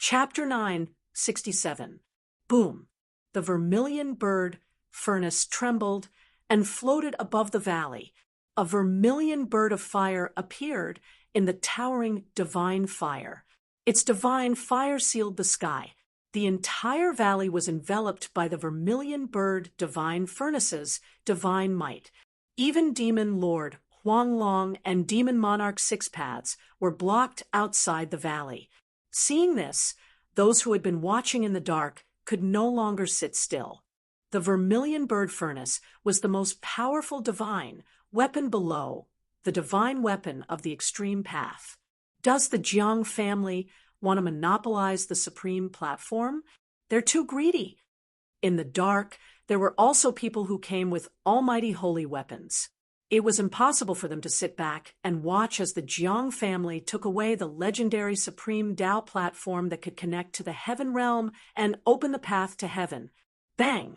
Chapter 967. Boom! The vermilion bird furnace trembled and floated above the valley. A vermilion bird of fire appeared in the towering divine fire. Its divine fire sealed the sky. The entire valley was enveloped by the vermilion bird divine furnace's divine might. Even Demon Lord Huanglong and Demon Monarch Sixpaths were blocked outside the valley. Seeing this, those who had been watching in the dark could no longer sit still. The vermilion bird furnace was the most powerful divine weapon below, the divine weapon of the extreme path. Does the Jiang family want to monopolize the supreme platform? They're too greedy. In the dark, there were also people who came with almighty holy weapons. It was impossible for them to sit back and watch as the Jiang family took away the legendary supreme Tao platform that could connect to the heaven realm and open the path to heaven. Bang!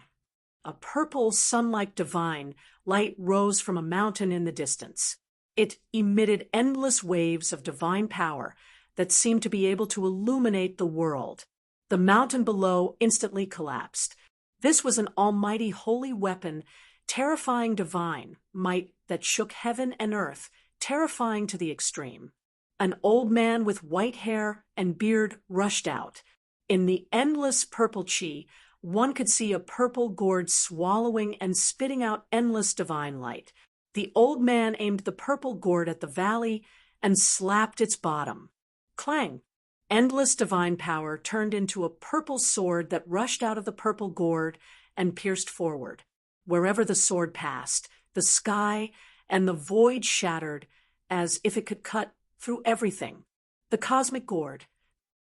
A purple sun-like divine light rose from a mountain in the distance. It emitted endless waves of divine power that seemed to be able to illuminate the world. The mountain below instantly collapsed. This was an almighty holy weapon, terrifying divine might that shook heaven and earth, terrifying to the extreme. An old man with white hair and beard rushed out. In the endless purple chi, one could see a purple gourd swallowing and spitting out endless divine light. The old man aimed the purple gourd at the valley and slapped its bottom. Clang! Endless divine power turned into a purple sword that rushed out of the purple gourd and pierced forward. Wherever the sword passed, the sky and the void shattered as if it could cut through everything. The cosmic gourd.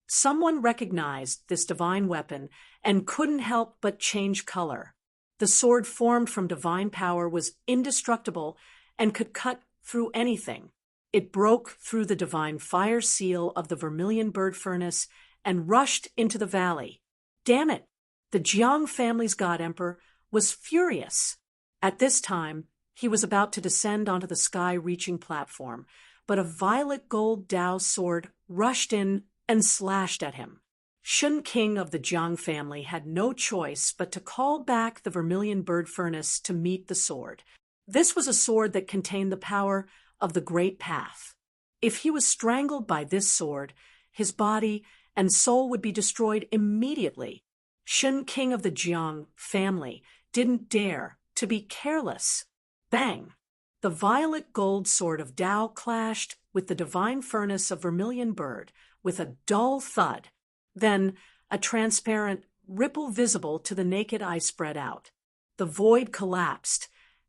Someone recognized this divine weapon and couldn't help but change color. The sword formed from divine power was indestructible and could cut through anything. It broke through the divine fire seal of the vermilion bird furnace and rushed into the valley. Damn it! The Jiang family's god emperor was furious. At this time, he was about to descend onto the sky-reaching platform, but a violet gold Tao sword rushed in and slashed at him. Shun King of the Jiang family had no choice but to call back the vermilion bird furnace to meet the sword. This was a sword that contained the power of the great path. If he was strangled by this sword, his body and soul would be destroyed immediately. Shun King of the Jiang family didn't dare to be careless. Bang! The violet gold sword of Tao clashed with the divine furnace of vermilion bird with a dull thud. Then a transparent ripple visible to the naked eye spread out. The void collapsed,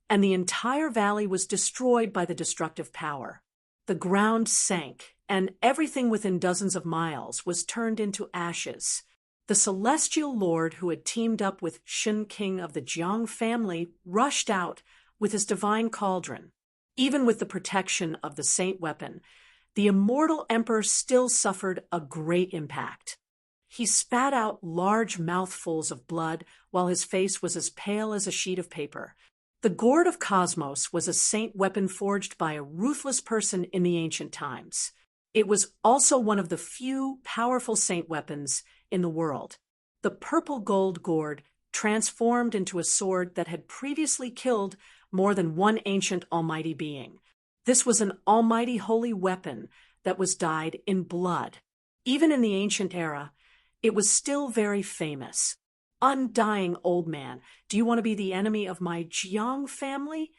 and the entire valley was destroyed by the destructive power. The ground sank, and everything within dozens of miles was turned into ashes. The celestial lord who had teamed up with Shun King of the Jiang family rushed out with his divine cauldron. Even with the protection of the saint weapon, the immortal emperor still suffered a great impact. He spat out large mouthfuls of blood while his face was as pale as a sheet of paper. The gourd of Cosmos was a saint weapon forged by a ruthless person in the ancient times. It was also one of the few powerful saint weapons in the world. The purple gold gourd transformed into a sword that had previously killed more than one ancient almighty being. This was an almighty holy weapon that was dyed in blood. Even in the ancient era, it was still very famous. Undying old man, do you want to be the enemy of my Jiang family?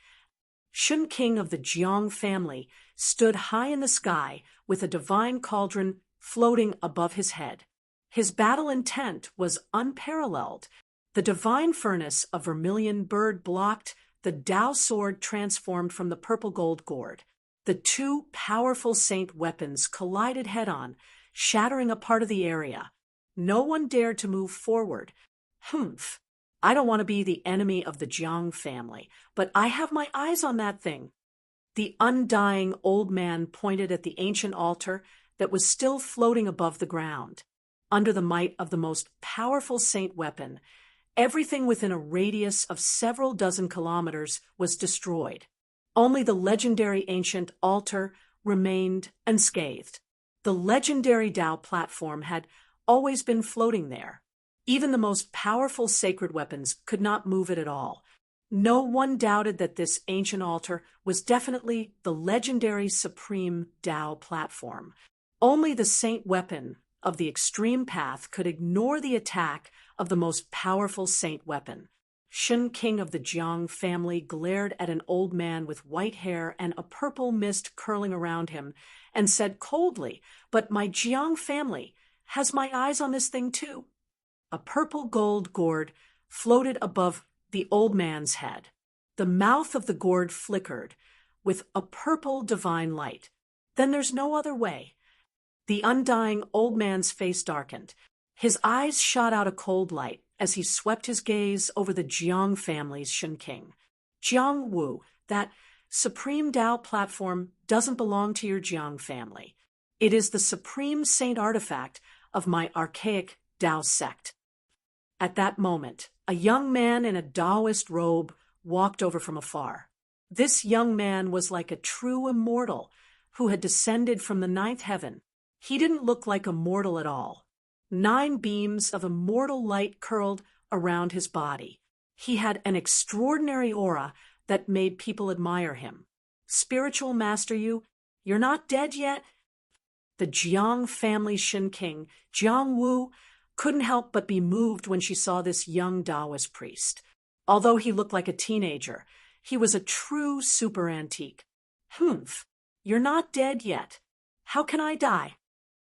Shun King of the Jiang family stood high in the sky with a divine cauldron floating above his head. His battle intent was unparalleled. The divine furnace of vermilion bird blocked the Tao sword transformed from the purple gold gourd. The two powerful saint weapons collided head-on, shattering a part of the area. No one dared to move forward. Humph. I don't want to be the enemy of the Jiang family, but I have my eyes on that thing. The undying old man pointed at the ancient altar that was still floating above the ground. Under the might of the most powerful saint weapon, everything within a radius of several dozen kilometers was destroyed. Only the legendary ancient altar remained unscathed. The legendary Tao platform had always been floating there. Even the most powerful sacred weapons could not move it at all. No one doubted that this ancient altar was definitely the legendary Supreme Tao platform. Only the saint weapon of the extreme path could ignore the attack of the most powerful saint weapon. Shun King of the Jiang family glared at an old man with white hair and a purple mist curling around him and said coldly, "But my Jiang family has my eyes on this thing too." A purple gold gourd floated above the old man's head. The mouth of the gourd flickered with a purple divine light. "Then there's no other way." The undying old man's face darkened. His eyes shot out a cold light as he swept his gaze over the Jiang family's Shun King. "Jiang Wu, that Supreme Tao platform doesn't belong to your Jiang family. It is the supreme saint artifact of my archaic Tao sect." At that moment, a young man in a Taoist robe walked over from afar. This young man was like a true immortal who had descended from the ninth heaven. He didn't look like a mortal at all. 9 beams of immortal light curled around his body. He had an extraordinary aura that made people admire him. "Spiritual Master you're not dead yet?" The Jiang family Shin King, Jiang Wu, couldn't help but be moved when she saw this young Taoist priest. Although he looked like a teenager, he was a true super antique. "Humph, you're not dead yet. How can I die?"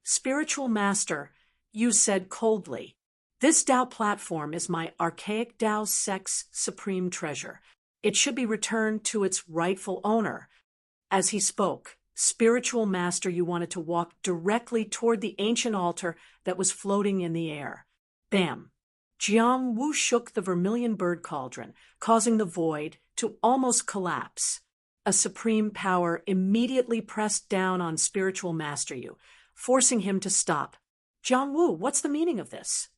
"Spiritual Master," Yu said coldly, "this Tao platform is my archaic Tao sect's supreme treasure. It should be returned to its rightful owner." As he spoke, Spiritual Master Yu wanted to walk directly toward the ancient altar that was floating in the air. Bam! Jiang Wu shook the vermilion bird cauldron, causing the void to almost collapse. A supreme power immediately pressed down on Spiritual Master Yu, forcing him to stop. "Jiang Wu, what's the meaning of this?"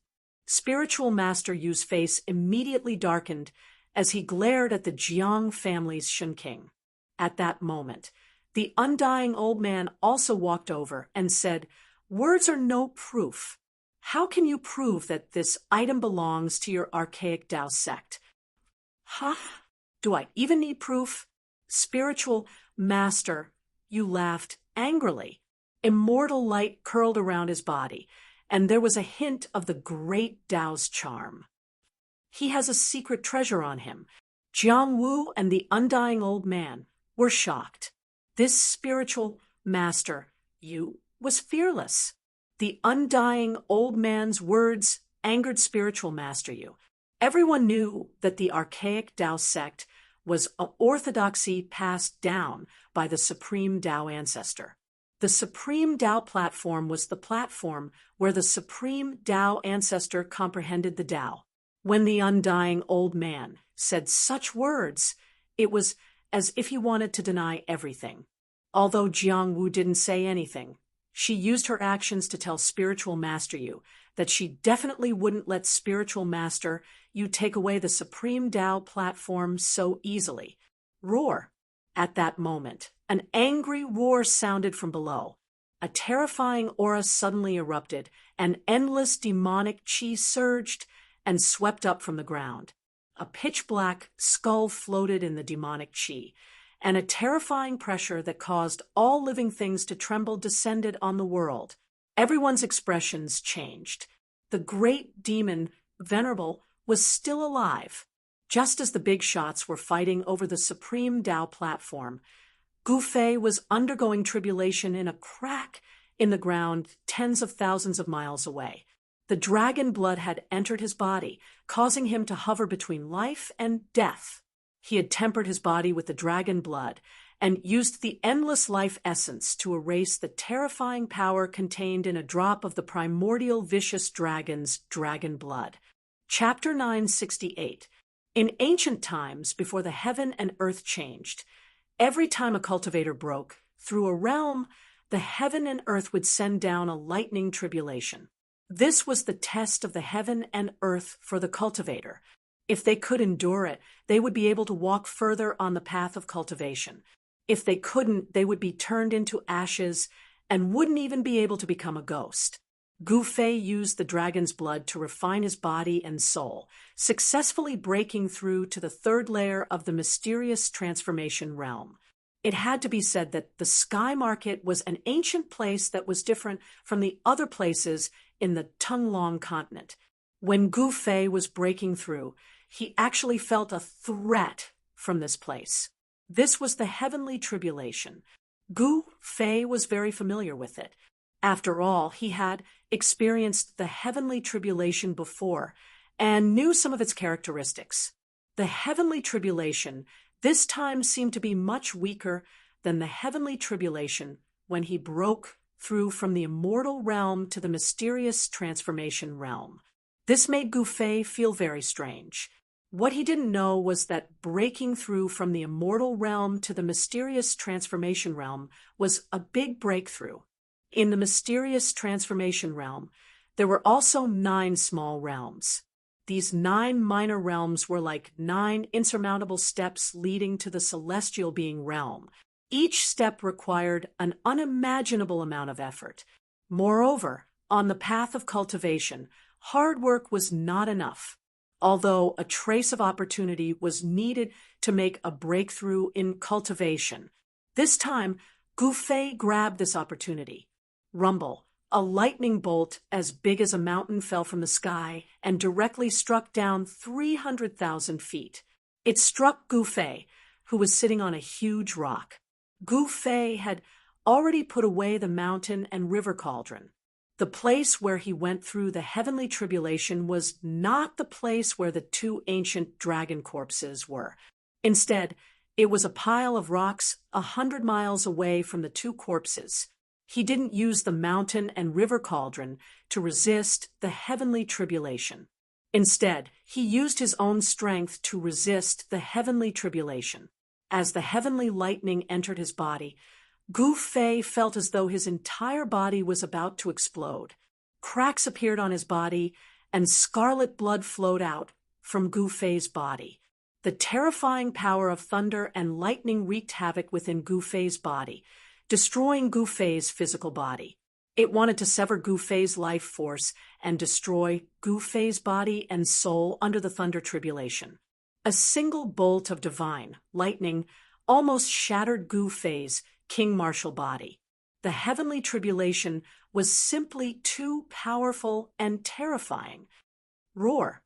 Spiritual Master Yu's face immediately darkened as he glared at the Jiang family's Shun King. At that moment, the undying old man also walked over and said, "Words are no proof. How can you prove that this item belongs to your archaic Tao sect?" "Huh? Do I even need proof?" Spiritual Master Yu laughed angrily. Immortal light curled around his body, and there was a hint of the great Tao's charm. "He has a secret treasure on him." Jiang Wu and the undying old man were shocked. This Spiritual Master Yu was fearless. The undying old man's words angered Spiritual Master Yu. Everyone knew that the archaic Tao sect was an orthodoxy passed down by the Supreme Tao ancestor. The Supreme Tao platform was the platform where the Supreme Tao ancestor comprehended the Tao. When the undying old man said such words, it was as if he wanted to deny everything. Although Jiang Wu didn't say anything, she used her actions to tell Spiritual Master Yu that she definitely wouldn't let Spiritual Master Yu take away the Supreme Tao platform so easily. Roar! At that moment, an angry roar sounded from below. A terrifying aura suddenly erupted, and endless demonic chi surged and swept up from the ground. A pitch-black skull floated in the demonic chi, and a terrifying pressure that caused all living things to tremble descended on the world. Everyone's expressions changed. The great demon, Venerable, was still alive. Just as the big shots were fighting over the Supreme Tao platform, Gu Fei was undergoing tribulation in a crack in the ground tens of thousands of miles away. The dragon blood had entered his body, causing him to hover between life and death. He had tempered his body with the dragon blood and used the endless life essence to erase the terrifying power contained in a drop of the primordial vicious dragon's dragon blood. Chapter 968. In ancient times, before the heaven and earth changed, every time a cultivator broke through a realm, the heaven and earth would send down a lightning tribulation. This was the test of the heaven and earth for the cultivator. If they could endure it, they would be able to walk further on the path of cultivation. If they couldn't, they would be turned into ashes and wouldn't even be able to become a ghost. Gu Fei used the dragon's blood to refine his body and soul, successfully breaking through to the third layer of the mysterious transformation realm. It had to be said that the Sky Market was an ancient place that was different from the other places in the Tunglong continent. When Gu Fei was breaking through, he actually felt a threat from this place. This was the heavenly tribulation. Gu Fei was very familiar with it. After all, he had experienced the heavenly tribulation before and knew some of its characteristics. The heavenly tribulation this time seemed to be much weaker than the heavenly tribulation when he broke through from the immortal realm to the mysterious transformation realm. This made Gu Fei feel very strange. What he didn't know was that breaking through from the immortal realm to the mysterious transformation realm was a big breakthrough. In the mysterious transformation realm, there were also 9 small realms. These 9 minor realms were like 9 insurmountable steps leading to the celestial being realm. Each step required an unimaginable amount of effort. Moreover, on the path of cultivation, hard work was not enough. Although a trace of opportunity was needed to make a breakthrough in cultivation. This time, Gu Fei grabbed this opportunity. Rumble, a lightning bolt as big as a mountain fell from the sky and directly struck down 300,000 feet. It struck Gu Fei, who was sitting on a huge rock. Gu Fei had already put away the mountain and river cauldron. The place where he went through the heavenly tribulation was not the place where the 2 ancient dragon corpses were. Instead, it was a pile of rocks 100 miles away from the 2 corpses. He didn't use the mountain and river cauldron to resist the heavenly tribulation. Instead, he used his own strength to resist the heavenly tribulation. As the heavenly lightning entered his body, Gu Fei felt as though his entire body was about to explode. Cracks appeared on his body, and scarlet blood flowed out from Gu Fei's body. The terrifying power of thunder and lightning wreaked havoc within Gu Fei's body, destroying Gu Fei's physical body. It wanted to sever Gu Fei's life force and destroy Gu Fei's body and soul under the thunder tribulation. A single bolt of divine lightning almost shattered Gu Fei's king martial body. The heavenly tribulation was simply too powerful and terrifying. Roar.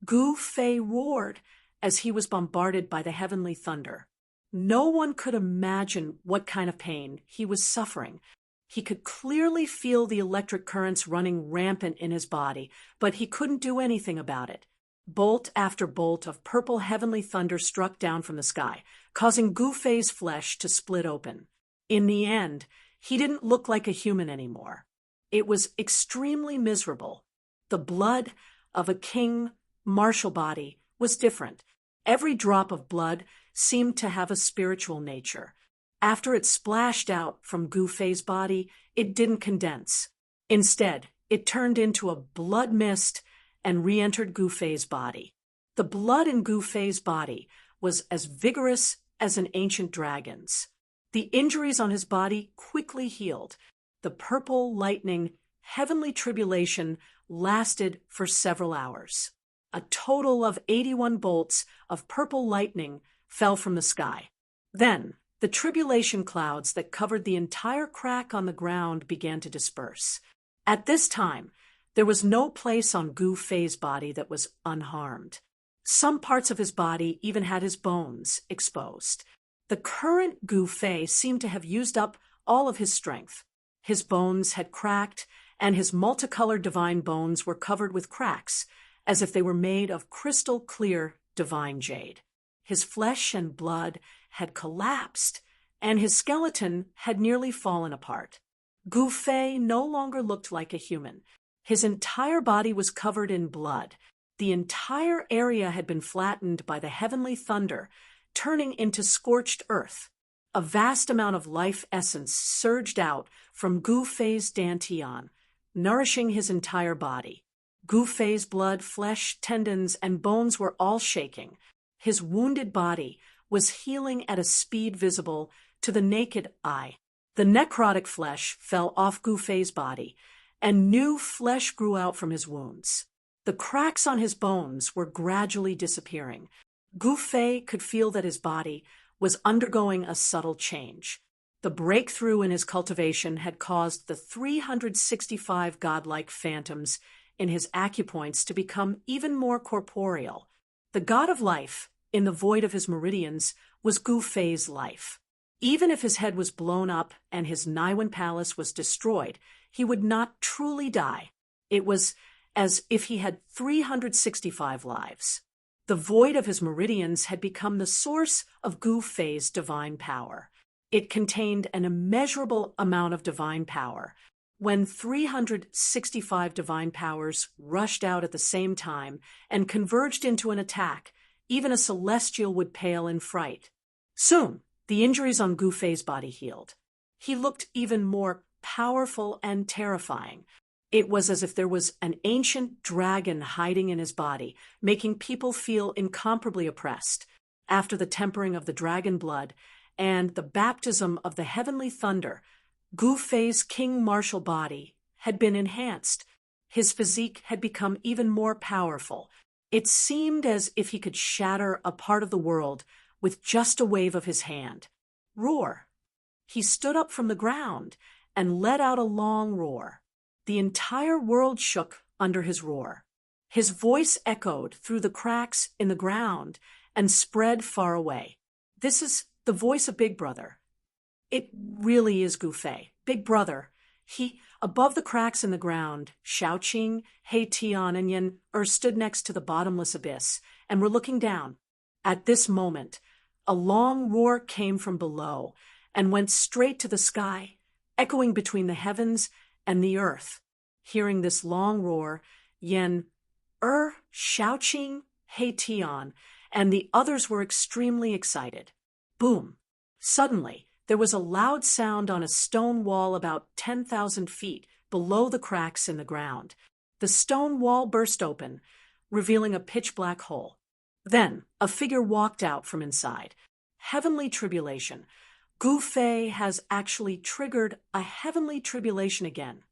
Gu Fei roared as he was bombarded by the heavenly thunder. No one could imagine what kind of pain he was suffering. He could clearly feel the electric currents running rampant in his body, but he couldn't do anything about it. Bolt after bolt of purple heavenly thunder struck down from the sky, causing Gu Fei's flesh to split open. In the end, he didn't look like a human anymore. It was extremely miserable. The blood of a king martial body was different. Every drop of blood seemed to have a spiritual nature. After it splashed out from Gu Fei's body, it didn't condense. Instead, it turned into a blood mist and re-entered Gu Fei's body. The blood in Gu Fei's body was as vigorous as an ancient dragon's. The injuries on his body quickly healed. The purple lightning heavenly tribulation lasted for several hours. A total of 81 bolts of purple lightning fell from the sky. Then, the tribulation clouds that covered the entire crack on the ground began to disperse. At this time, there was no place on Gu Fei's body that was unharmed. Some parts of his body even had his bones exposed. The current Gu Fei seemed to have used up all of his strength. His bones had cracked, and his multicolored divine bones were covered with cracks, as if they were made of crystal clear divine jade. His flesh and blood had collapsed, and his skeleton had nearly fallen apart. Gu Fei no longer looked like a human. His entire body was covered in blood. The entire area had been flattened by the heavenly thunder, turning into scorched earth. A vast amount of life essence surged out from Gu Fei's dantian, nourishing his entire body. Gu Fei's blood, flesh, tendons, and bones were all shaking. His wounded body was healing at a speed visible to the naked eye. The necrotic flesh fell off Gu Fei's body, and new flesh grew out from his wounds. The cracks on his bones were gradually disappearing. Gu Fei could feel that his body was undergoing a subtle change. The breakthrough in his cultivation had caused the 365 godlike phantoms in his acupoints to become even more corporeal. The god of life, in the void of his meridians, was Gu Fei's life. Even if his head was blown up and his Naiwen palace was destroyed, he would not truly die. It was as if he had 365 lives. The void of his meridians had become the source of Gu Fei's divine power. It contained an immeasurable amount of divine power. When 365 divine powers rushed out at the same time and converged into an attack, even a celestial would pale in fright. Soon, the injuries on Gu Fei's body healed. He looked even more powerful and terrifying. It was as if there was an ancient dragon hiding in his body, making people feel incomparably oppressed. After the tempering of the dragon blood and the baptism of the heavenly thunder, Gu Fei's king martial body had been enhanced. His physique had become even more powerful. It seemed as if he could shatter a part of the world with just a wave of his hand. Roar! He stood up from the ground and let out a long roar. The entire world shook under his roar. His voice echoed through the cracks in the ground and spread far away. This is the voice of Big Brother. It really is Gu Fei. Big Brother. He, above the cracks in the ground, Shaoqing, He Tian, and Yin stood next to the bottomless abyss and were looking down. At this moment, a long roar came from below and went straight to the sky, echoing between the heavens and the earth. Hearing this long roar, Yin, Shaoqing, He Tian, and the others were extremely excited. Boom! Suddenly, there was a loud sound on a stone wall about 10,000 feet below the cracks in the ground. The stone wall burst open, revealing a pitch-black hole. Then, a figure walked out from inside. Heavenly tribulation. Gu Fei has actually triggered a heavenly tribulation again.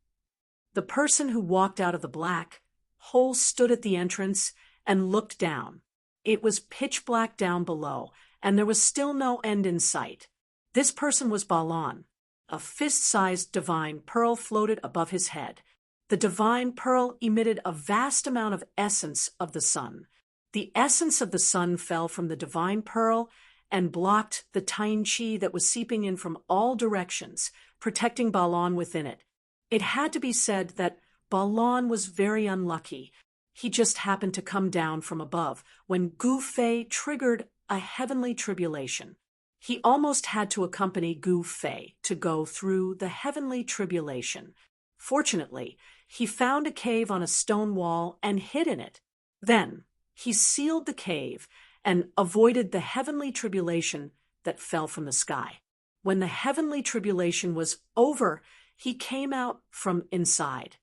The person who walked out of the black hole stood at the entrance and looked down. It was pitch black down below, and there was still no end in sight. This person was Balan. A fist-sized divine pearl floated above his head. The divine pearl emitted a vast amount of essence of the sun. The essence of the sun fell from the divine pearl and blocked the Tien Chi that was seeping in from all directions, protecting Balan within it. It had to be said that Balan was very unlucky. He just happened to come down from above when Gu Fei triggered a heavenly tribulation. He almost had to accompany Gu Fei to go through the heavenly tribulation. Fortunately, he found a cave on a stone wall and hid in it. Then, he sealed the cave and avoided the heavenly tribulation that fell from the sky. When the heavenly tribulation was over, he came out from inside.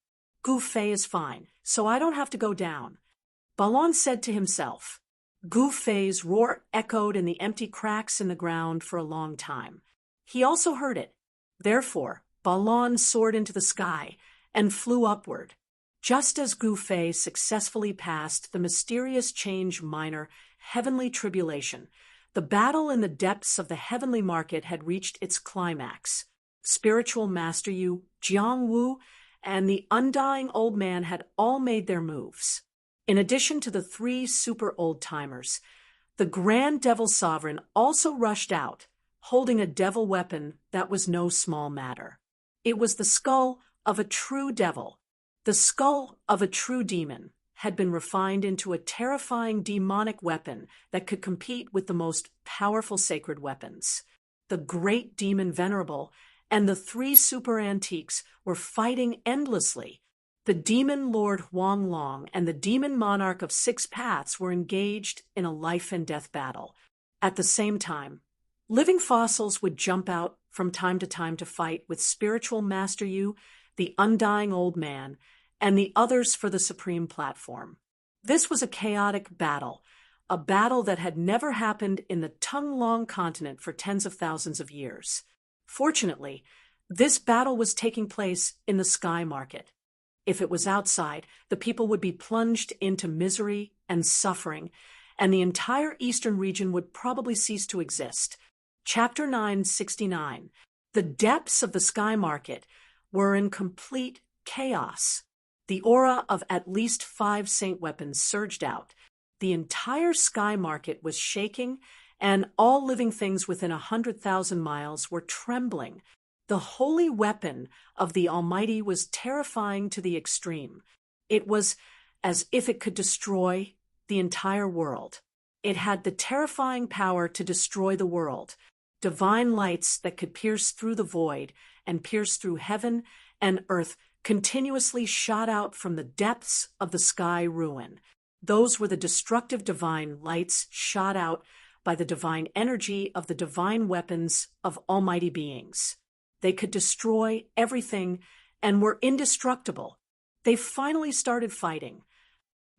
Gu Fei is fine, so I don't have to go down. Balan said to himself. Gu Fei's roar echoed in the empty cracks in the ground for a long time. He also heard it. Therefore, Balan soared into the sky and flew upward. Just as Gu Fei successfully passed the mysterious change minor heavenly tribulation, the battle in the depths of the heavenly market had reached its climax. Spiritual Master Yu, Jiang Wu, and the undying old man had all made their moves. In addition to the 3 super old-timers, the Grand Devil Sovereign also rushed out, holding a devil weapon that was no small matter. It was the skull of a true devil. The skull of a true demon had been refined into a terrifying demonic weapon that could compete with the most powerful sacred weapons. The great demon Venerable and the 3 super antiques were fighting endlessly. The demon Lord Huang Long and the demon monarch of 6 paths were engaged in a life and death battle. At the same time, living fossils would jump out from time to fight with spiritual Master Yu, the undying old man, and the others for the supreme platform. This was a chaotic battle, a battle that had never happened in the Tung-Long continent for tens of thousands of years. Fortunately, this battle was taking place in the sky market. If it was outside, the people would be plunged into misery and suffering, and the entire eastern region would probably cease to exist. Chapter 969. The depths of the sky market were in complete chaos. The aura of at least 5 saint weapons surged out. The entire sky market was shaking, and all living things within 100,000 miles were trembling. The holy weapon of the Almighty was terrifying to the extreme. It was as if it could destroy the entire world. It had the terrifying power to destroy the world. Divine lights that could pierce through the void and pierce through heaven and earth continuously shot out from the depths of the sky ruin. Those were the destructive divine lights shot out by the divine energy of the divine weapons of almighty beings. They could destroy everything and were indestructible. They finally started fighting.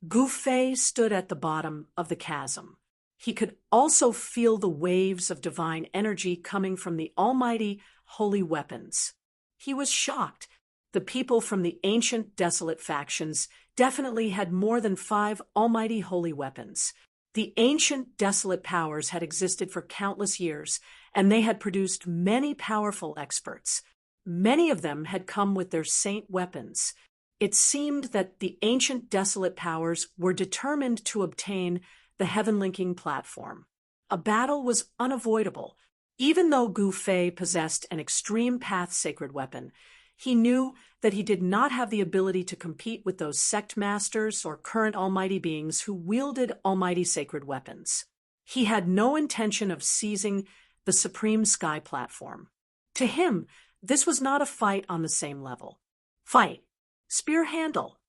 Gu Fei stood at the bottom of the chasm. He could also feel the waves of divine energy coming from the almighty holy weapons. He was shocked. The people from the ancient desolate factions definitely had more than 5 almighty holy weapons. The ancient desolate powers had existed for countless years, and they had produced many powerful experts. Many of them had come with their saint weapons. It seemed that the ancient desolate powers were determined to obtain the heaven-linking platform. A battle was unavoidable. Even though Gu Fei possessed an extreme path sacred weapon, he knew that he did not have the ability to compete with those sect masters or current almighty beings who wielded almighty sacred weapons. He had no intention of seizing the supreme sky platform. To him, this was not a fight on the same level. Fight. Spear handle.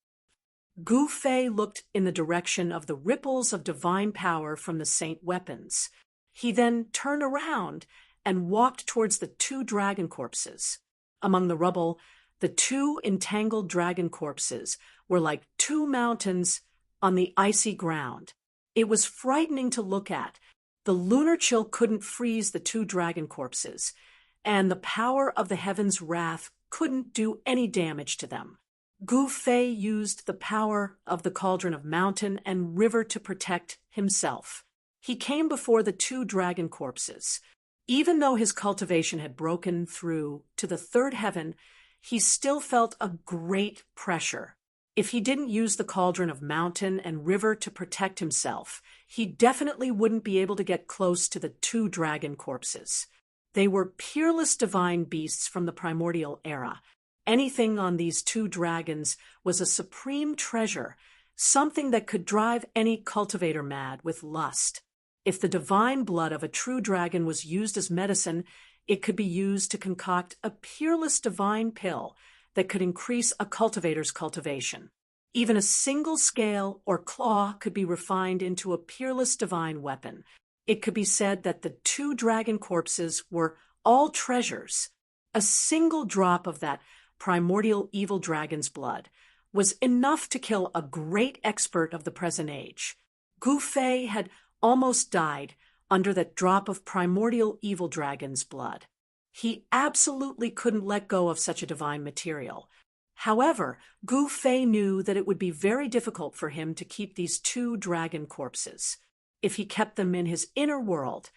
Gu Fei looked in the direction of the ripples of divine power from the saint weapons. He then turned around and walked towards the 2 dragon corpses. Among the rubble, the 2 entangled dragon corpses were like 2 mountains on the icy ground. It was frightening to look at. The lunar chill couldn't freeze the 2 dragon corpses, and the power of the heavens' wrath couldn't do any damage to them. Gu Fei used the power of the cauldron of mountain and river to protect himself. He came before the 2 dragon corpses. Even though his cultivation had broken through to the 3rd heaven, he still felt a great pressure. If he didn't use the cauldron of mountain and river to protect himself, he definitely wouldn't be able to get close to the 2 dragon corpses. They were peerless divine beasts from the primordial era. Anything on these 2 dragons was a supreme treasure, something that could drive any cultivator mad with lust. If the divine blood of a true dragon was used as medicine, it could be used to concoct a peerless divine pill that could increase a cultivator's cultivation. Even a single scale or claw could be refined into a peerless divine weapon. It could be said that the 2 dragon corpses were all treasures. A single drop of that primordial evil dragon's blood was enough to kill a great expert of the present age. Gu Fei had almost died under that drop of primordial evil dragon's blood. He absolutely couldn't let go of such a divine material. However, Gu Fei knew that it would be very difficult for him to keep these 2 dragon corpses. If he kept them in his inner world,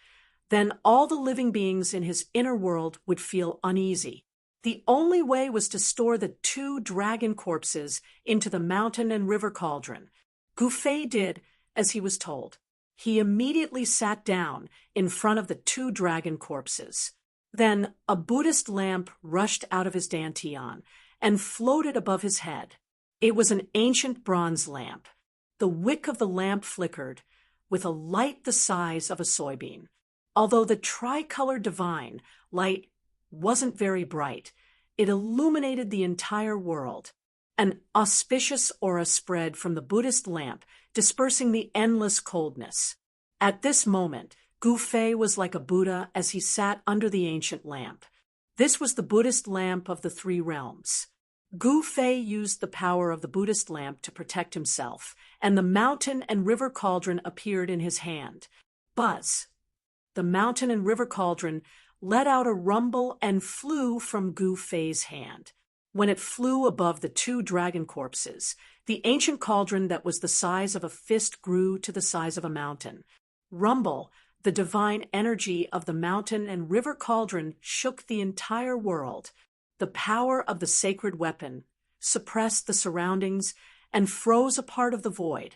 then all the living beings in his inner world would feel uneasy. The only way was to store the 2 dragon corpses into the mountain and river cauldron. Gu Fei did as he was told. He immediately sat down in front of the 2 dragon corpses. Then a Buddhist lamp rushed out of his dantian and floated above his head. It was an ancient bronze lamp. The wick of the lamp flickered with a light the size of a soybean. Although the tricolored divine light wasn't very bright, it illuminated the entire world. An auspicious aura spread from the Buddhist lamp, dispersing the endless coldness. At this moment, Gu Fei was like a Buddha as he sat under the ancient lamp. This was the Buddhist lamp of the 3 realms. Gu Fei used the power of the Buddhist lamp to protect himself, and the mountain and river cauldron appeared in his hand. Buzz! The mountain and river cauldron let out a rumble and flew from Gu Fei's hand. When it flew above the two dragon corpses, the ancient cauldron that was the size of a fist grew to the size of a mountain. Rumble, the divine energy of the mountain and river cauldron, shook the entire world. The power of the sacred weapon suppressed the surroundings and froze a part of the void.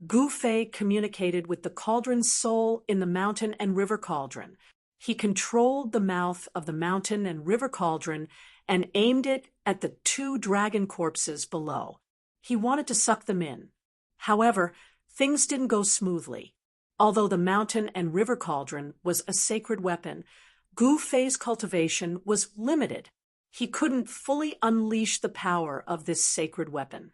Gu Fei communicated with the cauldron's soul in the mountain and river cauldron. He controlled the mouth of the mountain and river cauldron and aimed it at the two dragon corpses below. He wanted to suck them in. However, things didn't go smoothly. Although the mountain and river cauldron was a sacred weapon, Gu Fei's cultivation was limited. He couldn't fully unleash the power of this sacred weapon.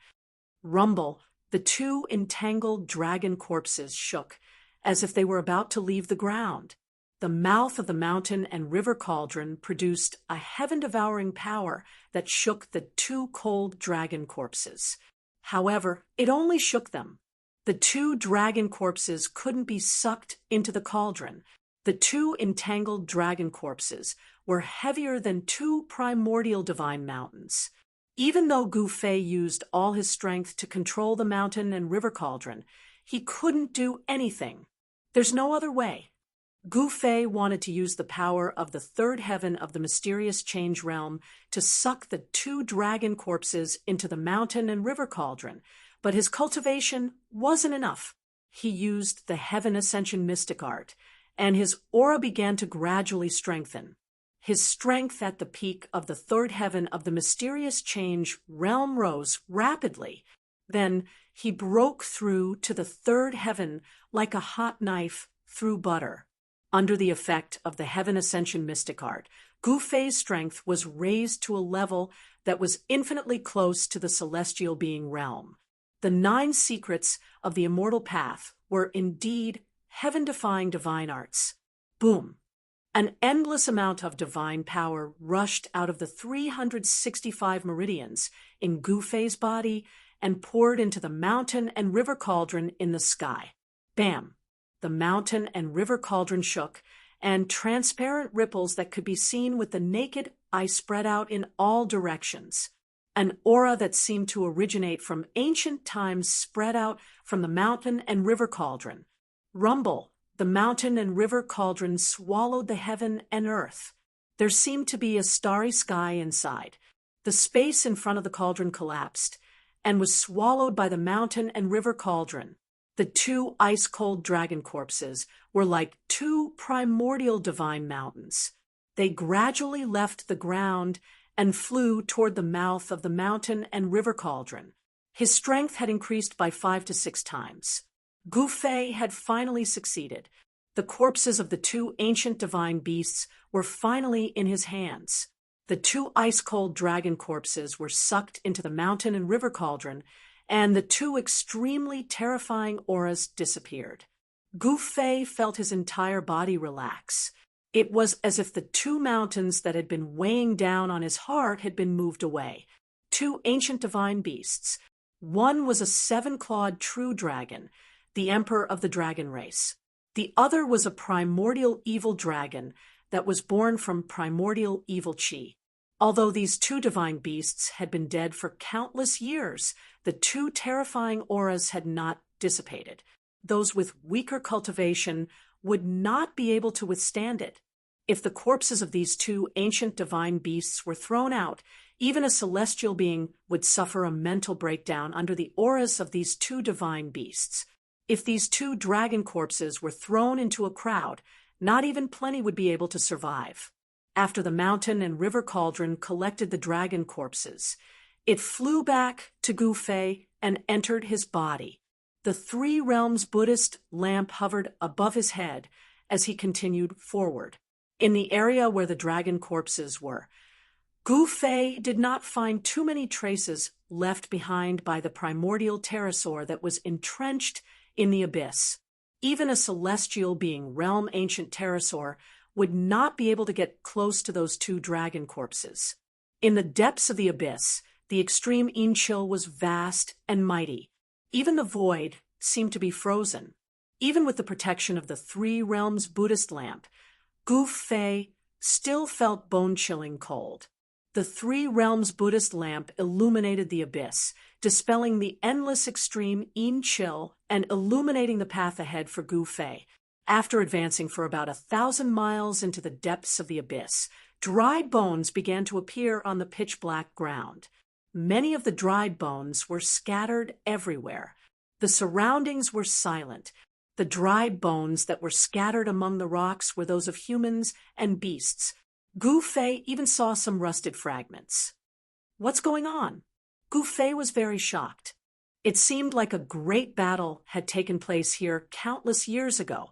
Rumble, the two entangled dragon corpses shook, as if they were about to leave the ground. The mouth of the mountain and river cauldron produced a heaven-devouring power that shook the two cold dragon corpses. However, it only shook them. The two dragon corpses couldn't be sucked into the cauldron. The two entangled dragon corpses were heavier than two primordial divine mountains. Even though Gu Fei used all his strength to control the mountain and river cauldron, he couldn't do anything. There's no other way. Gu Fei wanted to use the power of the third heaven of the mysterious change realm to suck the two dragon corpses into the mountain and river cauldron, but his cultivation wasn't enough. He used the heaven ascension mystic art, and his aura began to gradually strengthen. His strength at the peak of the third heaven of the mysterious change realm rose rapidly. Then he broke through to the third heaven like a hot knife through butter. Under the effect of the heaven ascension mystic art, Gu Fei's strength was raised to a level that was infinitely close to the celestial being realm. The 9 secrets of the immortal path were indeed heaven-defying divine arts. Boom! An endless amount of divine power rushed out of the 365 meridians in Gu Fei's body and poured into the mountain and river cauldron in the sky. Bam! The mountain and river cauldron shook, and transparent ripples that could be seen with the naked eye spread out in all directions. An aura that seemed to originate from ancient times spread out from the mountain and river cauldron. Rumble, the mountain and river cauldron swallowed the heaven and earth. There seemed to be a starry sky inside. The space in front of the cauldron collapsed and was swallowed by the mountain and river cauldron. The two ice-cold dragon corpses were like two primordial divine mountains. They gradually left the ground and flew toward the mouth of the mountain and river cauldron. His strength had increased by 5 to 6 times. Gu Fei had finally succeeded. The corpses of the two ancient divine beasts were finally in his hands. The two ice-cold dragon corpses were sucked into the mountain and river cauldron, and the two extremely terrifying auras disappeared. Gu Fei felt his entire body relax. It was as if the two mountains that had been weighing down on his heart had been moved away. Two ancient divine beasts. One was a 7-clawed true dragon, the emperor of the dragon race. The other was a primordial evil dragon that was born from primordial evil chi. Although these two divine beasts had been dead for countless years, the two terrifying auras had not dissipated. Those with weaker cultivation would not be able to withstand it. If the corpses of these two ancient divine beasts were thrown out, even a celestial being would suffer a mental breakdown under the auras of these two divine beasts. If these two dragon corpses were thrown into a crowd, not even plenty would be able to survive. After the mountain and river cauldron collected the dragon corpses, it flew back to Gu Fei and entered his body. The 3 realms Buddhist lamp hovered above his head as he continued forward. In the area where the dragon corpses were, Gu Fei did not find too many traces left behind by the primordial pterosaur that was entrenched in the abyss. Even a celestial being, realm ancient pterosaur, would not be able to get close to those 2 dragon corpses. In the depths of the abyss, the extreme Inchil was vast and mighty. Even the void seemed to be frozen. Even with the protection of the 3 realms Buddhist lamp, Gu Fei still felt bone-chilling cold. The Three Realms Buddhist lamp illuminated the abyss, dispelling the endless extreme Yin chill and illuminating the path ahead for Gu Fei. After advancing for about 1,000 miles into the depths of the abyss, dried bones began to appear on the pitch-black ground. Many of the dried bones were scattered everywhere. The surroundings were silent. The dried bones that were scattered among the rocks were those of humans and beasts. Gu Fei even saw some rusted fragments. What's going on? Gu Fei was very shocked. It seemed like a great battle had taken place here countless years ago.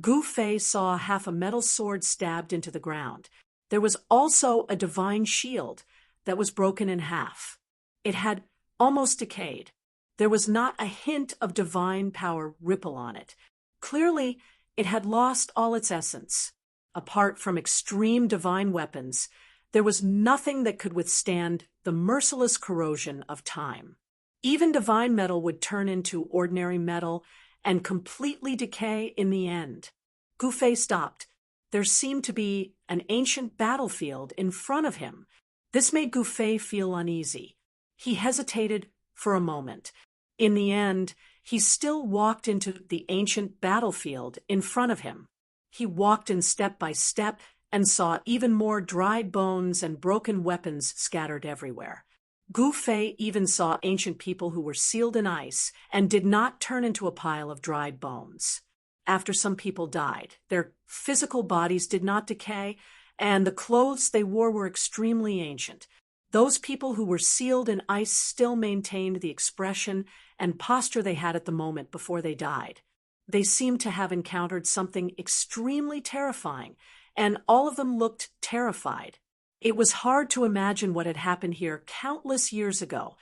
Gu Fei saw half a metal sword stabbed into the ground. There was also a divine shield that was broken in half. It had almost decayed. There was not a hint of divine power ripple on it. Clearly, it had lost all its essence. Apart from extreme divine weapons, there was nothing that could withstand the merciless corrosion of time. Even divine metal would turn into ordinary metal and completely decay in the end. Gu Fei stopped. There seemed to be an ancient battlefield in front of him. This made Gu Fei feel uneasy. He hesitated for a moment. In the end, he still walked into the ancient battlefield in front of him. He walked in step by step and saw even more dried bones and broken weapons scattered everywhere. Gu Fei even saw ancient people who were sealed in ice and did not turn into a pile of dried bones. After some people died, their physical bodies did not decay, and the clothes they wore were extremely ancient. Those people who were sealed in ice still maintained the expression and posture they had at the moment before they died. They seemed to have encountered something extremely terrifying, and all of them looked terrified. It was hard to imagine what had happened here countless years ago.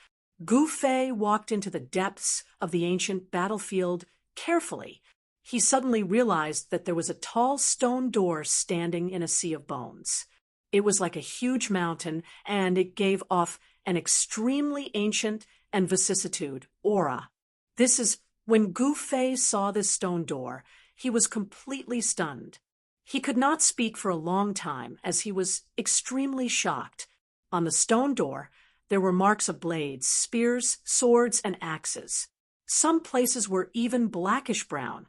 Gu Fei walked into the depths of the ancient battlefield carefully. He suddenly realized that there was a tall stone door standing in a sea of bones. It was like a huge mountain, and it gave off an extremely ancient and vicissitude aura. When Gu Fei saw this stone door, he was completely stunned. He could not speak for a long time, as he was extremely shocked. On the stone door, there were marks of blades, spears, swords, and axes. Some places were even blackish-brown,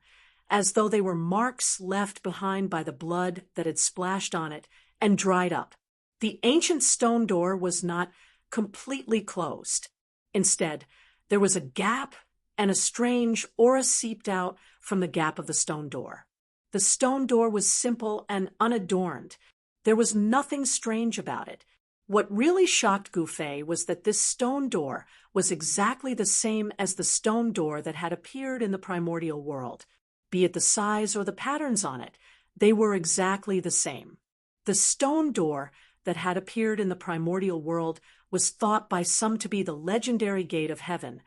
as though they were marks left behind by the blood that had splashed on it and dried up. The ancient stone door was not completely closed. Instead, there was a gap, and a strange aura seeped out from the gap of the stone door. The stone door was simple and unadorned. There was nothing strange about it. What really shocked Gu Fei was that this stone door was exactly the same as the stone door that had appeared in the primordial world. Be it the size or the patterns on it, they were exactly the same. The stone door that had appeared in the primordial world was thought by some to be the legendary gate of heaven,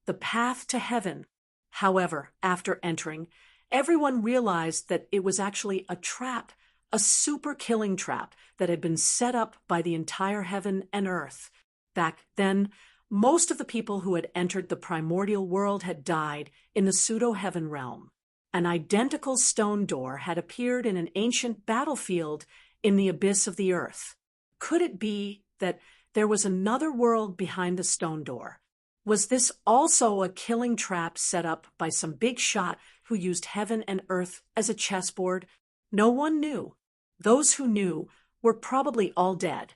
the path to heaven. However, after entering, everyone realized that it was actually a trap, a super killing trap that had been set up by the entire heaven and earth. Back then, most of the people who had entered the primordial world had died in the pseudo-heaven realm. An identical stone door had appeared in an ancient battlefield in the abyss of the earth. Could it be that there was another world behind the stone door? Was this also a killing trap set up by some big shot who used heaven and earth as a chessboard? No one knew. Those who knew were probably all dead.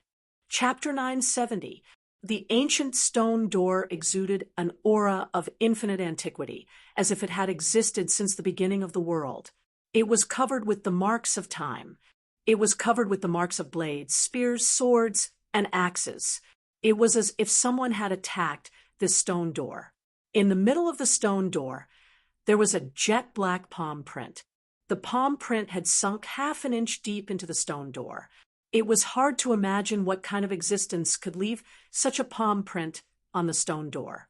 Chapter 970. The ancient stone door exuded an aura of infinite antiquity, as if it had existed since the beginning of the world. It was covered with the marks of time. It was covered with the marks of blades, spears, swords, and axes. It was as if someone had attacked this stone door. In the middle of the stone door, there was a jet black palm print. The palm print had sunk half an inch deep into the stone door. It was hard to imagine what kind of existence could leave such a palm print on the stone door.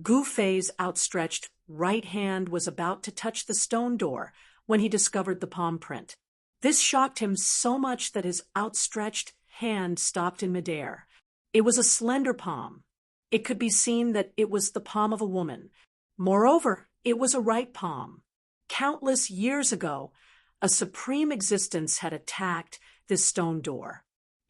Gu Fei's outstretched right hand was about to touch the stone door when he discovered the palm print. This shocked him so much that his outstretched hand stopped in midair. It was a slender palm. It could be seen that it was the palm of a woman. Moreover, it was a right palm. Countless years ago, a supreme existence had attacked this stone door.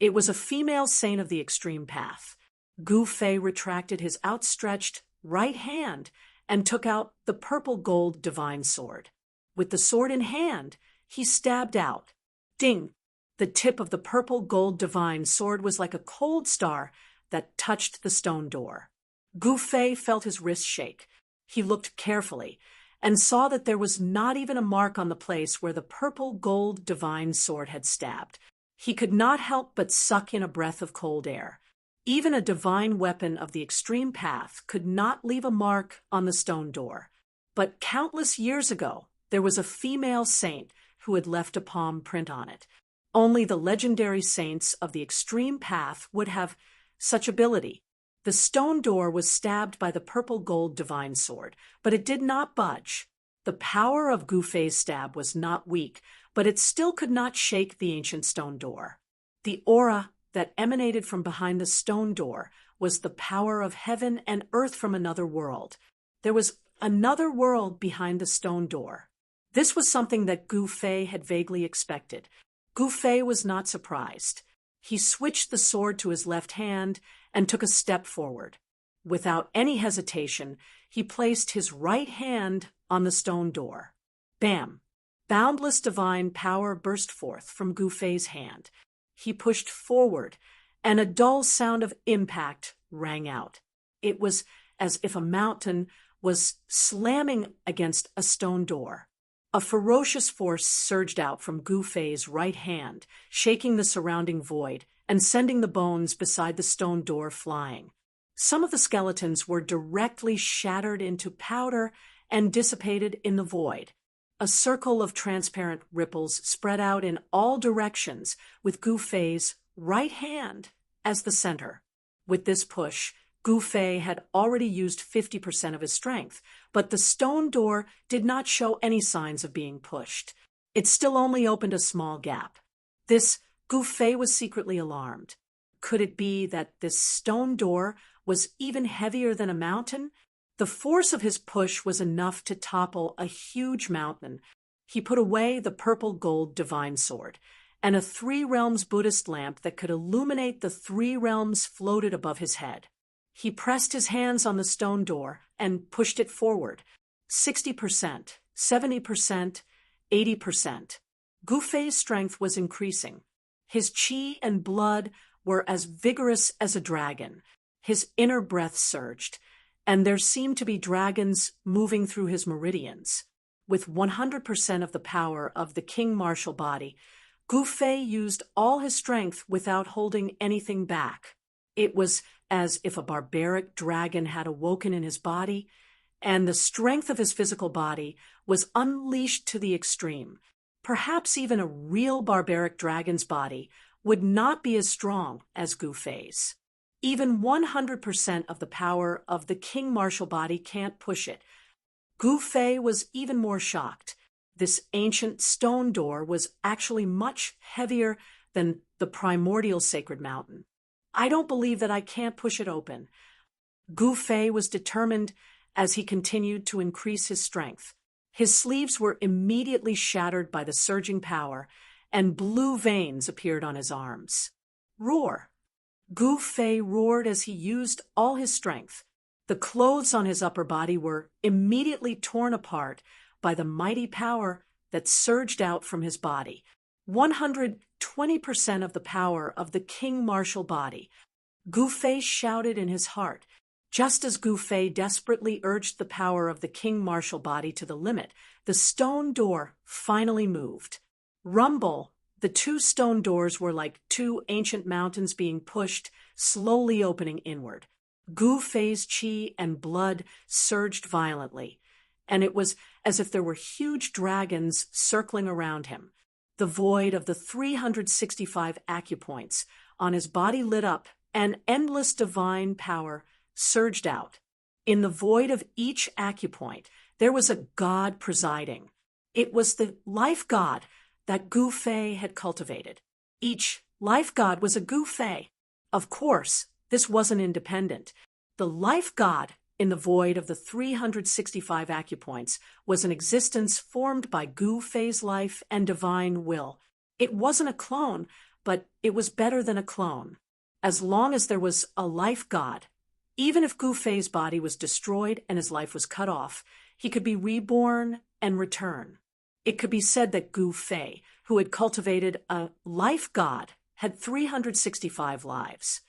It was a female saint of the extreme path. Gu Fei retracted his outstretched right hand and took out the purple gold divine sword. With the sword in hand, he stabbed out. Ding! The tip of the purple gold divine sword was like a cold star that touched the stone door. Gu Fei felt his wrist shake. He looked carefully and saw that there was not even a mark on the place where the purple gold divine sword had stabbed. He could not help but suck in a breath of cold air. Even a divine weapon of the extreme path could not leave a mark on the stone door. But countless years ago, there was a female saint who had left a palm print on it. Only the legendary saints of the extreme path would have such ability. The stone door was stabbed by the purple gold divine sword, but it did not budge. The power of Gu Fei's stab was not weak, but it still could not shake the ancient stone door. The aura that emanated from behind the stone door was the power of heaven and earth from another world. There was another world behind the stone door. This was something that Gu Fei had vaguely expected. Gu Fei was not surprised. He switched the sword to his left hand and took a step forward. Without any hesitation, he placed his right hand on the stone door. Bam! Boundless divine power burst forth from Gu Fei's hand. He pushed forward, and a dull sound of impact rang out. It was as if a mountain was slamming against a stone door. A ferocious force surged out from Gu Fei's right hand, shaking the surrounding void and sending the bones beside the stone door flying. Some of the skeletons were directly shattered into powder and dissipated in the void. A circle of transparent ripples spread out in all directions, with Gu Fei's right hand as the center. With this push, Gu Fei had already used 50% of his strength, but the stone door did not show any signs of being pushed. It still only opened a small gap. This Gu Fei was secretly alarmed. Could it be that this stone door was even heavier than a mountain? The force of his push was enough to topple a huge mountain. He put away the purple gold divine sword, and a 3 realms Buddhist lamp that could illuminate the 3 realms floated above his head. He pressed his hands on the stone door and pushed it forward. 60%, 70%, 80%. Gu Fei's strength was increasing. His qi and blood were as vigorous as a dragon. His inner breath surged, and there seemed to be dragons moving through his meridians. With 100% of the power of the king martial body, Gu Fei used all his strength without holding anything back. It was as if a barbaric dragon had awoken in his body, and the strength of his physical body was unleashed to the extreme. Perhaps even a real barbaric dragon's body would not be as strong as Gu Fei's. Even 100% of the power of the king martial body can't push it. Gu Fei was even more shocked. This ancient stone door was actually much heavier than the primordial sacred mountain. I don't believe that I can't push it open. Gu Fei was determined as he continued to increase his strength. His sleeves were immediately shattered by the surging power, and blue veins appeared on his arms. Roar! Gu Fei roared as he used all his strength. The clothes on his upper body were immediately torn apart by the mighty power that surged out from his body. 120% of the power of the king martial body. Gu Fei shouted in his heart. Just as Gu Fei desperately urged the power of the king martial body to the limit, the stone door finally moved. Rumble! The 2 stone doors were like 2 ancient mountains being pushed, slowly opening inward. Gu Fei's qi and blood surged violently, and it was as if there were huge dragons circling around him. The void of the 365 acupoints on his body lit up, and endless divine power surged out. In the void of each acupoint, there was a god presiding. It was the life god that Gu Fei had cultivated. Each life god was a Gu Fei. Of course, this wasn't independent. The life god in the void of the 365 acupoints was an existence formed by Gu Fei's life and divine will. It wasn't a clone, but it was better than a clone. As long as there was a life god, even if Gu Fei's body was destroyed and his life was cut off, he could be reborn and return. It could be said that Gu Fei, who had cultivated a life god, had 365 lives.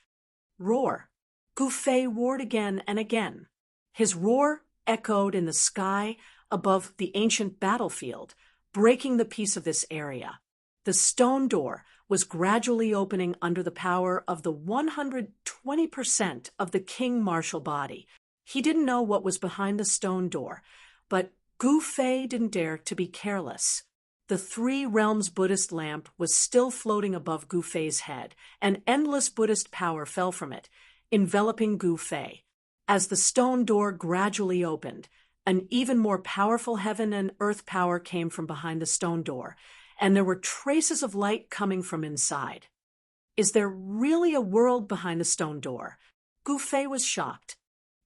Roar. Gu Fei roared again and again. His roar echoed in the sky above the ancient battlefield, breaking the peace of this area. The stone door was gradually opening under the power of the 120% of the king martial body. He didn't know what was behind the stone door, but Gu Fei didn't dare to be careless. The Three Realms Buddhist lamp was still floating above Gu Fei's head, and endless Buddhist power fell from it, enveloping Gu Fei. As the stone door gradually opened, an even more powerful heaven and earth power came from behind the stone door, and there were traces of light coming from inside. Is there really a world behind the stone door? Gu Fei was shocked.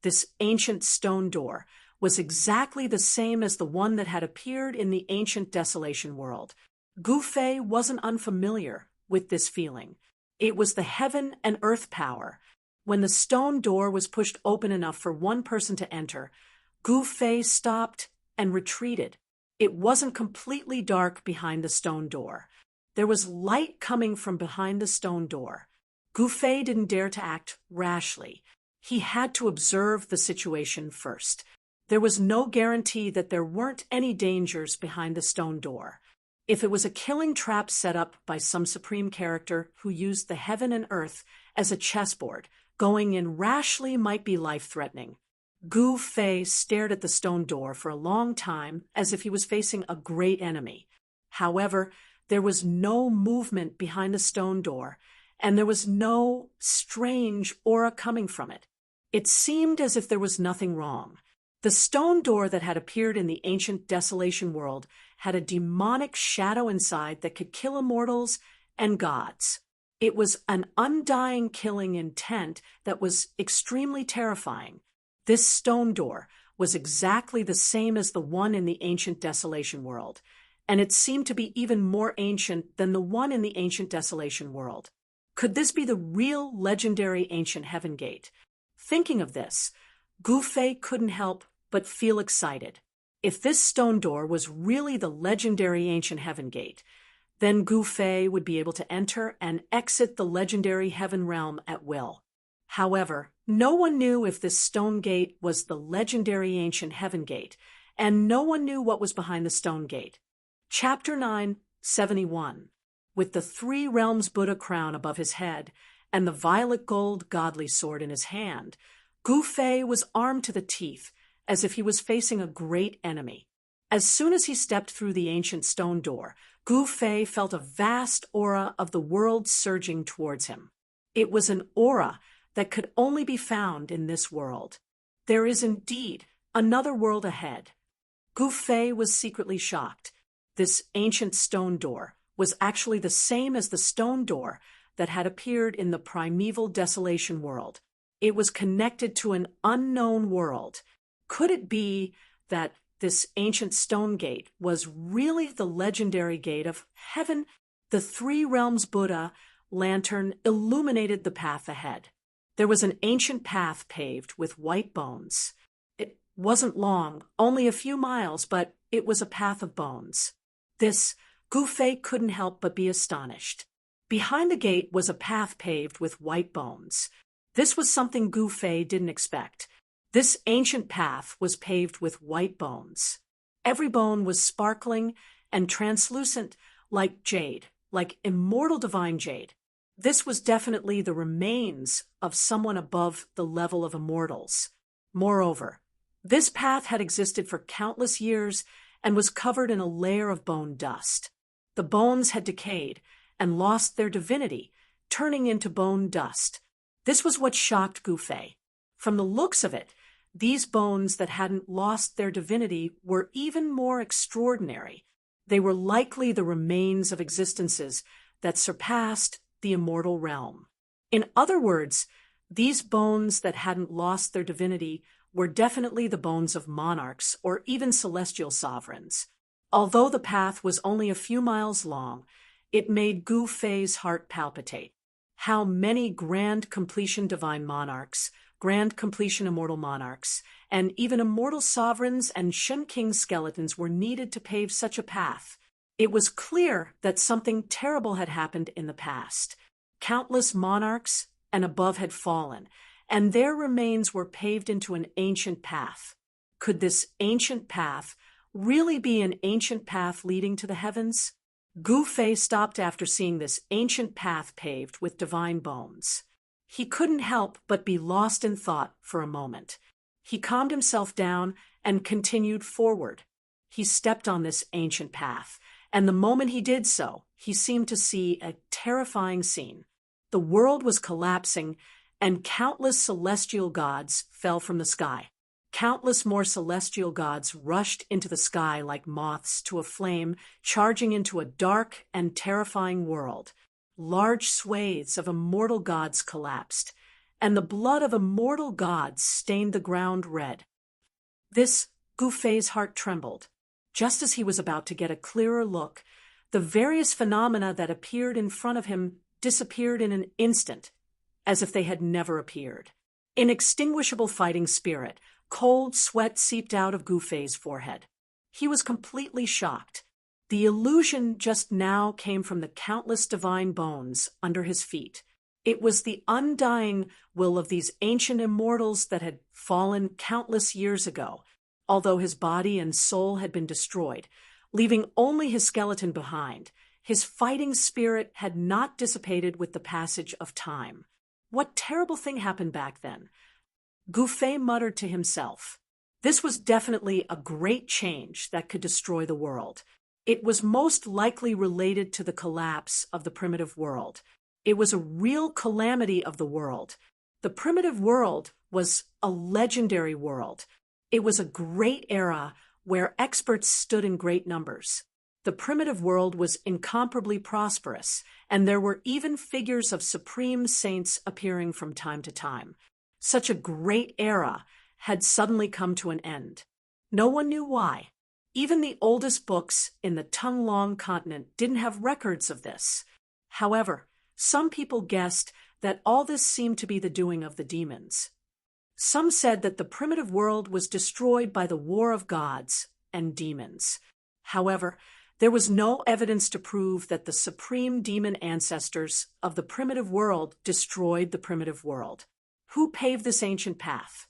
This ancient stone door was exactly the same as the one that had appeared in the ancient desolation world. Gu Fei wasn't unfamiliar with this feeling. It was the heaven and earth power. When the stone door was pushed open enough for one person to enter, Gu Fei stopped and retreated. It wasn't completely dark behind the stone door. There was light coming from behind the stone door. Gu Fei didn't dare to act rashly. He had to observe the situation first. There was no guarantee that there weren't any dangers behind the stone door. If it was a killing trap set up by some supreme character who used the heaven and earth as a chessboard, going in rashly might be life-threatening. Gu Fei stared at the stone door for a long time as if he was facing a great enemy. However, there was no movement behind the stone door, and there was no strange aura coming from it. It seemed as if there was nothing wrong. The stone door that had appeared in the ancient desolation world had a demonic shadow inside that could kill immortals and gods. It was an undying killing intent that was extremely terrifying. This stone door was exactly the same as the one in the ancient desolation world, and it seemed to be even more ancient than the one in the ancient desolation world. Could this be the real legendary ancient heaven gate? Thinking of this, Gu Fei couldn't help but feel excited. If this stone door was really the legendary ancient heaven gate, then Gu Fei would be able to enter and exit the legendary heaven realm at will. However, no one knew if this stone gate was the legendary ancient heaven gate, and no one knew what was behind the stone gate. Chapter 9, 71. With the Three Realms Buddha crown above his head and the violet gold godly sword in his hand, Gu Fei was armed to the teeth, as if he was facing a great enemy. As soon as he stepped through the ancient stone door, Gu Fei felt a vast aura of the world surging towards him. It was an aura that could only be found in this world. There is indeed another world ahead. Gu Fei was secretly shocked. This ancient stone door was actually the same as the stone door that had appeared in the primeval desolation world. It was connected to an unknown world. Could it be that this ancient stone gate was really the legendary gate of heaven? The Three Realms Buddha lantern illuminated the path ahead. There was an ancient path paved with white bones. It wasn't long, only a few miles, but it was a path of bones. This, Gu Fei couldn't help but be astonished. Behind the gate was a path paved with white bones. This was something Gu Fei didn't expect. This ancient path was paved with white bones. Every bone was sparkling and translucent like jade, like immortal divine jade. This was definitely the remains of someone above the level of immortals. Moreover, this path had existed for countless years and was covered in a layer of bone dust. The bones had decayed and lost their divinity, turning into bone dust. This was what shocked Gu Fei. From the looks of it, these bones that hadn't lost their divinity were even more extraordinary. They were likely the remains of existences that surpassed the immortal realm. In other words, these bones that hadn't lost their divinity were definitely the bones of monarchs or even celestial sovereigns. Although the path was only a few miles long, It made Gu Fei's heart palpitate. How many grand completion divine monarchs, grand completion immortal monarchs, and even immortal sovereigns and Shen King skeletons were needed to pave such a path? It was clear that something terrible had happened in the past. Countless monarchs and above had fallen, and their remains were paved into an ancient path. Could this ancient path really be an ancient path leading to the heavens? Gu Fei stopped after seeing this ancient path paved with divine bones. He couldn't help but be lost in thought for a moment. He calmed himself down and continued forward. He stepped on this ancient path, and the moment he did so, he seemed to see a terrifying scene. The world was collapsing, and countless celestial gods fell from the sky. Countless more celestial gods rushed into the sky like moths to a flame, charging into a dark and terrifying world. Large swathes of immortal gods collapsed, and the blood of immortal gods stained the ground red. Gu Fei's heart trembled. Just as he was about to get a clearer look, the various phenomena that appeared in front of him disappeared in an instant, as if they had never appeared. Inextinguishable fighting spirit, cold sweat seeped out of Gu Fei's forehead. He was completely shocked. The illusion just now came from the countless divine bones under his feet. It was the undying will of these ancient immortals that had fallen countless years ago, although his body and soul had been destroyed, leaving only his skeleton behind. His fighting spirit had not dissipated with the passage of time. What terrible thing happened back then? Gu Fei muttered to himself. This was definitely a great change that could destroy the world. It was most likely related to the collapse of the primitive world. It was a real calamity of the world. The primitive world was a legendary world. It was a great era where experts stood in great numbers. The primitive world was incomparably prosperous, and there were even figures of supreme saints appearing from time to time. Such a great era had suddenly come to an end. No one knew why. Even the oldest books in the Tonglong continent didn't have records of this. However, some people guessed that all this seemed to be the doing of the demons. Some said that the primitive world was destroyed by the war of gods and demons. However, there was no evidence to prove that the supreme demon ancestors of the primitive world destroyed the primitive world. Who paved this ancient path?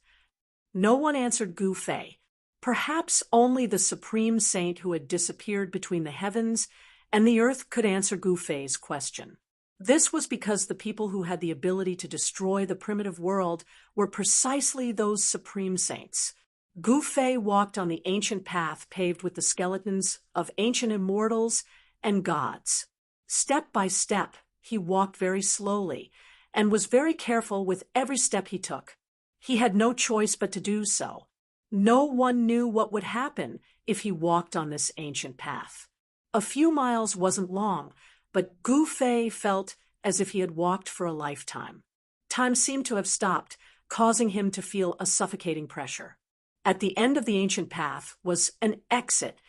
No one answered Gu Fei. Perhaps only the supreme saint who had disappeared between the heavens and the earth could answer Gu Fei's question. This was because the people who had the ability to destroy the primitive world were precisely those supreme saints. Gu Fei walked on the ancient path paved with the skeletons of ancient immortals and gods. Step by step, he walked very slowly and was very careful with every step he took. He had no choice but to do so. No one knew what would happen if he walked on this ancient path. A few miles wasn't long, but Gu Fei felt as if he had walked for a lifetime. Time seemed to have stopped, causing him to feel a suffocating pressure. At the end of the ancient path was an exit.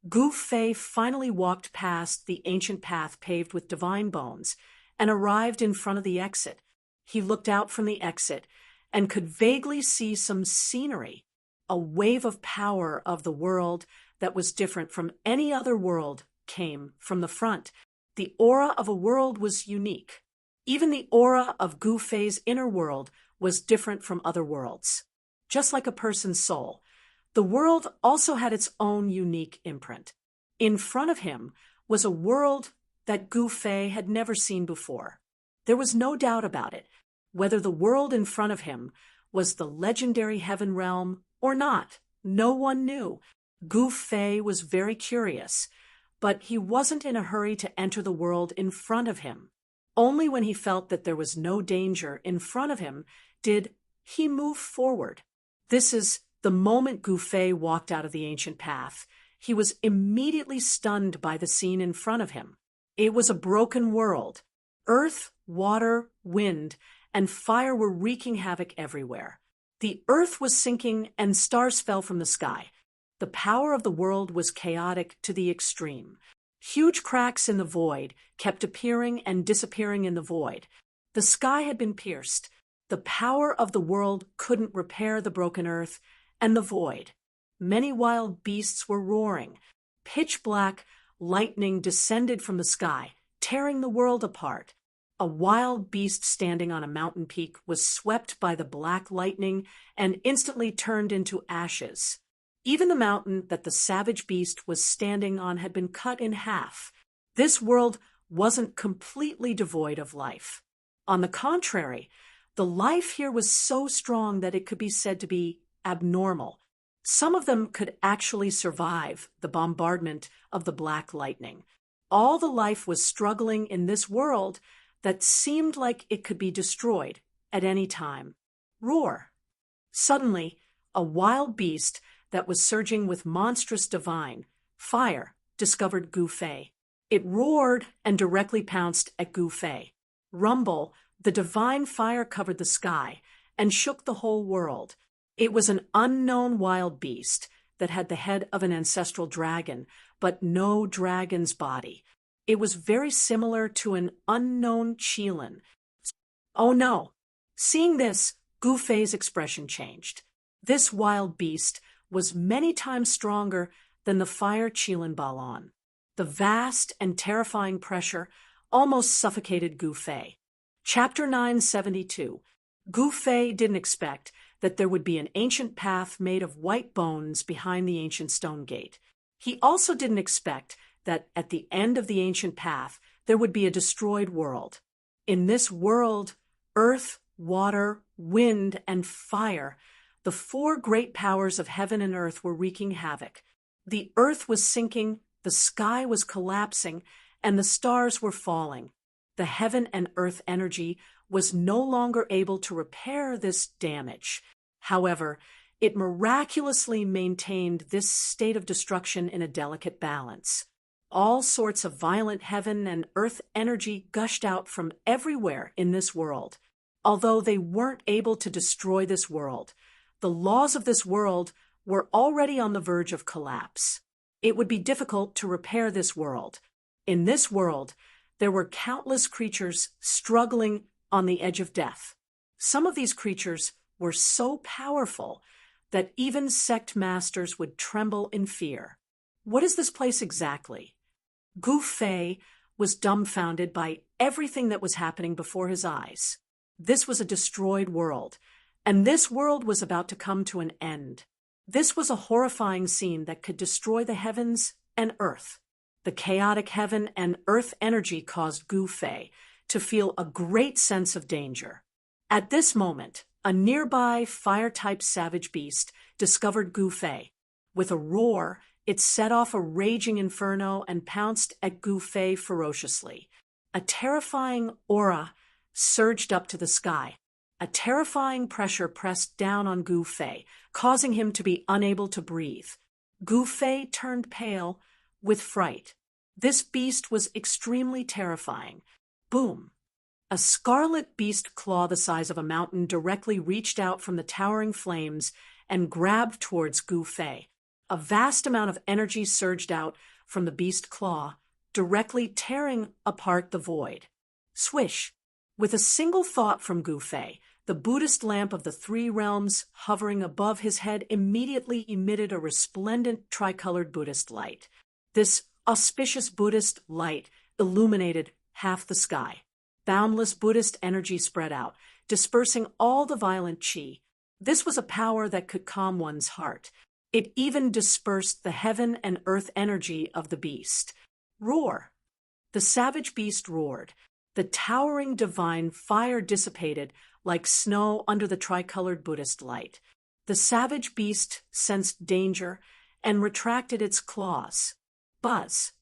Gu Fei finally walked past the ancient path paved with divine bones and arrived in front of the exit. He looked out from the exit and could vaguely see some scenery, a wave of power of the world that was different from any other world came from the front. The aura of a world was unique. Even the aura of Gu Fei's inner world was different from other worlds. Just like a person's soul, the world also had its own unique imprint. In front of him was a world that Gu Fei had never seen before. There was no doubt about it, whether the world in front of him was the legendary heaven realm or not. No one knew. Gu Fei was very curious, but he wasn't in a hurry to enter the world in front of him. Only when he felt that there was no danger in front of him did he move forward. This is the moment Gu Fei walked out of the ancient path. He was immediately stunned by the scene in front of him. It was a broken world. Earth, water, wind, and fire were wreaking havoc everywhere. The earth was sinking and stars fell from the sky. The power of the world was chaotic to the extreme. Huge cracks in the void kept appearing and disappearing in the void. The sky had been pierced. The power of the world couldn't repair the broken earth and the void. Many wild beasts were roaring. Pitch black lightning descended from the sky, tearing the world apart. A wild beast standing on a mountain peak was swept by the black lightning and instantly turned into ashes. Even the mountain that the savage beast was standing on had been cut in half. This world wasn't completely devoid of life. On the contrary, the life here was so strong that it could be said to be abnormal. Some of them could actually survive the bombardment of the black lightning. All the life was struggling in this world that seemed like it could be destroyed at any time. Roar! Suddenly, a wild beast that was surging with monstrous divine fire discovered Gu Fei. It roared and directly pounced at Gu Fei. Rumble, the divine fire covered the sky and shook the whole world. It was an unknown wild beast that had the head of an ancestral dragon, but no dragon's body. It was very similar to an unknown Qilin. Oh no! Seeing this, Gu Fei's expression changed. This wild beast was many times stronger than the fire Qilin Balan. The vast and terrifying pressure almost suffocated Gu Fei. Chapter 972. Gu Fei didn't expect that there would be an ancient path made of white bones behind the ancient stone gate. He also didn't expect that at the end of the ancient path there would be a destroyed world. In this world, earth, water, wind, and fire, the four great powers of heaven and earth were wreaking havoc. The earth was sinking, the sky was collapsing, and the stars were falling. The heaven and earth energy was no longer able to repair this damage. However, it miraculously maintained this state of destruction in a delicate balance. All sorts of violent heaven and earth energy gushed out from everywhere in this world. Although they weren't able to destroy this world, the laws of this world were already on the verge of collapse. It would be difficult to repair this world. In this world, there were countless creatures struggling on the edge of death. Some of these creatures were so powerful that even sect masters would tremble in fear. What is this place exactly? Gu Fei was dumbfounded by everything that was happening before his eyes. This was a destroyed world, and this world was about to come to an end. This was a horrifying scene that could destroy the heavens and earth. The chaotic heaven and earth energy caused Gu Fei to feel a great sense of danger. At this moment, a nearby fire-type savage beast discovered Gu Fei. With a roar, it set off a raging inferno and pounced at Gu Fei ferociously. A terrifying aura surged up to the sky. A terrifying pressure pressed down on Gu Fei, causing him to be unable to breathe. Gu Fei turned pale with fright. This beast was extremely terrifying. Boom! A scarlet beast claw the size of a mountain directly reached out from the towering flames and grabbed towards Gu Fei. A vast amount of energy surged out from the beast claw, directly tearing apart the void. Swish! With a single thought from Gu Fei, the Buddhist lamp of the three realms hovering above his head immediately emitted a resplendent tricolored Buddhist light. This auspicious Buddhist light illuminated half the sky. Boundless Buddhist energy spread out, dispersing all the violent qi. This was a power that could calm one's heart. It even dispersed the heaven and earth energy of the beast. Roar! The savage beast roared. The towering divine fire dissipated like snow under the tricolored Buddhist light. The savage beast sensed danger and retracted its claws. Buzz!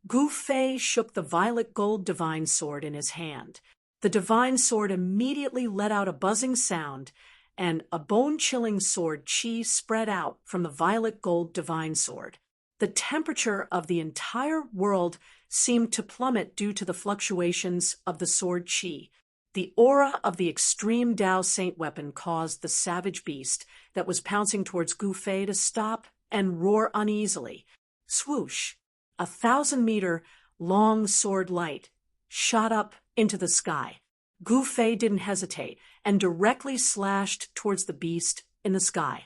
Gu Fei shook the violet gold divine sword in his hand. The divine sword immediately let out a buzzing sound, and a bone-chilling sword qi spread out from the violet gold divine sword. The temperature of the entire world seemed to plummet due to the fluctuations of the sword qi. The aura of the extreme Tao Saint weapon caused the savage beast that was pouncing towards Gu Fei to stop and roar uneasily. Swoosh! A 1,000-meter-long sword light shot up into the sky. Gu Fei didn't hesitate and directly slashed towards the beast in the sky.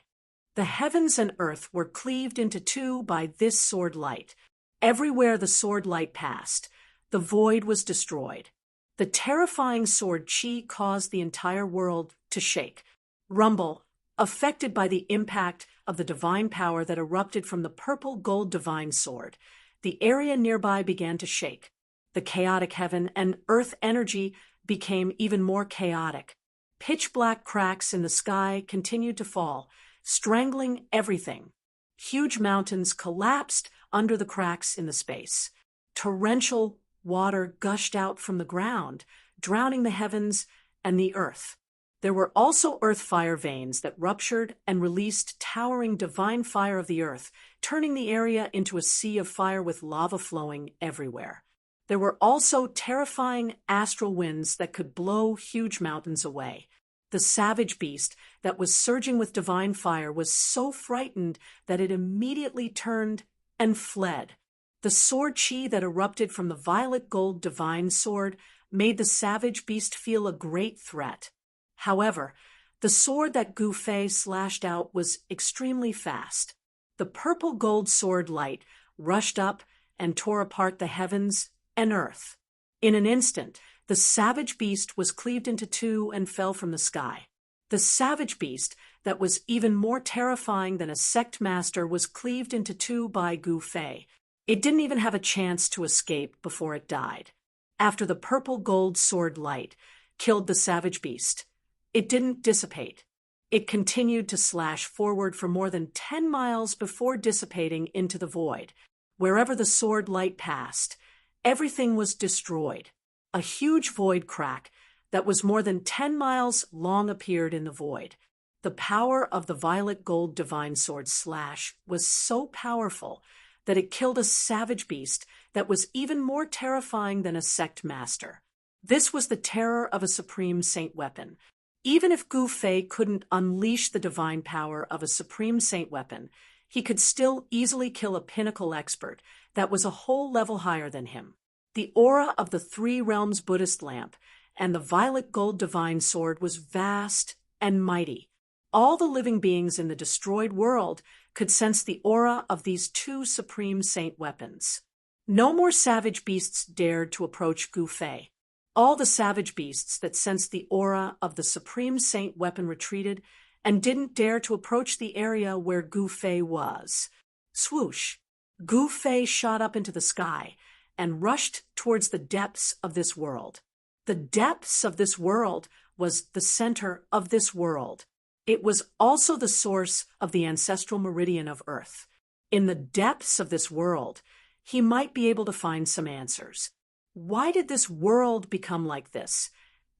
The heavens and earth were cleaved into two by this sword light. Everywhere the sword light passed, the void was destroyed. The terrifying sword chi caused the entire world to shake, rumble, affected by the impact of the divine power that erupted from the purple gold divine sword. The area nearby began to shake. The chaotic heaven and earth energy became even more chaotic. Pitch-black cracks in the sky continued to fall, strangling everything. Huge mountains collapsed under the cracks in the space. Torrential water gushed out from the ground, drowning the heavens and the earth. There were also earth fire veins that ruptured and released towering divine fire of the earth, turning the area into a sea of fire with lava flowing everywhere. There were also terrifying astral winds that could blow huge mountains away. The savage beast that was surging with divine fire was so frightened that it immediately turned and fled. The sword chi that erupted from the violet gold divine sword made the savage beast feel a great threat. However, the sword that Gu Fei slashed out was extremely fast. The purple gold sword light rushed up and tore apart the heavens and earth. In an instant, the savage beast was cleaved into two and fell from the sky. The savage beast that was even more terrifying than a sect master was cleaved into two by Gu Fei. It didn't even have a chance to escape before it died. After the purple gold sword light killed the savage beast, it didn't dissipate. It continued to slash forward for more than 10 miles before dissipating into the void. Wherever the sword light passed, everything was destroyed. A huge void crack that was more than 10 miles long appeared in the void. The power of the violet gold divine sword slash was so powerful that it killed a savage beast that was even more terrifying than a sect master. This was the terror of a supreme saint weapon. Even if Gu Fei couldn't unleash the divine power of a supreme saint weapon, he could still easily kill a pinnacle expert that was a whole level higher than him. The aura of the Three Realms Buddhist lamp and the violet gold divine sword was vast and mighty. All the living beings in the destroyed world could sense the aura of these two supreme saint weapons. No more savage beasts dared to approach Gu Fei. All the savage beasts that sensed the aura of the supreme saint weapon retreated and didn't dare to approach the area where Gu Fei was. Swoosh! Gu Fei shot up into the sky and rushed towards the depths of this world. The depths of this world was the center of this world. It was also the source of the ancestral meridian of Earth. In the depths of this world, he might be able to find some answers. Why did this world become like this?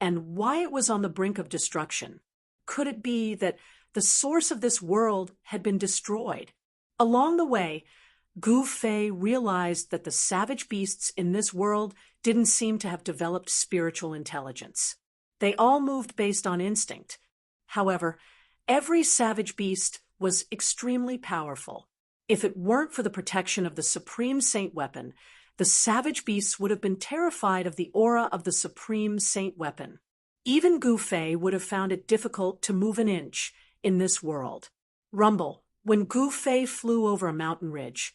And why it was on the brink of destruction? Could it be that the source of this world had been destroyed? Along the way, Gu Fei realized that the savage beasts in this world didn't seem to have developed spiritual intelligence. They all moved based on instinct. However, every savage beast was extremely powerful. If it weren't for the protection of the supreme saint weapon, the savage beasts would have been terrified of the aura of the supreme saint weapon. Even Gu Fei would have found it difficult to move an inch in this world. Rumble. When Gu Fei flew over a mountain ridge,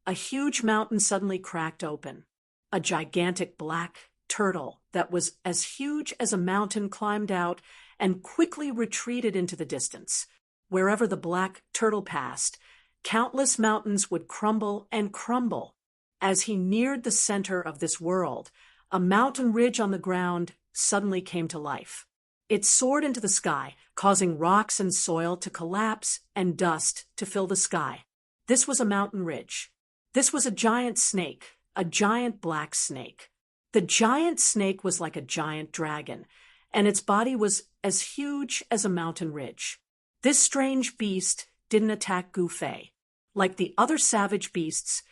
a huge mountain suddenly cracked open. A gigantic black turtle that was as huge as a mountain climbed out and quickly retreated into the distance. Wherever the black turtle passed, countless mountains would crumble and crumble. As he neared the center of this world, a mountain ridge on the ground suddenly came to life. It soared into the sky, causing rocks and soil to collapse and dust to fill the sky. This was a mountain ridge. This was a giant snake, a giant black snake. The giant snake was like a giant dragon, and its body was as huge as a mountain ridge. This strange beast didn't attack Gu Fei. Like the other savage beasts,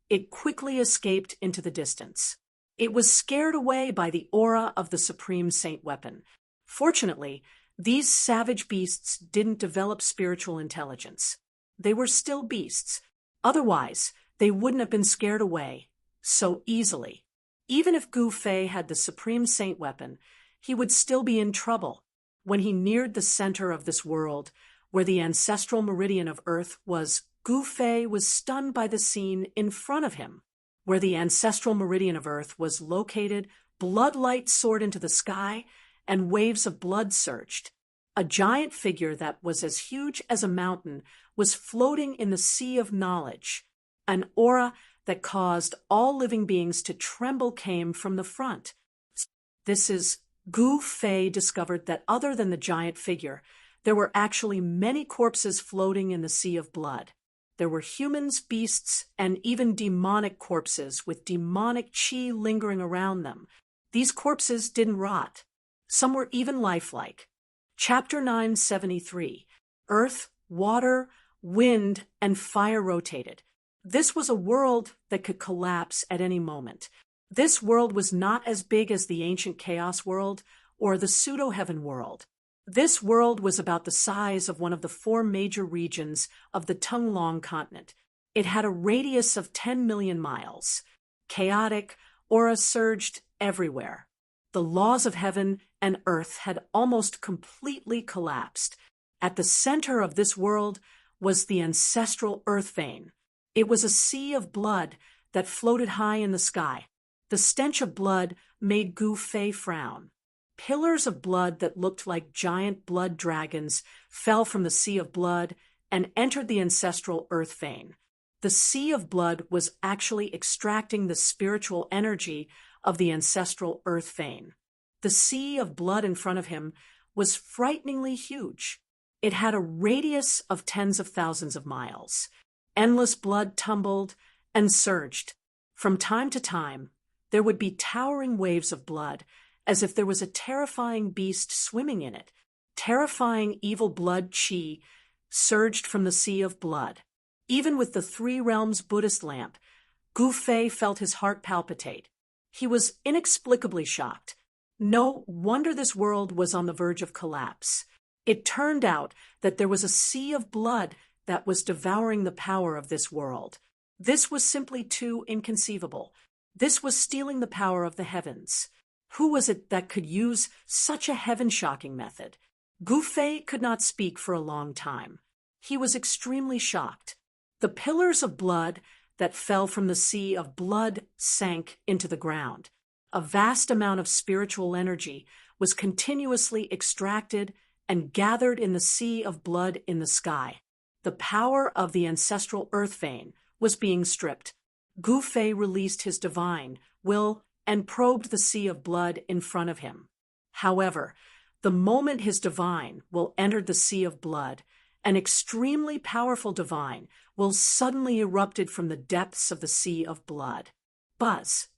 it quickly escaped into the distance. It was scared away by the aura of the supreme saint weapon. Fortunately, these savage beasts didn't develop spiritual intelligence. They were still beasts. Otherwise, they wouldn't have been scared away so easily. Even if Gu Fei had the Supreme Saint weapon, he would still be in trouble. When he neared the center of this world, where the ancestral meridian of Earth was, Gu Fei was stunned by the scene in front of him. Where the ancestral meridian of Earth was located, bloodlight soared into the sky, and waves of blood surged. A giant figure that was as huge as a mountain was floating in the sea of knowledge. An aura that caused all living beings to tremble came from the front. Gu Fei discovered that other than the giant figure, there were actually many corpses floating in the sea of blood. There were humans, beasts, and even demonic corpses with demonic chi lingering around them. These corpses didn't rot. Some were even lifelike. Chapter 973. Earth, water, wind, and fire rotated. This was a world that could collapse at any moment. This world was not as big as the ancient chaos world or the pseudo-heaven world. This world was about the size of one of the 4 major regions of the Tunglong continent. It had a radius of 10 million miles. Chaotic, aura surged everywhere. The laws of heaven and earth had almost completely collapsed. At the center of this world was the ancestral earth vein. It was a sea of blood that floated high in the sky. The stench of blood made Gu Fei frown. Pillars of blood that looked like giant blood dragons fell from the sea of blood and entered the ancestral earth vein. The sea of blood was actually extracting the spiritual energy of the ancestral earth vein. The sea of blood in front of him was frighteningly huge. It had a radius of tens of thousands of miles. Endless blood tumbled and surged. From time to time, there would be towering waves of blood, as if there was a terrifying beast swimming in it. Terrifying evil blood chi surged from the sea of blood. Even with the 3 realms Buddhist lamp, Gu Fei felt his heart palpitate. He was inexplicably shocked. No wonder this world was on the verge of collapse. It turned out that there was a sea of blood that was devouring the power of this world. This was simply too inconceivable. This was stealing the power of the heavens. Who was it that could use such a heaven-shocking method? Gu Fei could not speak for a long time. He was extremely shocked. The pillars of blood that fell from the sea of blood sank into the ground. A vast amount of spiritual energy was continuously extracted and gathered in the sea of blood in the sky. The power of the ancestral earth vein was being stripped. Gu Fei released his divine will and probed the sea of blood in front of him. However, the moment his divine will entered the sea of blood, an extremely powerful divine will suddenly erupted from the depths of the sea of blood. Buzz.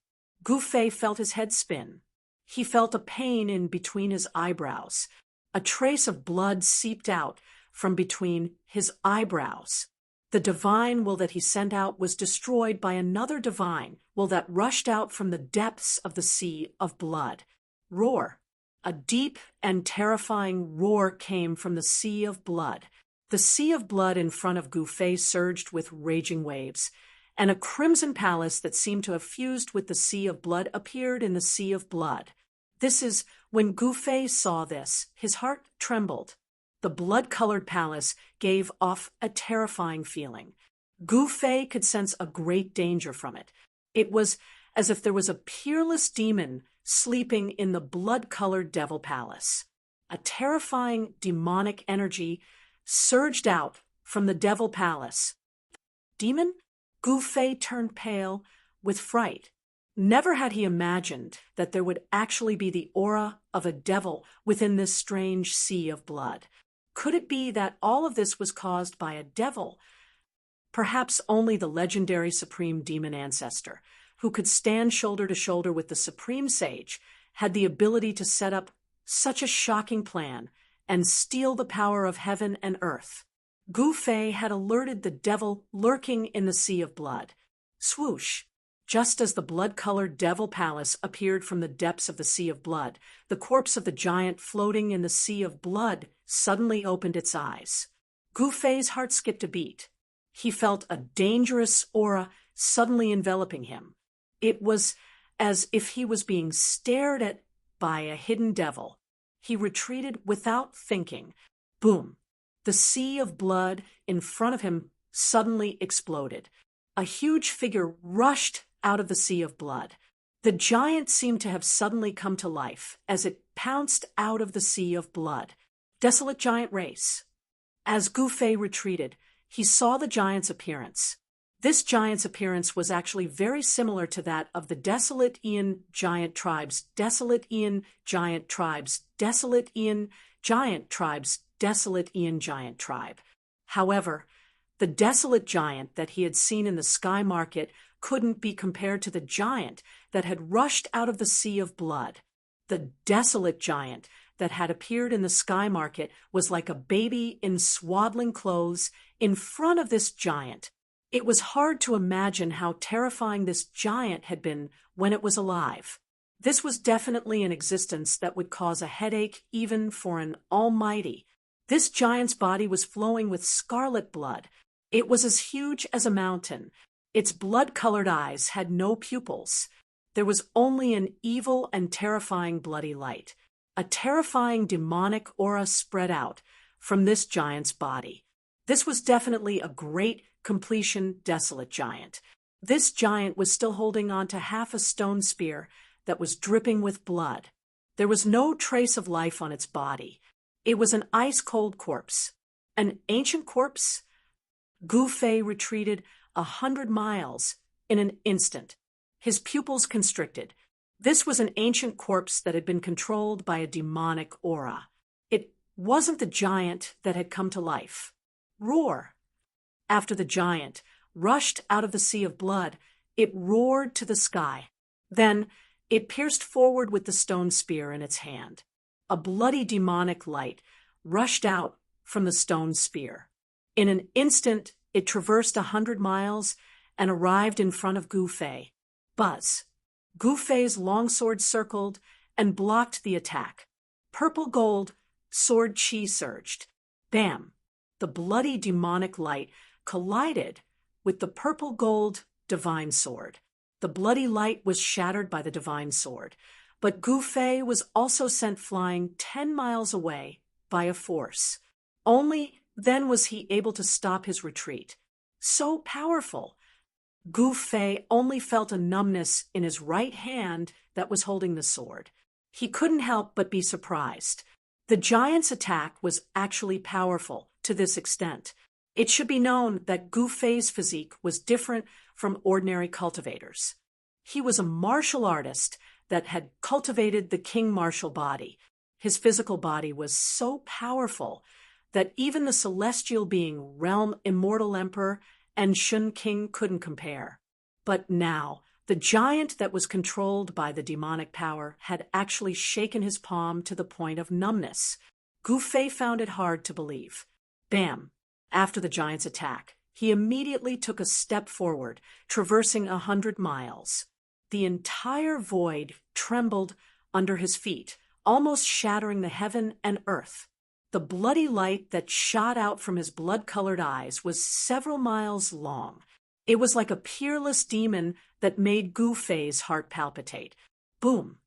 Gu Fei felt his head spin. He felt a pain in between his eyebrows. A trace of blood seeped out from between his eyebrows. The divine will that he sent out was destroyed by another divine will that rushed out from the depths of the sea of blood. Roar. A deep and terrifying roar came from the sea of blood. The sea of blood in front of Gu Fei surged with raging waves, and a crimson palace that seemed to have fused with the sea of blood appeared in the sea of blood. When Gu Fei saw this, his heart trembled. The blood-colored palace gave off a terrifying feeling. Gu Fei could sense a great danger from it. It was as if there was a peerless demon sleeping in the blood-colored devil palace. A terrifying demonic energy surged out from the devil palace. Demon? Gu Fei turned pale with fright. Never had he imagined that there would actually be the aura of a devil within this strange sea of blood. Could it be that all of this was caused by a devil? Perhaps only the legendary supreme demon ancestor, who could stand shoulder to shoulder with the supreme sage, had the ability to set up such a shocking plan and steal the power of heaven and earth. Gu Fei had alerted the devil lurking in the sea of blood. Swoosh! Just as the blood-colored devil palace appeared from the depths of the sea of blood, the corpse of the giant floating in the sea of blood suddenly opened its eyes. Gu Fei's heart skipped a beat. He felt a dangerous aura suddenly enveloping him. It was as if he was being stared at by a hidden devil. He retreated without thinking. Boom! The sea of blood in front of him suddenly exploded. A huge figure rushed out of the sea of blood. The giant seemed to have suddenly come to life as it pounced out of the sea of blood. Desolate giant race. As Gu Fei retreated, he saw the giant's appearance. This giant's appearance was actually very similar to that of the desolate Ian giant tribes, desolate Ian giant tribes, desolate Ian giant tribes, desolate Ian giant tribe. However, the desolate giant that he had seen in the sky market couldn't be compared to the giant that had rushed out of the sea of blood. The desolate giant that had appeared in the sky market was like a baby in swaddling clothes in front of this giant. It was hard to imagine how terrifying this giant had been when it was alive. This was definitely an existence that would cause a headache even for an almighty. This giant's body was flowing with scarlet blood. It was as huge as a mountain. Its blood-colored eyes had no pupils. There was only an evil and terrifying bloody light. A terrifying demonic aura spread out from this giant's body. This was definitely a great completion desolate giant. This giant was still holding on to half a stone spear that was dripping with blood. There was no trace of life on its body. It was an ice-cold corpse. An ancient corpse? Gu Fei retreated 100 miles in an instant. His pupils constricted. This was an ancient corpse that had been controlled by a demonic aura. It wasn't the giant that had come to life. Roar! After the giant rushed out of the sea of blood, it roared to the sky. Then it pierced forward with the stone spear in its hand. A bloody demonic light rushed out from the stone spear. In an instant, it traversed 100 miles and arrived in front of Gu Fei. Buzz! Gu Fei's longsword circled and blocked the attack. Purple gold sword chi surged. Bam! The bloody demonic light collided with the purple gold divine sword. The bloody light was shattered by the divine sword, but Gu Fei was also sent flying 10 miles away by a force. Only then was he able to stop his retreat. So powerful! Gu Fei only felt a numbness in his right hand that was holding the sword. He couldn't help but be surprised. The giant's attack was actually powerful to this extent. It should be known that Gu Fei's physique was different from ordinary cultivators. He was a martial artist that had cultivated the king martial body. His physical body was so powerful that even the celestial being Realm Immortal Emperor and Shun King couldn't compare. But now, the giant that was controlled by the demonic power had actually shaken his palm to the point of numbness. Gu Fei found it hard to believe. Bam! After the giant's attack, he immediately took a step forward, traversing 100 miles. The entire void trembled under his feet, almost shattering the heaven and earth. The bloody light that shot out from his blood-colored eyes was several miles long. It was like a peerless demon that made Gu Fei's heart palpitate. Boom!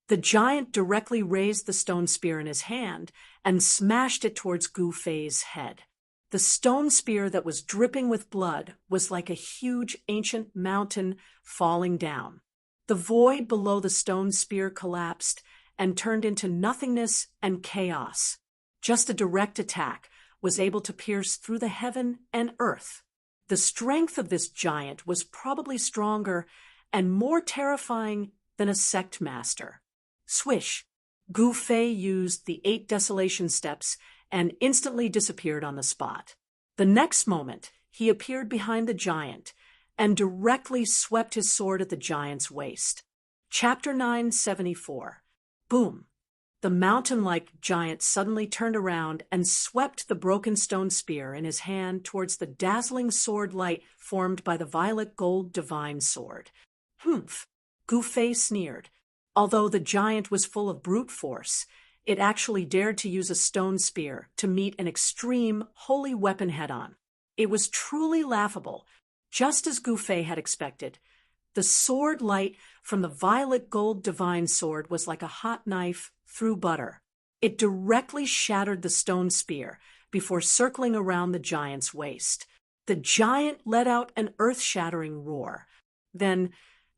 The giant directly raised the stone spear in his hand and smashed it towards Gu Fei's head. The stone spear that was dripping with blood was like a huge ancient mountain falling down. The void below the stone spear collapsed and turned into nothingness and chaos. Just a direct attack was able to pierce through the heaven and earth. The strength of this giant was probably stronger and more terrifying than a sect master. Swish! Gu Fei used the 8 desolation steps and instantly disappeared on the spot. The next moment, he appeared behind the giant and directly swept his sword at the giant's waist. Chapter 974. Boom! The mountain-like giant suddenly turned around and swept the broken stone spear in his hand towards the dazzling sword light formed by the violet gold divine sword. Humph! Gu Fei sneered. Although the giant was full of brute force, it actually dared to use a stone spear to meet an extreme holy weapon head-on. It was truly laughable. Just as Gu Fei had expected, the sword light from the violet gold divine sword was like a hot knife through butter. It directly shattered the stone spear before circling around the giant's waist. The giant let out an earth-shattering roar. Then,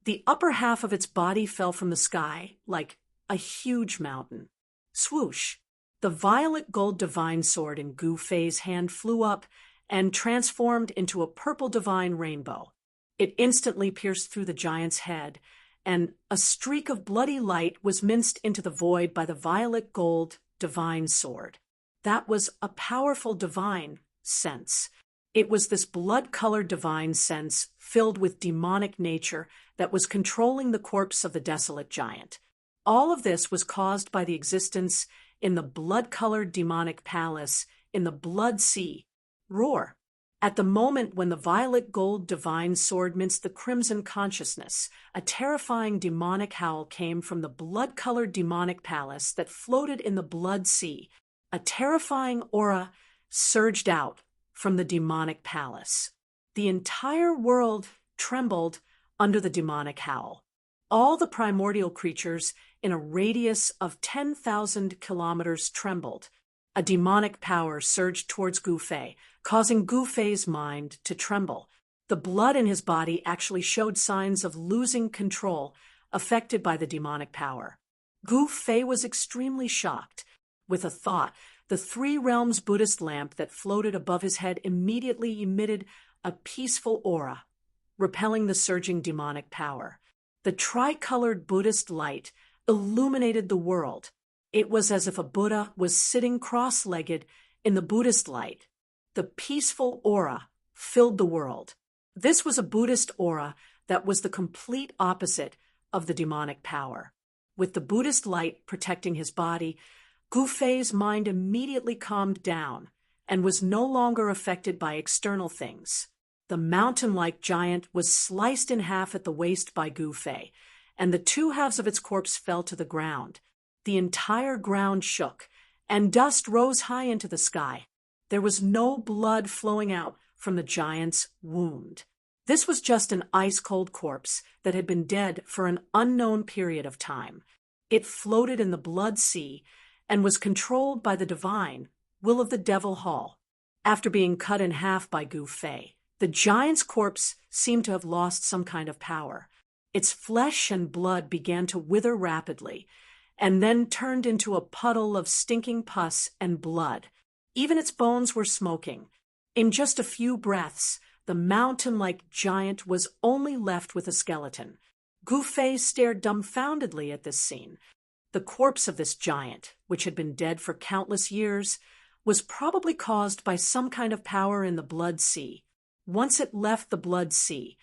the upper half of its body fell from the sky like a huge mountain. Swoosh! The violet gold divine sword in Gu Fei's hand flew up and transformed into a purple divine rainbow. It instantly pierced through the giant's head, and a streak of bloody light was minced into the void by the violet gold divine sword. That was a powerful divine sense. It was this blood-colored divine sense filled with demonic nature that was controlling the corpse of the desolate giant. All of this was caused by the existence in the blood-colored demonic palace in the Blood Sea. Roar! At the moment when the violet gold divine sword minced the crimson consciousness, a terrifying demonic howl came from the blood-colored demonic palace that floated in the Blood Sea. A terrifying aura surged out from the demonic palace. The entire world trembled under the demonic howl. All the primordial creatures in a radius of 10,000 kilometers trembled. A demonic power surged towards Gu Fei, causing Gu Fei's mind to tremble. The blood in his body actually showed signs of losing control, affected by the demonic power. Gu Fei was extremely shocked. With a thought, the Three Realms Buddhist lamp that floated above his head immediately emitted a peaceful aura, repelling the surging demonic power. The tricolored Buddhist light illuminated the world. It was as if a Buddha was sitting cross-legged in the Buddhist light. The peaceful aura filled the world. This was a Buddhist aura that was the complete opposite of the demonic power. With the Buddhist light protecting his body, Gu Fei's mind immediately calmed down and was no longer affected by external things. The mountain-like giant was sliced in half at the waist by Gu Fei, and the two halves of its corpse fell to the ground. The entire ground shook, and dust rose high into the sky. There was no blood flowing out from the giant's wound. This was just an ice-cold corpse that had been dead for an unknown period of time. It floated in the Blood Sea and was controlled by the divine will of the Devil Hall. After being cut in half by Gu Fei, the giant's corpse seemed to have lost some kind of power. Its flesh and blood began to wither rapidly, and then turned into a puddle of stinking pus and blood. Even its bones were smoking. In just a few breaths, the mountain-like giant was only left with a skeleton. Gu Fei stared dumbfoundedly at this scene. The corpse of this giant, which had been dead for countless years, was probably caused by some kind of power in the Blood Sea. Once it left the Blood Sea,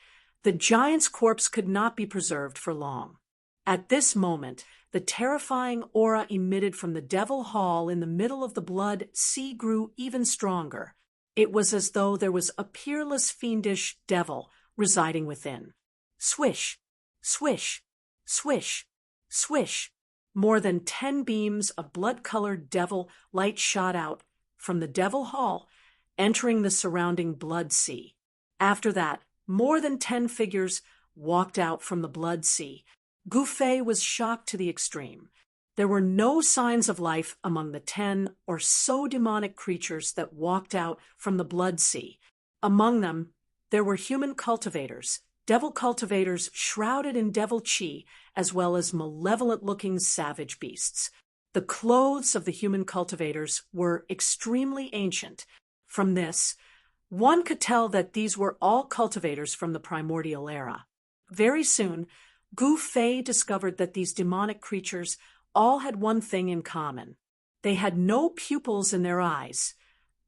the giant's corpse could not be preserved for long. At this moment, the terrifying aura emitted from the Devil Hall in the middle of the Blood Sea grew even stronger. It was as though there was a peerless fiendish devil residing within. Swish, swish, swish, swish. More than 10 beams of blood-colored devil light shot out from the Devil Hall, entering the surrounding Blood Sea. After that, more than 10 figures walked out from the Blood Sea. Gu Fei was shocked to the extreme. There were no signs of life among the 10 or so demonic creatures that walked out from the Blood Sea. Among them, there were human cultivators, devil cultivators shrouded in devil chi, as well as malevolent-looking savage beasts. The clothes of the human cultivators were extremely ancient. From this, one could tell that these were all cultivators from the primordial era. Very soon, Gu Fei discovered that these demonic creatures all had one thing in common. They had no pupils in their eyes,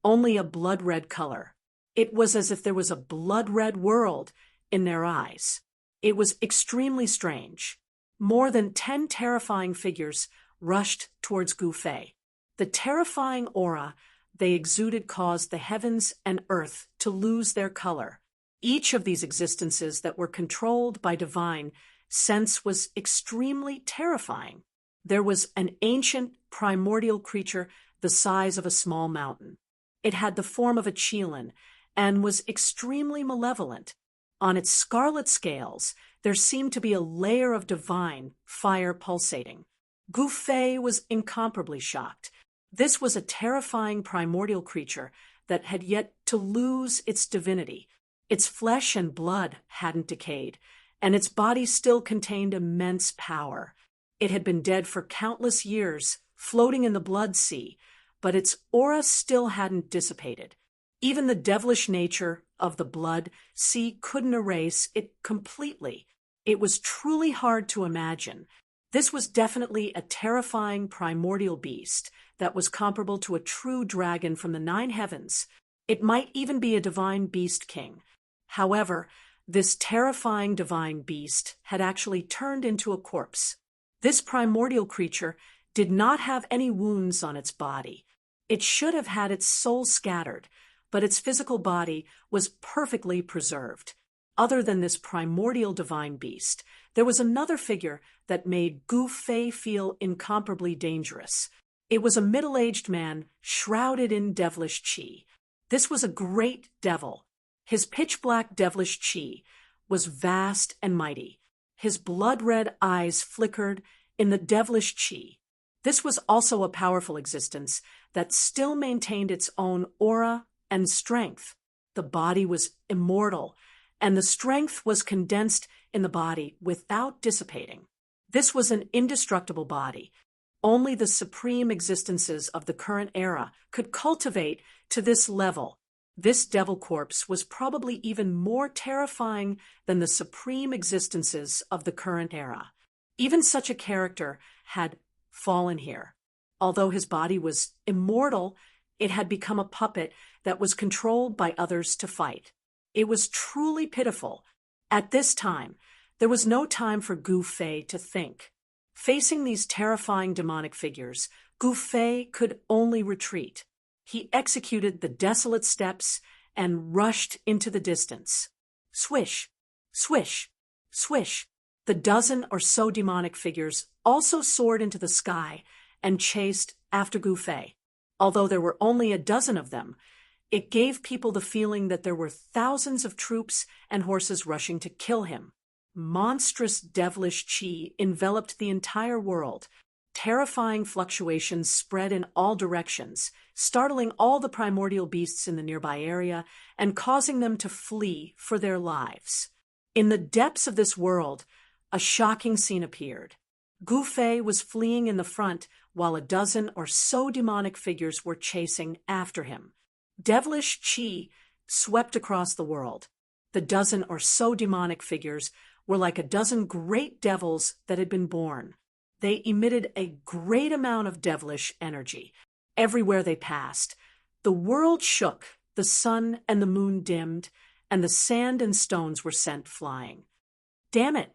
only a blood-red color. It was as if there was a blood-red world in their eyes. It was extremely strange. More than 10 terrifying figures rushed towards Gu Fei. The terrifying aura they exuded caused the heavens and earth to lose their color. Each of these existences that were controlled by divine sense was extremely terrifying. There was an ancient primordial creature the size of a small mountain. It had the form of a qilin and was extremely malevolent. On its scarlet scales, there seemed to be a layer of divine fire pulsating. Gu Fei was incomparably shocked. This was a terrifying primordial creature that had yet to lose its divinity. Its flesh and blood hadn't decayed, and its body still contained immense power. It had been dead for countless years, floating in the blood sea, but its aura still hadn't dissipated. Even the devilish nature of the blood sea couldn't erase it completely. It was truly hard to imagine. This was definitely a terrifying primordial beast that was comparable to a true dragon from the 9 heavens. It might even be a divine beast king. However, this terrifying divine beast had actually turned into a corpse. This primordial creature did not have any wounds on its body. It should have had its soul scattered, but its physical body was perfectly preserved. Other than this primordial divine beast, there was another figure that made Gu Fei feel incomparably dangerous. It was a middle-aged man shrouded in devilish qi. This was a great devil. His pitch-black devilish qi was vast and mighty. His blood-red eyes flickered in the devilish qi. This was also a powerful existence that still maintained its own aura and strength. The body was immortal, and the strength was condensed in the body without dissipating. This was an indestructible body. Only the supreme existences of the current era could cultivate to this level. This devil corpse was probably even more terrifying than the supreme existences of the current era. Even such a character had fallen here. Although his body was immortal, it had become a puppet that was controlled by others to fight. It was truly pitiful. At this time, there was no time for Gu Fei to think. Facing these terrifying demonic figures, Gu Fei could only retreat. He executed the desolate steps and rushed into the distance. Swish, swish, swish. The dozen or so demonic figures also soared into the sky and chased after Gu Fei. Although there were only a dozen of them, it gave people the feeling that there were thousands of troops and horses rushing to kill him. Monstrous devilish qi enveloped the entire world. Terrifying fluctuations spread in all directions, startling all the primordial beasts in the nearby area and causing them to flee for their lives. In the depths of this world, a shocking scene appeared. Gu Fei was fleeing in the front while a dozen or so demonic figures were chasing after him. Devilish qi swept across the world. The dozen or so demonic figures were like a dozen great devils that had been born. They emitted a great amount of devilish energy. Everywhere they passed, the world shook, the sun and the moon dimmed, and the sand and stones were sent flying. Damn it!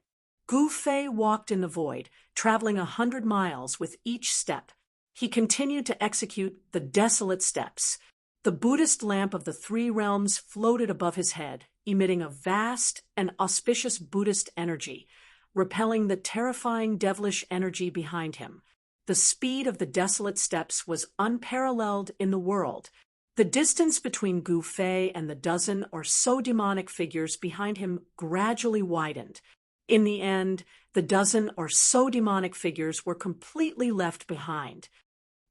Gu Fei walked in the void, traveling 100 miles with each step. He continued to execute the desolate steps. The Buddhist lamp of the 3 realms floated above his head, emitting a vast and auspicious Buddhist energy, repelling the terrifying devilish energy behind him. The speed of the desolate steps was unparalleled in the world. The distance between Gu Fei and the dozen or so demonic figures behind him gradually widened. In the end, the dozen or so demonic figures were completely left behind.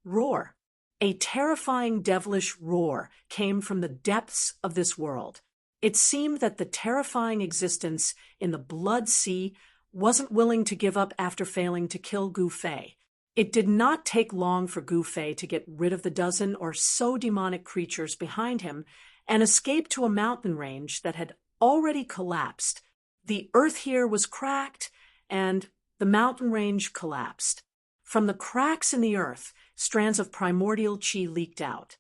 Roar! A terrifying devilish roar came from the depths of this world. It seemed that the terrifying existence in the blood sea wasn't willing to give up after failing to kill Gu Fei. It did not take long for Gu Fei to get rid of the dozen or so demonic creatures behind him and escape to a mountain range that had already collapsed. The earth here was cracked, and the mountain range collapsed. From the cracks in the earth, strands of primordial qi leaked out.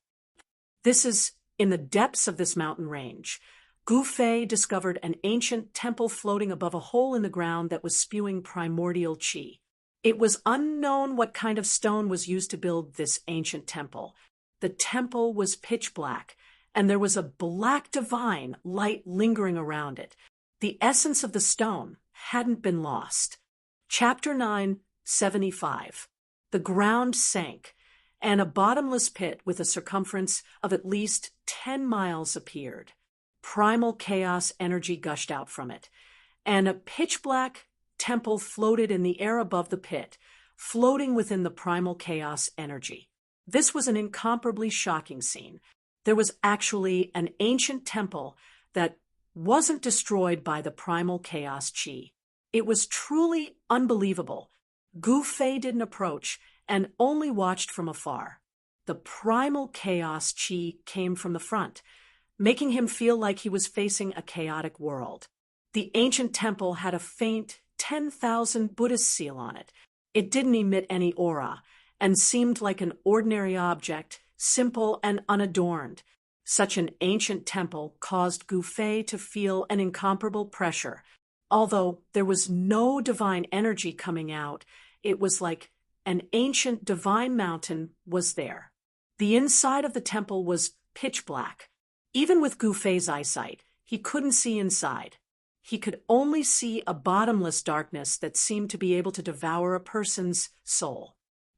This is in the depths of this mountain range. Gu Fei discovered an ancient temple floating above a hole in the ground that was spewing primordial qi. It was unknown what kind of stone was used to build this ancient temple. The temple was pitch black, and there was a black divine light lingering around it. The essence of the stone hadn't been lost. Chapter 9:75. The ground sank, and a bottomless pit with a circumference of at least 10 miles appeared. primal chaos energy gushed out from it, and a pitch-black temple floated in the air above the pit, floating within the primal chaos energy. This was an incomparably shocking scene. There was actually an ancient temple that wasn't destroyed by the primal chaos chi. It was truly unbelievable. Gu Fei didn't approach and only watched from afar. The primal chaos chi came from the front, making him feel like he was facing a chaotic world. The ancient temple had a faint 10,000 Buddhist seal on it. It didn't emit any aura and seemed like an ordinary object, simple and unadorned. Such an ancient temple caused Gu Fei to feel an incomparable pressure. Although there was no divine energy coming out, it was like an ancient divine mountain was there. The inside of the temple was pitch black. Even with Gu Fei's eyesight, he couldn't see inside. He could only see a bottomless darkness that seemed to be able to devour a person's soul.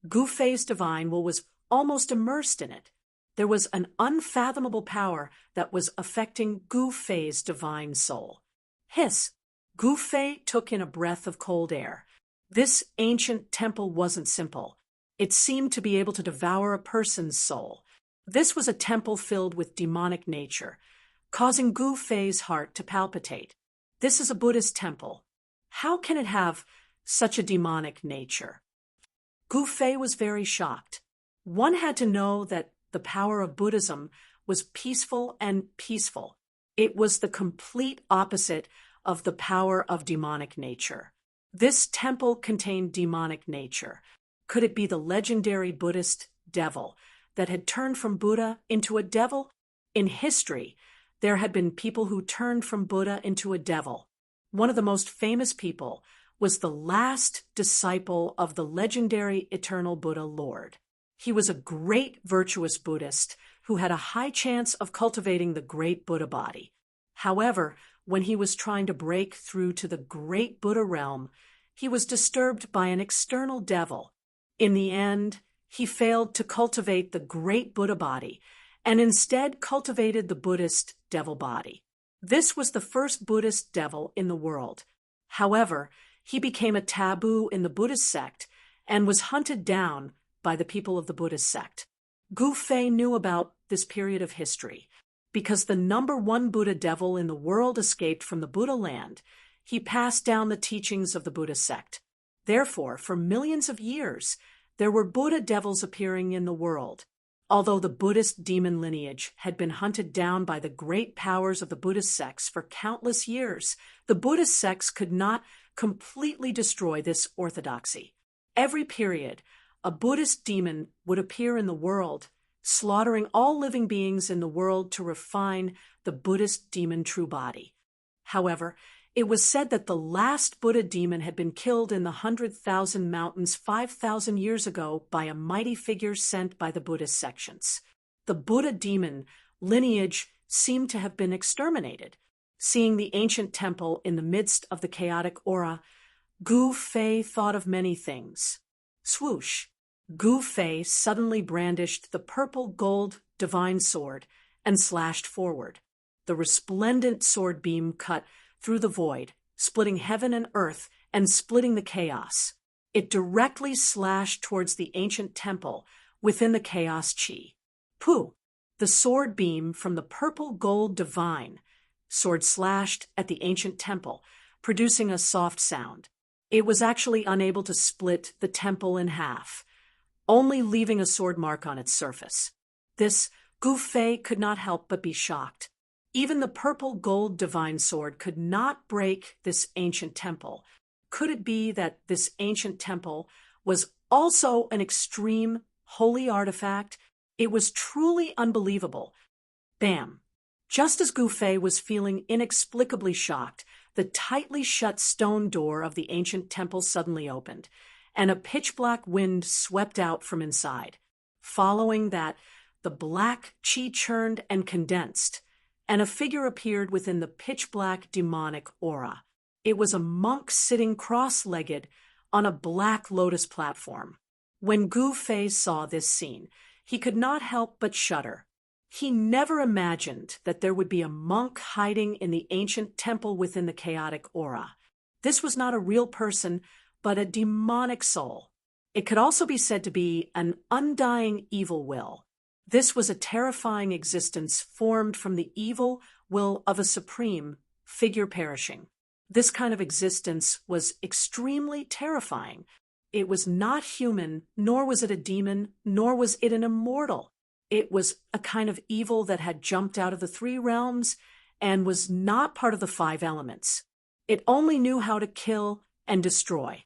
Gu Fei's divine will was almost immersed in it. There was an unfathomable power that was affecting Gu Fei's divine soul. Hiss! Gu Fei took in a breath of cold air. This ancient temple wasn't simple. It seemed to be able to devour a person's soul. This was a temple filled with demonic nature, causing Gu Fei's heart to palpitate. This is a Buddhist temple. How can it have such a demonic nature? Gu Fei was very shocked. One had to know that the power of Buddhism was peaceful and peaceful. It was the complete opposite of the power of demonic nature. This temple contained demonic nature. Could it be the legendary Buddhist devil that had turned from Buddha into a devil? In history, there had been people who turned from Buddha into a devil. One of the most famous people was the last disciple of the legendary eternal Buddha Lord. He was a great virtuous Buddhist who had a high chance of cultivating the great Buddha body. However, when he was trying to break through to the great Buddha realm, he was disturbed by an external devil. In the end, he failed to cultivate the great Buddha body and instead cultivated the Buddhist devil body. This was the first Buddhist devil in the world. However, he became a taboo in the Buddhist sect and was hunted down by the people of the Buddhist sect. Gu Fei knew about this period of history. Because the #1 Buddha devil in the world escaped from the Buddha land, he passed down the teachings of the Buddha sect. Therefore, for millions of years, there were Buddha devils appearing in the world. Although the Buddhist demon lineage had been hunted down by the great powers of the Buddhist sects for countless years, the Buddhist sects could not completely destroy this orthodoxy. Every period, a Buddhist demon would appear in the world, slaughtering all living beings in the world to refine the Buddhist demon true body. However, it was said that the last Buddha demon had been killed in the 100,000 mountains 5,000 years ago by a mighty figure sent by the Buddhist sections. The Buddha demon lineage seemed to have been exterminated. Seeing the ancient temple in the midst of the chaotic aura, Gu Fei thought of many things. Swoosh! Gu Fei suddenly brandished the purple gold divine sword and slashed forward. The resplendent sword beam cut through the void, splitting heaven and earth and splitting the chaos. It directly slashed towards the ancient temple within the chaos chi. Pooh! The sword beam from the purple gold divine sword slashed at the ancient temple, producing a soft sound. It was actually unable to split the temple in half, only leaving a sword mark on its surface. This Gu Fei could not help but be shocked. Even the purple gold divine sword could not break this ancient temple. Could it be that this ancient temple was also an extreme holy artifact? It was truly unbelievable. Bam! Just as Gu Fei was feeling inexplicably shocked, the tightly shut stone door of the ancient temple suddenly opened, and a pitch-black wind swept out from inside. Following that, the black chi churned and condensed, and a figure appeared within the pitch-black demonic aura. It was a monk sitting cross-legged on a black lotus platform. When Gu Fei saw this scene, he could not help but shudder. He never imagined that there would be a monk hiding in the ancient temple within the chaotic aura. This was not a real person, but a demonic soul. It could also be said to be an undying evil will. This was a terrifying existence formed from the evil will of a supreme figure perishing. This kind of existence was extremely terrifying. It was not human, nor was it a demon, nor was it an immortal. It was a kind of evil that had jumped out of the three realms and was not part of the five elements. It only knew how to kill and destroy.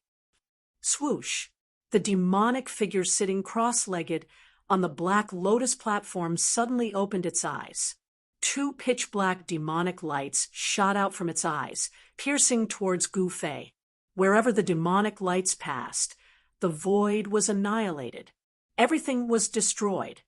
Swoosh! The demonic figure sitting cross-legged on the black lotus platform suddenly opened its eyes. Two pitch-black demonic lights shot out from its eyes, piercing towards Gu Fei. Wherever the demonic lights passed, the void was annihilated. Everything was destroyed.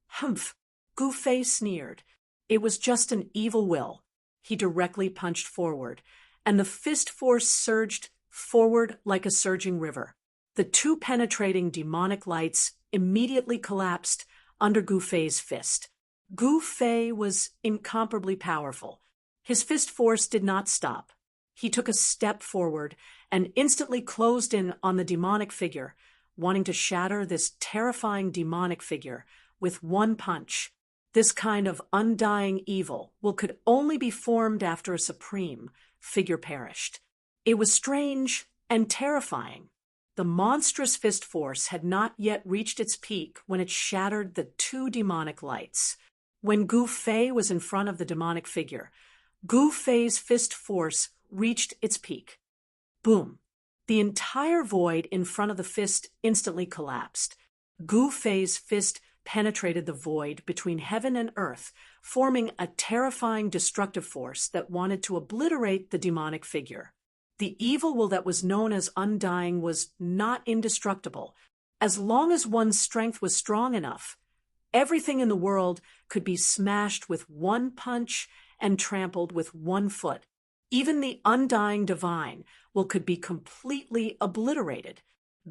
Humph! Gu Fei sneered. It was just an evil will. He directly punched forward, and the fist force surged forward like a surging river. The two penetrating demonic lights immediately collapsed under Gu Fei's fist. Gu Fei was incomparably powerful. His fist force did not stop. He took a step forward and instantly closed in on the demonic figure, wanting to shatter this terrifying demonic figure with one punch. This kind of undying evil could only be formed after a supreme figure perished. It was strange and terrifying. The monstrous fist force had not yet reached its peak when it shattered the two demonic lights. When Gu Fei was in front of the demonic figure, Gu Fei's fist force reached its peak. Boom! The entire void in front of the fist instantly collapsed. Gu Fei's fist penetrated the void between heaven and earth, forming a terrifying destructive force that wanted to obliterate the demonic figure. The evil will that was known as Undying was not indestructible. As long as one's strength was strong enough, everything in the world could be smashed with one punch and trampled with one foot. Even the undying divine could be completely obliterated.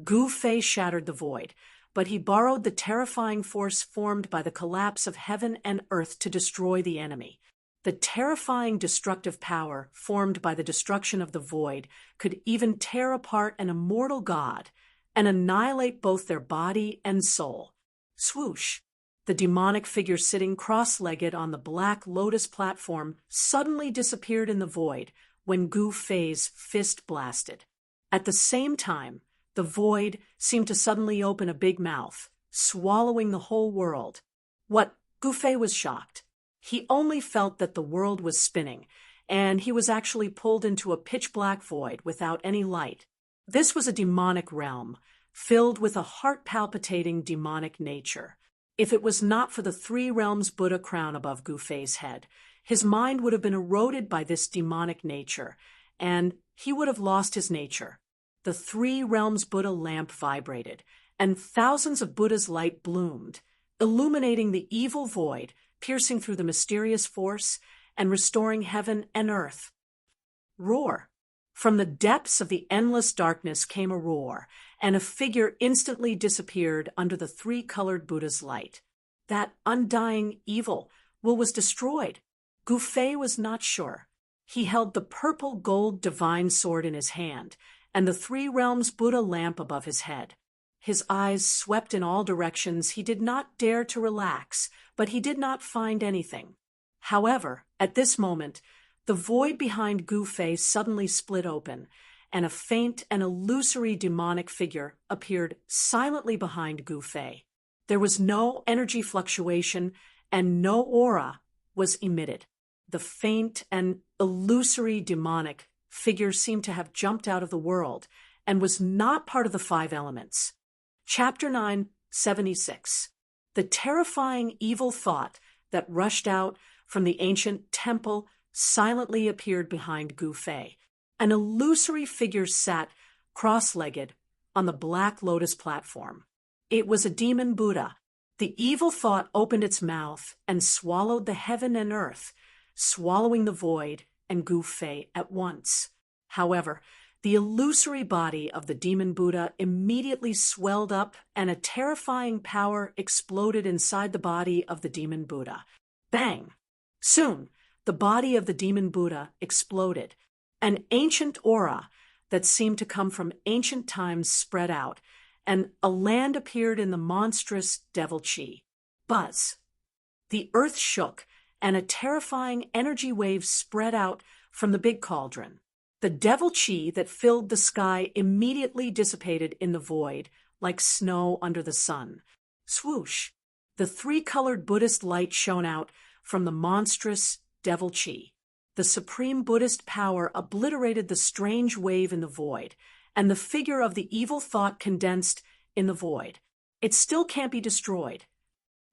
Gu Fei shattered the void, but he borrowed the terrifying force formed by the collapse of heaven and earth to destroy the enemy. The terrifying destructive power formed by the destruction of the void could even tear apart an immortal god and annihilate both their body and soul. Swoosh! The demonic figure sitting cross-legged on the black lotus platform suddenly disappeared in the void when Gu Fei's fist blasted. At the same time, the void seemed to suddenly open a big mouth, swallowing the whole world. What? Gu Fei was shocked. He only felt that the world was spinning, and he was actually pulled into a pitch-black void without any light. This was a demonic realm, filled with a heart-palpitating demonic nature. If it was not for the three realms Buddha crown above Gu Fei's head, his mind would have been eroded by this demonic nature, and he would have lost his nature. The three realms Buddha lamp vibrated, and thousands of Buddha's light bloomed, illuminating the evil void, piercing through the mysterious force and restoring heaven and earth. Roar! From the depths of the endless darkness came a roar, and a figure instantly disappeared under the three-colored Buddha's light. That undying evil was destroyed. Gu Fei was not sure. He held the purple gold divine sword in his hand, and the three realms Buddha lamp above his head. His eyes swept in all directions. He did not dare to relax, but he did not find anything. However, at this moment, the void behind Gu Fei suddenly split open, and a faint and illusory demonic figure appeared silently behind Gu Fei. There was no energy fluctuation, and no aura was emitted. The faint and illusory demonic figure seemed to have jumped out of the world and was not part of the five elements. Chapter 9, 76. The terrifying evil thought that rushed out from the ancient temple silently appeared behind Gu Fei. An illusory figure sat cross-legged on the black lotus platform. It was a demon Buddha. The evil thought opened its mouth and swallowed the heaven and earth, swallowing the void and Gu Fei at once. However, The illusory body of the demon Buddha immediately swelled up, and a terrifying power exploded inside the body of the demon Buddha. Bang! Soon, the body of the demon Buddha exploded. An ancient aura that seemed to come from ancient times spread out, and a land appeared in the monstrous devil chi. Buzz! The earth shook, and a terrifying energy wave spread out from the big cauldron. The devil chi that filled the sky immediately dissipated in the void, like snow under the sun. Swoosh! The three-colored Buddhist light shone out from the monstrous devil chi. The supreme Buddhist power obliterated the strange wave in the void, and the figure of the evil thought condensed in the void. It still can't be destroyed.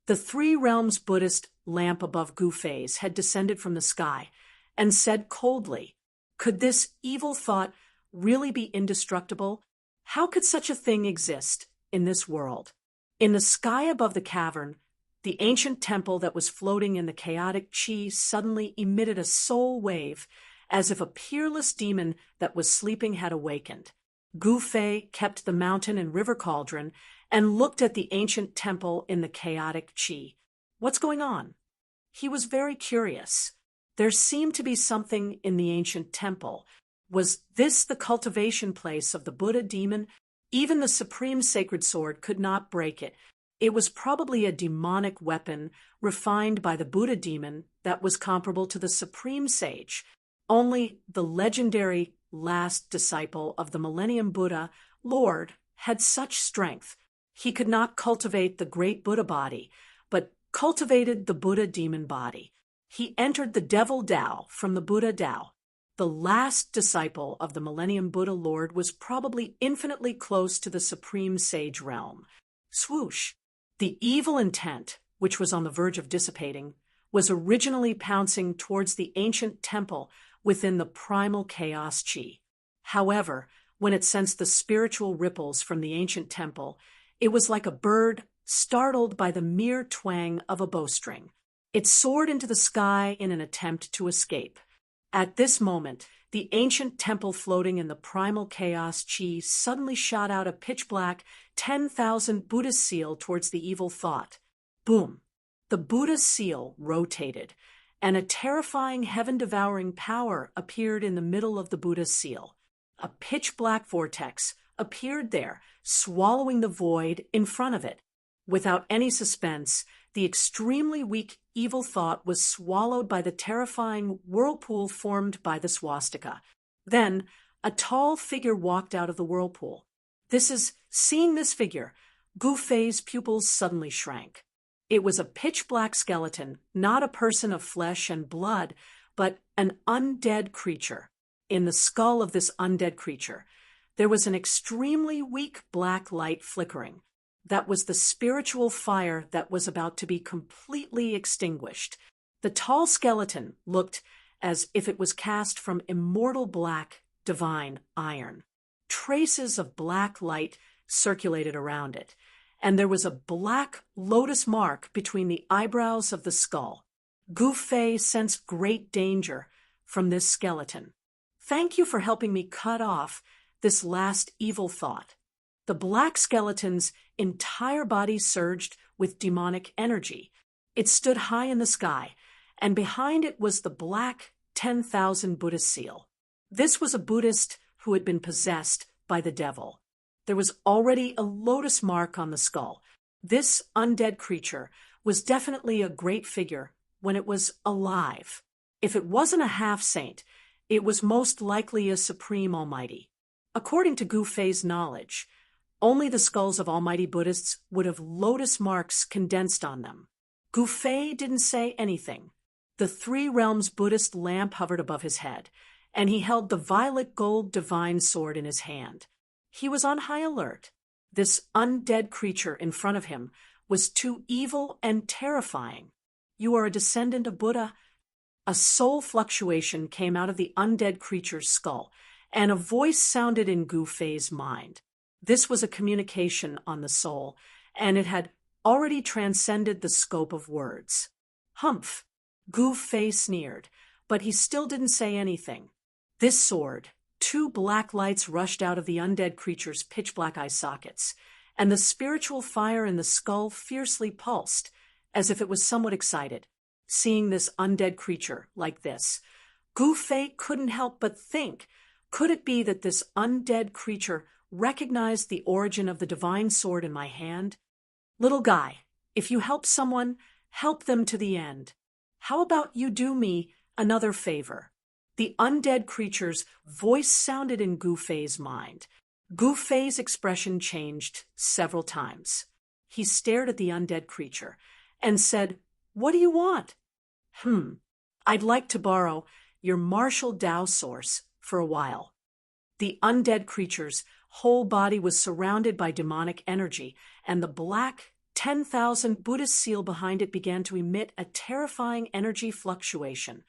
The Three Realms Buddhist lamp above Gu Fei's had descended from the sky and said coldly, "Could this evil thought really be indestructible? How could such a thing exist in this world?" In the sky above the cavern, the ancient temple that was floating in the chaotic chi suddenly emitted a soul wave, as if a peerless demon that was sleeping had awakened. Gu Fei kept the mountain and river cauldron and looked at the ancient temple in the chaotic chi. What's going on? He was very curious. There seemed to be something in the ancient temple. Was this the cultivation place of the Buddha demon? Even the supreme sacred sword could not break it. It was probably a demonic weapon refined by the Buddha demon that was comparable to the supreme sage. Only the legendary last disciple of the Millennium Buddha, Lord, had such strength. He could not cultivate the great Buddha body, but cultivated the Buddha demon body. He entered the devil Tao from the Buddha Tao. The last disciple of the Millennium Buddha Lord was probably infinitely close to the supreme sage realm. Swoosh! The evil intent, which was on the verge of dissipating, was originally pouncing towards the ancient temple within the primal chaos chi. However, when it sensed the spiritual ripples from the ancient temple, it was like a bird startled by the mere twang of a bowstring. It soared into the sky in an attempt to escape. At this moment, the ancient temple floating in the primal chaos chi suddenly shot out a pitch-black 10,000 Buddha seal towards the evil thought. Boom! The Buddha seal rotated, and a terrifying heaven-devouring power appeared in the middle of the Buddha seal. A pitch-black vortex appeared there, swallowing the void in front of it. Without any suspense, the extremely weak evil thought was swallowed by the terrifying whirlpool formed by the swastika. Then, a tall figure walked out of the whirlpool. Seeing this figure, Gu Fei's pupils suddenly shrank. It was a pitch-black skeleton, not a person of flesh and blood, but an undead creature. In the skull of this undead creature, there was an extremely weak black light flickering. That was the spiritual fire that was about to be completely extinguished. The tall skeleton looked as if it was cast from immortal black, divine iron. Traces of black light circulated around it, and there was a black lotus mark between the eyebrows of the skull. Gu Fei sensed great danger from this skeleton. "Thank you for helping me cut off this last evil thought." The black skeleton's entire body surged with demonic energy. It stood high in the sky, and behind it was the black 10,000 Buddha seal. This was a Buddhist who had been possessed by the devil. There was already a lotus mark on the skull. This undead creature was definitely a great figure when it was alive. If it wasn't a half-saint, it was most likely a supreme almighty. According to Gu Fei's knowledge, only the skulls of almighty Buddhists would have lotus marks condensed on them. Gu Fei didn't say anything. The Three Realms Buddhist lamp hovered above his head, and he held the violet gold divine sword in his hand. He was on high alert. This undead creature in front of him was too evil and terrifying. "You are a descendant of Buddha?" A soul fluctuation came out of the undead creature's skull, and a voice sounded in Gu Fei's mind. This was a communication on the soul, and it had already transcended the scope of words. "Humph!" Gu Fei sneered, but he still didn't say anything. "This sword Two black lights rushed out of the undead creature's pitch-black eye sockets, and the spiritual fire in the skull fiercely pulsed, as if it was somewhat excited, seeing this undead creature like this. Gu Fei couldn't help but think, could it be that this undead creature recognized the origin of the divine sword in my hand? Little guy, if you help someone, help them to the end. How about you do me another favor? The undead creature's voice sounded in Gu Fei's mind. Gu Fei's expression changed several times. He stared at the undead creature and said, "What do you want?" I'd like to borrow your martial Tao source for a while." The undead creature's whole body was surrounded by demonic energy, and the black 10,000 Buddhist seal behind it began to emit a terrifying energy fluctuation.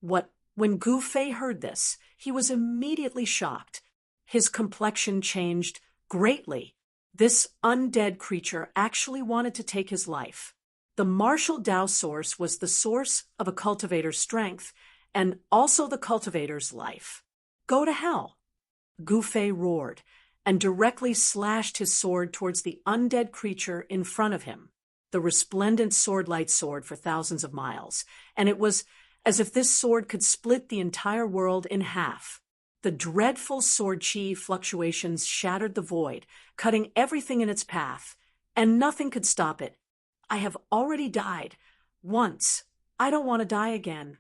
When Gu Fei heard this, he was immediately shocked. His complexion changed greatly. This undead creature actually wanted to take his life. The martial Tao source was the source of a cultivator's strength, and also the cultivator's life. "Go to hell!" Gu Fei roared, and directly slashed his sword towards the undead creature in front of him, the resplendent sword-light sword for thousands of miles, and it was as if this sword could split the entire world in half. The dreadful sword chi fluctuations shattered the void, cutting everything in its path, and nothing could stop it. "I have already died once. I don't want to die again."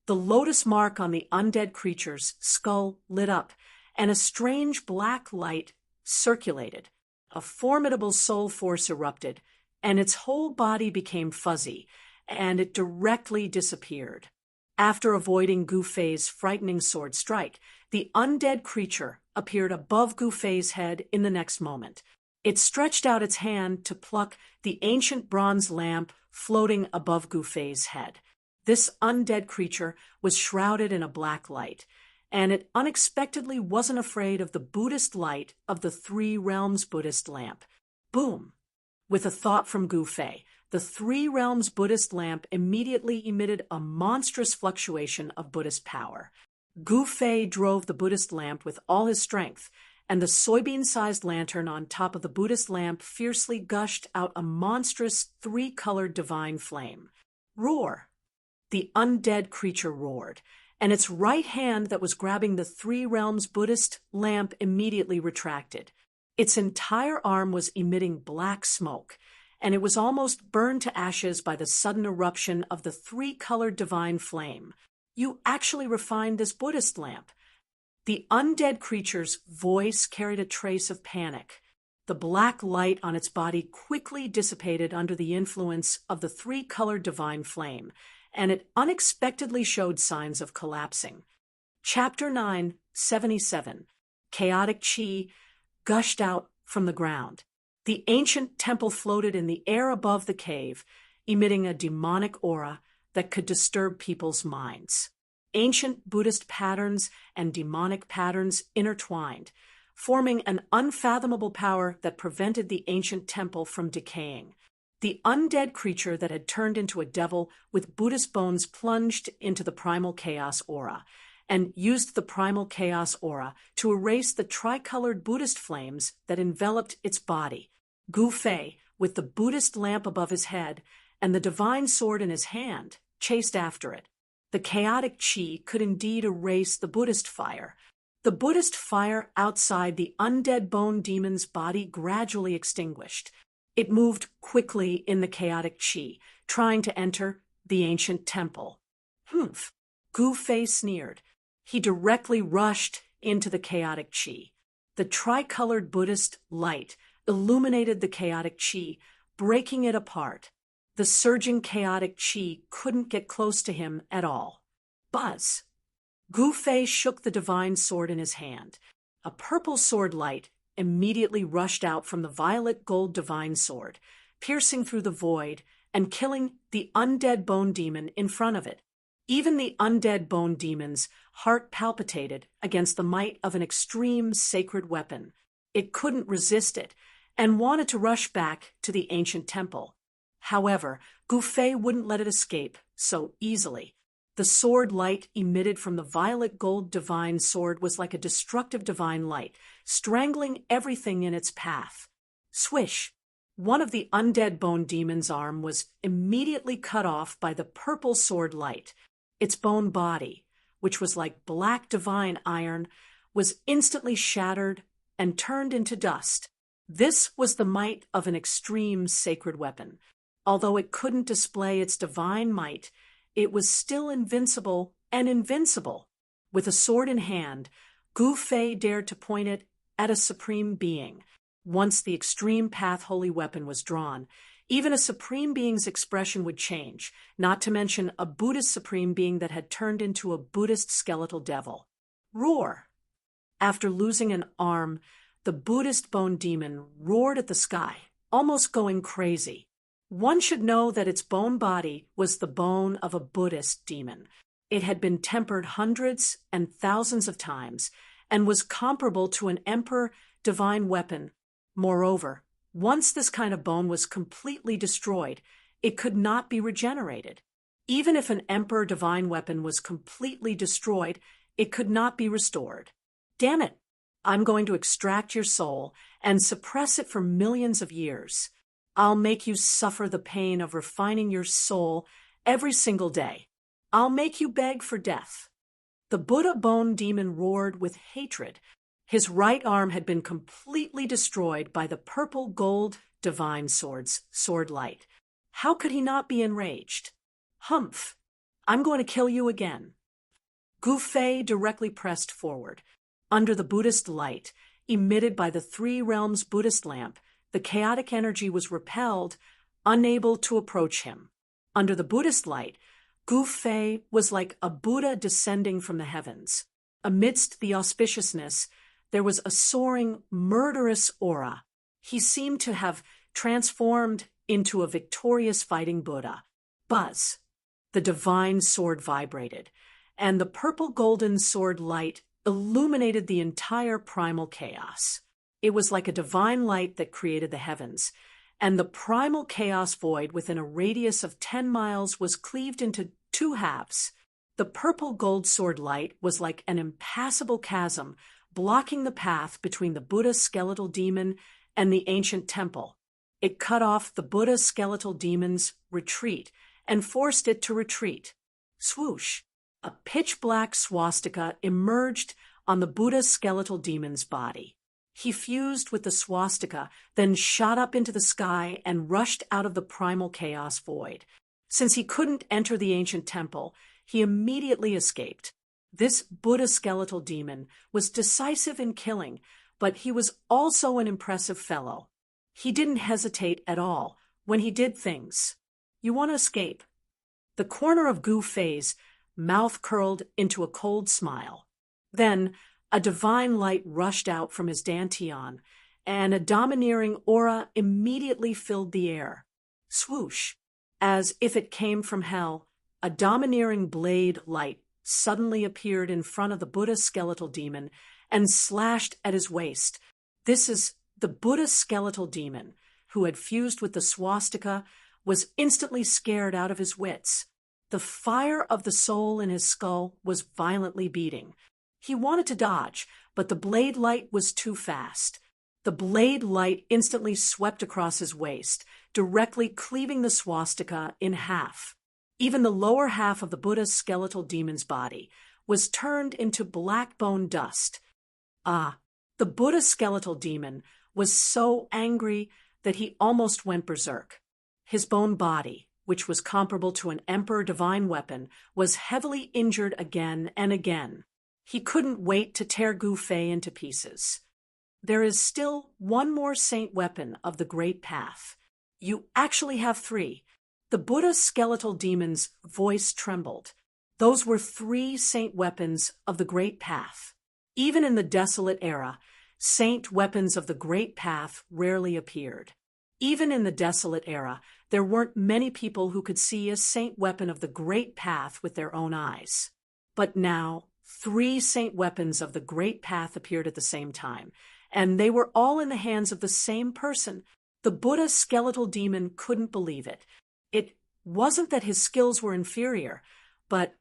The lotus mark on the undead creature's skull lit up, and a strange black light circulated. A formidable soul force erupted, and its whole body became fuzzy, and it directly disappeared. After avoiding Gu Fei's frightening sword strike, the undead creature appeared above Gu Fei's head in the next moment. It stretched out its hand to pluck the ancient bronze lamp floating above Gu Fei's head. This undead creature was shrouded in a black light, and it unexpectedly wasn't afraid of the Buddhist light of the Three Realms Buddhist lamp. Boom! With a thought from Gu Fei, the Three Realms Buddhist lamp immediately emitted a monstrous fluctuation of Buddhist power. Gu Fei drove the Buddhist lamp with all his strength, and the soybean-sized lantern on top of the Buddhist lamp fiercely gushed out a monstrous three-colored divine flame. Roar! The undead creature roared, and its right hand that was grabbing the Three Realms Buddhist lamp immediately retracted. Its entire arm was emitting black smoke, and it was almost burned to ashes by the sudden eruption of the three-colored divine flame. "You actually refined this Buddhist lamp." The undead creature's voice carried a trace of panic. The black light on its body quickly dissipated under the influence of the three-colored divine flame, and it unexpectedly showed signs of collapsing. Chapter 9:77. Chaotic Chi gushed out from the ground. The ancient temple floated in the air above the cave, emitting a demonic aura that could disturb people's minds. Ancient Buddhist patterns and demonic patterns intertwined, forming an unfathomable power that prevented the ancient temple from decaying. The undead creature that had turned into a devil with Buddhist bones plunged into the primal chaos aura, and used the primal chaos aura to erase the tricolored Buddhist flames that enveloped its body. Gu Fei, with the Buddhist lamp above his head and the divine sword in his hand, chased after it. The chaotic chi could indeed erase the Buddhist fire. The Buddhist fire outside the undead bone demon's body gradually extinguished. It moved quickly in the chaotic chi, trying to enter the ancient temple. "Humph!" Gu Fei sneered. He directly rushed into the chaotic chi. The tricolored Buddhist light illuminated the chaotic chi, breaking it apart. The surging chaotic chi couldn't get close to him at all. Buzz! Gu Fei shook the divine sword in his hand. A purple sword light immediately rushed out from the violet gold divine sword, piercing through the void and killing the undead bone demon in front of it. Even the undead bone demon's heart palpitated against the might of an extreme sacred weapon. It couldn't resist it, and wanted to rush back to the ancient temple. However, Gu Fei wouldn't let it escape so easily. The sword light emitted from the violet gold divine sword was like a destructive divine light, strangling everything in its path. Swish! One of the undead bone demon's arm was immediately cut off by the purple sword light. Its bone body, which was like black divine iron, was instantly shattered and turned into dust. This was the might of an extreme sacred weapon. Although it couldn't display its divine might, it was still invincible and invincible. With a sword in hand, Gu Fei dared to point it at a supreme being. Once the extreme path holy weapon was drawn, even a supreme being's expression would change, not to mention a Buddhist supreme being that had turned into a Buddhist skeletal devil. Roar! After losing an arm, the Buddhist bone demon roared at the sky, almost going crazy. One should know that its bone body was the bone of a Buddhist demon. It had been tempered hundreds and thousands of times and was comparable to an emperor divine weapon. Moreover, once this kind of bone was completely destroyed, it could not be regenerated. Even if an emperor divine weapon was completely destroyed, it could not be restored. Damn it! I'm going to extract your soul and suppress it for millions of years. I'll make you suffer the pain of refining your soul every single day. I'll make you beg for death. The Buddha bone demon roared with hatred. His right arm had been completely destroyed by the purple gold divine sword's sword light. How could he not be enraged? Humph! I'm going to kill you again. Gu Fei directly pressed forward. Under the Buddhist light, emitted by the Three Realms Buddhist lamp, the chaotic energy was repelled, unable to approach him. Under the Buddhist light, Gu Fei was like a Buddha descending from the heavens. Amidst the auspiciousness, there was a soaring, murderous aura. He seemed to have transformed into a victorious fighting Buddha. Buzz! The divine sword vibrated, and the purple golden sword light illuminated the entire primal chaos. It was like a divine light that created the heavens, and the primal chaos void within a radius of 10 miles was cleaved into two halves. The purple gold sword light was like an impassable chasm, blocking the path between the Buddha skeletal demon and the ancient temple. It cut off the Buddha skeletal demon's retreat and forced it to retreat. Swoosh! A pitch-black swastika emerged on the Buddha skeletal demon's body. He fused with the swastika, then shot up into the sky and rushed out of the primal chaos void. Since he couldn't enter the ancient temple, he immediately escaped. This Buddha skeletal demon was decisive in killing, but he was also an impressive fellow. He didn't hesitate at all when he did things. You want to escape? The corner of Gu Fei's mouth curled into a cold smile. Then a divine light rushed out from his dantian, and a domineering aura immediately filled the air. Swoosh! As if it came from hell, a domineering blade light suddenly appeared in front of the Buddha skeletal demon and slashed at his waist. This is the Buddha skeletal demon, who had fused with the swastika, was instantly scared out of his wits. The fire of the soul in his skull was violently beating. He wanted to dodge, but the blade light was too fast. The blade light instantly swept across his waist, directly cleaving the swastika in half. Even the lower half of the Buddha's skeletal demon's body was turned into black bone dust. The Buddha skeletal demon was so angry that he almost went berserk. His bone body, which was comparable to an emperor divine weapon, was heavily injured again and again. He couldn't wait to tear Gu Fei into pieces. There is still one more saint weapon of the Great Path. You actually have 3. The Buddha skeletal demon's voice trembled. Those were 3 saint weapons of the Great Path. Even in the desolate era, saint weapons of the Great Path rarely appeared. Even in the desolate era, there weren't many people who could see a saint weapon of the Great Path with their own eyes. But now, 3 saint weapons of the Great Path appeared at the same time, and they were all in the hands of the same person. The Buddha skeletal demon couldn't believe it. It wasn't that his skills were inferior, but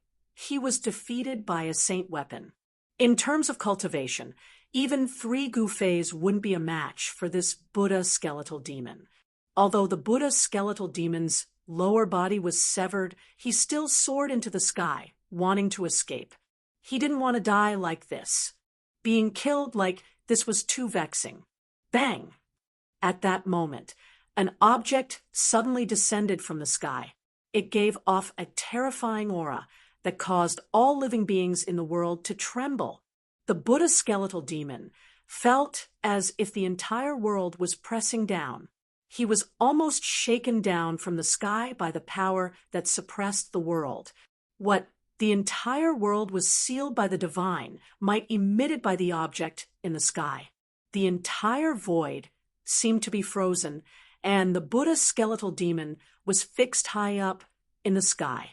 he was defeated by a saint weapon. In terms of cultivation, even 3 Gufeis wouldn't be a match for this Buddha skeletal demon. Although the Buddha skeletal demon's lower body was severed, he still soared into the sky, wanting to escape. He didn't want to die like this. Being killed like this was too vexing. Bang! At that moment, an object suddenly descended from the sky. It gave off a terrifying aura that caused all living beings in the world to tremble. The Buddha skeletal demon felt as if the entire world was pressing down. He was almost shaken down from the sky by the power that suppressed the world. What the entire world was sealed by the divine might emitted by the object in the sky. The entire void seemed to be frozen, and the Buddha skeletal demon was fixed high up in the sky.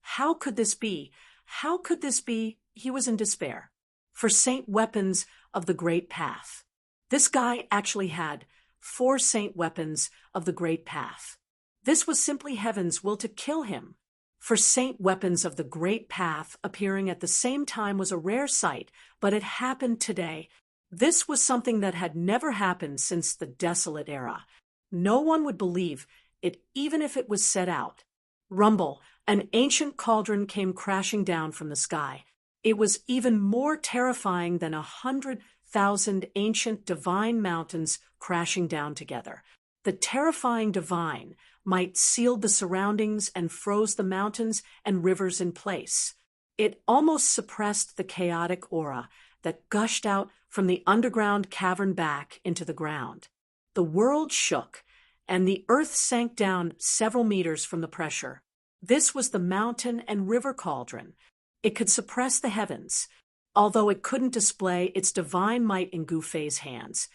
How could this be? How could this be? He was in despair. For saint weapons of the great path. This guy actually had 4 saint weapons of the great path. This was simply heaven's will to kill him. For saint weapons of the great path appearing at the same time was a rare sight, but it happened today. This was something that had never happened since the desolate era. No one would believe it even if it was set out. Rumble, an ancient cauldron came crashing down from the sky. It was even more terrifying than 100,000 ancient divine mountains crashing down together. The terrifying divine might sealed the surroundings and froze the mountains and rivers in place. It almost suppressed the chaotic aura that gushed out from the underground cavern back into the ground. The world shook, and the earth sank down several meters from the pressure. This was the mountain and river cauldron. It could suppress the heavens, although it couldn't display its divine might in Gufei's hands.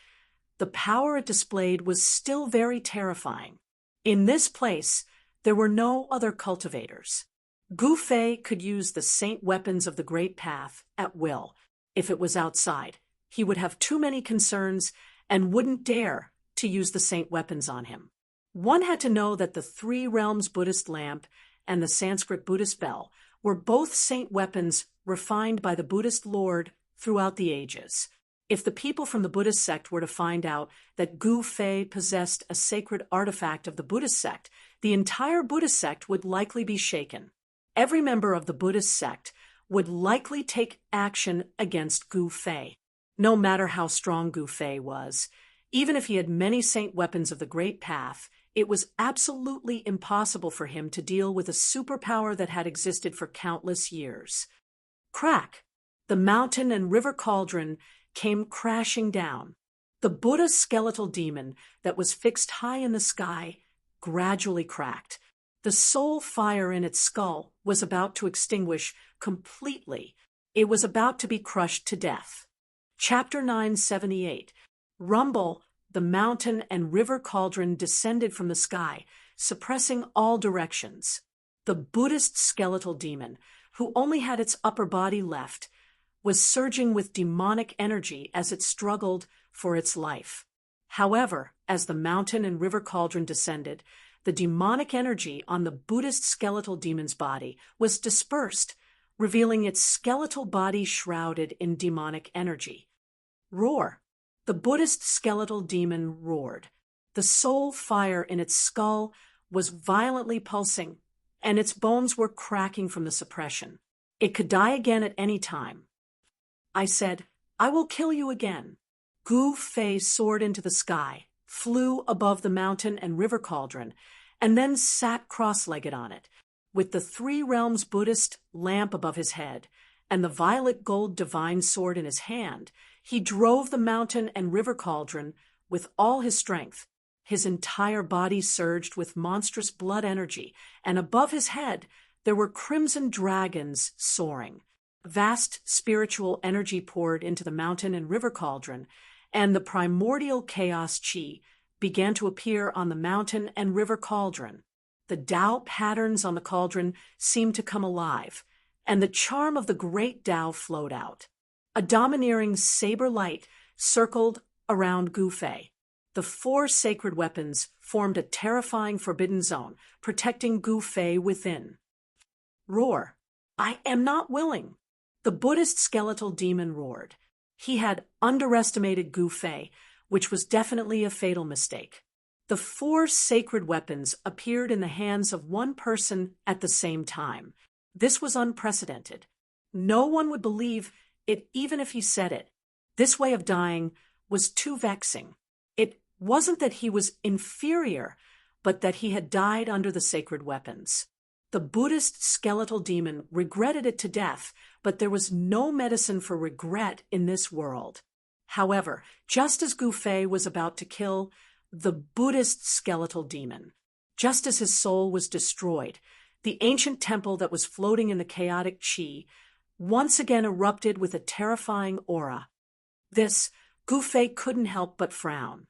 The power it displayed was still very terrifying. In this place, there were no other cultivators. Gufei could use the saint weapons of the great path at will. If it was outside, he would have too many concerns and wouldn't dare to use the saint weapons on him. One had to know that the 3 realms Buddhist lamp and the Sanskrit Buddhist bell were both saint weapons refined by the Buddhist Lord throughout the ages. If the people from the Buddhist sect were to find out that Gufei possessed a sacred artifact of the Buddhist sect, the entire Buddhist sect would likely be shaken. Every member of the Buddhist sect would likely take action against Gufei, no matter how strong Gufei was. Even if he had many saint weapons of the great path, it was absolutely impossible for him to deal with a superpower that had existed for countless years. Crack! The mountain and river cauldron came crashing down. The Buddha skeletal demon that was fixed high in the sky gradually cracked. The soul fire in its skull was about to extinguish completely. It was about to be crushed to death. Chapter 978. Rumble, the mountain and river cauldron descended from the sky, suppressing all directions. The Buddhist skeletal demon, who only had its upper body left, was surging with demonic energy as it struggled for its life. However, as the mountain and river cauldron descended, the demonic energy on the Buddhist skeletal demon's body was dispersed, revealing its skeletal body shrouded in demonic energy. Roar! The Buddhist skeletal demon roared. The soul fire in its skull was violently pulsing, and its bones were cracking from the suppression. It could die again at any time. I said, "I will kill you again." Gufei soared into the sky, flew above the mountain and river cauldron, and then sat cross-legged on it, with the 3 realms Buddhist lamp above his head and the violet gold divine sword in his hand. He drove the mountain and river cauldron with all his strength. His entire body surged with monstrous blood energy, and above his head there were crimson dragons soaring. Vast spiritual energy poured into the mountain and river cauldron, and the primordial chaos chi began to appear on the mountain and river cauldron. The Tao patterns on the cauldron seemed to come alive, and the charm of the great Tao flowed out. A domineering saber light circled around Gufei. The 4 sacred weapons formed a terrifying forbidden zone, protecting Gufei within. Roar! I am not willing. The Buddhist skeletal demon roared. He had underestimated Gu Fei, which was definitely a fatal mistake. The 4 sacred weapons appeared in the hands of one person at the same time. This was unprecedented. No one would believe it even if he said it. This way of dying was too vexing. It wasn't that he was inferior, but that he had died under the sacred weapons. The Buddhist skeletal demon regretted it to death, but there was no medicine for regret in this world. However, just as Gu Fei was about to kill the Buddhist skeletal demon, just as his soul was destroyed, the ancient temple that was floating in the chaotic qi once again erupted with a terrifying aura. This, Gu Fei couldn't help but frown.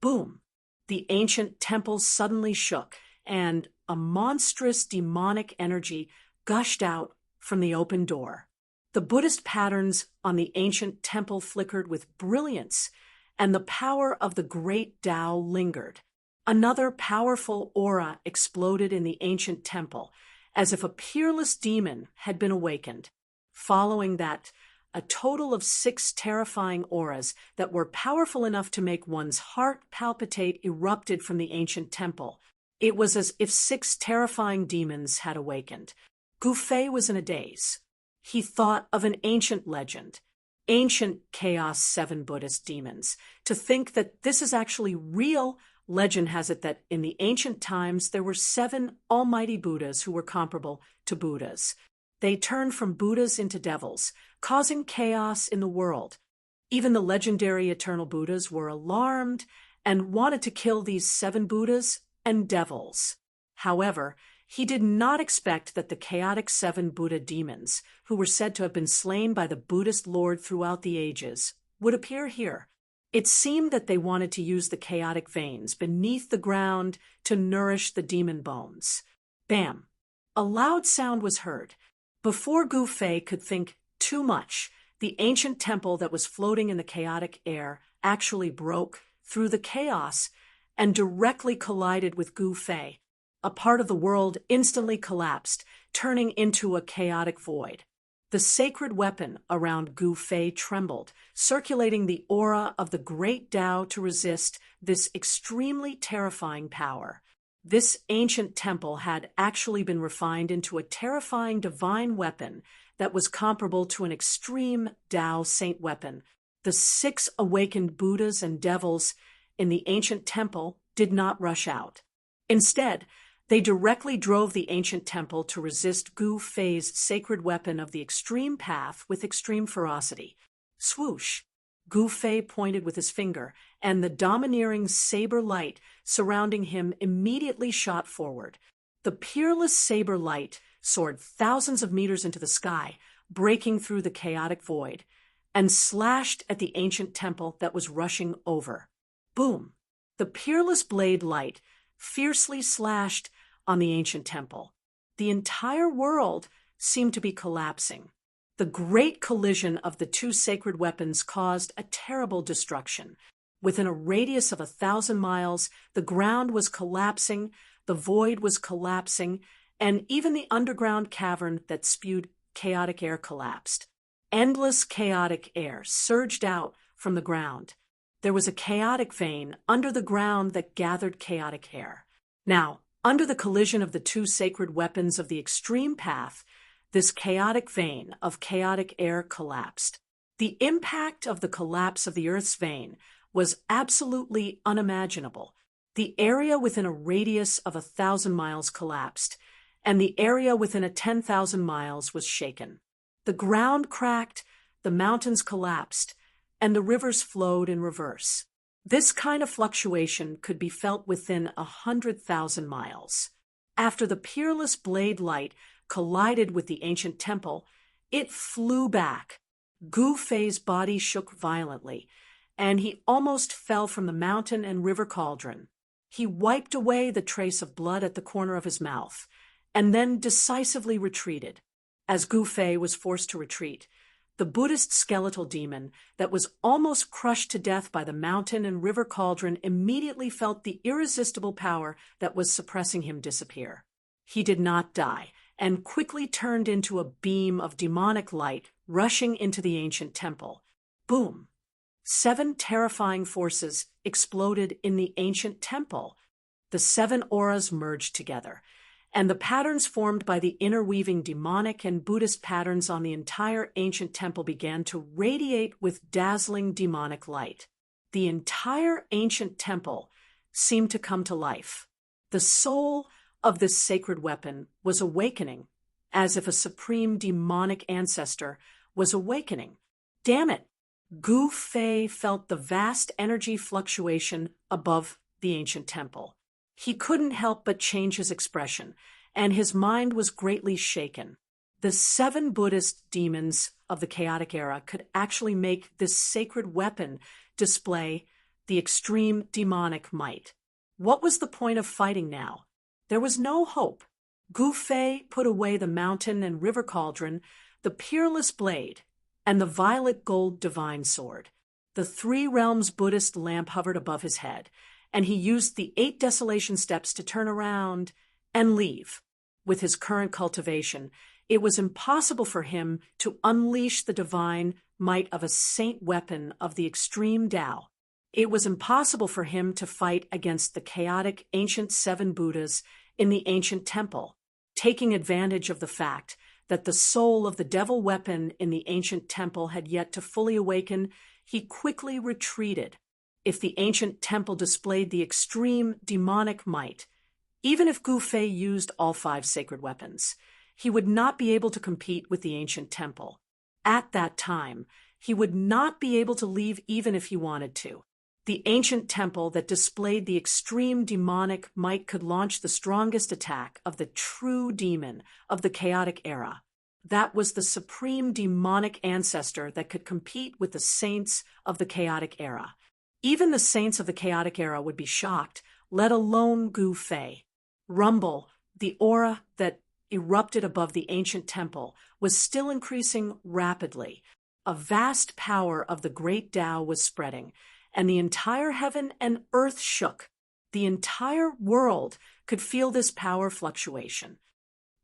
Boom! The ancient temple suddenly shook, and a monstrous demonic energy gushed out from the open door. The Buddhist patterns on the ancient temple flickered with brilliance, and the power of the great Tao lingered. Another powerful aura exploded in the ancient temple, as if a peerless demon had been awakened. Following that, a total of 6 terrifying auras that were powerful enough to make one's heart palpitate erupted from the ancient temple. It was as if 6 terrifying demons had awakened. Gu Fei was in a daze. He thought of an ancient legend, ancient Chaos 7 Buddhist demons. To think that this is actually real, legend has it that in the ancient times there were 7 almighty Buddhas who were comparable to Buddhas. They turned from Buddhas into devils, causing chaos in the world. Even the legendary eternal Buddhas were alarmed and wanted to kill these 7 Buddhas and devils. However, he did not expect that the chaotic 7 Buddha demons, who were said to have been slain by the Buddhist Lord throughout the ages, would appear here. It seemed that they wanted to use the chaotic veins beneath the ground to nourish the demon bones. Bam! A loud sound was heard. Before Gu Fei could think too much, the ancient temple that was floating in the chaotic air actually broke through the chaos and directly collided with Gu Fei. A part of the world instantly collapsed, turning into a chaotic void. The sacred weapon around Gu Fei trembled, circulating the aura of the great Tao to resist this extremely terrifying power. This ancient temple had actually been refined into a terrifying divine weapon that was comparable to an extreme Tao saint weapon. The 6 awakened Buddhas and devils in the ancient temple did not rush out. Instead, they directly drove the ancient temple to resist Gu Fei's sacred weapon of the extreme path with extreme ferocity. Swoosh! Gu Fei pointed with his finger, and the domineering saber light surrounding him immediately shot forward. The peerless saber light soared thousands of meters into the sky, breaking through the chaotic void, and slashed at the ancient temple that was rushing over. Boom! The peerless blade light fiercely slashed on the ancient temple. The entire world seemed to be collapsing. The great collision of the 2 sacred weapons caused a terrible destruction. Within a radius of 1,000 miles, the ground was collapsing, the void was collapsing, and even the underground cavern that spewed chaotic air collapsed. Endless chaotic air surged out from the ground. There was a chaotic vein under the ground that gathered chaotic air. Now, under the collision of the 2 sacred weapons of the extreme path, this chaotic vein of chaotic air collapsed. The impact of the collapse of the Earth's vein was absolutely unimaginable. The area within a radius of 1,000 miles collapsed, and the area within 10,000 miles was shaken. The ground cracked, the mountains collapsed, and the rivers flowed in reverse. This kind of fluctuation could be felt within 100,000 miles. After the peerless blade light collided with the ancient temple, it flew back. Gu Fei's body shook violently, and he almost fell from the mountain and river cauldron. He wiped away the trace of blood at the corner of his mouth, and then decisively retreated. As Gu Fei was forced to retreat, the Buddhist skeletal demon that was almost crushed to death by the mountain and river cauldron immediately felt the irresistible power that was suppressing him disappear. He did not die, and quickly turned into a beam of demonic light rushing into the ancient temple. Boom! 7 terrifying forces exploded in the ancient temple. The 7 auras merged together, and the patterns formed by the interweaving demonic and Buddhist patterns on the entire ancient temple began to radiate with dazzling demonic light. The entire ancient temple seemed to come to life. The soul of this sacred weapon was awakening, as if a supreme demonic ancestor was awakening. Damn it! Gu Fei felt the vast energy fluctuation above the ancient temple. He couldn't help but change his expression, and his mind was greatly shaken. The 7 Buddhist demons of the chaotic era could actually make this sacred weapon display the extreme demonic might. What was the point of fighting now? There was no hope. Gu Fei put away the mountain and river cauldron, the peerless blade, and the violet gold divine sword. The 3 realms Buddhist lamp hovered above his head, and he used the 8 desolation steps to turn around and leave. With his current cultivation, it was impossible for him to unleash the divine might of a saint weapon of the extreme Tao. It was impossible for him to fight against the chaotic ancient 7 Buddhas in the ancient temple. Taking advantage of the fact that the soul of the devil weapon in the ancient temple had yet to fully awaken, he quickly retreated. If the ancient temple displayed the extreme demonic might, even if Gu Fei used all 5 sacred weapons, he would not be able to compete with the ancient temple. At that time, he would not be able to leave even if he wanted to. The ancient temple that displayed the extreme demonic might could launch the strongest attack of the true demon of the chaotic era. That was the supreme demonic ancestor that could compete with the saints of the chaotic era. Even the saints of the chaotic era would be shocked, let alone Gu Fei. Rumble, the aura that erupted above the ancient temple, was still increasing rapidly. A vast power of the great Tao was spreading, and the entire heaven and earth shook. The entire world could feel this power fluctuation.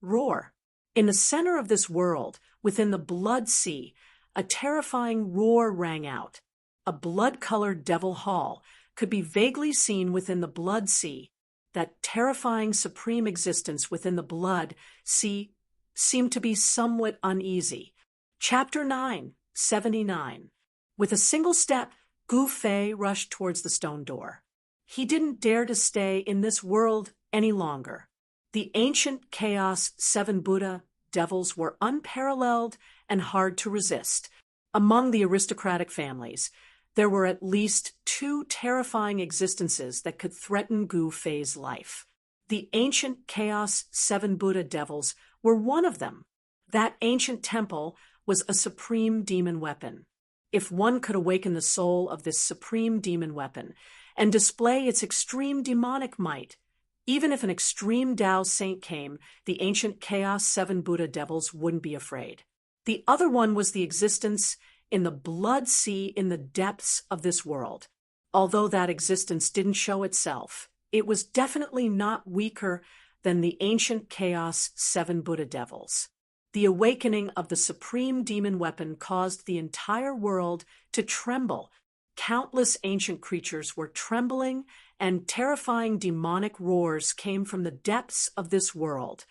Roar. In the center of this world, within the blood sea, a terrifying roar rang out. A blood-colored devil hall could be vaguely seen within the blood sea. That terrifying supreme existence within the blood sea seemed to be somewhat uneasy. Chapter 9, 79. With a single step, Gu Fei rushed towards the stone door. He didn't dare to stay in this world any longer. The ancient chaos 7 Buddha devils were unparalleled and hard to resist. Among the aristocratic families, there were at least 2 terrifying existences that could threaten Gu Fei's life. The ancient chaos 7 Buddha devils were one of them. That ancient temple was a supreme demon weapon. If one could awaken the soul of this supreme demon weapon and display its extreme demonic might, even if an extreme Tao saint came, the ancient chaos 7 Buddha devils wouldn't be afraid. The other one was the existence in the blood sea in the depths of this world. Although that existence didn't show itself, it was definitely not weaker than the ancient chaos 7 Buddha devils. The awakening of the supreme demon weapon caused the entire world to tremble. Countless ancient creatures were trembling, and terrifying demonic roars came from the depths of this world.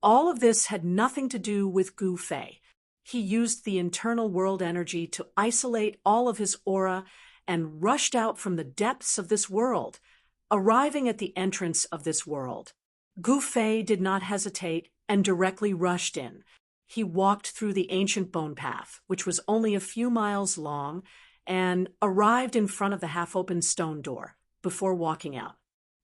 All of this had nothing to do with Gu Fei. He used the internal world energy to isolate all of his aura and rushed out from the depths of this world, arriving at the entrance of this world. Gu Fei did not hesitate and directly rushed in. He walked through the ancient bone path, which was only a few miles long, and arrived in front of the half-open stone door before walking out.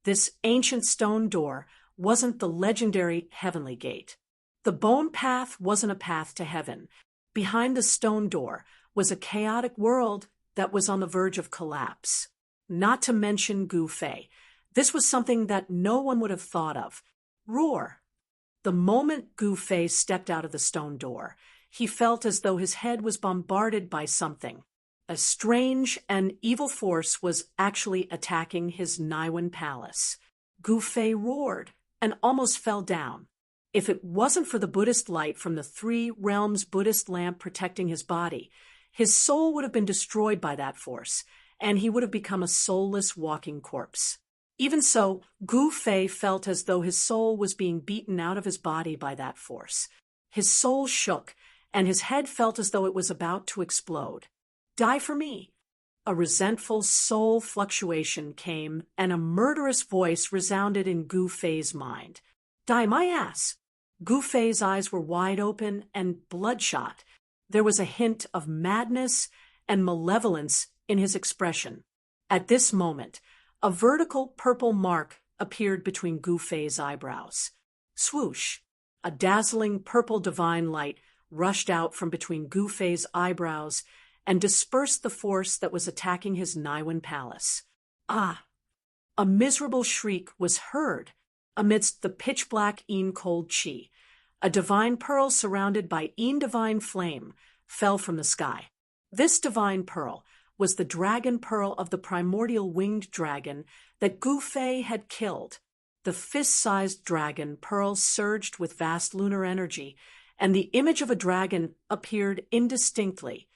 This ancient stone door wasn't the legendary heavenly gate. The bone path wasn't a path to heaven. Behind the stone door was a chaotic world that was on the verge of collapse. Not to mention Gu Fei. This was something that no one would have thought of. Roar. The moment Gu Fei stepped out of the stone door, he felt as though his head was bombarded by something. A strange and evil force was actually attacking his Niwen palace. Gu Fei roared and almost fell down. If it wasn't for the Buddhist light from the three realms Buddhist lamp protecting his body, his soul would have been destroyed by that force, and he would have become a soulless walking corpse. Even so, Gu Fei felt as though his soul was being beaten out of his body by that force. His soul shook, and his head felt as though it was about to explode. Die for me! A resentful soul fluctuation came, and a murderous voice resounded in Gu Fei's mind. Die my ass! Gu Fei's eyes were wide open and bloodshot. There was a hint of madness and malevolence in his expression. At this moment, a vertical purple mark appeared between Gu Fei's eyebrows. Swoosh! A dazzling purple divine light rushed out from between Gu Fei's eyebrows and dispersed the force that was attacking his Niwen palace. Ah! A miserable shriek was heard amidst the pitch-black Een-cold chi. A divine pearl surrounded by Een-divine flame fell from the sky. This divine pearl was the dragon pearl of the primordial winged dragon that Gu Fei had killed. The fist-sized dragon pearl surged with vast lunar energy, and the image of a dragon appeared indistinctly.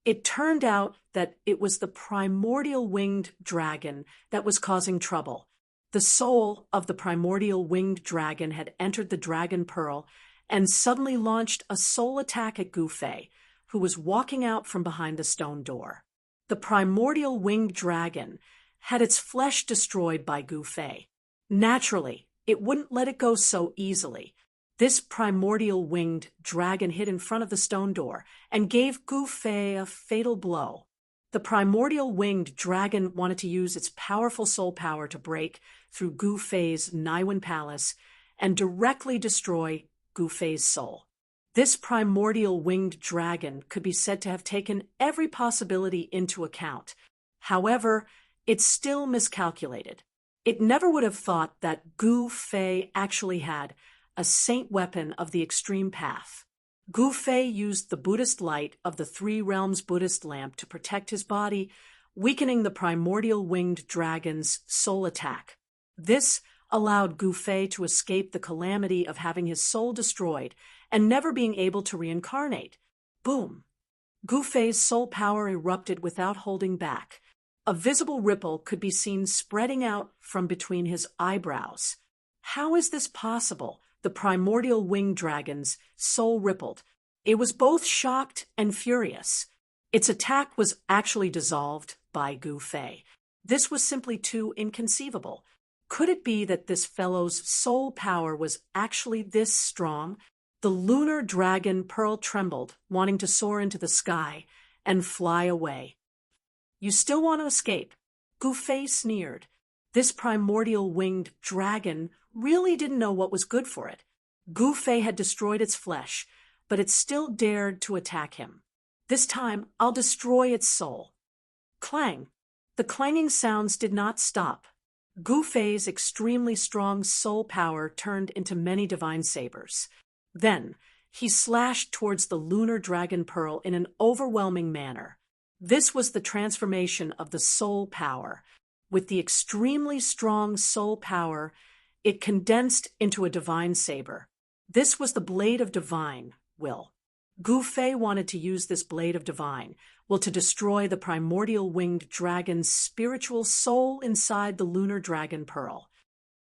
It turned out that it was the primordial winged dragon that was causing trouble. The soul of the primordial winged dragon had entered the dragon pearl and suddenly launched a soul attack at Gu Fei, who was walking out from behind the stone door. The primordial winged dragon had its flesh destroyed by Gu Fei. Naturally, it wouldn't let it go so easily. This primordial winged dragon hid in front of the stone door and gave Gu Fei a fatal blow. The primordial winged dragon wanted to use its powerful soul power to break through Gu Fei's Niwen palace and directly destroy Gu Fei's soul. This primordial winged dragon could be said to have taken every possibility into account. However, it still miscalculated. It never would have thought that Gu Fei actually had a saint weapon of the extreme path. Gu Fei used the Buddhist light of the three realms Buddhist lamp to protect his body, weakening the primordial winged dragon's soul attack. This allowed Gu Fei to escape the calamity of having his soul destroyed and never being able to reincarnate. Boom! Gu Fei's soul power erupted without holding back. A visible ripple could be seen spreading out from between his eyebrows. How is this possible? The primordial winged dragon's soul rippled. It was both shocked and furious. Its attack was actually dissolved by Gu Fei. This was simply too inconceivable. Could it be that this fellow's soul power was actually this strong? The lunar dragon pearl trembled, wanting to soar into the sky and fly away. You still want to escape? Gu Fei sneered. This primordial winged dragon really didn't know what was good for it. Gu Fei had destroyed its flesh, but it still dared to attack him. This time, I'll destroy its soul. Clang! The clanging sounds did not stop. Gu Fei's extremely strong soul power turned into many divine sabers. Then, he slashed towards the lunar dragon pearl in an overwhelming manner. This was the transformation of the soul power. With the extremely strong soul power, it condensed into a divine saber. This was the blade of divine will. Gu Fei wanted to use this blade of divine will to destroy the primordial winged dragon's spiritual soul inside the lunar dragon pearl.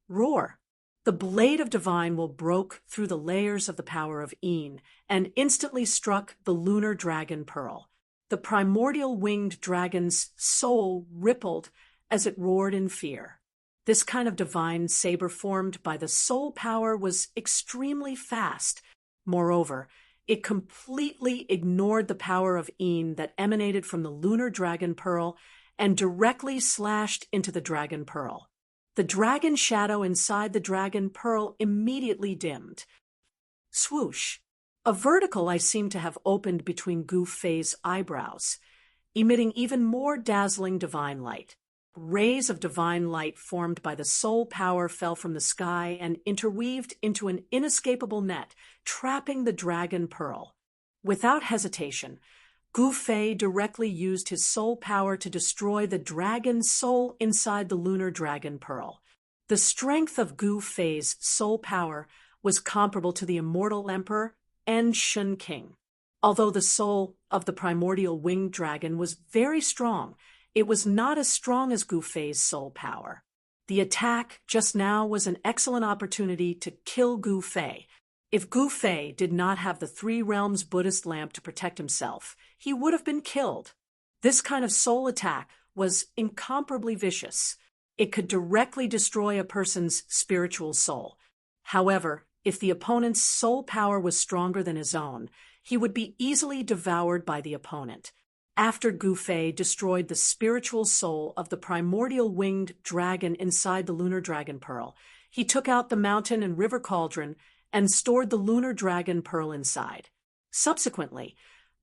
Roar! The blade of divine will broke through the layers of the power of Een and instantly struck the lunar dragon pearl. The primordial winged dragon's soul rippled as it roared in fear. This kind of divine saber formed by the soul power was extremely fast. Moreover, it completely ignored the power of Een that emanated from the lunar dragon pearl and directly slashed into the dragon pearl. The dragon shadow inside the dragon pearl immediately dimmed. Swoosh! A vertical eye seemed to have opened between Gu Fei's eyebrows, emitting even more dazzling divine light. Rays of divine light formed by the soul power fell from the sky and interweaved into an inescapable net, trapping the dragon pearl. Without hesitation, Gu Fei directly used his soul power to destroy the dragon's soul inside the lunar dragon pearl. The strength of Gu Fei's soul power was comparable to the immortal emperor and Shun King. Although the soul of the primordial winged dragon was very strong, it was not as strong as Gu Fei's soul power. The attack just now was an excellent opportunity to kill Gu Fei. If Gu Fei did not have the Three Realms Buddhist lamp to protect himself, he would have been killed. This kind of soul attack was incomparably vicious. It could directly destroy a person's spiritual soul. However, if the opponent's soul power was stronger than his own, he would be easily devoured by the opponent. After Gu Fei destroyed the spiritual soul of the primordial winged dragon inside the lunar dragon pearl, he took out the mountain and river cauldron and stored the lunar dragon pearl inside. Subsequently,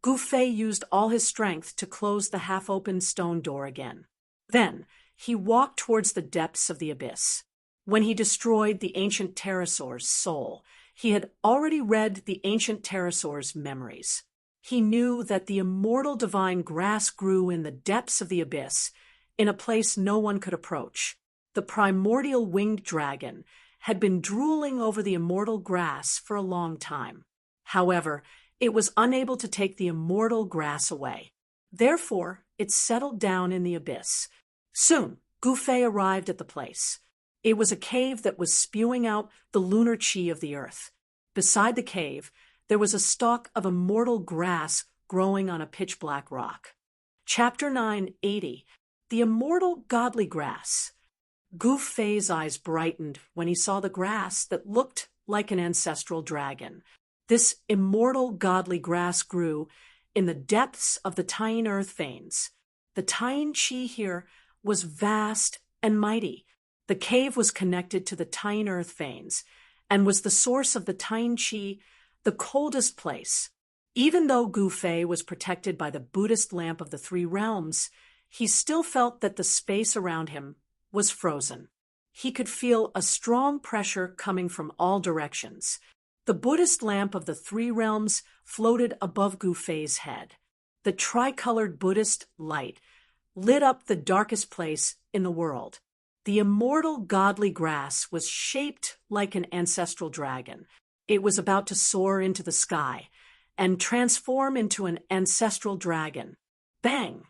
Gu Fei used all his strength to close the half-opened stone door again. Then, he walked towards the depths of the abyss. When he destroyed the ancient pterosaur's soul, he had already read the ancient pterosaur's memories. He knew that the immortal divine grass grew in the depths of the abyss, in a place no one could approach. The primordial winged dragon had been drooling over the immortal grass for a long time. However, it was unable to take the immortal grass away. Therefore, it settled down in the abyss. Soon, Gu Fei arrived at the place. It was a cave that was spewing out the lunar qi of the earth. Beside the cave, there was a stalk of immortal grass growing on a pitch-black rock. Chapter 980, The Immortal Godly Grass. Gu Fei's eyes brightened when he saw the grass that looked like an ancestral dragon. This immortal godly grass grew in the depths of the Tying earth veins. The Tying qi here was vast and mighty. The cave was connected to the Tying earth veins and was the source of the Tying qi, the coldest place. Even though Gu Fei was protected by the Buddhist lamp of the Three Realms, he still felt that the space around him was frozen. He could feel a strong pressure coming from all directions. The Buddhist lamp of the Three Realms floated above Gu Fei's head. The tricolored Buddhist light lit up the darkest place in the world. The immortal godly grass was shaped like an ancestral dragon. It was about to soar into the sky and transform into an ancestral dragon. Bang!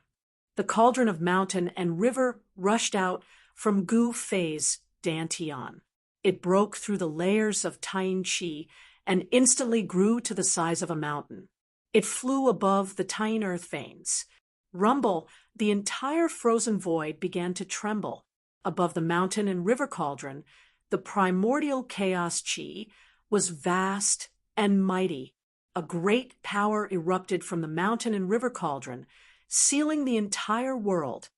The cauldron of mountain and river rushed out from Gu Fei's dantian. It broke through the layers of Tying qi and instantly grew to the size of a mountain. It flew above the Tying earth veins. Rumble, the entire frozen void began to tremble. Above the mountain and river cauldron, the primordial chaos qi was vast and mighty. A great power erupted from the mountain and river cauldron, sealing the entire world.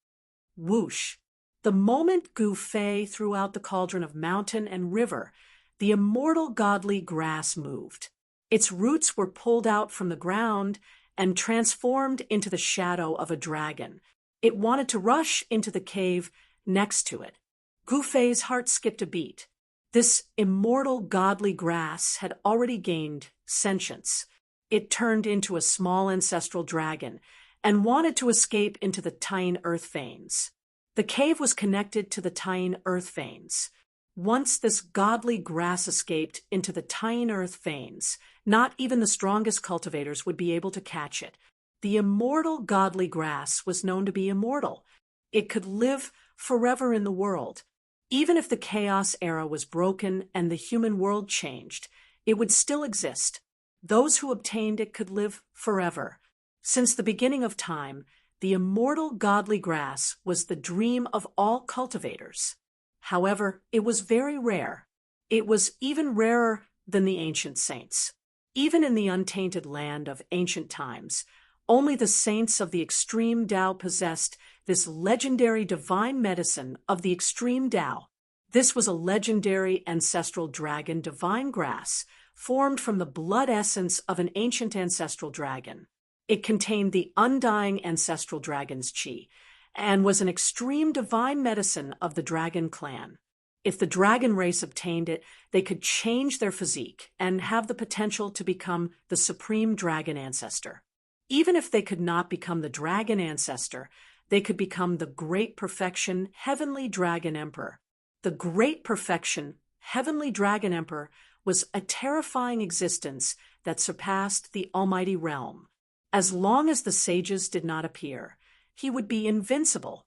Whoosh! The moment Gu Fei threw out the cauldron of mountain and river, the immortal godly grass moved. Its roots were pulled out from the ground and transformed into the shadow of a dragon. It wanted to rush into the cave next to it. Gu Fei's heart skipped a beat. This immortal godly grass had already gained sentience. It turned into a small ancestral dragon and wanted to escape into the Tying earth veins. The cave was connected to the Tying earth veins. Once this godly grass escaped into the Tying earth veins, not even the strongest cultivators would be able to catch it. The immortal godly grass was known to be immortal. It could live forever in the world. Even if the chaos era was broken and the human world changed, it would still exist. Those who obtained it could live forever. Since the beginning of time, the immortal godly grass was the dream of all cultivators. However, it was very rare. It was even rarer than the ancient saints. Even in the untainted land of ancient times, only the saints of the extreme Tao possessed this legendary divine medicine of the extreme Tao. This was a legendary ancestral dragon divine grass formed from the blood essence of an ancient ancestral dragon. It contained the undying ancestral dragon's qi and was an extreme divine medicine of the dragon clan. If the dragon race obtained it, they could change their physique and have the potential to become the supreme dragon ancestor. Even if they could not become the dragon ancestor, they could become the great perfection heavenly dragon emperor. The great perfection heavenly dragon emperor was a terrifying existence that surpassed the almighty realm. As long as the sages did not appear, he would be invincible.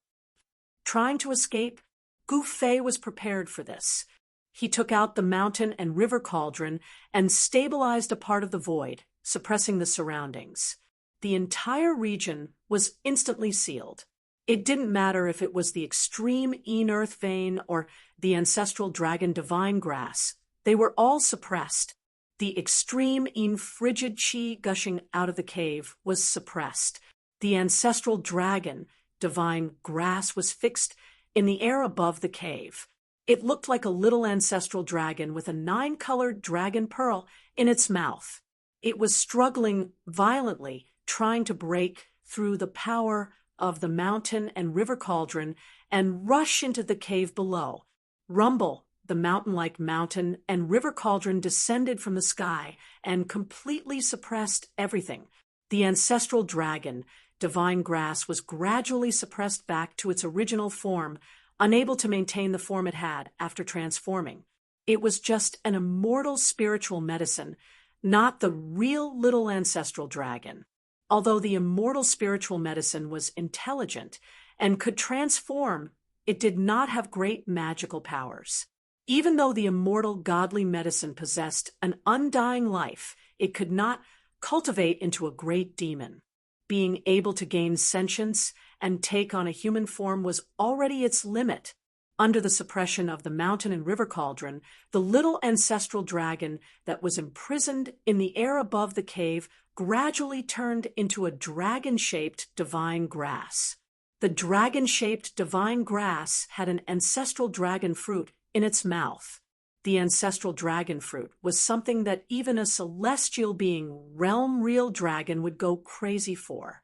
Trying to escape, Gu Fei was prepared for this. He took out the mountain and river cauldron and stabilized a part of the void, suppressing the surroundings. The entire region was instantly sealed. It didn't matter if it was the extreme Yin earth vein or the ancestral dragon divine grass. They were all suppressed. The extreme Yin frigid qi gushing out of the cave was suppressed. The ancestral dragon divine grass was fixed in the air above the cave. It looked like a little ancestral dragon with a 9-colored dragon pearl in its mouth. It was struggling violently, trying to break through the power of the mountain and river cauldron and rush into the cave below. Rumble, the mountain-like mountain and river cauldron descended from the sky and completely suppressed everything. The ancestral dragon, divine grass, was gradually suppressed back to its original form, unable to maintain the form it had after transforming. It was just an immortal spiritual medicine, not the real little ancestral dragon. Although the immortal spiritual medicine was intelligent and could transform, it did not have great magical powers. Even though the immortal godly medicine possessed an undying life, it could not cultivate into a great demon. Being able to gain sentience and take on a human form was already its limit. Under the suppression of the mountain and river cauldron, the little ancestral dragon that was imprisoned in the air above the cave gradually turned into a dragon-shaped divine grass. The dragon-shaped divine grass had an ancestral dragon fruit in its mouth. The ancestral dragon fruit was something that even a celestial being, realm-real dragon, would go crazy for.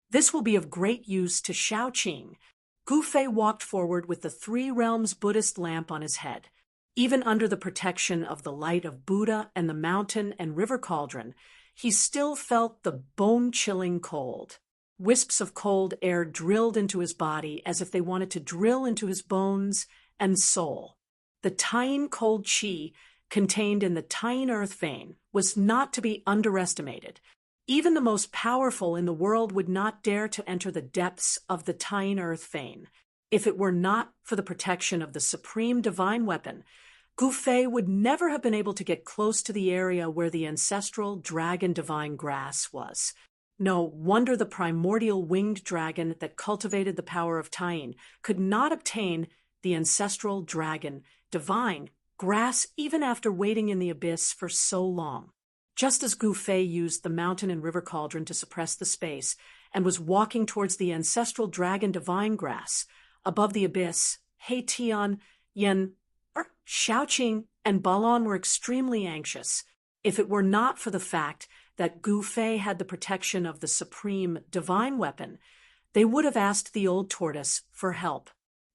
This will be of great use to Xiaoqing. Gu Fei walked forward with the Three Realms Buddhist lamp on his head. Even under the protection of the light of Buddha and the mountain and river cauldron, he still felt the bone-chilling cold. Wisps of cold air drilled into his body as if they wanted to drill into his bones and soul. The Taiying cold qi contained in the Taiying earth vein was not to be underestimated. Even the most powerful in the world would not dare to enter the depths of the Taiying earth vein. If it were not for the protection of the supreme divine weapon, Gu Fei would never have been able to get close to the area where the ancestral dragon divine grass was. No wonder the primordial winged dragon that cultivated the power of Taiying could not obtain the ancestral dragon divine grass even after waiting in the abyss for so long. Just as Gu Fei used the mountain and river cauldron to suppress the space and was walking towards the ancestral dragon divine grass, above the abyss, He Tian, Yen, Xiaoqing, and Balon were extremely anxious. If it were not for the fact that Gu Fei had the protection of the supreme divine weapon, they would have asked the old tortoise for help.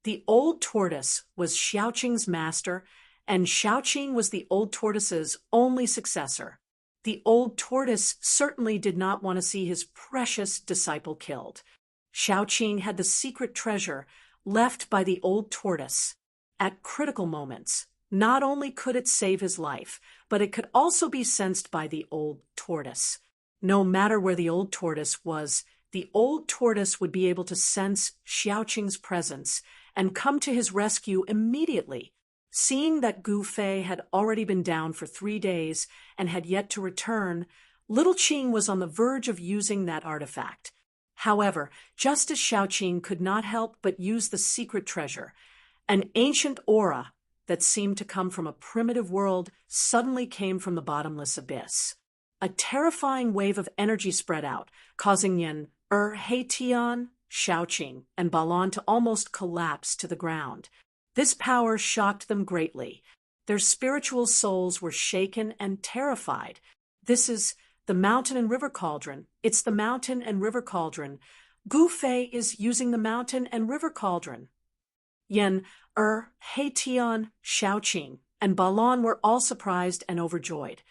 The old tortoise was Xiaoqing's master, and Xiaoqing was the old tortoise's only successor. The old tortoise certainly did not want to see his precious disciple killed. Xiaoqing had the secret treasure left by the old tortoise. At critical moments, not only could it save his life, but it could also be sensed by the old tortoise. No matter where the old tortoise was, the old tortoise would be able to sense Xiaoqing's presence and come to his rescue immediately. Seeing that Gu Fei had already been down for 3 days and had yet to return, little Qing was on the verge of using that artifact. However, just as Xiaoqing could not help but use the secret treasure, an ancient aura that seemed to come from a primitive world suddenly came from the bottomless abyss. A terrifying wave of energy spread out, causing Yen, He Tian, Xiaoqing, and Balon to almost collapse to the ground. This power shocked them greatly. Their spiritual souls were shaken and terrified. This is the mountain and river cauldron. It's the mountain and river cauldron. Gu Fei is using the mountain and river cauldron. Yen, He Tian, Xiaoqing, and Balon were all surprised and overjoyed.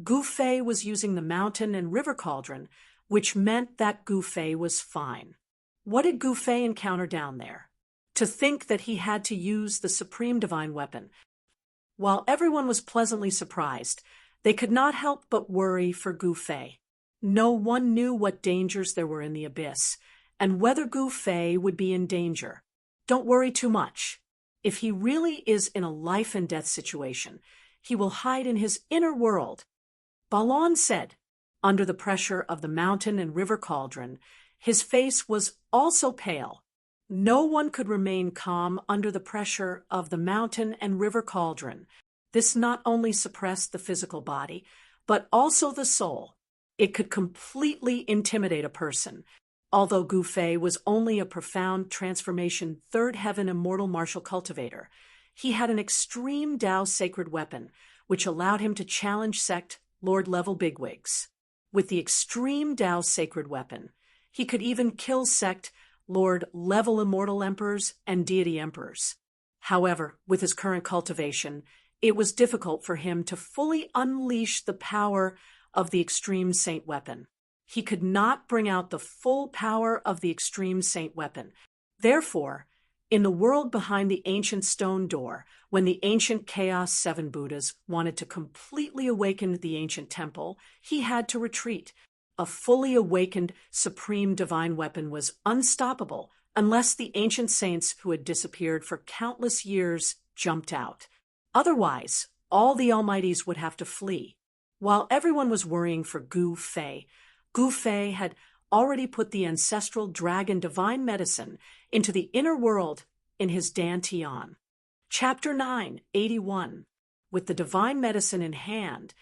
Gu Fei was using the mountain and river cauldron, which meant that Gu Fei was fine. What did Gu Fei encounter down there? To think that he had to use the supreme divine weapon. While everyone was pleasantly surprised, they could not help but worry for Gu Fei. No one knew what dangers there were in the abyss, and whether Gu Fei would be in danger. Don't worry too much. If he really is in a life-and-death situation, he will hide in his inner world. Balon said. Under the pressure of the mountain and river cauldron, his face was also pale. No one could remain calm under the pressure of the mountain and river cauldron. This not only suppressed the physical body, but also the soul. It could completely intimidate a person. Although Gu Fei was only a profound transformation third heaven immortal martial cultivator, he had an extreme Tao sacred weapon, which allowed him to challenge sect Lord-level bigwigs. With the extreme Tao sacred weapon, he could even kill sect Lord-level immortal emperors and deity emperors. However, with his current cultivation, it was difficult for him to fully unleash the power of the extreme saint weapon. He could not bring out the full power of the extreme saint weapon. Therefore, in the world behind the ancient stone door, when the ancient Chaos 7 Buddhas wanted to completely awaken the ancient temple, he had to retreat. A fully awakened supreme divine weapon was unstoppable unless the ancient saints who had disappeared for countless years jumped out. Otherwise, all the Almighties would have to flee. While everyone was worrying for Gu Fei had already put the ancestral dragon divine medicine into the inner world in his Dantian. Chapter 9, 81. With the divine medicine in hand,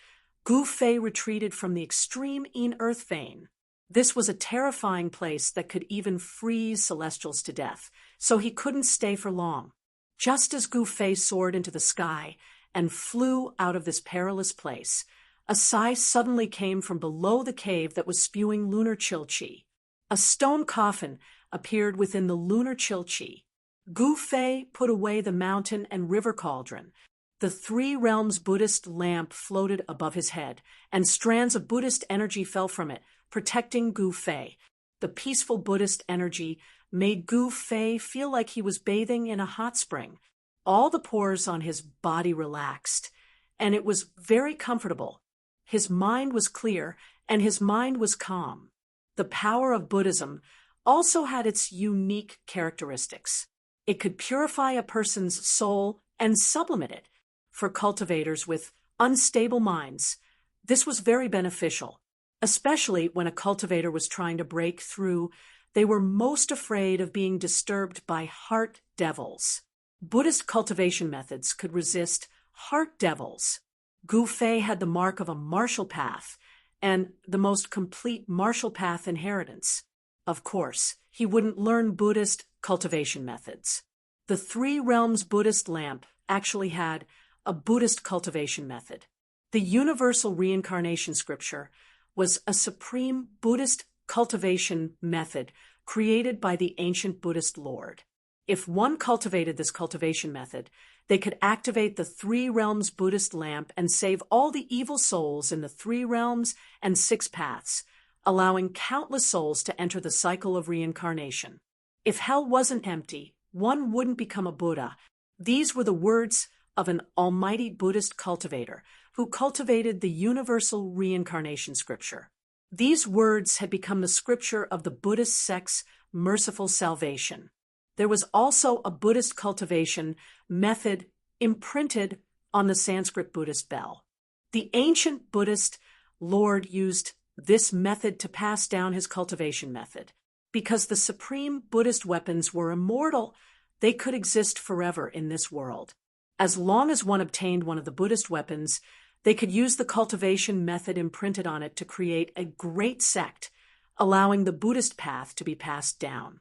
Gu Fei retreated from the extreme earth vein. This was a terrifying place that could even freeze celestials to death, so he couldn't stay for long. Just as Gu Fei soared into the sky and flew out of this perilous place, a sigh suddenly came from below the cave that was spewing lunar Chilchi. A stone coffin appeared within the lunar Chilchi. Gu Fei put away the mountain and river cauldron. The three realms Buddhist lamp floated above his head, and strands of Buddhist energy fell from it, protecting Gu Fei. The peaceful Buddhist energy made Gu Fei feel like he was bathing in a hot spring. All the pores on his body relaxed, and it was very comfortable. His mind was clear, and his mind was calm. The power of Buddhism also had its unique characteristics. It could purify a person's soul and sublimate it. For cultivators with unstable minds, this was very beneficial, especially when a cultivator was trying to break through. They were most afraid of being disturbed by heart devils. Buddhist cultivation methods could resist heart devils. Gu Fei had the mark of a martial path and the most complete martial path inheritance. Of course, he wouldn't learn Buddhist cultivation methods. The three realms Buddhist lamp actually had a Buddhist cultivation method. The universal reincarnation scripture was a supreme Buddhist cultivation method created by the ancient Buddhist Lord. If one cultivated this cultivation method, they could activate the three realms Buddhist lamp and save all the evil souls in the three realms and six paths, allowing countless souls to enter the cycle of reincarnation. If hell wasn't empty, one wouldn't become a Buddha. These were the words of an almighty Buddhist cultivator who cultivated the universal reincarnation scripture. These words had become the scripture of the Buddhist sect's merciful salvation. There was also a Buddhist cultivation method imprinted on the Sanskrit Buddhist bell. The ancient Buddhist Lord used this method to pass down his cultivation method. Because the supreme Buddhist weapons were immortal, they could exist forever in this world. As long as one obtained one of the Buddhist weapons, they could use the cultivation method imprinted on it to create a great sect, allowing the Buddhist path to be passed down.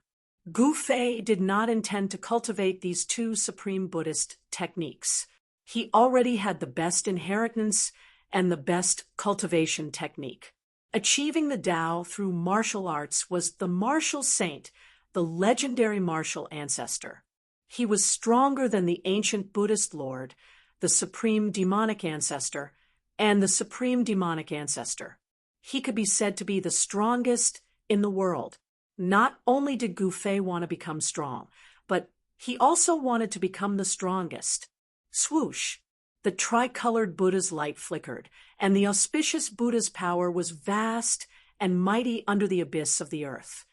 Gu Fei did not intend to cultivate these two supreme Buddhist techniques. He already had the best inheritance and the best cultivation technique. Achieving the Tao through martial arts was the martial saint, the legendary martial ancestor. He was stronger than the ancient Buddhist Lord, the supreme demonic ancestor, and the supreme demonic ancestor. He could be said to be the strongest in the world. Not only did Gu Fei want to become strong, but he also wanted to become the strongest. Swoosh! The tricolored Buddha's light flickered, and the auspicious Buddha's power was vast and mighty under the abyss of the earth.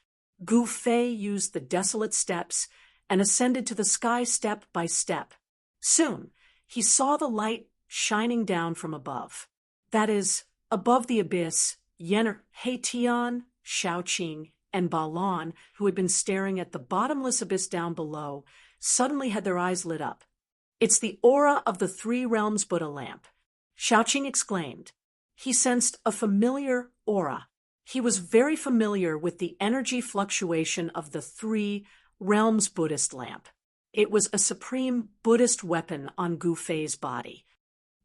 Gu Fei used the desolate steps and ascended to the sky step by step. Soon, he saw the light shining down from above. That is, above the abyss, Yener, Heitian, Shaoqing, and Balan, who had been staring at the bottomless abyss down below, suddenly had their eyes lit up. "It's the aura of the Three Realms Buddha lamp," Shaoqing exclaimed. He sensed a familiar aura. He was very familiar with the energy fluctuation of the Three Realms Buddhist lamp. It was a supreme Buddhist weapon on Gu Fei's body.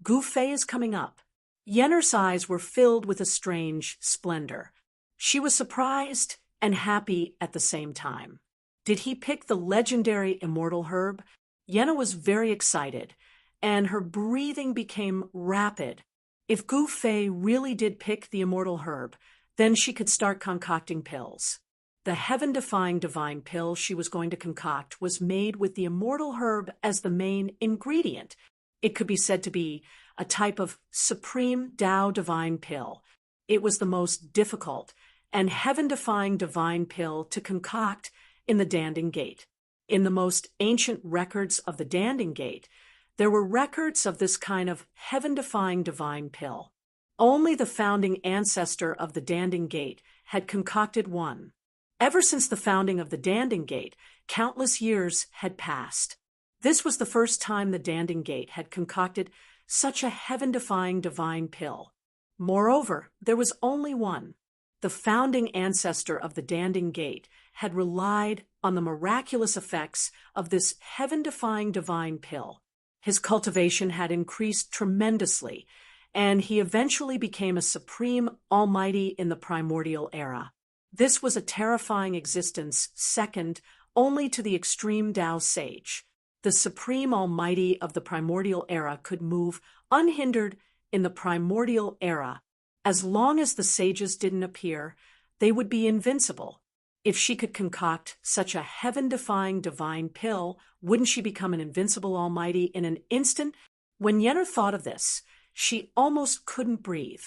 Gu Fei is coming up. Yenner's eyes were filled with a strange splendor. She was surprised and happy at the same time. Did he pick the legendary immortal herb? Yenna was very excited, and her breathing became rapid. If Gu Fei really did pick the immortal herb, then she could start concocting pills. The heaven-defying divine pill she was going to concoct was made with the immortal herb as the main ingredient. It could be said to be a type of supreme Tao divine pill. It was the most difficult and heaven-defying divine pill to concoct in the Danding Gate. In the most ancient records of the Danding Gate, there were records of this kind of heaven-defying divine pill. Only the founding ancestor of the Danding Gate had concocted one. Ever since the founding of the Danding Gate, countless years had passed. This was the first time the Danding Gate had concocted such a heaven-defying divine pill. Moreover, there was only one. The founding ancestor of the Danding Gate had relied on the miraculous effects of this heaven-defying divine pill. His cultivation had increased tremendously, and he eventually became a supreme almighty in the primordial era. This was a terrifying existence second only to the extreme Tao sage. The supreme almighty of the primordial era could move unhindered in the primordial era. As long as the sages didn't appear, they would be invincible. If she could concoct such a heaven-defying divine pill, wouldn't she become an invincible almighty in an instant? When Yenner thought of this, she almost couldn't breathe.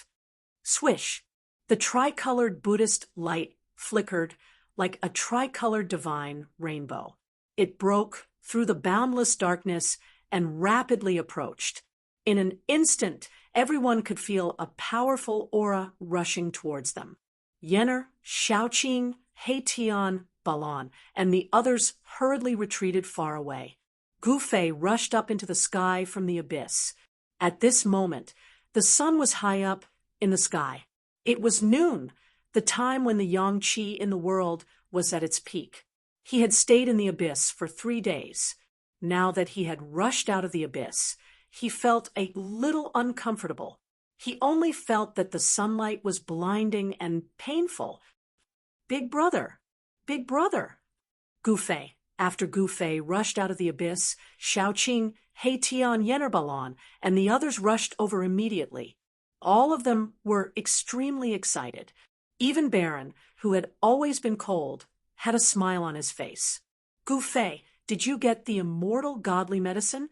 Swish! The tricolored Buddhist light flickered like a tricolored divine rainbow. It broke through the boundless darkness and rapidly approached. In an instant, everyone could feel a powerful aura rushing towards them. Yenner, Shaoqing, Heitian, Balan, and the others hurriedly retreated far away. Gu Fei rushed up into the sky from the abyss. At this moment, the sun was high up in the sky. It was noon, the time when the yang qi in the world was at its peak. He had stayed in the abyss for 3 days. Now that he had rushed out of the abyss, he felt a little uncomfortable. He only felt that the sunlight was blinding and painful. Big brother! Big brother! Gu Fei. After Gu Fei rushed out of the abyss, Shaoqing, Heitian, Yenner, Balan, and the others rushed over immediately. All of them were extremely excited. Even Baron, who had always been cold, had a smile on his face. Gu Fei, did you get the immortal godly medicine?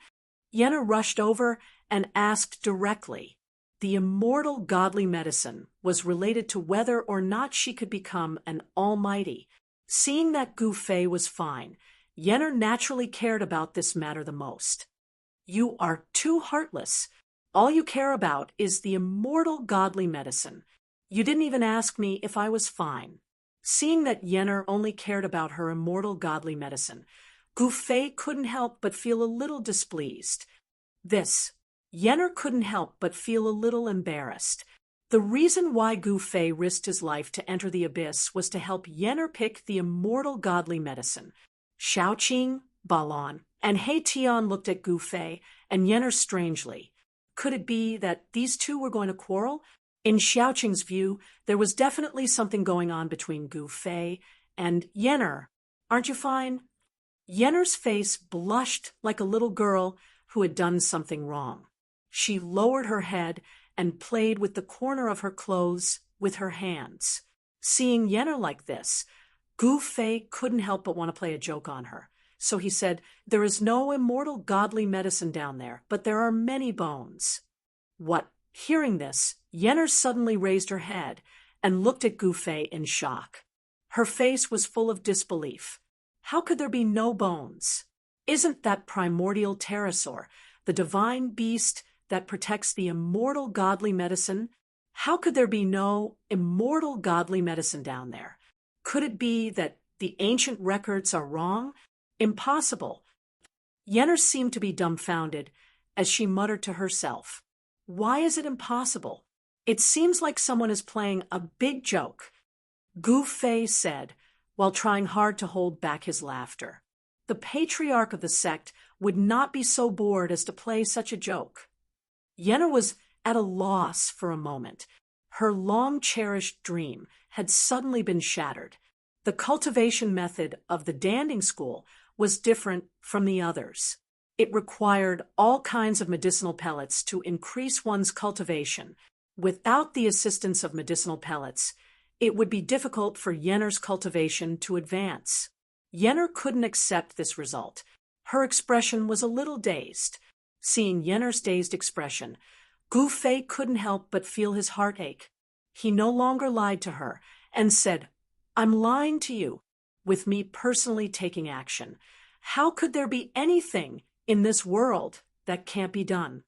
Yenner rushed over and asked directly. The immortal godly medicine was related to whether or not she could become an almighty. Seeing that Gu Fei was fine, Yenner naturally cared about this matter the most. You are too heartless. All you care about is the immortal godly medicine. You didn't even ask me if I was fine. Seeing that Yenner only cared about her immortal godly medicine, Gu Fei couldn't help but feel a little displeased. Yenner couldn't help but feel a little embarrassed. The reason why Gu Fei risked his life to enter the abyss was to help Yenner pick the immortal godly medicine. Shaoqing, Balan, and Heitian looked at Gu Fei and Yenner strangely. Could it be that these two were going to quarrel? In Shaoqing's view, there was definitely something going on between Gu Fei and Yenner. Aren't you fine? Yenner's face blushed like a little girl who had done something wrong. She lowered her head and played with the corner of her clothes with her hands. Seeing Yenner like this, Gu Fei couldn't help but want to play a joke on her. so he said, "There is no immortal godly medicine down there, but there are many bones." What? Hearing this, Yennefer suddenly raised her head and looked at Gu Fei in shock. Her face was full of disbelief. How could there be no bones? Isn't that primordial pterosaur, the divine beast that protects the immortal godly medicine? How could there be no immortal godly medicine down there? Could it be that the ancient records are wrong? Impossible. Yennefer seemed to be dumbfounded as she muttered to herself, "Why is it impossible? It seems like someone is playing a big joke." Gu Fei said, while trying hard to hold back his laughter. The patriarch of the sect would not be so bored as to play such a joke. Yennefer was at a loss for a moment. Her long-cherished dream had suddenly been shattered. The cultivation method of the Danding School was different from the others. It required all kinds of medicinal pellets to increase one's cultivation. Without the assistance of medicinal pellets, it would be difficult for Yennefer's cultivation to advance. Yennefer couldn't accept this result. Her expression was a little dazed. Seeing Yennefer's dazed expression, Gu Fei couldn't help but feel his heart ache. He no longer lied to her and said, "I'm lying to you, with me personally taking action. How could there be anything in this world that can't be done?"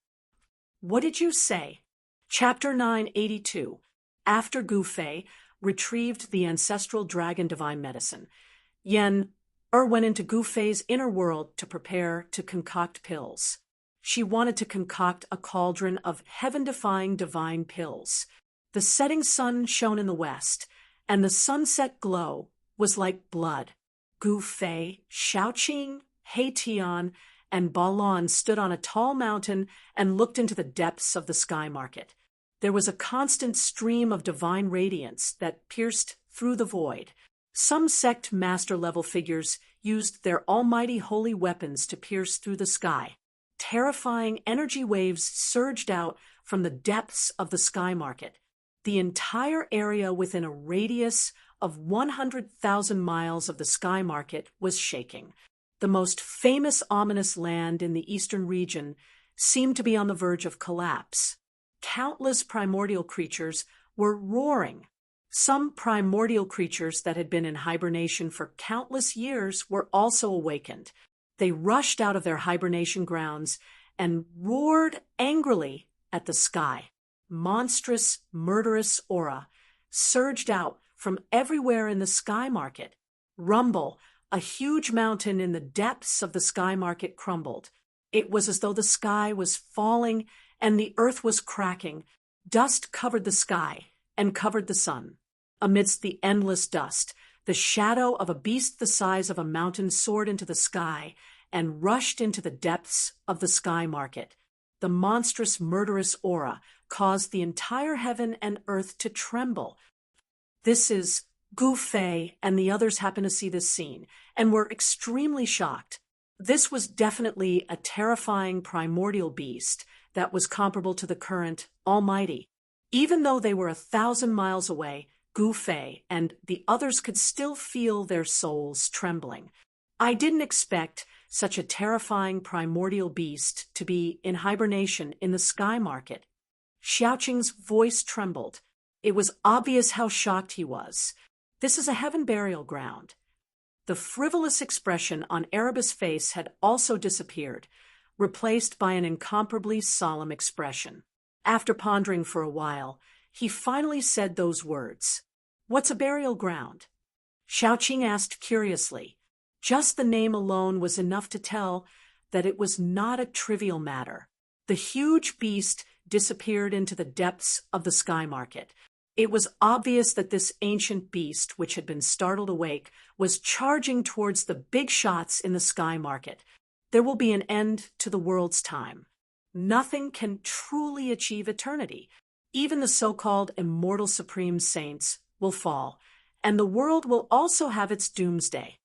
"What did you say?" Chapter 982. After Gu Fei retrieved the ancestral dragon divine medicine, Yennefer went into Gu Fei's inner world to prepare to concoct pills. She wanted to concoct a cauldron of heaven-defying divine pills. The setting sun shone in the west, and the sunset glow was like blood. Gu Fei, Xiaoqing, He-Tian, and Balon stood on a tall mountain and looked into the depths of the sky market. There was a constant stream of divine radiance that pierced through the void. Some sect master-level figures used their almighty holy weapons to pierce through the sky. Terrifying energy waves surged out from the depths of the sky market. The entire area within a radius of 100,000 miles of the sky market was shaking. The most famous ominous land in the eastern region seemed to be on the verge of collapse. Countless primordial creatures were roaring. Some primordial creatures that had been in hibernation for countless years were also awakened. They rushed out of their hibernation grounds and roared angrily at the sky. Monstrous, murderous aura surged out from everywhere in the sky market. Rumble, a huge mountain in the depths of the sky market, crumbled. It was as though the sky was falling and the earth was cracking. Dust covered the sky and covered the sun. Amidst the endless dust, the shadow of a beast the size of a mountain soared into the sky and rushed into the depths of the sky market. The monstrous, murderous aura caused the entire heaven and earth to tremble. This is Gu Fei and the others happened to see this scene and were extremely shocked. This was definitely a terrifying primordial beast that was comparable to the current Almighty. Even though they were 1,000 miles away, Gu Fei and the others could still feel their souls trembling. "I didn't expect such a terrifying primordial beast to be in hibernation in the sky market." Xiaoqing's voice trembled. It was obvious how shocked he was. This is a heaven burial ground. The frivolous expression on Erebus' face had also disappeared, replaced by an incomparably solemn expression. After pondering for a while, he finally said those words. "What's a burial ground?" Xiaoqing asked curiously. Just the name alone was enough to tell that it was not a trivial matter. The huge beast disappeared into the depths of the sky market. It was obvious that this ancient beast, which had been startled awake, was charging towards the big shots in the sky market. There will be an end to the world's time. Nothing can truly achieve eternity. Even the so-called immortal supreme saints will fall, and the world will also have its doomsday.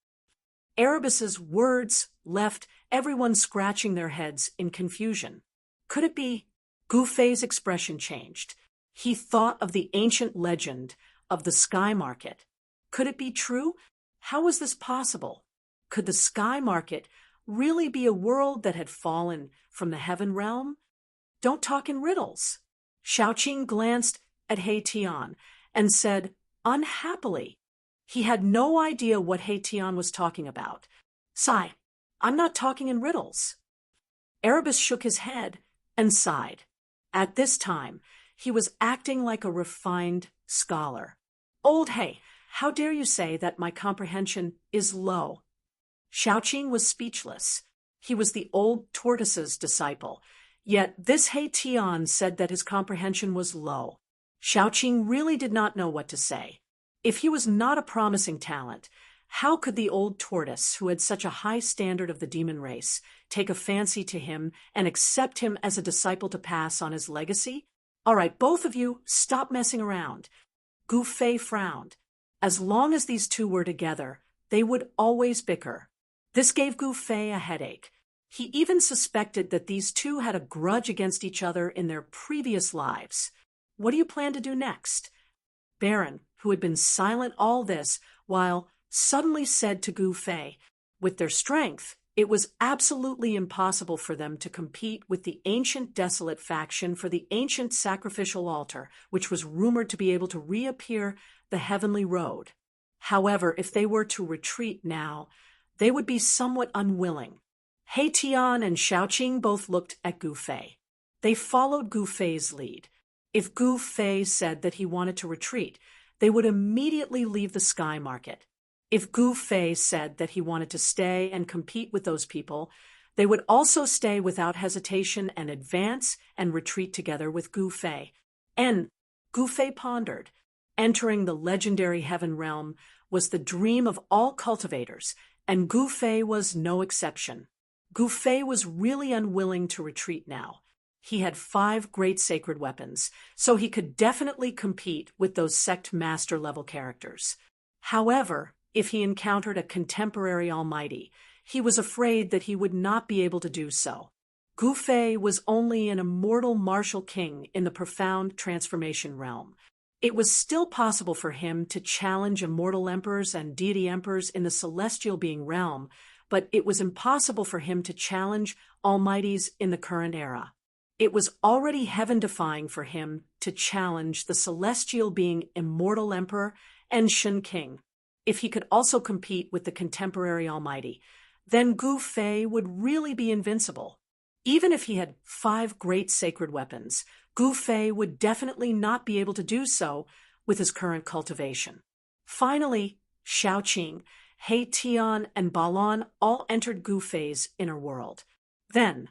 Erebus's words left everyone scratching their heads in confusion. Could it be? Gu Fei's expression changed. He thought of the ancient legend of the sky market. Could it be true? How was this possible? Could the sky market really be a world that had fallen from the heaven realm? Don't talk in riddles. Xiaoqing glanced at He Tian and said, unhappily. He had no idea what He Tian was talking about. Sigh, I'm not talking in riddles. Erebus shook his head and sighed. At this time, he was acting like a refined scholar. Old He, how dare you say that my comprehension is low? Xiaoqing was speechless. He was the old tortoise's disciple, yet this He Tian said that his comprehension was low. Xiaoqing really did not know what to say. If he was not a promising talent, how could the old tortoise, who had such a high standard of the demon race, take a fancy to him and accept him as a disciple to pass on his legacy? All right, both of you, stop messing around. Gu Fei frowned. As long as these two were together, they would always bicker. This gave Gu Fei a headache. He even suspected that these two had a grudge against each other in their previous lives. What do you plan to do next? Baron, who had been silent all this while, suddenly said to Gu Fei, with their strength, it was absolutely impossible for them to compete with the ancient desolate faction for the ancient sacrificial altar, which was rumored to be able to reappear the heavenly road. However, if they were to retreat now, they would be somewhat unwilling. He Tian and Xiaoqing both looked at Gu Fei. They followed Gu Fei's lead. If Gu Fei said that he wanted to retreat, they would immediately leave the sky market. If Gu Fei said that he wanted to stay and compete with those people, they would also stay without hesitation and advance and retreat together with Gu Fei. And Gu Fei pondered. Entering the legendary heaven realm was the dream of all cultivators, and Gu Fei was no exception. Gu Fei was really unwilling to retreat now. He had 5 great sacred weapons, so he could definitely compete with those sect master level characters. However, if he encountered a contemporary almighty, he was afraid that he would not be able to do so. Gu Fei was only an immortal martial king in the profound transformation realm. It was still possible for him to challenge immortal emperors and deity emperors in the celestial being realm, but it was impossible for him to challenge almighties in the current era. It was already heaven-defying for him to challenge the celestial being immortal emperor and Shen King. If he could also compete with the contemporary almighty, then Gu Fei would really be invincible. Even if he had 5 great sacred weapons, Gu Fei would definitely not be able to do so with his current cultivation. Finally, Xiaoqing, He Tian, and Balan all entered Gu Fei's inner world. Then,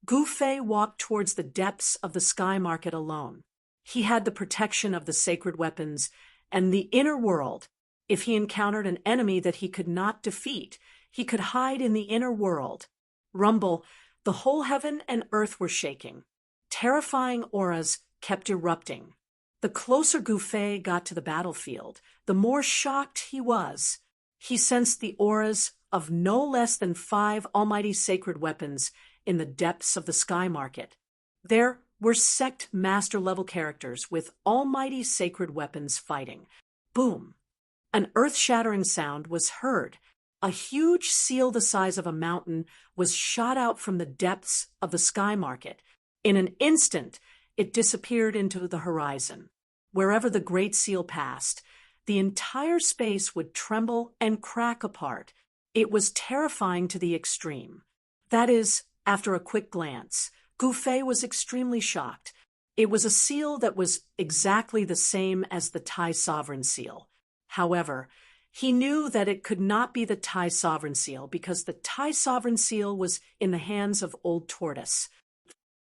Gu Fei walked towards the depths of the sky market alone. He had the protection of the sacred weapons and the inner world. If he encountered an enemy that he could not defeat, he could hide in the inner world. Rumble, the whole heaven and earth were shaking. Terrifying auras kept erupting. The closer Gu Fei got to the battlefield, the more shocked he was. He sensed the auras of no less than 5 almighty sacred weapons in the depths of the sky market. There were sect master-level characters with almighty sacred weapons fighting. Boom! An earth-shattering sound was heard. A huge seal the size of a mountain was shot out from the depths of the sky market. In an instant, it disappeared into the horizon. Wherever the great seal passed, the entire space would tremble and crack apart. It was terrifying to the extreme. That is, after a quick glance, Gu Fei was extremely shocked. It was a seal that was exactly the same as the Tai Sovereign seal. However, he knew that it could not be the Tai Sovereign seal because the Tai Sovereign seal was in the hands of Old Tortoise,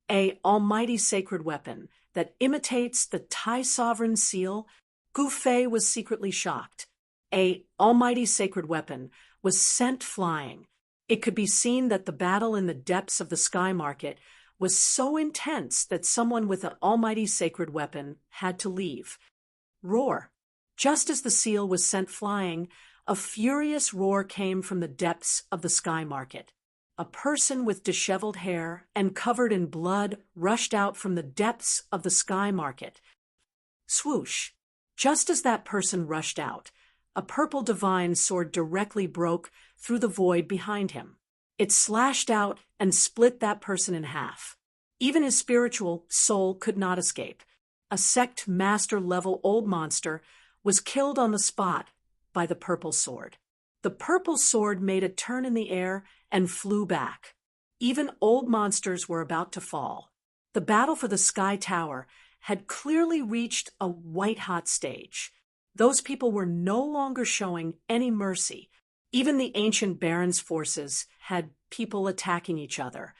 a almighty sacred weapon that imitates the Tai Sovereign seal. Gu Fei was secretly shocked. A almighty sacred weapon was sent flying. It could be seen that the battle in the depths of the sky market was so intense that someone with an almighty sacred weapon had to leave. Roar! Just as the seal was sent flying, a furious roar came from the depths of the sky market. A person with disheveled hair and covered in blood rushed out from the depths of the sky market. Swoosh! Just as that person rushed out, a purple divine sword directly broke through the void behind him. It slashed out and split that person in half. Even his spiritual soul could not escape. A sect master-level old monster was killed on the spot by the purple sword. The purple sword made a turn in the air and flew back. Even old monsters were about to fall. The battle for the Sky Tower had clearly reached a white-hot stage. Those people were no longer showing any mercy. Even the ancient Baron's forces had people attacking each other.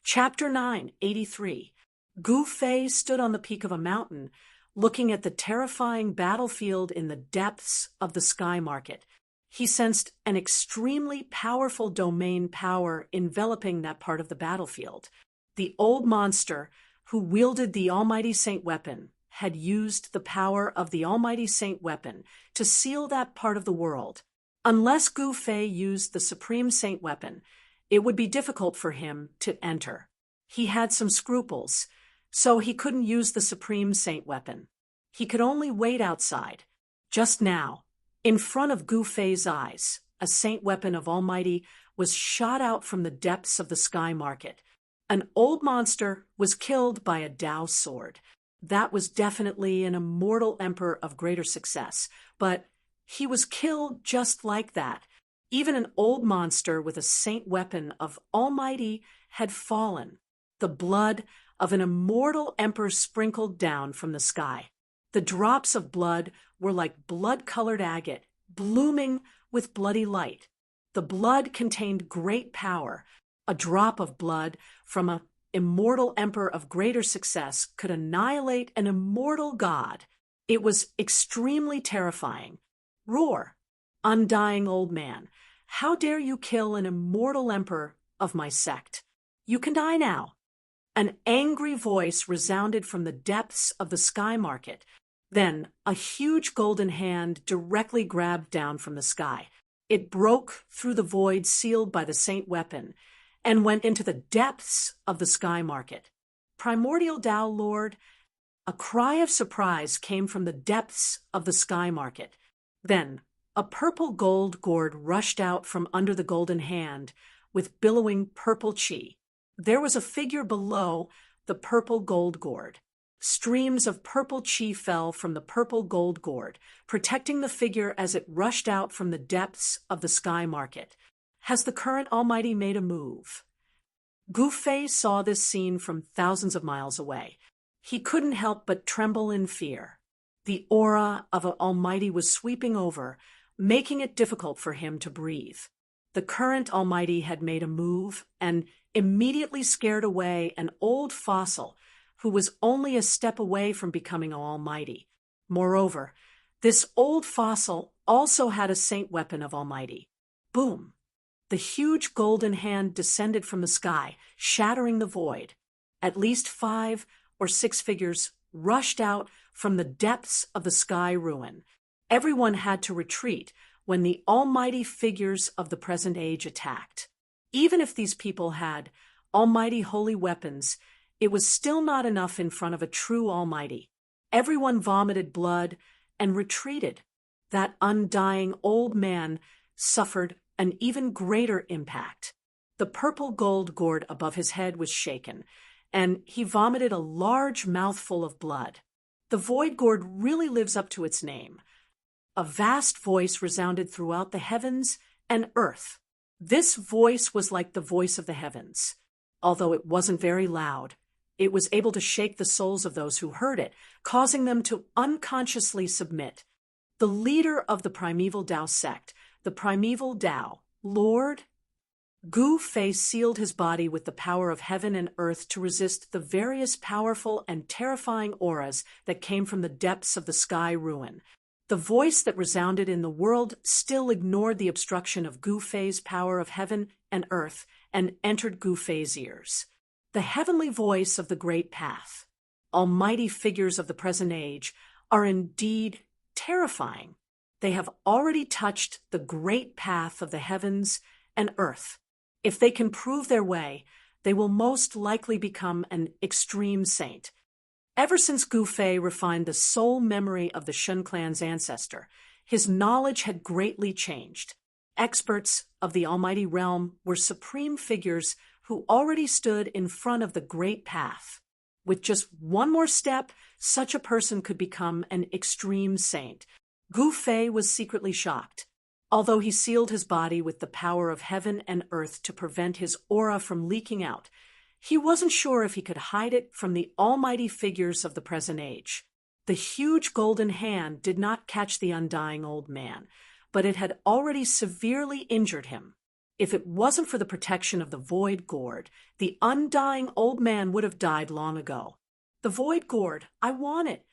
Chapter 9, 83. Gu Fei stood on the peak of a mountain, looking at the terrifying battlefield in the depths of the Sky Market. He sensed an extremely powerful domain power enveloping that part of the battlefield. The old monster, who wielded the Almighty Saint Weapon, had used the power of the Almighty Saint Weapon to seal that part of the world. Unless Gu Fei used the Supreme Saint Weapon, it would be difficult for him to enter. He had some scruples, so he couldn't use the Supreme Saint Weapon. He could only wait outside. Just now, in front of Gu Fei's eyes, a Saint Weapon of Almighty was shot out from the depths of the Sky Market. An old monster was killed by a Dao sword. That was definitely an immortal emperor of greater success, but he was killed just like that. Even an old monster with a saint weapon of Almighty had fallen. The blood of an immortal emperor sprinkled down from the sky. The drops of blood were like blood-colored agate, blooming with bloody light. The blood contained great power. A drop of blood from an immortal emperor of greater success could annihilate an immortal god. It was extremely terrifying. Roar, undying old man, how dare you kill an immortal emperor of my sect? You can die now. An angry voice resounded from the depths of the Sky Market. Then a huge golden hand directly grabbed down from the sky. It broke through the void sealed by the Saint Weapon and went into the depths of the Sky Market. Primordial Tao Lord, a cry of surprise came from the depths of the Sky Market. Then a purple gold gourd rushed out from under the golden hand with billowing purple chi. There was a figure below the purple gold gourd. Streams of purple chi fell from the purple gold gourd, protecting the figure as it rushed out from the depths of the Sky Market. Has the current Almighty made a move? Gu Fei saw this scene from thousands of miles away. He couldn't help but tremble in fear. The aura of an Almighty was sweeping over, making it difficult for him to breathe. The current Almighty had made a move and immediately scared away an old fossil who was only a step away from becoming Almighty. Moreover, this old fossil also had a saint weapon of Almighty. Boom! The huge golden hand descended from the sky, shattering the void. At least 5 or 6 figures rushed out from the depths of the sky ruin. Everyone had to retreat when the almighty figures of the present age attacked. Even if these people had almighty holy weapons, it was still not enough in front of a true almighty. Everyone vomited blood and retreated. That undying old man suffered an even greater impact. The purple gold gourd above his head was shaken, and he vomited a large mouthful of blood. The void gourd really lives up to its name. A vast voice resounded throughout the heavens and earth. This voice was like the voice of the heavens. Although it wasn't very loud, it was able to shake the souls of those who heard it, causing them to unconsciously submit. The leader of the primeval Tao sect, the primeval Tao, Lord Gu Fei, sealed his body with the power of heaven and earth to resist the various powerful and terrifying auras that came from the depths of the sky ruin. The voice that resounded in the world still ignored the obstruction of Gu Fei's power of heaven and earth and entered Gu Fei's ears. The heavenly voice of the great path. Almighty figures of the present age are indeed terrifying. They have already touched the great path of the heavens and earth. If they can prove their way, they will most likely become an extreme saint. Ever since Gu Fei refined the soul memory of the Shun clan's ancestor, his knowledge had greatly changed. Experts of the almighty realm were supreme figures who already stood in front of the great path. With just one more step, such a person could become an extreme saint. Gu Fei was secretly shocked. Although he sealed his body with the power of heaven and earth to prevent his aura from leaking out, he wasn't sure if he could hide it from the almighty figures of the present age. The huge golden hand did not catch the undying old man, but it had already severely injured him. If it wasn't for the protection of the void gourd, the undying old man would have died long ago. The void gourd, I want it.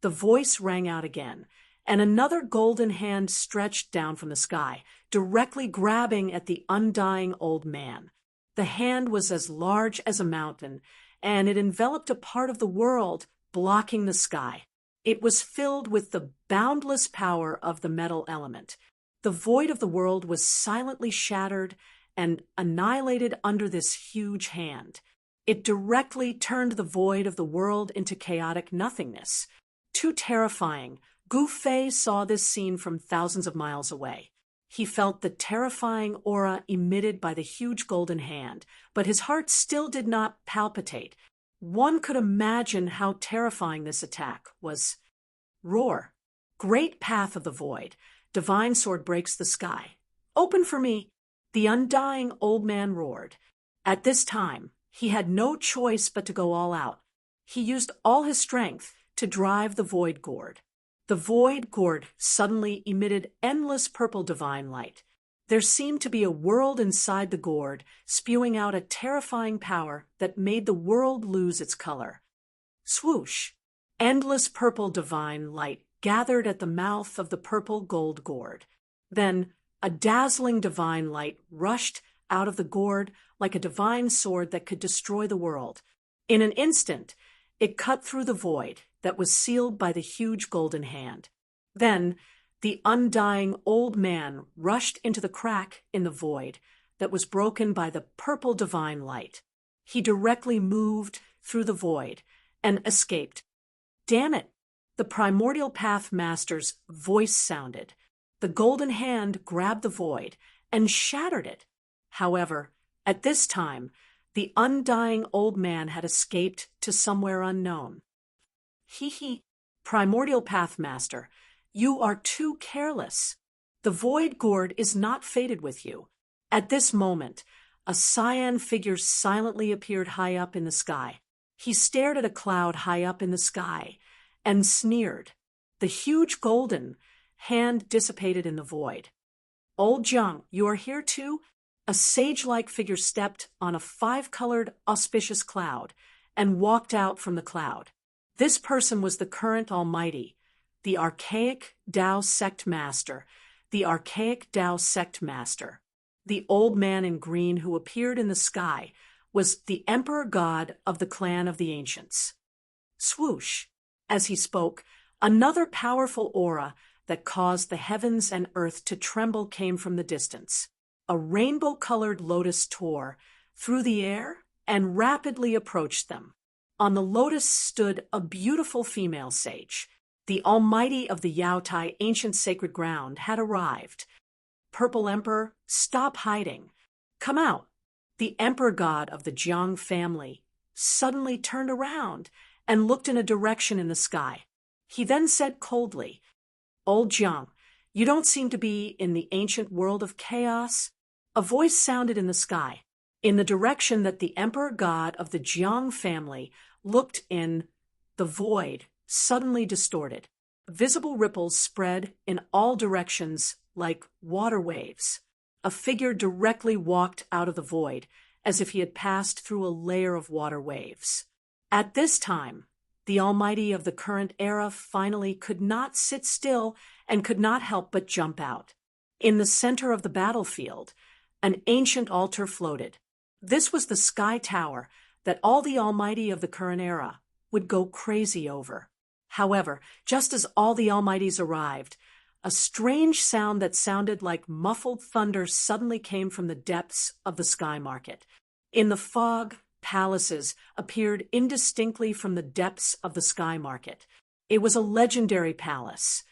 The voice rang out again, and another golden hand stretched down from the sky, directly grabbing at the undying old man. The hand was as large as a mountain, and it enveloped a part of the world, blocking the sky. It was filled with the boundless power of the metal element. The void of the world was silently shattered and annihilated under this huge hand. It directly turned the void of the world into chaotic nothingness. Too terrifying, Gu Fei saw this scene from thousands of miles away. He felt the terrifying aura emitted by the huge golden hand, but his heart still did not palpitate. One could imagine how terrifying this attack was. Roar. Great path of the void. Divine sword breaks the sky. Open for me. The undying old man roared. At this time, he had no choice but to go all out. He used all his strength to drive the void gourd. The void gourd suddenly emitted endless purple divine light. There seemed to be a world inside the gourd, spewing out a terrifying power that made the world lose its color. Swoosh! Endless purple divine light gathered at the mouth of the purple gold gourd. Then a dazzling divine light rushed out of the gourd like a divine sword that could destroy the world. In an instant, it cut through the void that was sealed by the huge golden hand. Then the undying old man rushed into the crack in the void that was broken by the purple divine light. He directly moved through the void and escaped. Damn it! The primordial path master's voice sounded. The golden hand grabbed the void and shattered it. However, at this time, the undying old man had escaped to somewhere unknown. Hee, primordial path master, you are too careless. The void gourd is not fated with you. At this moment, a cyan figure silently appeared high up in the sky. He stared at a cloud high up in the sky and sneered. The huge golden hand dissipated in the void. Old Jiang, you are here too? A sage-like figure stepped on a 5-colored auspicious cloud and walked out from the cloud. This person was the current almighty, the archaic Tao sect master, the archaic Tao sect master. The old man in green who appeared in the sky was the emperor god of the clan of the ancients. Swoosh! As he spoke, another powerful aura that caused the heavens and earth to tremble came from the distance. A rainbow-colored lotus tore through the air and rapidly approached them. On the lotus stood a beautiful female sage. The almighty of the Yaotai ancient sacred ground had arrived. Purple Emperor, stop hiding. Come out. The emperor god of the Jiang family suddenly turned around and looked in a direction in the sky. He then said coldly, Old Jiang, you don't seem to be in the ancient world of chaos. A voice sounded in the sky, in the direction that the emperor god of the Jiang family looked in. The void suddenly distorted. Visible ripples spread in all directions like water waves. A figure directly walked out of the void, as if he had passed through a layer of water waves. At this time, the almighty of the current era finally could not sit still and could not help but jump out. In the center of the battlefield, an ancient altar floated. This was the sky tower that all the almighty of the current era would go crazy over. However, just as all the almighties arrived, a strange sound that sounded like muffled thunder suddenly came from the depths of the sky market. In the fog, palaces appeared indistinctly from the depths of the sky market. It was a legendary palace.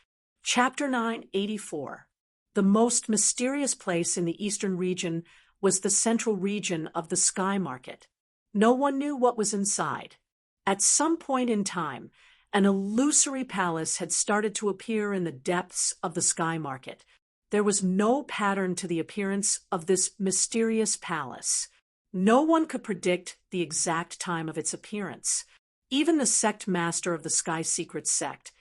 Chapter 984. The most mysterious place in the eastern region was the central region of the sky market. No one knew what was inside. At some point in time, an illusory palace had started to appear in the depths of the sky market. There was no pattern to the appearance of this mysterious palace. No one could predict the exact time of its appearance. Even the sect master of the Sky Secrets sect,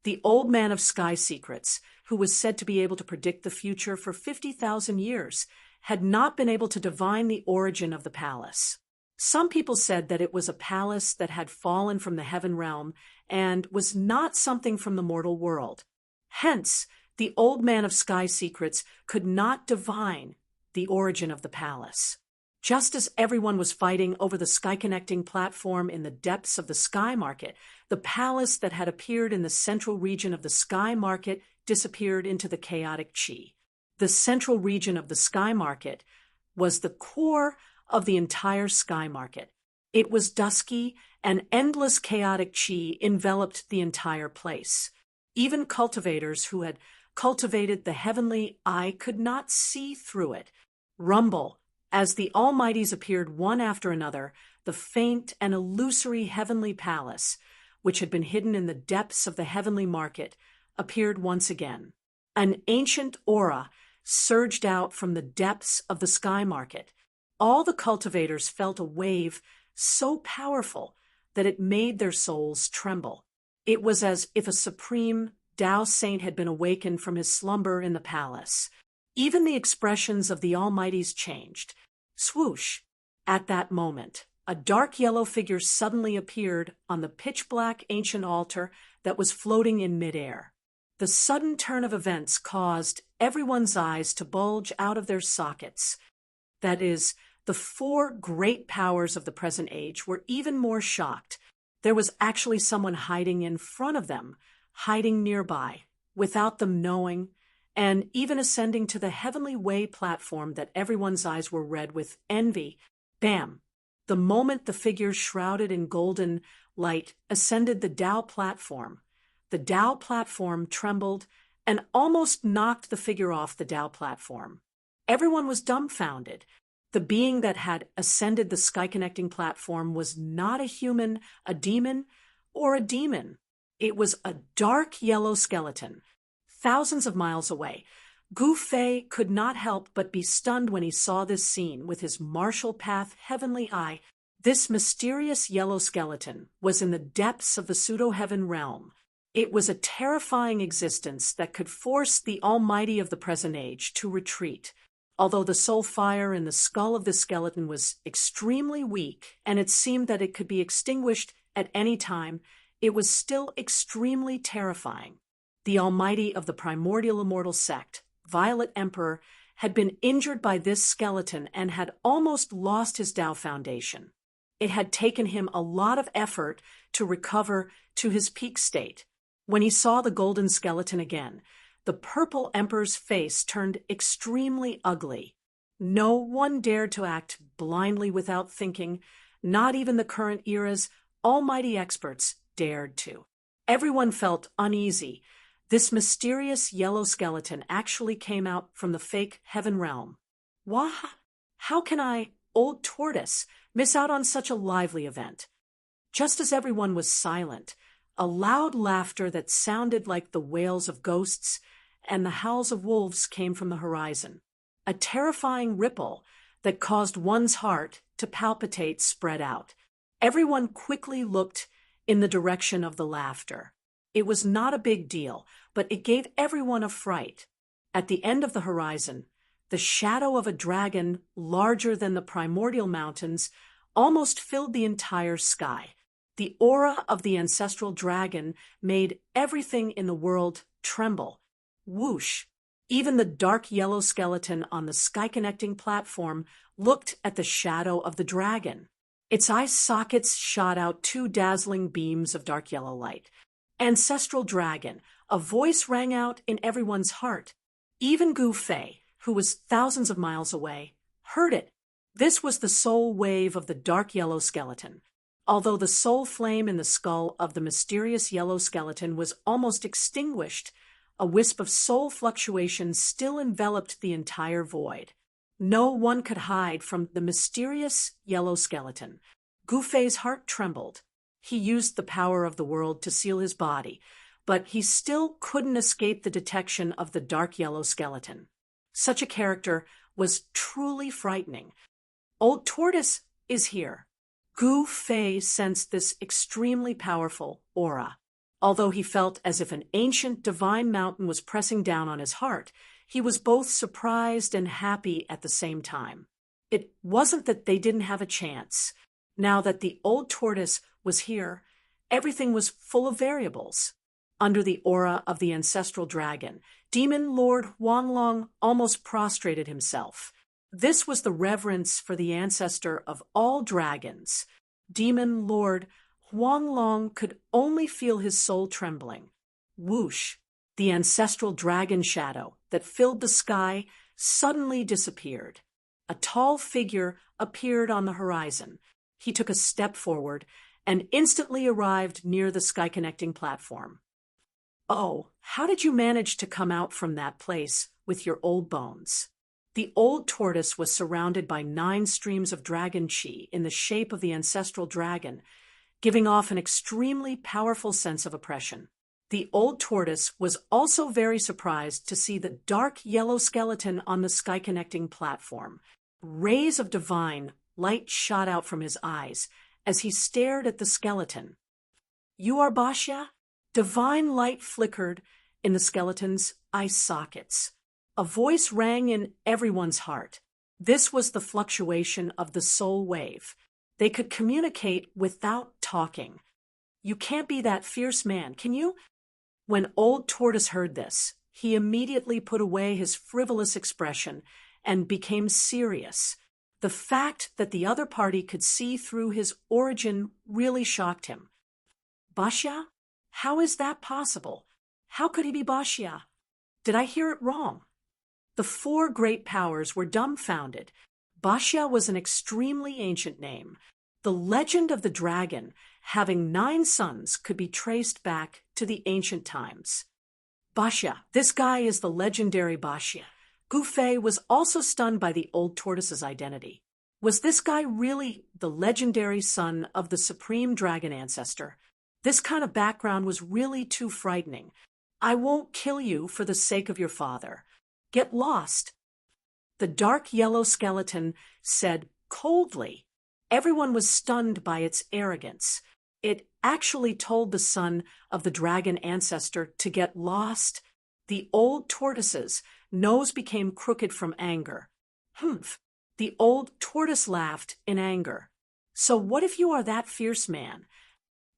the old man of Sky Secrets, who was said to be able to predict the future for 50,000 years, had not been able to divine the origin of the palace. Some people said that it was a palace that had fallen from the heaven realm and was not something from the mortal world. Hence, the old man of Sky Secrets could not divine the origin of the palace. Just as everyone was fighting over the sky-connecting platform in the depths of the sky market, the palace that had appeared in the central region of the sky market disappeared into the chaotic chi. The central region of the sky market was the core of the entire sky market. It was dusky, and endless chaotic chi enveloped the entire place. Even cultivators who had cultivated the heavenly eye could not see through it. Rumble, as the Almighties appeared one after another, the faint and illusory heavenly palace, which had been hidden in the depths of the heavenly market, appeared once again. An ancient aura surged out from the depths of the sky market. All the cultivators felt a wave so powerful that it made their souls tremble. It was as if a supreme Tao saint had been awakened from his slumber in the palace. Even the expressions of the Almighties changed. Swoosh! At that moment, a dark yellow figure suddenly appeared on the pitch-black ancient altar that was floating in midair. The sudden turn of events caused everyone's eyes to bulge out of their sockets. That is, the four great powers of the present age were even more shocked. There was actually someone hiding in front of them, hiding nearby, without them knowing, and even ascending to the heavenly way platform that everyone's eyes were red with envy. Bam! The moment the figure shrouded in golden light ascended the Tao platform, the Tao platform trembled and almost knocked the figure off the Tao platform. Everyone was dumbfounded. The being that had ascended the sky-connecting platform was not a human, a demon, or a demon. It was a dark yellow skeleton, thousands of miles away. Gu Fei could not help but be stunned when he saw this scene with his martial path heavenly eye. This mysterious yellow skeleton was in the depths of the pseudo-heaven realm. It was a terrifying existence that could force the Almighty of the present age to retreat. Although the soul fire in the skull of the skeleton was extremely weak, and it seemed that it could be extinguished at any time, it was still extremely terrifying. The Almighty of the primordial immortal sect, Violet Emperor, had been injured by this skeleton and had almost lost his Tao foundation. It had taken him a lot of effort to recover to his peak state. When he saw the golden skeleton again, the purple emperor's face turned extremely ugly. No one dared to act blindly without thinking. Not even the current era's almighty experts dared to. Everyone felt uneasy. This mysterious yellow skeleton actually came out from the fake heaven realm. Why? How can I, old tortoise, miss out on such a lively event? Just as everyone was silent, a loud laughter that sounded like the wails of ghosts and the howls of wolves came from the horizon. A terrifying ripple that caused one's heart to palpitate spread out. Everyone quickly looked in the direction of the laughter. It was not a big deal, but it gave everyone a fright. At the end of the horizon, the shadow of a dragon larger than the primordial mountains almost filled the entire sky. The aura of the ancestral dragon made everything in the world tremble. Whoosh! Even the dark yellow skeleton on the sky-connecting platform looked at the shadow of the dragon. Its eye sockets shot out two dazzling beams of dark yellow light. Ancestral dragon, a voice rang out in everyone's heart. Even Gu Fei, who was thousands of miles away, heard it. This was the soul wave of the dark yellow skeleton. Although the soul flame in the skull of the mysterious yellow skeleton was almost extinguished, A wisp of soul fluctuation still enveloped the entire void. No one could hide from the mysterious yellow skeleton. Gufei's heart trembled. He used the power of the world to seal his body, but he still couldn't escape the detection of the dark yellow skeleton. Such a character was truly frightening. Old Tortoise is here. Gu Fei sensed this extremely powerful aura. Although he felt as if an ancient divine mountain was pressing down on his heart, he was both surprised and happy at the same time. It wasn't that they didn't have a chance. Now that the old tortoise was here, everything was full of variables. Under the aura of the ancestral dragon, Demon Lord Huanglong almost prostrated himself. This was the reverence for the ancestor of all dragons. Demon Lord Huanglong could only feel his soul trembling. Whoosh! The ancestral dragon shadow that filled the sky suddenly disappeared. A tall figure appeared on the horizon. He took a step forward and instantly arrived near the sky-connecting platform. "Oh, how did you manage to come out from that place with your old bones?" The old tortoise was surrounded by 9 streams of dragon chi in the shape of the ancestral dragon, giving off an extremely powerful sense of oppression. The old tortoise was also very surprised to see the dark yellow skeleton on the sky-connecting platform. Rays of divine light shot out from his eyes as he stared at the skeleton. "You are Basha?" Divine light flickered in the skeleton's eye sockets. A voice rang in everyone's heart. This was the fluctuation of the soul wave. They could communicate without talking. "You can't be that fierce man, can you?" When Old Tortoise heard this, he immediately put away his frivolous expression and became serious. The fact that the other party could see through his origin really shocked him. "Basha? How is that possible? How could he be Basha? Did I hear it wrong?" The 4 great powers were dumbfounded. Basha was an extremely ancient name. The legend of the dragon having 9 sons could be traced back to the ancient times. "Basha, this guy is the legendary Basha." Gu Fei was also stunned by the old tortoise's identity. Was this guy really the legendary son of the supreme dragon ancestor? This kind of background was really too frightening. "I won't kill you for the sake of your father. Get lost." The dark yellow skeleton said coldly. Everyone was stunned by its arrogance. It actually told the son of the dragon ancestor to get lost. The old tortoise's nose became crooked from anger. "Humph!" The old tortoise laughed in anger. "So what if you are that fierce man?"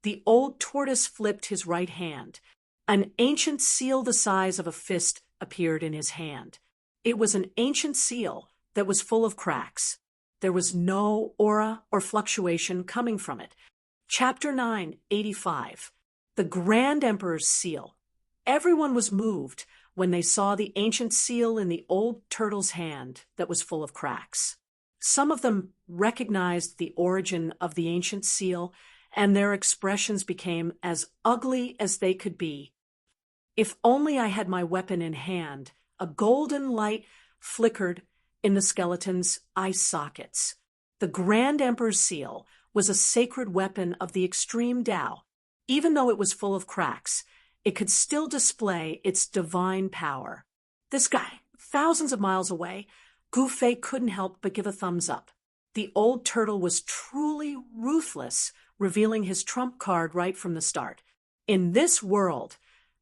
The old tortoise flipped his right hand. An ancient seal the size of a fist appeared in his hand. It was an ancient seal that was full of cracks. There was no aura or fluctuation coming from it. Chapter 9, 85. The Grand Emperor's Seal. Everyone was moved when they saw the ancient seal in the old turtle's hand that was full of cracks. Some of them recognized the origin of the ancient seal, and their expressions became as ugly as they could be. "If only I had my weapon in hand." A golden light flickered in the skeleton's eye sockets. The Grand Emperor's seal was a sacred weapon of the extreme Tao. Even though it was full of cracks, it could still display its divine power. This guy, thousands of miles away, Gu Fei couldn't help but give a thumbs up. The old turtle was truly ruthless, revealing his trump card right from the start. In this world,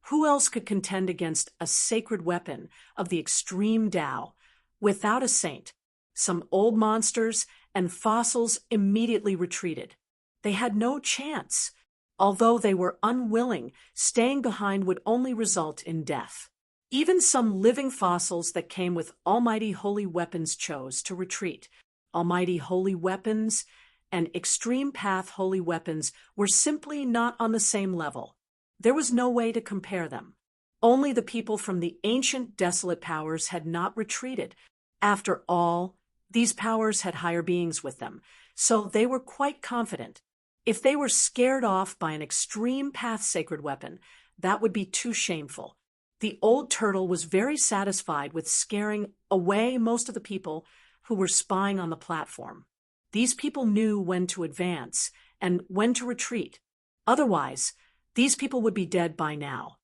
who else could contend against a sacred weapon of the extreme Tao? Without a saint, some old monsters and fossils immediately retreated. They had no chance. Although they were unwilling, staying behind would only result in death. Even some living fossils that came with almighty holy weapons chose to retreat. Almighty holy weapons and extreme path holy weapons were simply not on the same level. There was no way to compare them. Only the people from the ancient desolate powers had not retreated. After all, these powers had higher beings with them, so they were quite confident. If they were scared off by an extreme path sacred weapon, that would be too shameful. The old turtle was very satisfied with scaring away most of the people who were spying on the platform. These people knew when to advance and when to retreat. Otherwise, these people would be dead by now.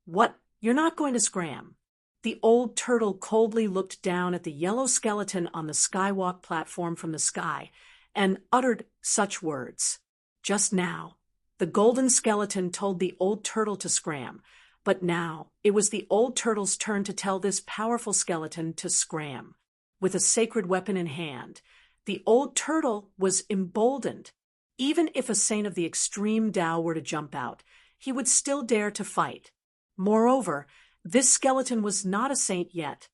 What? You're not going to scram? The old turtle coldly looked down at the yellow skeleton on the skywalk platform from the sky and uttered such words. Just now, the golden skeleton told the old turtle to scram, but now it was the old turtle's turn to tell this powerful skeleton to scram. With a sacred weapon in hand, the old turtle was emboldened. Even if a saint of the extreme Tao were to jump out, he would still dare to fight. Moreover, this skeleton was not a saint yet.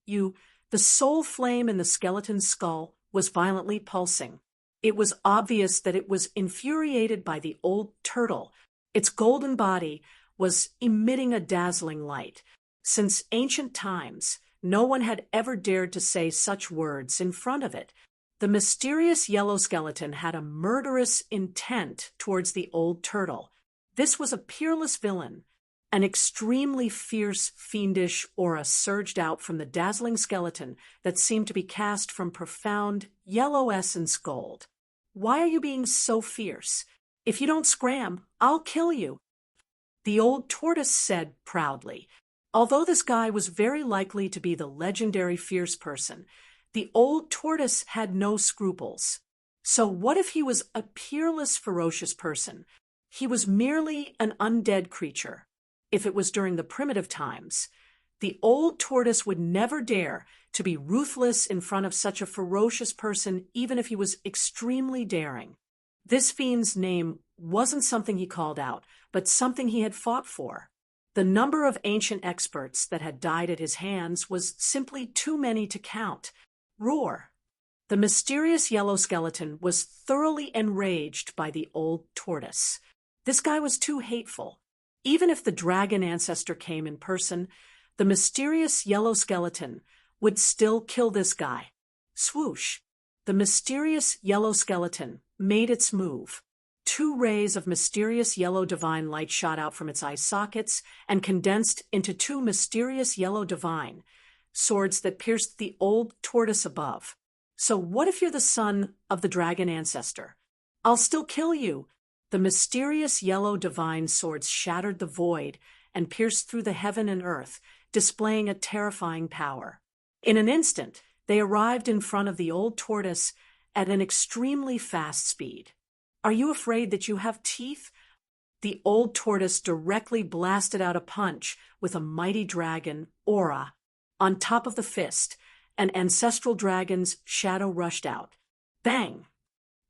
The soul flame in the skeleton's skull was violently pulsing. It was obvious that it was infuriated by the old turtle. Its golden body was emitting a dazzling light. Since ancient times, no one had ever dared to say such words in front of it. The mysterious yellow skeleton had a murderous intent towards the old turtle. This was a peerless villain. An extremely fierce, fiendish aura surged out from the dazzling skeleton that seemed to be cast from profound yellow essence gold. Why are you being so fierce? If you don't scram, I'll kill you. The old tortoise said proudly. Although this guy was very likely to be the legendary fierce person, the old tortoise had no scruples. So what if he was a peerless, ferocious person? He was merely an undead creature. If it was during the primitive times, the old tortoise would never dare to be ruthless in front of such a ferocious person, even if he was extremely daring. This fiend's name wasn't something he called out, but something he had fought for. The number of ancient experts that had died at his hands was simply too many to count. Roar! The mysterious yellow skeleton was thoroughly enraged by the old tortoise. This guy was too hateful. Even if the dragon ancestor came in person, the mysterious yellow skeleton would still kill this guy. Swoosh! The mysterious yellow skeleton made its move. 2 rays of mysterious yellow divine light shot out from its eye sockets and condensed into 2 mysterious yellow divine swords that pierced the old tortoise above. So what if you're the son of the dragon ancestor? I'll still kill you. The mysterious yellow divine swords shattered the void and pierced through the heaven and earth, displaying a terrifying power. In an instant, they arrived in front of the old tortoise at an extremely fast speed. Are you afraid that you have teeth? The old tortoise directly blasted out a punch with a mighty dragon, aura, on top of the fist, and ancestral dragon's shadow rushed out. Bang!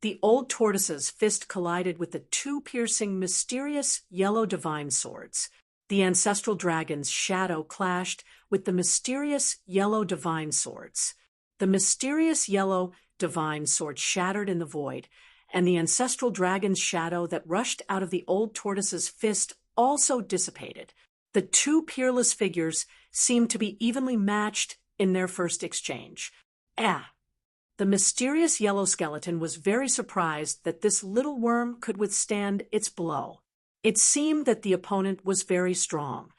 The old tortoise's fist collided with the 2 piercing, mysterious yellow divine swords. The ancestral dragon's shadow clashed with the mysterious yellow divine swords. The mysterious yellow divine sword shattered in the void, and the ancestral dragon's shadow that rushed out of the old tortoise's fist also dissipated. The 2 peerless figures seemed to be evenly matched in their first exchange. The mysterious yellow skeleton was very surprised that this little worm could withstand its blow. It seemed that the opponent was very strong.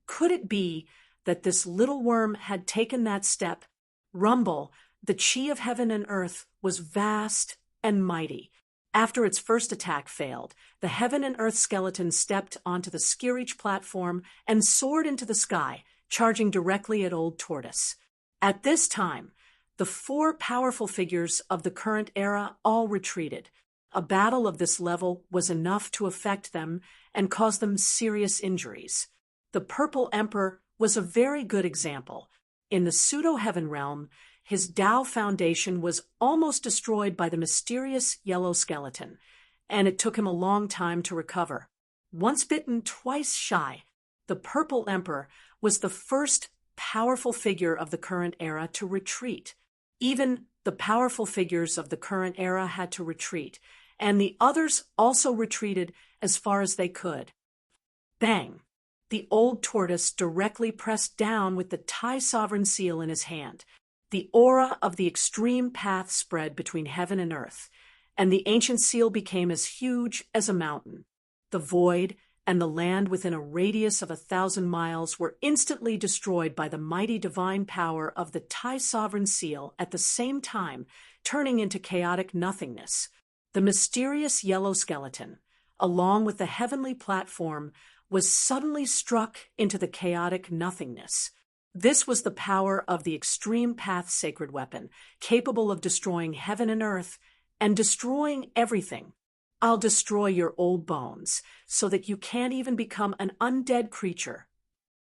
Could it be that this little worm had taken that step? Rumble, the chi of heaven and earth, was vast and mighty. After its first attack failed, the heaven and earth skeleton stepped onto the Skirich platform and soared into the sky, charging directly at Old Tortoise. At this time, the 4 powerful figures of the current era all retreated. A battle of this level was enough to affect them and cause them serious injuries. The Purple Emperor was a very good example. In the pseudo-heaven realm, his Tao foundation was almost destroyed by the mysterious yellow skeleton, and it took him a long time to recover. Once bitten, twice shy, the Purple Emperor was the first powerful figure of the current era to retreat. Even the powerful figures of the current era had to retreat, and the others also retreated as far as they could. Bang! The old tortoise directly pressed down with the Tai Sovereign Seal in his hand. The aura of the extreme path spread between heaven and earth, and the ancient seal became as huge as a mountain. The void and the land within a radius of 1,000 miles were instantly destroyed by the mighty divine power of the Tai Sovereign Seal, at the same time turning into chaotic nothingness. The mysterious yellow skeleton, along with the heavenly platform, was suddenly struck into the chaotic nothingness. This was the power of the Extreme Path sacred weapon, capable of destroying heaven and earth and destroying everything. I'll destroy your old bones so that you can't even become an undead creature.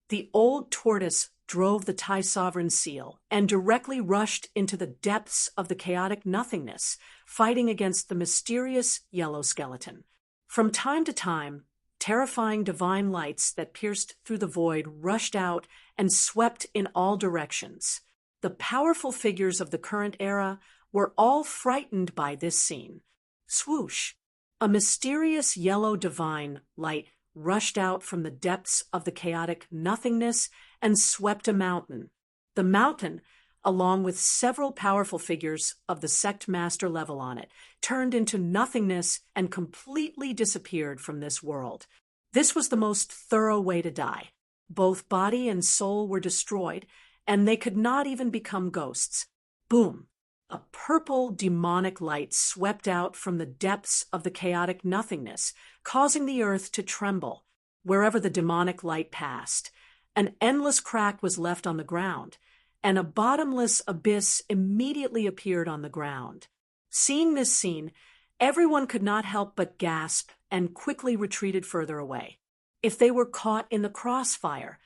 The old tortoise drove the Tai Sovereign Seal and directly rushed into the depths of the chaotic nothingness, fighting against the mysterious yellow skeleton. From time to time, terrifying divine lights that pierced through the void rushed out and swept in all directions. The powerful figures of the current era were all frightened by this scene. Swoosh! A mysterious yellow divine light rushed out from the depths of the chaotic nothingness and swept a mountain. The mountain, along with several powerful figures of the sect master level on it, turned into nothingness and completely disappeared from this world. This was the most thorough way to die. Both body and soul were destroyed, and they could not even become ghosts. Boom! A purple demonic light swept out from the depths of the chaotic nothingness, causing the earth to tremble. Wherever the demonic light passed, an endless crack was left on the ground, and a bottomless abyss immediately appeared on the ground. Seeing this scene, everyone could not help but gasp and quickly retreated further away. If they were caught in the crossfire,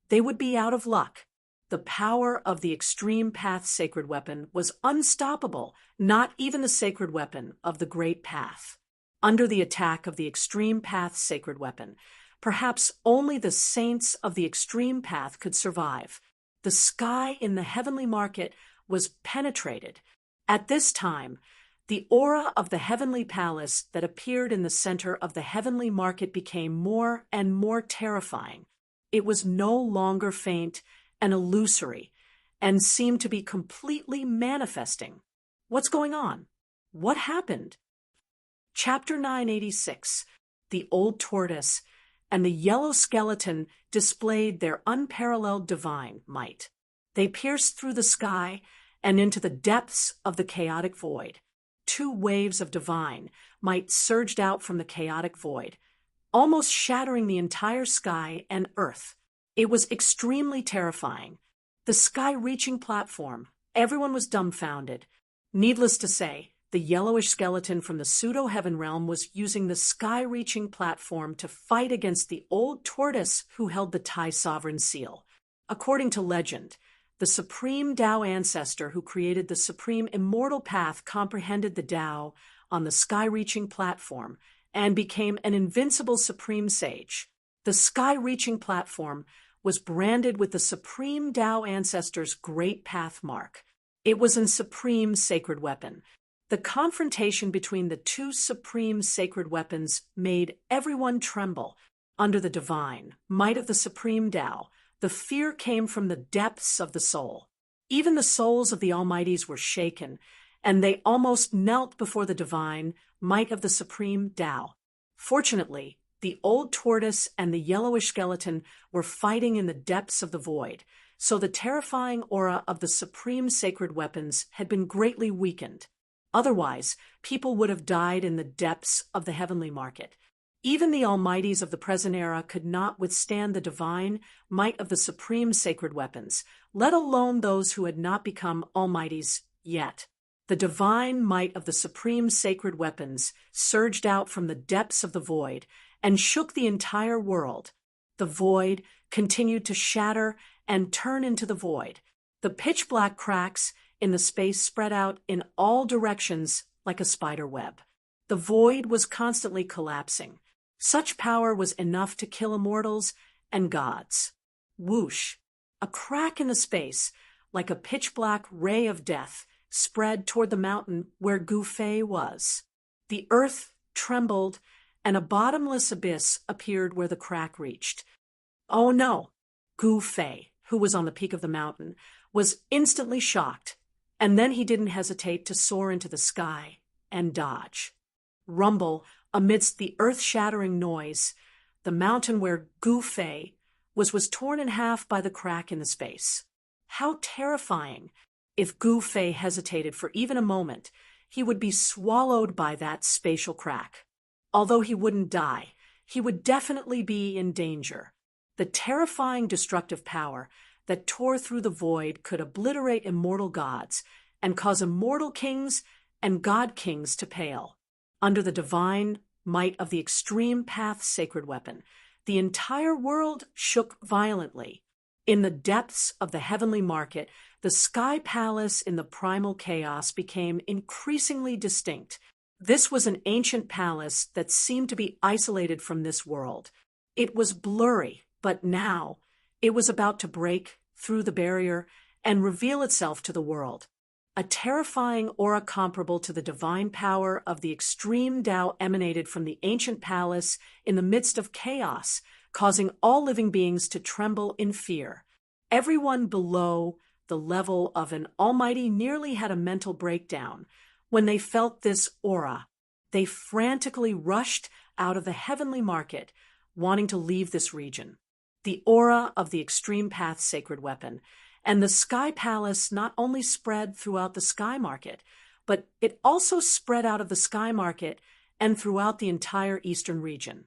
they would be out of luck. The power of the Extreme Path sacred weapon was unstoppable, not even the sacred weapon of the Great Path. Under the attack of the Extreme Path sacred weapon, perhaps only the saints of the Extreme Path could survive. The sky in the heavenly market was penetrated. At this time, the aura of the heavenly palace that appeared in the center of the heavenly market became more and more terrifying. It was no longer faint and illusory, and seemed to be completely manifesting. What's going on? What happened? Chapter 986, The Old Tortoise and the Yellow Skeleton displayed their unparalleled divine might. They pierced through the sky and into the depths of the chaotic void. Two waves of divine might surged out from the chaotic void, almost shattering the entire sky and earth. It was extremely terrifying. The sky-reaching platform, everyone was dumbfounded. Needless to say, the yellowish skeleton from the pseudo-heaven realm was using the sky-reaching platform to fight against the old tortoise who held the Tai Sovereign Seal. According to legend, the supreme Tao ancestor who created the supreme immortal path comprehended the Tao on the sky-reaching platform and became an invincible supreme sage. The sky-reaching platform was branded with the supreme Tao ancestor's great path mark. It was a supreme sacred weapon. The confrontation between the two supreme sacred weapons made everyone tremble. Under the divine might of the supreme Tao, the fear came from the depths of the soul. Even the souls of the Almighties were shaken, and they almost knelt before the divine might of the supreme Tao. Fortunately, the old tortoise and the yellowish skeleton were fighting in the depths of the void, so the terrifying aura of the supreme sacred weapons had been greatly weakened. Otherwise, people would have died in the depths of the heavenly market. Even the Almighties of the present era could not withstand the divine might of the supreme sacred weapons, let alone those who had not become Almighties yet. The divine might of the supreme sacred weapons surged out from the depths of the void and shook the entire world. The void continued to shatter and turn into the void. The pitch-black cracks in the space spread out in all directions like a spider web. The void was constantly collapsing. Such power was enough to kill immortals and gods. Whoosh! A crack in the space, like a pitch-black ray of death, spread toward the mountain where Gu Fei was. The earth trembled, and a bottomless abyss appeared where the crack reached. Oh no! Gu Fei, who was on the peak of the mountain, was instantly shocked, and then he didn't hesitate to soar into the sky and dodge. Rumble, amidst the earth-shattering noise, the mountain where Gu-fei was torn in half by the crack in the space. How terrifying! If Gu-fei hesitated for even a moment, he would be swallowed by that spatial crack. Although he wouldn't die, he would definitely be in danger. The terrifying destructive power that tore through the void could obliterate immortal gods and cause immortal kings and god kings to pale. Under the divine might of the extreme path sacred weapon, the entire world shook violently. In the depths of the heavenly market, the sky palace in the primal chaos became increasingly distinct. This was an ancient palace that seemed to be isolated from this world. It was blurry, but now it was about to break through the barrier and reveal itself to the world. A terrifying aura comparable to the divine power of the extreme Tao emanated from the ancient palace in the midst of chaos, causing all living beings to tremble in fear. Everyone below the level of an almighty nearly had a mental breakdown when they felt this aura. They frantically rushed out of the heavenly market, wanting to leave this region. The aura of the extreme path sacred weapon and the sky palace not only spread throughout the sky market, but it also spread out of the sky market and throughout the entire eastern region.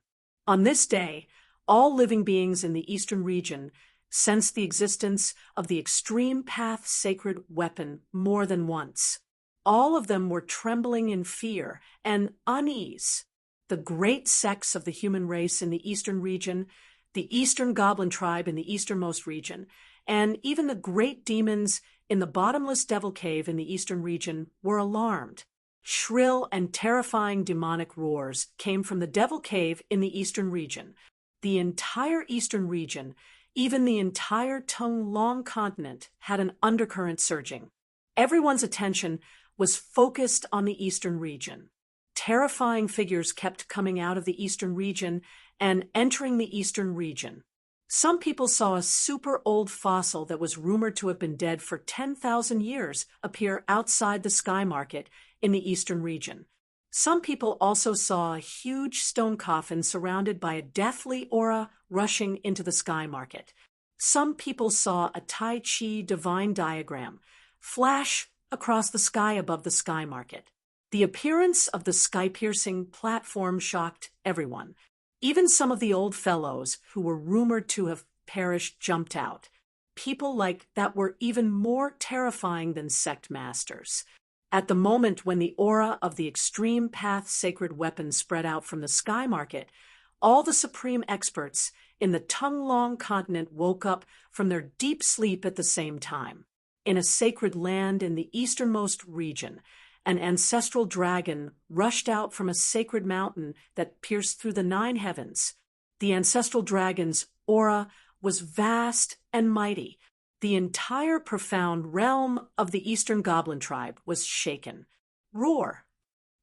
On this day, all living beings in the eastern region sensed the existence of the extreme path sacred weapon more than once. All of them were trembling in fear and unease. The great sects of the human race in the eastern region, the eastern goblin tribe in the easternmost region, and even the great demons in the bottomless devil cave in the eastern region were alarmed. Shrill and terrifying demonic roars came from the devil cave in the eastern region. The entire eastern region, even the entire Tonglong continent, had an undercurrent surging. Everyone's attention was focused on the eastern region. Terrifying figures kept coming out of the eastern region and entering the eastern region. Some people saw a super old fossil that was rumored to have been dead for 10,000 years appear outside the sky market in the eastern region. Some people also saw a huge stone coffin surrounded by a deathly aura rushing into the sky market. Some people saw a Tai Chi divine diagram flash across the sky above the sky market. The appearance of the sky-piercing platform shocked everyone. Even some of the old fellows who were rumored to have perished jumped out. People like that were even more terrifying than sect masters. At the moment when the aura of the extreme path sacred weapon spread out from the sky market, all the supreme experts in the Tonglong continent woke up from their deep sleep at the same time. In a sacred land in the easternmost region, an ancestral dragon rushed out from a sacred mountain that pierced through the 9 heavens. The ancestral dragon's aura was vast and mighty. The entire profound realm of the eastern goblin tribe was shaken. Roar!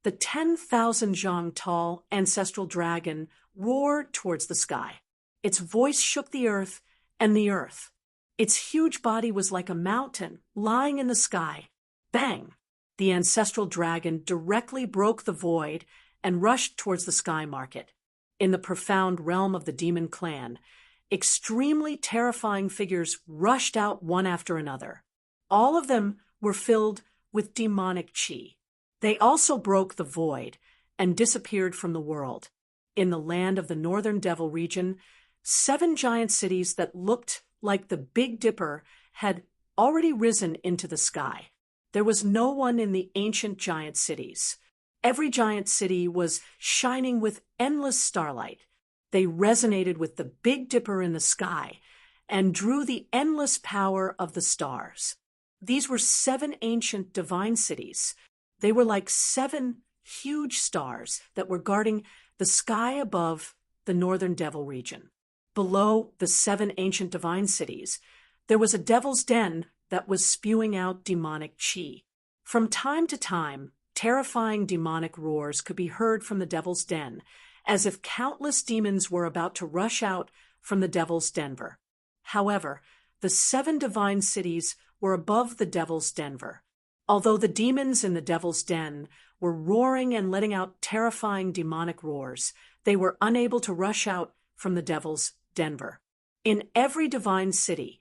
The 10,000 zhang tall ancestral dragon roared towards the sky. Its voice shook the earth and the earth. Its huge body was like a mountain lying in the sky. Bang! The ancestral dragon directly broke the void and rushed towards the sky market. In the profound realm of the demon clan, extremely terrifying figures rushed out one after another. All of them were filled with demonic chi. They also broke the void and disappeared from the world. In the land of the northern devil region, 7 giant cities that looked like the Big Dipper had already risen into the sky. There was no one in the ancient giant cities. Every giant city was shining with endless starlight. They resonated with the Big Dipper in the sky and drew the endless power of the stars. These were 7 ancient divine cities. They were like 7 huge stars that were guarding the sky above the northern devil region. Below the 7 ancient divine cities, there was a devil's den that was spewing out demonic chi. From time to time, terrifying demonic roars could be heard from the devil's den, as if countless demons were about to rush out from the devil's denver. However, the 7 divine cities were above the devil's denver. Although the demons in the devil's den were roaring and letting out terrifying demonic roars, they were unable to rush out from the devil's Denver. In every divine city,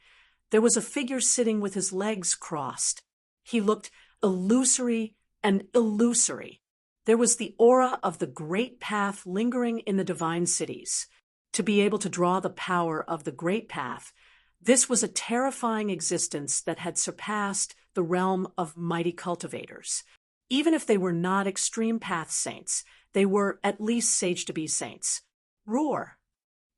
there was a figure sitting with his legs crossed. He looked illusory and illusory. There was the aura of the great path lingering in the divine cities. To be able to draw the power of the great path, this was a terrifying existence that had surpassed the realm of mighty cultivators. Even if they were not extreme path saints, they were at least sage-to-be saints. Roar.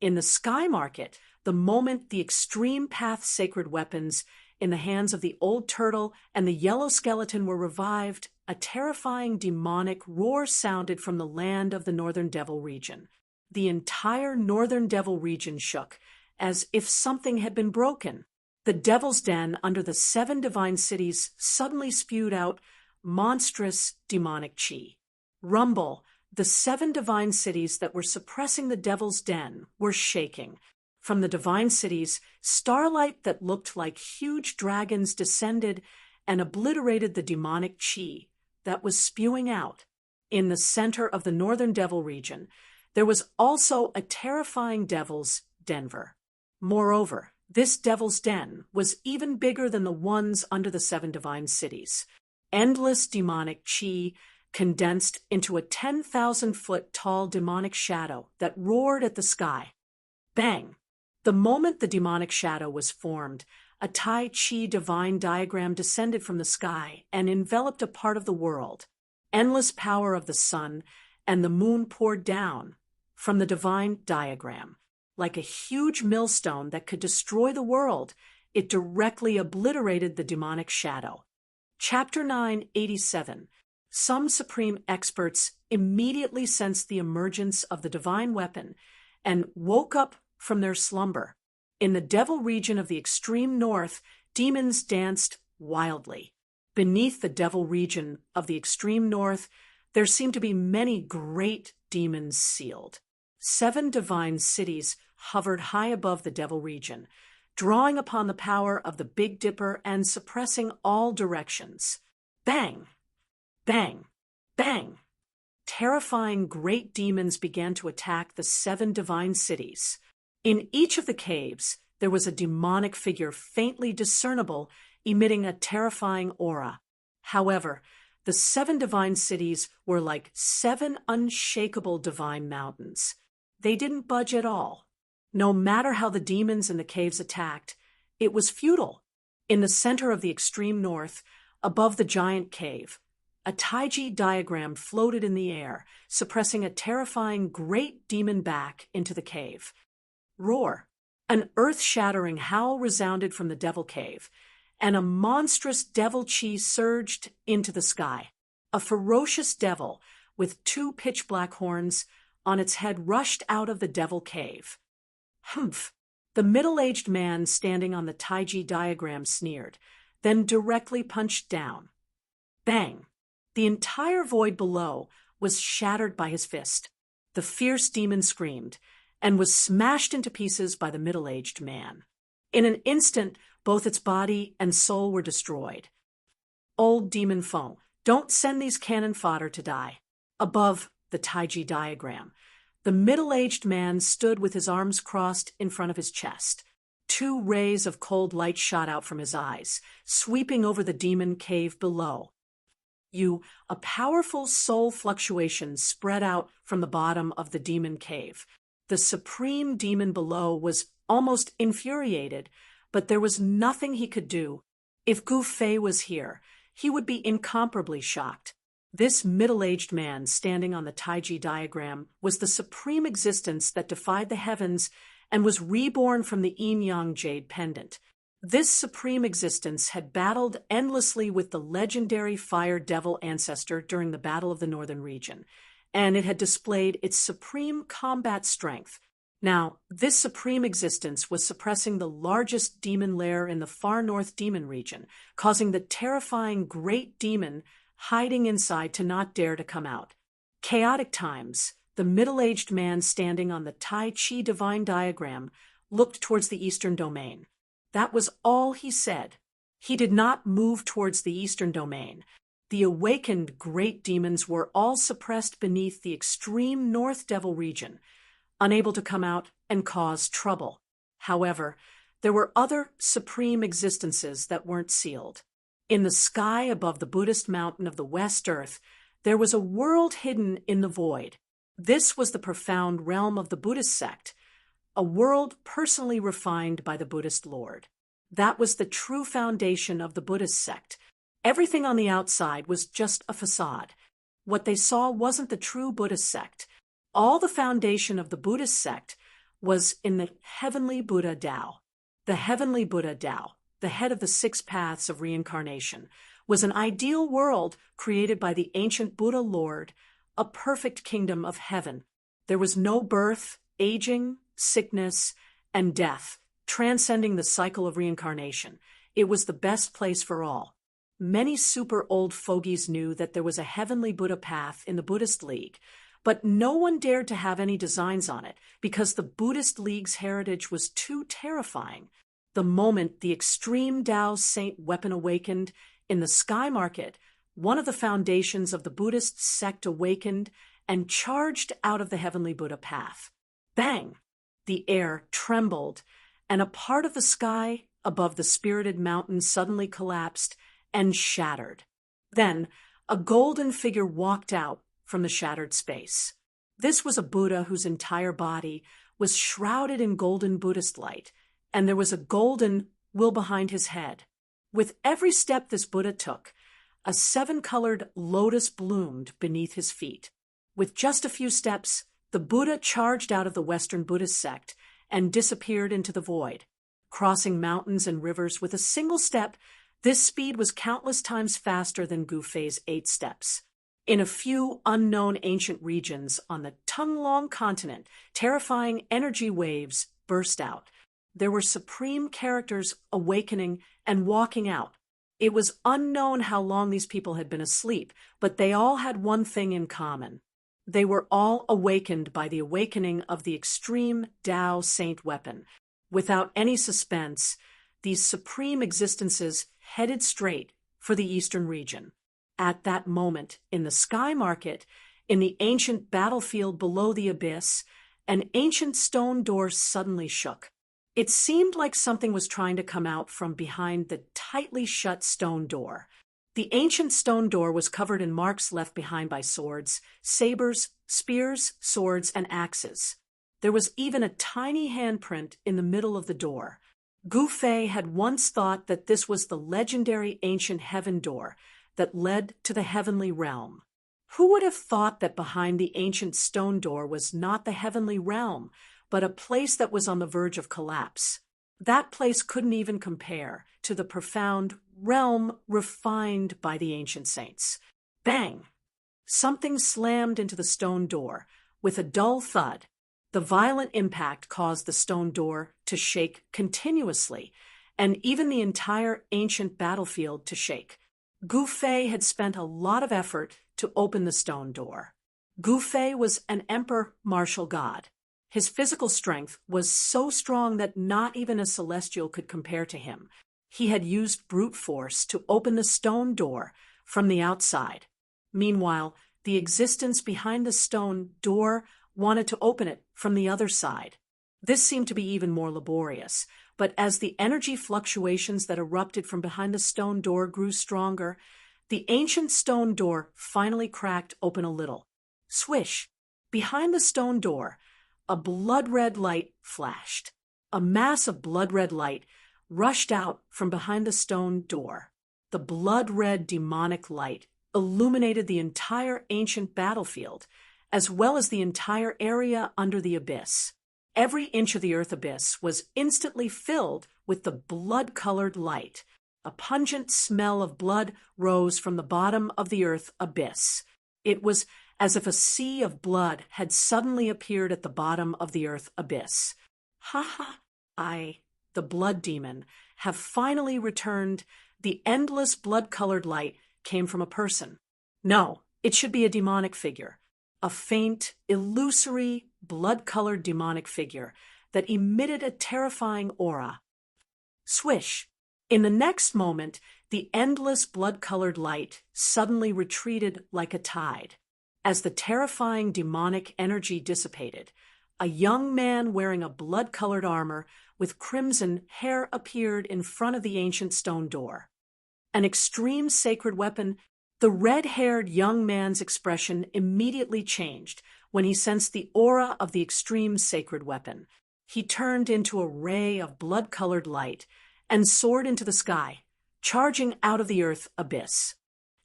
In the sky market, the moment the extreme path sacred weapons in the hands of the old turtle and the yellow skeleton were revived, a terrifying demonic roar sounded from the land of the Northern Devil region. The entire Northern Devil region shook, as if something had been broken. The Devil's Den under the 7 divine cities suddenly spewed out monstrous demonic chi. Rumble, the 7 divine cities that were suppressing the Devil's Den were shaking. From the divine cities, starlight that looked like huge dragons descended and obliterated the demonic chi that was spewing out. In the center of the Northern Devil region, there was also a terrifying Devil's Denver. Moreover, this Devil's Den was even bigger than the ones under the 7 divine cities. Endless demonic chi condensed into a 10,000-foot tall demonic shadow that roared at the sky. Bang! The moment the demonic shadow was formed, a Tai Chi divine diagram descended from the sky and enveloped a part of the world. Endless power of the sun and the moon poured down from the divine diagram. Like a huge millstone that could destroy the world, it directly obliterated the demonic shadow. Chapter 987. Some supreme experts immediately sensed the emergence of the divine weapon and woke up from their slumber. In the devil region of the extreme north, demons danced wildly. Beneath the devil region of the extreme north, there seemed to be many great demons sealed. 7 divine cities hovered high above the devil region, drawing upon the power of the Big Dipper and suppressing all directions. Bang! Bang! Bang! Terrifying great demons began to attack the 7 divine cities. In each of the caves, there was a demonic figure faintly discernible, emitting a terrifying aura. However, the 7 divine cities were like 7 unshakable divine mountains. They didn't budge at all. No matter how the demons in the caves attacked, it was futile. In the center of the extreme north, above the giant cave, a Taiji diagram floated in the air, suppressing a terrifying great demon back into the cave. Roar! An earth-shattering howl resounded from the devil cave, and a monstrous devil chi surged into the sky. A ferocious devil with 2 pitch-black horns on its head rushed out of the devil cave. Humph! The middle-aged man standing on the Taiji diagram sneered, then directly punched down. Bang! The entire void below was shattered by his fist. The fierce demon screamed and was smashed into pieces by the middle-aged man. In an instant, both its body and soul were destroyed. Old demon foe, don't send these cannon fodder to die. Above the Taiji diagram, the middle-aged man stood with his arms crossed in front of his chest. 2 rays of cold light shot out from his eyes, sweeping over the demon cave below. A powerful soul fluctuation spread out from the bottom of the demon cave. The supreme demon below was almost infuriated, but there was nothing he could do. If Gu Fei was here, he would be incomparably shocked. This middle-aged man standing on the Taiji diagram was the supreme existence that defied the heavens and was reborn from the yin-yang jade pendant. This supreme existence had battled endlessly with the legendary fire devil ancestor during the Battle of the Northern Region, and it had displayed its supreme combat strength. Now, this supreme existence was suppressing the largest demon lair in the far north demon region, causing the terrifying great demon hiding inside to not dare to come out. Chaotic times, the middle-aged man standing on the Tai Chi divine diagram looked towards the eastern domain. That was all he said. He did not move towards the eastern domain. The awakened great demons were all suppressed beneath the extreme north devil region. unable to come out and cause trouble. However, there were other supreme existences that weren't sealed. In the sky above the Buddhist mountain of the West Earth, there was a world hidden in the void. This was the profound realm of the Buddhist sect, a world personally refined by the Buddhist Lord. That was the true foundation of the Buddhist sect. Everything on the outside was just a facade. What they saw wasn't the true Buddhist sect. All the foundation of the Buddhist sect was in the heavenly Buddha Tao. The heavenly Buddha Tao, the head of the 6 paths of reincarnation, was an ideal world created by the ancient Buddha Lord, a perfect kingdom of heaven. There was no birth, aging, sickness, and death, transcending the cycle of reincarnation. It was the best place for all. Many super old fogies knew that there was a heavenly Buddha path in the Buddhist League, but no one dared to have any designs on it because the Buddhist League's heritage was too terrifying. The moment the extreme Tao Saint weapon awakened in the sky market, one of the foundations of the Buddhist sect awakened and charged out of the heavenly Buddha path. Bang! The air trembled, and a part of the sky above the spirited mountain suddenly collapsed and shattered. Then, a golden figure walked out from the shattered space. This was a Buddha whose entire body was shrouded in golden Buddhist light, and there was a golden will behind his head. With every step this Buddha took, a 7-colored lotus bloomed beneath his feet. With just a few steps, the Buddha charged out of the Western Buddhist sect and disappeared into the void. Crossing mountains and rivers with a single step, this speed was countless times faster than Gu Fei's 8 steps. In a few unknown ancient regions on the Tonglong continent, terrifying energy waves burst out. There were supreme characters awakening and walking out. It was unknown how long these people had been asleep, but they all had one thing in common. They were all awakened by the awakening of the extreme Tao Saint weapon. Without any suspense, these supreme existences headed straight for the eastern region. At that moment, in the sky market, in the ancient battlefield below the abyss, an ancient stone door suddenly shook. It seemed like something was trying to come out from behind the tightly shut stone door. The ancient stone door was covered in marks left behind by swords, sabers, spears, swords, and axes. There was even a tiny handprint in the middle of the door. Gu Fei had once thought that this was the legendary ancient heaven door that led to the heavenly realm. Who would have thought that behind the ancient stone door was not the heavenly realm, but a place that was on the verge of collapse? That place couldn't even compare to the profound realm refined by the ancient saints. Bang! Something slammed into the stone door. With a dull thud, the violent impact caused the stone door to shake continuously, and even the entire ancient battlefield to shake. Gu Fei had spent a lot of effort to open the stone door. Gu Fei was an emperor martial god. His physical strength was so strong that not even a celestial could compare to him. He had used brute force to open the stone door from the outside. Meanwhile, the existence behind the stone door wanted to open it from the other side. This seemed to be even more laborious, but as the energy fluctuations that erupted from behind the stone door grew stronger, the ancient stone door finally cracked open a little. Swish! Behind the stone door, a blood-red light flashed. A mass of blood-red light rushed out from behind the stone door. The blood-red demonic light illuminated the entire ancient battlefield, as well as the entire area under the abyss. Every inch of the earth abyss was instantly filled with the blood-colored light. A pungent smell of blood rose from the bottom of the earth abyss. It was as if a sea of blood had suddenly appeared at the bottom of the earth abyss. Ha ha! I, the blood demon, have finally returned. The endless blood-colored light came from a person. No, it should be a demonic figure. A faint, illusory, blood-colored demonic figure that emitted a terrifying aura. Swish! In the next moment, the endless blood-colored light suddenly retreated like a tide. As the terrifying demonic energy dissipated, A young man wearing a blood-colored armor with crimson hair appeared in front of the ancient stone door. An extreme sacred weapon. The red-haired young man's expression immediately changed when he sensed the aura of the extreme sacred weapon. He turned into a ray of blood-colored light and soared into the sky, charging out of the earth abyss.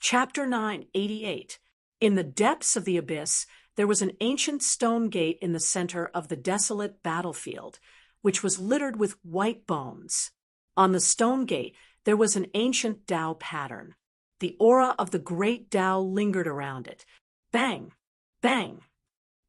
Chapter 988. In the depths of the abyss, there was an ancient stone gate in the center of the desolate battlefield, which was littered with white bones. On the stone gate, there was an ancient Tao pattern. The aura of the great Tao lingered around it. Bang! Bang!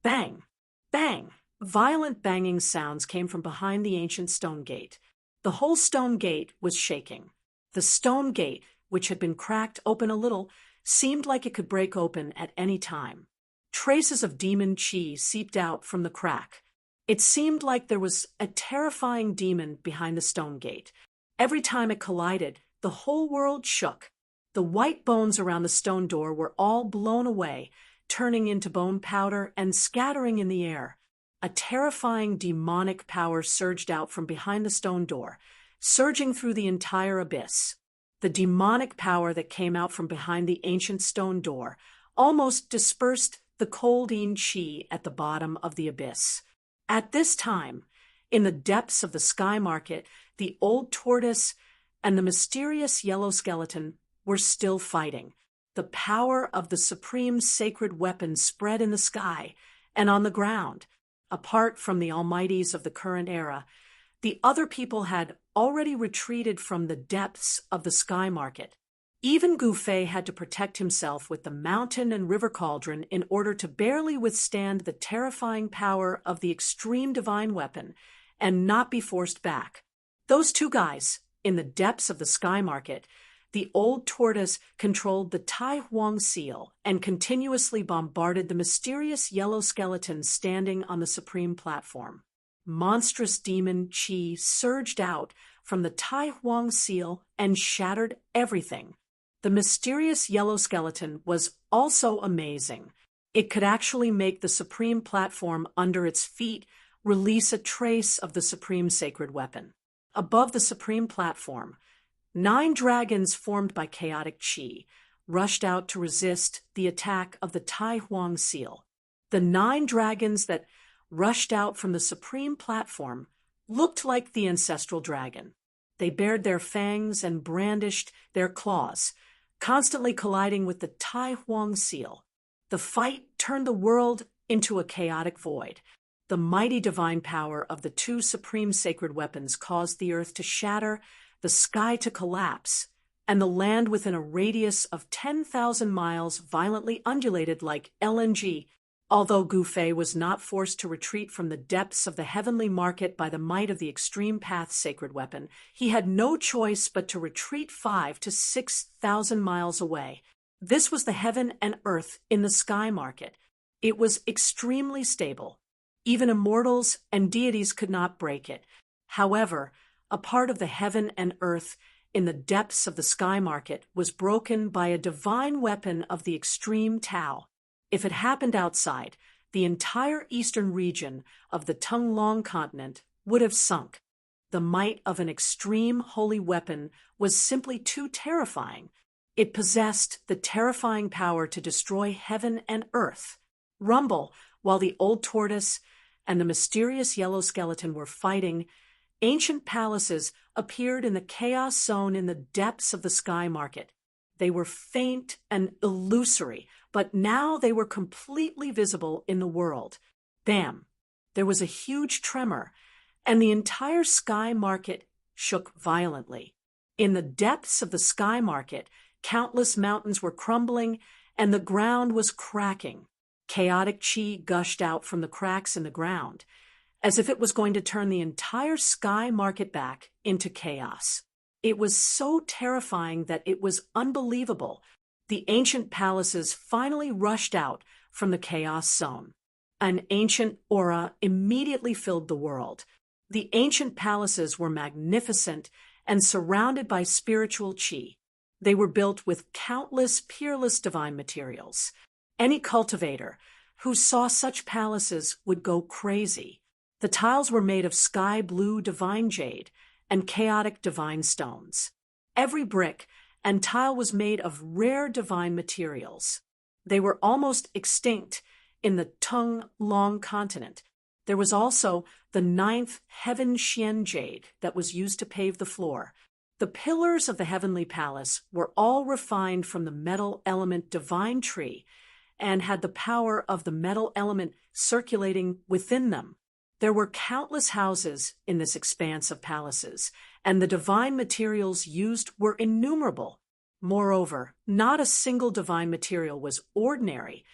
Bang! Bang! Violent banging sounds came from behind the ancient stone gate. The whole stone gate was shaking. The stone gate, which had been cracked open a little, seemed like it could break open at any time. Traces of demon chi seeped out from the crack. It seemed like there was a terrifying demon behind the stone gate. Every time it collided, the whole world shook. The white bones around the stone door were all blown away, turning into bone powder and scattering in the air. A terrifying demonic power surged out from behind the stone door, surging through the entire abyss. The demonic power that came out from behind the ancient stone door almost dispersed the coldine chi at the bottom of the abyss. At this time, in the depths of the sky market, the old tortoise and the mysterious yellow skeleton were still fighting. The power of the supreme sacred weapon spread in the sky and on the ground. Apart from the almighties of the current era, the other people had already retreated from the depths of the sky market. Even Gu Fei had to protect himself with the mountain and river cauldron in order to barely withstand the terrifying power of the extreme divine weapon and not be forced back. Those two guys, in the depths of the sky market, the old tortoise controlled the Tai Huang seal and continuously bombarded the mysterious yellow skeleton standing on the supreme platform. Monstrous demon chi surged out from the Tai Huang seal and shattered everything. The mysterious yellow skeleton was also amazing. It could actually make the supreme platform under its feet release a trace of the supreme sacred weapon. Above the supreme platform, 9 dragons formed by chaotic chi rushed out to resist the attack of the Tai Huang seal. The 9 dragons that rushed out from the supreme platform looked like the ancestral dragon. They bared their fangs and brandished their claws, constantly colliding with the Tai Huang seal. The fight turned the world into a chaotic void. The mighty divine power of the 2 supreme sacred weapons caused the earth to shatter, the sky to collapse, and the land within a radius of 10,000 miles violently undulated like LNG. Although Gu Fei was not forced to retreat from the depths of the heavenly market by the might of the extreme path sacred weapon, he had no choice but to retreat 5,000 to 6,000 miles away. This was the heaven and earth in the sky market. It was extremely stable. Even immortals and deities could not break it. However, a part of the heaven and earth in the depths of the sky market was broken by a divine weapon of the extreme Tao. If it happened outside, the entire eastern region of the Tunglong continent would have sunk. The might of an extreme holy weapon was simply too terrifying. It possessed the terrifying power to destroy heaven and earth. Rumble, while the old tortoise and the mysterious yellow skeleton were fighting, ancient palaces appeared in the chaos zone in the depths of the sky market. They were faint and illusory, but now they were completely visible in the world. Bam! There was a huge tremor, and the entire sky market shook violently. In the depths of the sky market, countless mountains were crumbling, and the ground was cracking. Chaotic chi gushed out from the cracks in the ground, as if it was going to turn the entire sky market back into chaos. It was so terrifying that it was unbelievable. The ancient palaces finally rushed out from the chaos zone. An ancient aura immediately filled the world. The ancient palaces were magnificent and surrounded by spiritual chi. They were built with countless peerless divine materials. Any cultivator who saw such palaces would go crazy. The tiles were made of sky blue divine jade and chaotic divine stones. Every brick and tile was made of rare divine materials. They were almost extinct in the Tung Long continent. There was also the 9th heaven Xian jade that was used to pave the floor. The pillars of the heavenly palace were all refined from the metal element divine tree and had the power of the metal element circulating within them. There were countless houses in this expanse of palaces, and the divine materials used were innumerable. Moreover, not a single divine material was ordinary,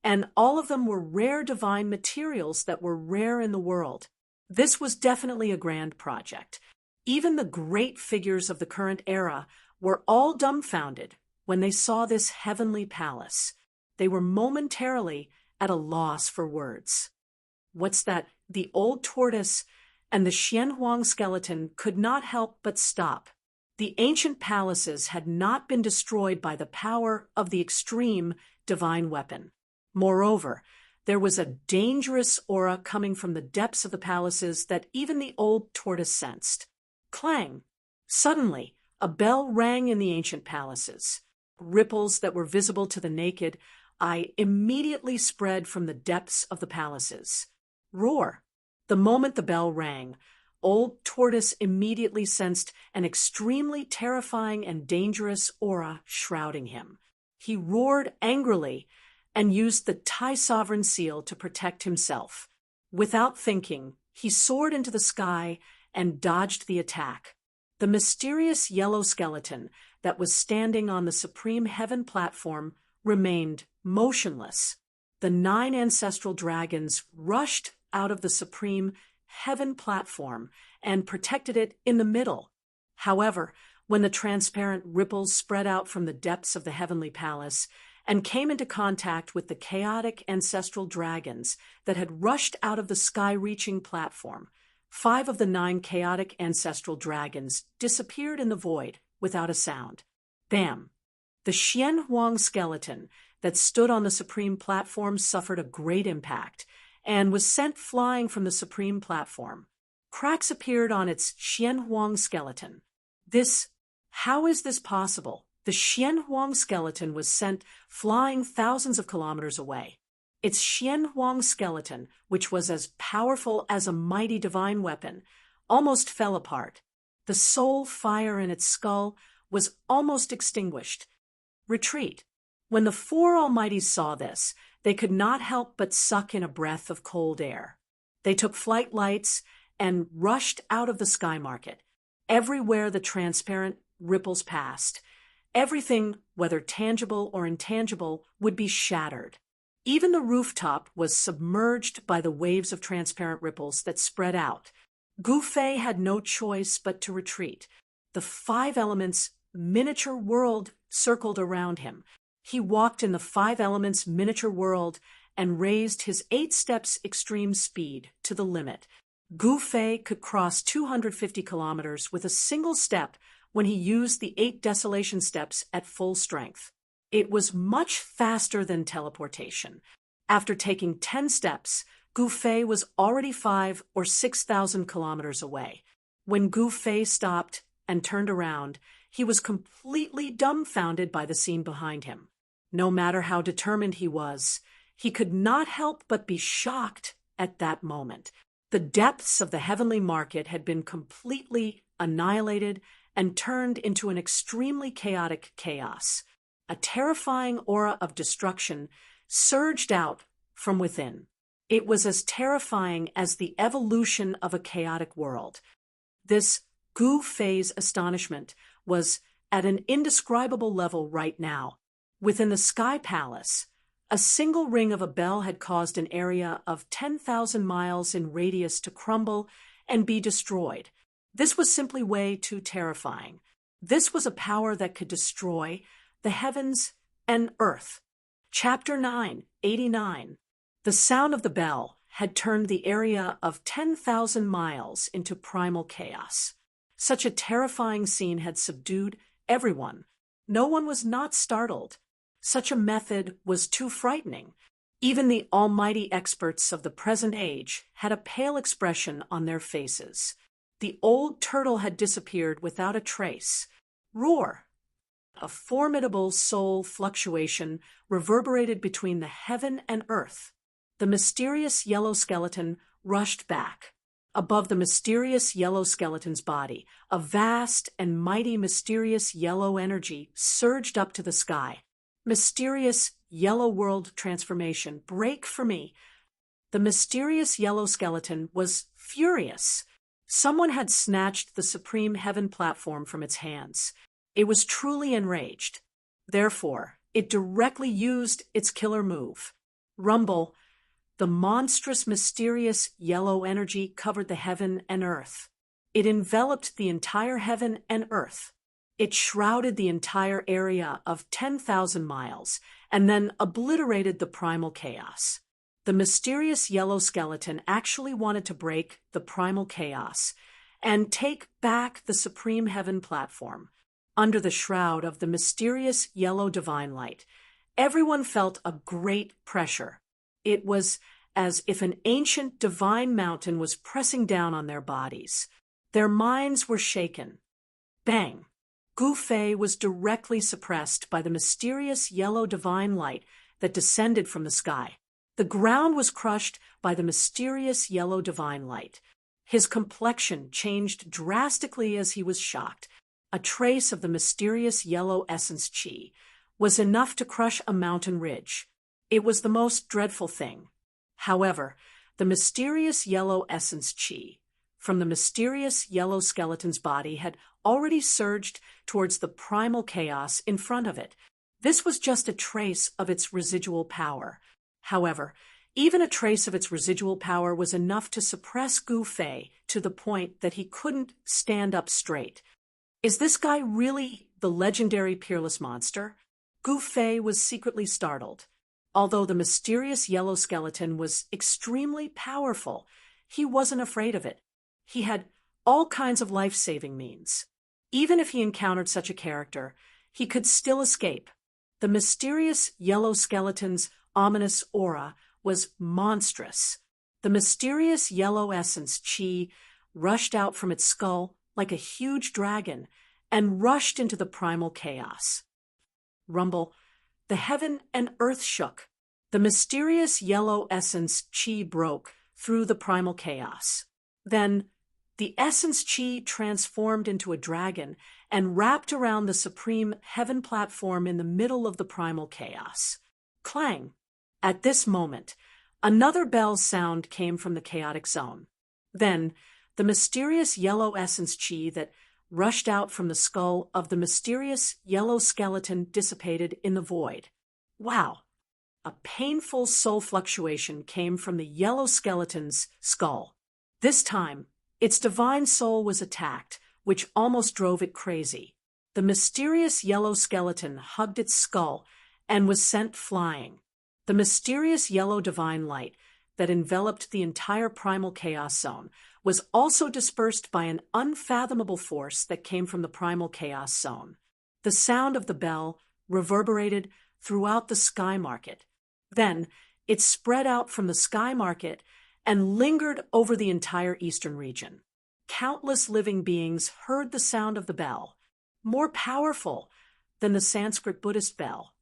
and all of them were rare divine materials that were rare in the world. This was definitely a grand project. Even the great figures of the current era were all dumbfounded when they saw this heavenly palace. They were momentarily at a loss for words. What's that? The old tortoise and the Xianhuang skeleton could not help but stop. The ancient palaces had not been destroyed by the power of the extreme divine weapon. Moreover, there was a dangerous aura coming from the depths of the palaces that even the old tortoise sensed. Clang! Suddenly, a bell rang in the ancient palaces. Ripples that were visible to the naked eye immediately spread from the depths of the palaces. Roar! The moment the bell rang, old tortoise immediately sensed an extremely terrifying and dangerous aura shrouding him. He roared angrily and used the Tai Sovereign Seal to protect himself. Without thinking, he soared into the sky and dodged the attack. The mysterious yellow skeleton that was standing on the supreme heaven platform remained motionless. The 9 ancestral dragons rushed out of the supreme heaven platform and protected it in the middle. However, when the transparent ripples spread out from the depths of the heavenly palace and came into contact with the chaotic ancestral dragons that had rushed out of the sky-reaching platform, 5 of the 9 chaotic ancestral dragons disappeared in the void without a sound. Bam! The Xianhuang skeleton that stood on the supreme platform suffered a great impact and was sent flying from the supreme platform. Cracks appeared on its Xianhuang skeleton. How is this possible? The Xianhuang skeleton was sent flying thousands of kilometers away. Its Xianhuang skeleton, which was as powerful as a mighty divine weapon, almost fell apart. The soul fire in its skull was almost extinguished. Retreat. When the 4 Almighties saw this, they could not help but suck in a breath of cold air. They took flight lights and rushed out of the sky market. Everywhere the transparent ripples passed, everything, whether tangible or intangible, would be shattered. Even the rooftop was submerged by the waves of transparent ripples that spread out. Gu Fei had no choice but to retreat. The 5 elements' miniature world circled around him. He walked in the 5 elements' miniature world and raised his 8 steps extreme speed to the limit. Gu Fei could cross 250 kilometers with a single step when he used the 8 desolation steps at full strength. It was much faster than teleportation. After taking 10 steps, Gu Fei was already 5 or 6,000 kilometers away. When Gu Fei stopped and turned around, he was completely dumbfounded by the scene behind him. No matter how determined he was, he could not help but be shocked at that moment. The depths of the heavenly market had been completely annihilated and turned into an extremely chaotic chaos. A terrifying aura of destruction surged out from within. It was as terrifying as the evolution of a chaotic world. This Gu Fei's astonishment was at an indescribable level right now. Within the Sky Palace, a single ring of a bell had caused an area of 10,000 miles in radius to crumble and be destroyed. This was simply way too terrifying. This was a power that could destroy the heavens and earth. Chapter 9, 89. The sound of the bell had turned the area of 10,000 miles into primal chaos. Such a terrifying scene had subdued everyone. No one was not startled. Such a method was too frightening. Even the almighty experts of the present age had a pale expression on their faces. The old turtle had disappeared without a trace. Roar! A formidable soul fluctuation reverberated between the heaven and earth. The mysterious yellow skeleton rushed back. Above the mysterious yellow skeleton's body, a vast and mighty mysterious yellow energy surged up to the sky. Mysterious yellow world transformation, break for me. The mysterious yellow skeleton was furious. Someone had snatched the supreme heaven platform from its hands. It was truly enraged. Therefore, it directly used its killer move. Rumble. The monstrous, mysterious yellow energy covered the heaven and earth. It enveloped the entire heaven and earth. It shrouded the entire area of 10,000 miles and then obliterated the primal chaos. The mysterious yellow skeleton actually wanted to break the primal chaos and take back the supreme heaven platform. Under the shroud of the mysterious yellow divine light, everyone felt a great pressure. It was as if an ancient divine mountain was pressing down on their bodies. Their minds were shaken. Bang! Gu Fei was directly suppressed by the mysterious yellow divine light that descended from the sky. The ground was crushed by the mysterious yellow divine light. His complexion changed drastically as he was shocked. A trace of the mysterious yellow essence qi was enough to crush a mountain ridge. It was the most dreadful thing. However, the mysterious yellow essence qi from the mysterious yellow skeleton's body had already surged towards the primal chaos in front of it. This was just a trace of its residual power. However, even a trace of its residual power was enough to suppress Gu Fei to the point that he couldn't stand up straight. Is this guy really the legendary peerless monster? Gu Fei was secretly startled. Although the mysterious yellow skeleton was extremely powerful, he wasn't afraid of it. He had all kinds of life-saving means. Even if he encountered such a character, he could still escape. The mysterious yellow skeleton's ominous aura was monstrous. The mysterious yellow essence qi rushed out from its skull like a huge dragon and rushed into the primal chaos. Rumble. The heaven and earth shook. The mysterious yellow essence qi broke through the primal chaos. Then, the essence qi transformed into a dragon and wrapped around the supreme heaven platform in the middle of the primal chaos. Clang! At this moment, another bell sound came from the chaotic zone. Then, the mysterious yellow essence qi that rushed out from the skull of the mysterious yellow skeleton dissipated in the void. Wow! A painful soul fluctuation came from the yellow skeleton's skull. This time, its divine soul was attacked, which almost drove it crazy. The mysterious yellow skeleton hugged its skull and was sent flying. The mysterious yellow divine light that enveloped the entire primal chaos zone was also dispersed by an unfathomable force that came from the primal chaos zone. The sound of the bell reverberated throughout the sky market. Then it spread out from the sky market and lingered over the entire eastern region. Countless living beings heard the sound of the bell, more powerful than the Sanskrit Buddhist bell.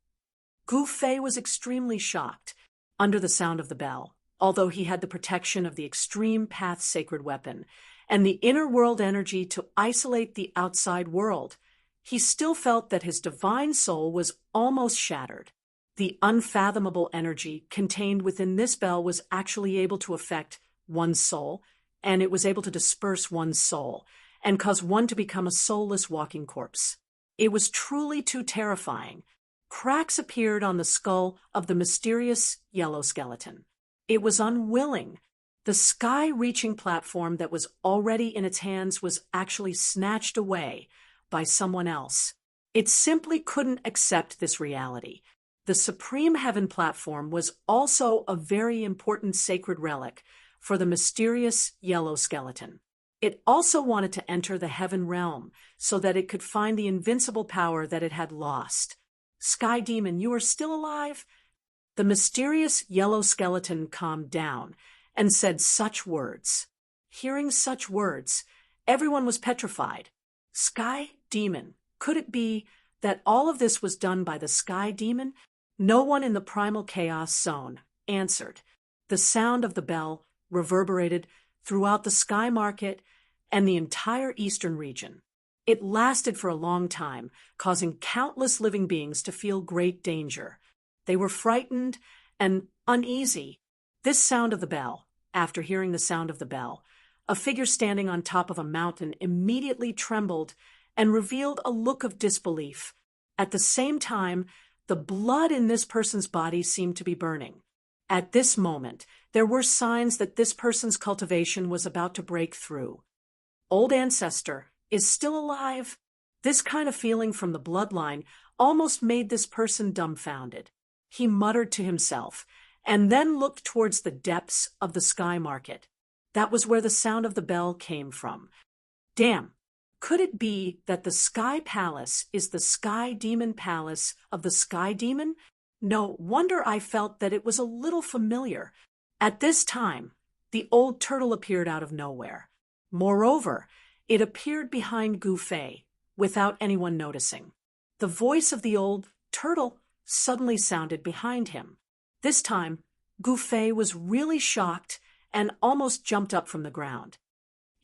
Gu Fei was extremely shocked under the sound of the bell. Although he had the protection of the extreme path sacred weapon and the inner world energy to isolate the outside world, he still felt that his divine soul was almost shattered. The unfathomable energy contained within this bell was actually able to affect one's soul, and it was able to disperse one's soul and cause one to become a soulless walking corpse. It was truly too terrifying. Cracks appeared on the skull of the mysterious yellow skeleton. It was unwilling. The sky-reaching platform that was already in its hands was actually snatched away by someone else. It simply couldn't accept this reality. The Supreme Heaven platform was also a very important sacred relic for the mysterious yellow skeleton. It also wanted to enter the heaven realm so that it could find the invincible power that it had lost. Sky Demon, you are still alive? The mysterious yellow skeleton calmed down and said such words. Hearing such words, everyone was petrified. Sky Demon. Could it be that all of this was done by the Sky Demon? No one in the primal chaos zone answered. The sound of the bell reverberated throughout the Sky Market and the entire eastern region. It lasted for a long time, causing countless living beings to feel great danger. They were frightened and uneasy. This sound of the bell, after hearing the sound of the bell, a figure standing on top of a mountain immediately trembled and revealed a look of disbelief. At the same time, the blood in this person's body seemed to be burning. At this moment, there were signs that this person's cultivation was about to break through. Old ancestor is still alive? This kind of feeling from the bloodline almost made this person dumbfounded. He muttered to himself, and then looked towards the depths of the Sky Market. That was where the sound of the bell came from. Damn! Could it be that the Sky Palace is the Sky Demon Palace of the Sky Demon? No wonder I felt that it was a little familiar. At this time, the old turtle appeared out of nowhere. Moreover, it appeared behind Gu Fei, without anyone noticing. The voice of the old turtle suddenly sounded behind him. This time, Gu Fei was really shocked and almost jumped up from the ground.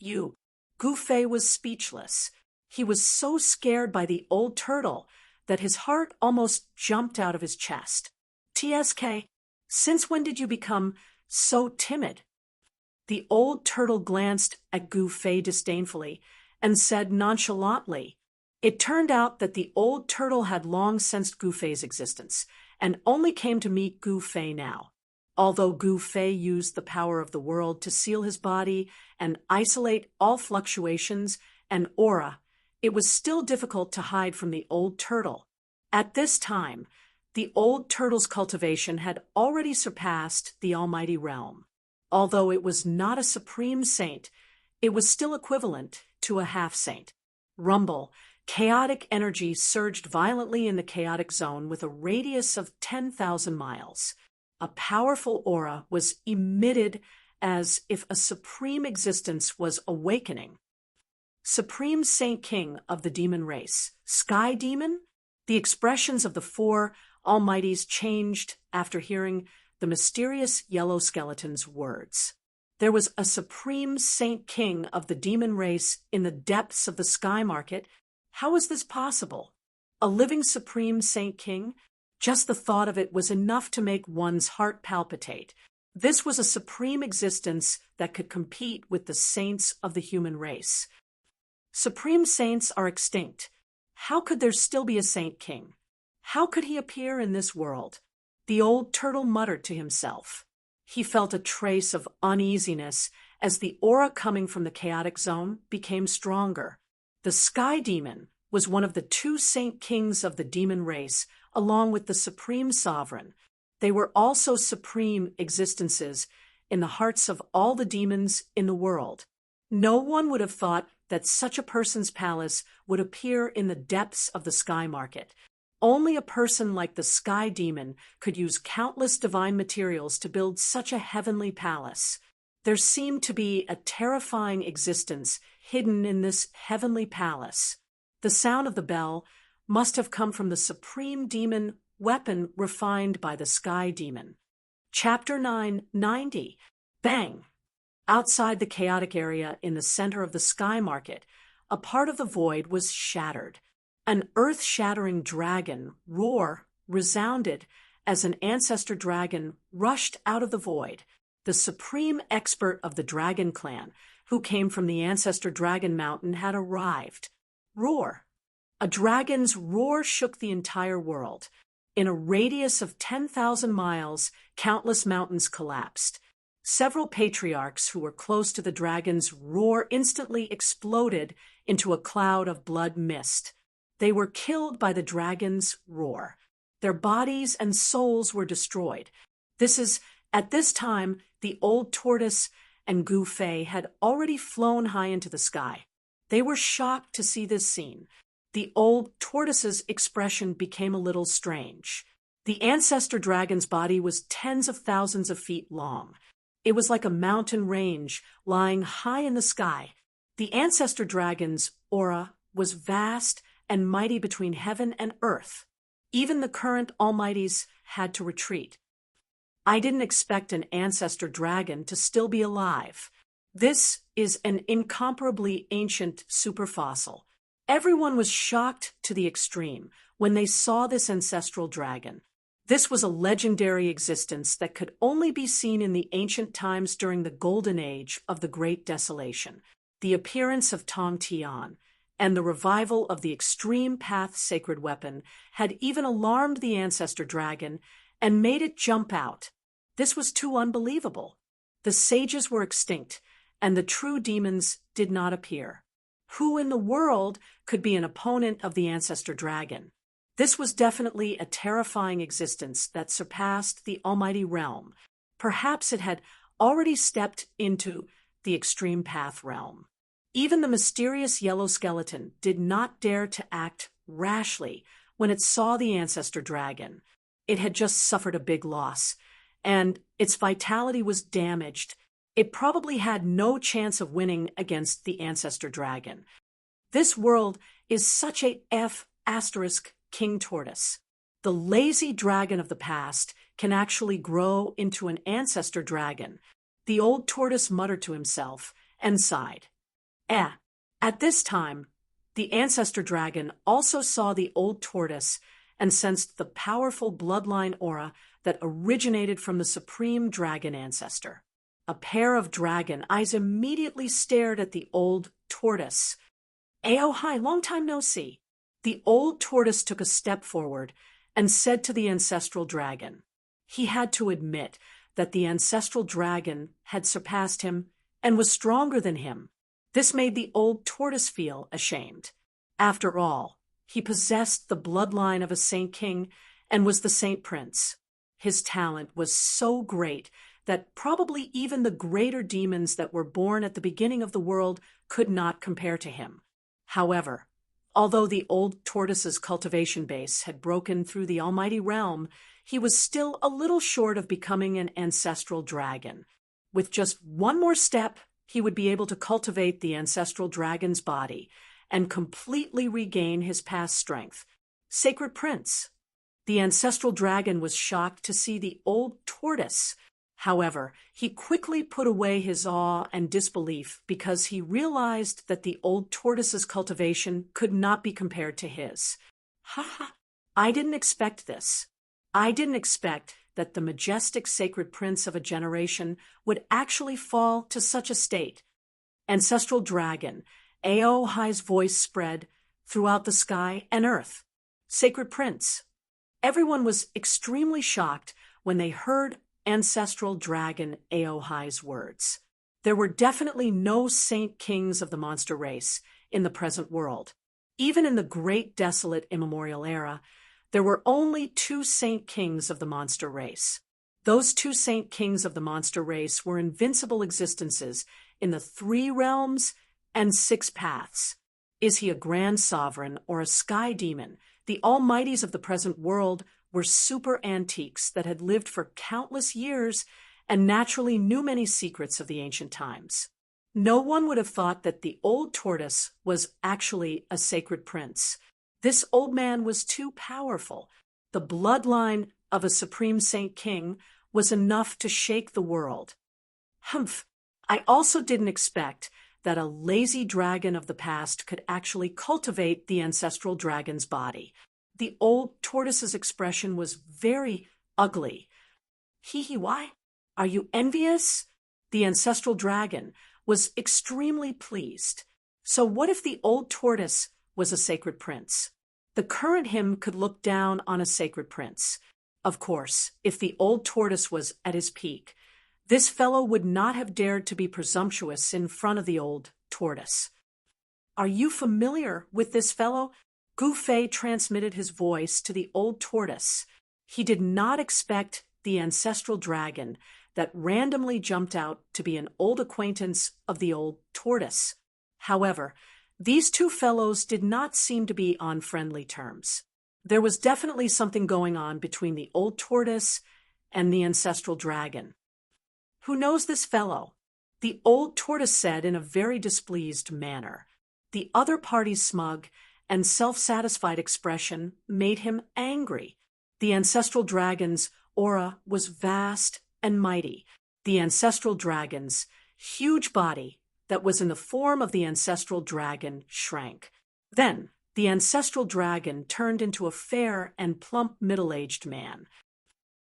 Gu Fei was speechless. He was so scared by the old turtle that his heart almost jumped out of his chest. TSK, since when did you become so timid? The old turtle glanced at Gu Fei disdainfully and said nonchalantly. It turned out that the old turtle had long sensed Gu Fei's existence and only came to meet Gu Fei now. Although Gu Fei used the power of the world to seal his body and isolate all fluctuations and aura, it was still difficult to hide from the old turtle. At this time, the old turtle's cultivation had already surpassed the almighty realm. Although it was not a supreme saint, it was still equivalent to a half-saint. Rumble, chaotic energy surged violently in the chaotic zone with a radius of 10,000 miles. A powerful aura was emitted as if a supreme existence was awakening. Supreme Saint King of the demon race, Sky Demon? The expressions of the four almighties changed after hearing the mysterious yellow skeleton's words. There was a Supreme Saint King of the demon race in the depths of the Sky Market. How was this possible? A living Supreme Saint King? Just the thought of it was enough to make one's heart palpitate. This was a supreme existence that could compete with the saints of the human race. Supreme saints are extinct. How could there still be a Saint King? How could he appear in this world? The old turtle muttered to himself. He felt a trace of uneasiness as the aura coming from the chaotic zone became stronger. The Sky Demon was one of the two Saint Kings of the demon race, along with the Supreme Sovereign. They were also supreme existences in the hearts of all the demons in the world. No one would have thought that such a person's palace would appear in the depths of the Sky Market. Only a person like the Sky Demon could use countless divine materials to build such a heavenly palace. There seemed to be a terrifying existence hidden in this heavenly palace. The sound of the bell must have come from the supreme demon weapon refined by the Sky Demon. Chapter 990. Bang! Outside the chaotic area in the center of the Sky Market, a part of the void was shattered. An earth-shattering dragon roar resounded as an ancestor dragon rushed out of the void. The supreme expert of the dragon clan, who came from the ancestor dragon mountain, had arrived. Roar! A dragon's roar shook the entire world. In a radius of 10,000 miles, countless mountains collapsed. Several patriarchs who were close to the dragon's roar instantly exploded into a cloud of blood mist. They were killed by the dragon's roar. Their bodies and souls were destroyed. At this time, the old tortoise and Gu Fei had already flown high into the sky. They were shocked to see this scene. The old tortoise's expression became a little strange. The ancestor dragon's body was tens of thousands of feet long. It was like a mountain range lying high in the sky. The ancestor dragon's aura was vast and mighty between heaven and earth. Even the current almighties had to retreat. I didn't expect an ancestor dragon to still be alive. This is an incomparably ancient superfossil. Everyone was shocked to the extreme when they saw this ancestral dragon. This was a legendary existence that could only be seen in the ancient times during the golden age of the Great Desolation, the appearance of Tong Tian, and the revival of the Extreme Path sacred weapon had even alarmed the ancestor dragon and made it jump out. This was too unbelievable. The sages were extinct, and the true demons did not appear. Who in the world could be an opponent of the ancestor dragon? This was definitely a terrifying existence that surpassed the almighty realm. Perhaps it had already stepped into the extreme path realm. Even the mysterious yellow skeleton did not dare to act rashly when it saw the ancestor dragon. It had just suffered a big loss, and its vitality was damaged. It probably had no chance of winning against the ancestor dragon. This world is such a F** king tortoise. The lazy dragon of the past can actually grow into an ancestor dragon. The old tortoise muttered to himself and sighed. At this time, the ancestor dragon also saw the old tortoise and sensed the powerful bloodline aura that originated from the supreme dragon ancestor. A pair of dragon eyes immediately stared at the old tortoise. "Ayo, hi, long time no see." The old tortoise took a step forward and said to the ancestral dragon. He had to admit that the ancestral dragon had surpassed him and was stronger than him. This made the old tortoise feel ashamed. After all, he possessed the bloodline of a saint king and was the saint prince. His talent was so great that probably even the greater demons that were born at the beginning of the world could not compare to him. However, although the old tortoise's cultivation base had broken through the almighty realm, he was still a little short of becoming an ancestral dragon. With just one more step, he would be able to cultivate the ancestral dragon's body and completely regain his past strength. Sacred Prince. The ancestral dragon was shocked to see the old tortoise. However, he quickly put away his awe and disbelief because he realized that the old tortoise's cultivation could not be compared to his. I didn't expect this. I didn't expect that the majestic sacred prince of a generation would actually fall to such a state. Ancestral dragon, Ao Hai's voice spread throughout the sky and earth. Sacred prince. Everyone was extremely shocked when they heard ancestral dragon Ao Hai's words. There were definitely no saint kings of the monster race in the present world. Even in the great desolate immemorial era, there were only 2 saint kings of the monster race. Those 2 saint kings of the monster race were invincible existences in the 3 realms and 6 paths. Is he a grand sovereign or a sky demon? The almighties of the present world were super antiques that had lived for countless years and naturally knew many secrets of the ancient times. No one would have thought that the old tortoise was actually a sacred prince. This old man was too powerful. The bloodline of a supreme saint king was enough to shake the world. I also didn't expect that a lazy dragon of the past could actually cultivate the ancestral dragon's body. The old tortoise's expression was very ugly. Why? Are you envious? The ancestral dragon was extremely pleased. So what if the old tortoise was a sacred prince? The current him could look down on a sacred prince. Of course, if the old tortoise was at his peak, this fellow would not have dared to be presumptuous in front of the old tortoise. Are you familiar with this fellow? Gu Fei transmitted his voice to the old tortoise. He did not expect the ancestral dragon that randomly jumped out to be an old acquaintance of the old tortoise. However, these 2 fellows did not seem to be on friendly terms. There was definitely something going on between the old tortoise and the ancestral dragon. "Who knows this fellow?" the old tortoise said in a very displeased manner. The other party's smug and self-satisfied expression made him angry. The ancestral dragon's aura was vast and mighty. The ancestral dragon's huge body that was in the form of the ancestral dragon shrank. Then the ancestral dragon turned into a fair and plump middle-aged man.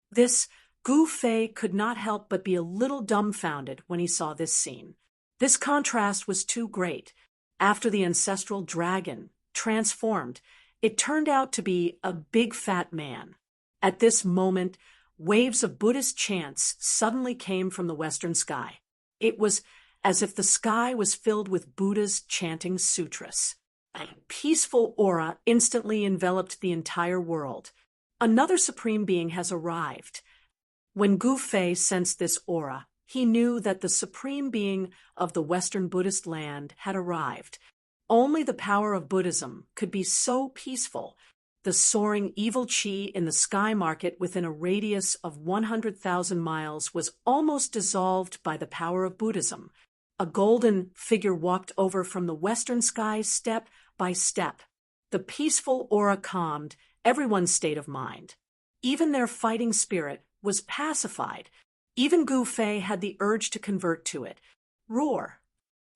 This Gu Fei could not help but be a little dumbfounded when he saw this scene. This contrast was too great. After the ancestral dragon transformed, it turned out to be a big fat man. At this moment, waves of Buddhist chants suddenly came from the western sky. It was as if the sky was filled with Buddhas chanting sutras. A peaceful aura instantly enveloped the entire world. Another supreme being has arrived. When Gu Fei sensed this aura, he knew that the supreme being of the Western Buddhist land had arrived. Only the power of Buddhism could be so peaceful. The soaring evil chi in the sky market within a radius of 100,000 miles was almost dissolved by the power of Buddhism. A golden figure walked over from the western sky step by step. The peaceful aura calmed everyone's state of mind. Even their fighting spirit was pacified. Even Gu Fei had the urge to convert to it. Roar.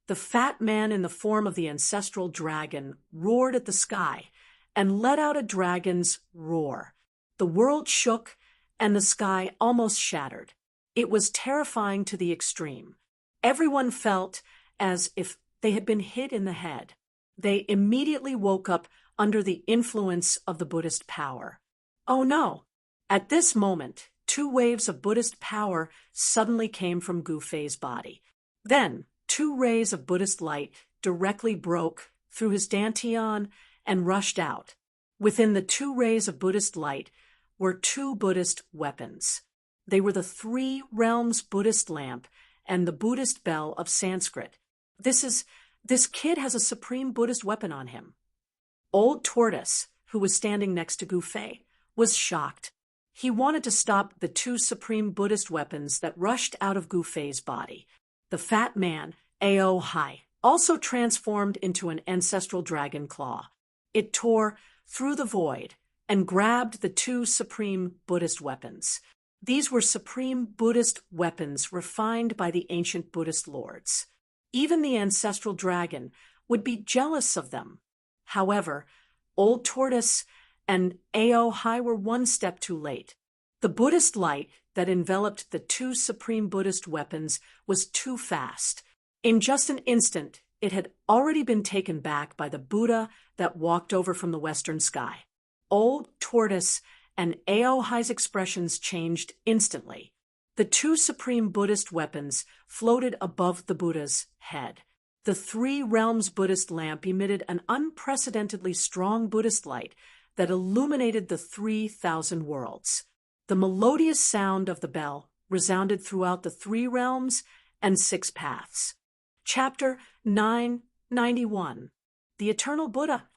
The fat man in the form of the ancestral dragon roared at the sky and let out a dragon's roar. The world shook and the sky almost shattered. It was terrifying to the extreme. Everyone felt as if they had been hit in the head. They immediately woke up under the influence of the Buddhist power. Oh no! At this moment, 2 waves of Buddhist power suddenly came from Gu Fei's body. Then, 2 rays of Buddhist light directly broke through his dantian and rushed out. Within the 2 rays of Buddhist light were 2 Buddhist weapons. They were the 3 realms Buddhist lamp and the Buddhist bell of Sanskrit. This kid has a supreme Buddhist weapon on him. Old Tortoise, who was standing next to Gu Fei, was shocked. He wanted to stop the 2 supreme Buddhist weapons that rushed out of Gu Fei's body. The fat man, Ao Hai, also transformed into an ancestral dragon claw. It tore through the void and grabbed the 2 supreme Buddhist weapons. These were supreme Buddhist weapons refined by the ancient Buddhist lords. Even the ancestral dragon would be jealous of them. However, Old Tortoise and Ao Hai were 1 step too late. The Buddhist light that enveloped the 2 supreme Buddhist weapons was too fast. In just an instant, it had already been taken back by the Buddha that walked over from the western sky. Old Tortoise and Ao Hai's expressions changed instantly. The 2 supreme Buddhist weapons floated above the Buddha's head. The 3 realms Buddhist lamp emitted an unprecedentedly strong Buddhist light that illuminated the 3,000 worlds. The melodious sound of the bell resounded throughout the 3 realms and 6 paths. Chapter 991. The Eternal Buddha.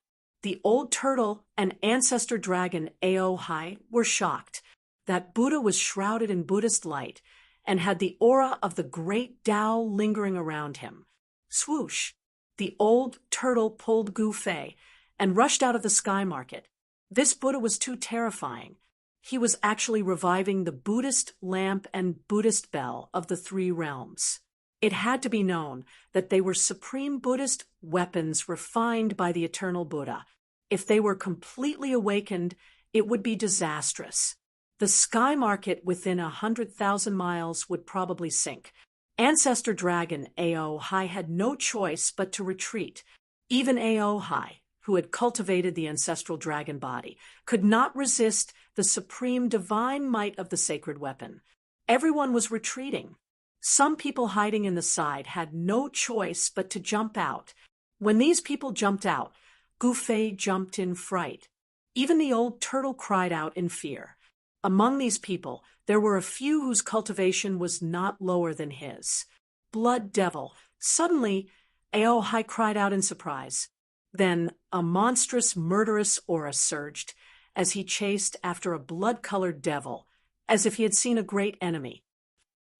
The old turtle and ancestor dragon Ao Hai were shocked. That Buddha was shrouded in Buddhist light and had the aura of the great Tao lingering around him. Swoosh! The old turtle pulled Gu Fei and rushed out of the sky market. This Buddha was too terrifying. He was actually reviving the Buddhist lamp and Buddhist bell of the 3 realms. It had to be known that they were supreme Buddhist weapons refined by the eternal Buddha. If they were completely awakened, it would be disastrous. The sky market within 100,000 miles would probably sink. Ancestor dragon Ao Hai had no choice but to retreat. Even Ao Hai, who had cultivated the ancestral dragon body, could not resist the supreme divine might of the sacred weapon. Everyone was retreating. Some people hiding in the side had no choice but to jump out. When these people jumped out, Gu Fei jumped in fright. Even the old turtle cried out in fear. Among these people, there were a few whose cultivation was not lower than his. Blood devil! Suddenly, Ao Hai cried out in surprise. Then a monstrous, murderous aura surged, as he chased after a blood-colored devil, as if he had seen a great enemy.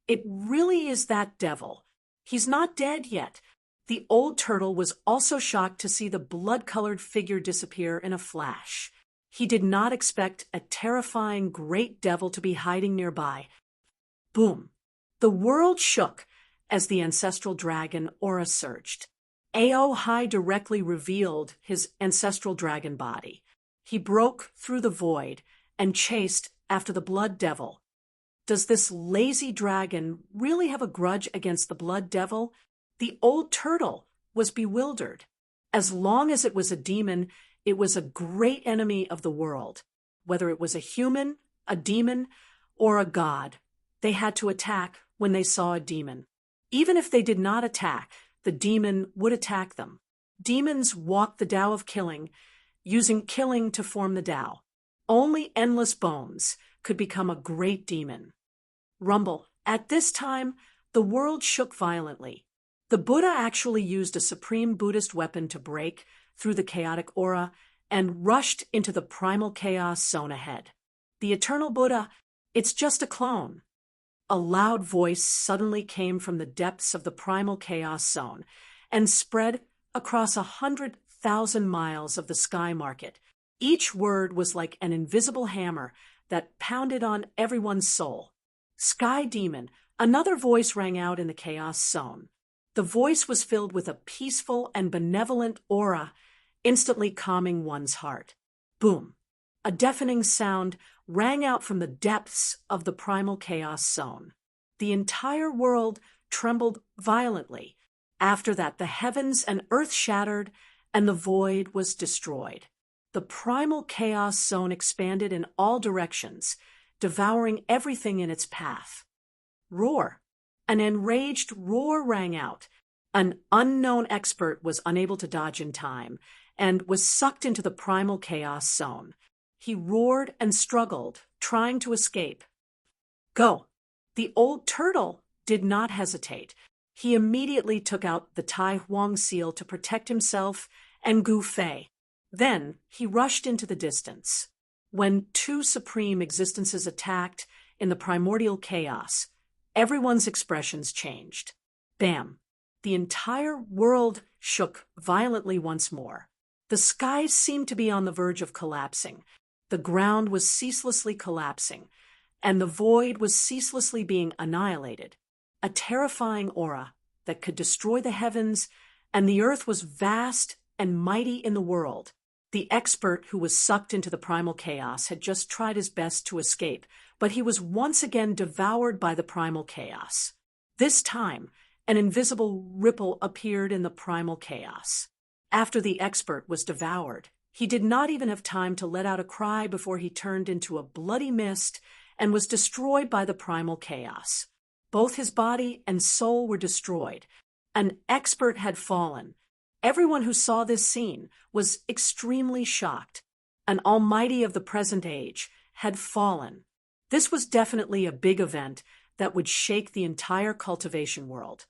It really is that devil. He's not dead yet. The old turtle was also shocked to see the blood-colored figure disappear in a flash. He did not expect a terrifying great devil to be hiding nearby. Boom! The world shook as the ancestral dragon aura surged. Aohai directly revealed his ancestral dragon body. He broke through the void and chased after the blood devil. Does this lazy dragon really have a grudge against the blood devil? The old turtle was bewildered. As long as it was a demon, it was a great enemy of the world. Whether it was a human, a demon, or a god, they had to attack when they saw a demon. Even if they did not attack, the demon would attack them. Demons walk the Tao of killing, using killing to form the Tao. Only endless bones could become a great demon. Rumble. At this time, the world shook violently. The Buddha actually used a supreme Buddhist weapon to break through the chaotic aura and rushed into the primal chaos zone ahead. The eternal Buddha, it's just a clone. A loud voice suddenly came from the depths of the primal chaos zone and spread across 100,000 miles of the sky market. Each word was like an invisible hammer that pounded on everyone's soul. Sky Demon, another voice rang out in the chaos zone. The voice was filled with a peaceful and benevolent aura, instantly calming one's heart. Boom! A deafening sound rang out from the depths of the primal chaos zone. The entire world trembled violently. After that, the heavens and earth shattered, and the void was destroyed. The primal chaos zone expanded in all directions, devouring everything in its path. Roar! An enraged roar rang out. An unknown expert was unable to dodge in time, and was sucked into the primal chaos zone. He roared and struggled, trying to escape. Go! The old turtle did not hesitate. He immediately took out the Tai Huang seal to protect himself and Gu Fei. Then he rushed into the distance. When two supreme existences attacked in the primordial chaos, everyone's expressions changed. Bam! The entire world shook violently once more. The skies seemed to be on the verge of collapsing. The ground was ceaselessly collapsing, and the void was ceaselessly being annihilated. A terrifying aura that could destroy the heavens, and the earth was vast and mighty in the world. The expert who was sucked into the primal chaos had just tried his best to escape, but he was once again devoured by the primal chaos. This time, an invisible ripple appeared in the primal chaos. After the expert was devoured, he did not even have time to let out a cry before he turned into a bloody mist and was destroyed by the primal chaos. Both his body and soul were destroyed. An expert had fallen. Everyone who saw this scene was extremely shocked. An almighty of the present age had fallen. This was definitely a big event that would shake the entire cultivation world.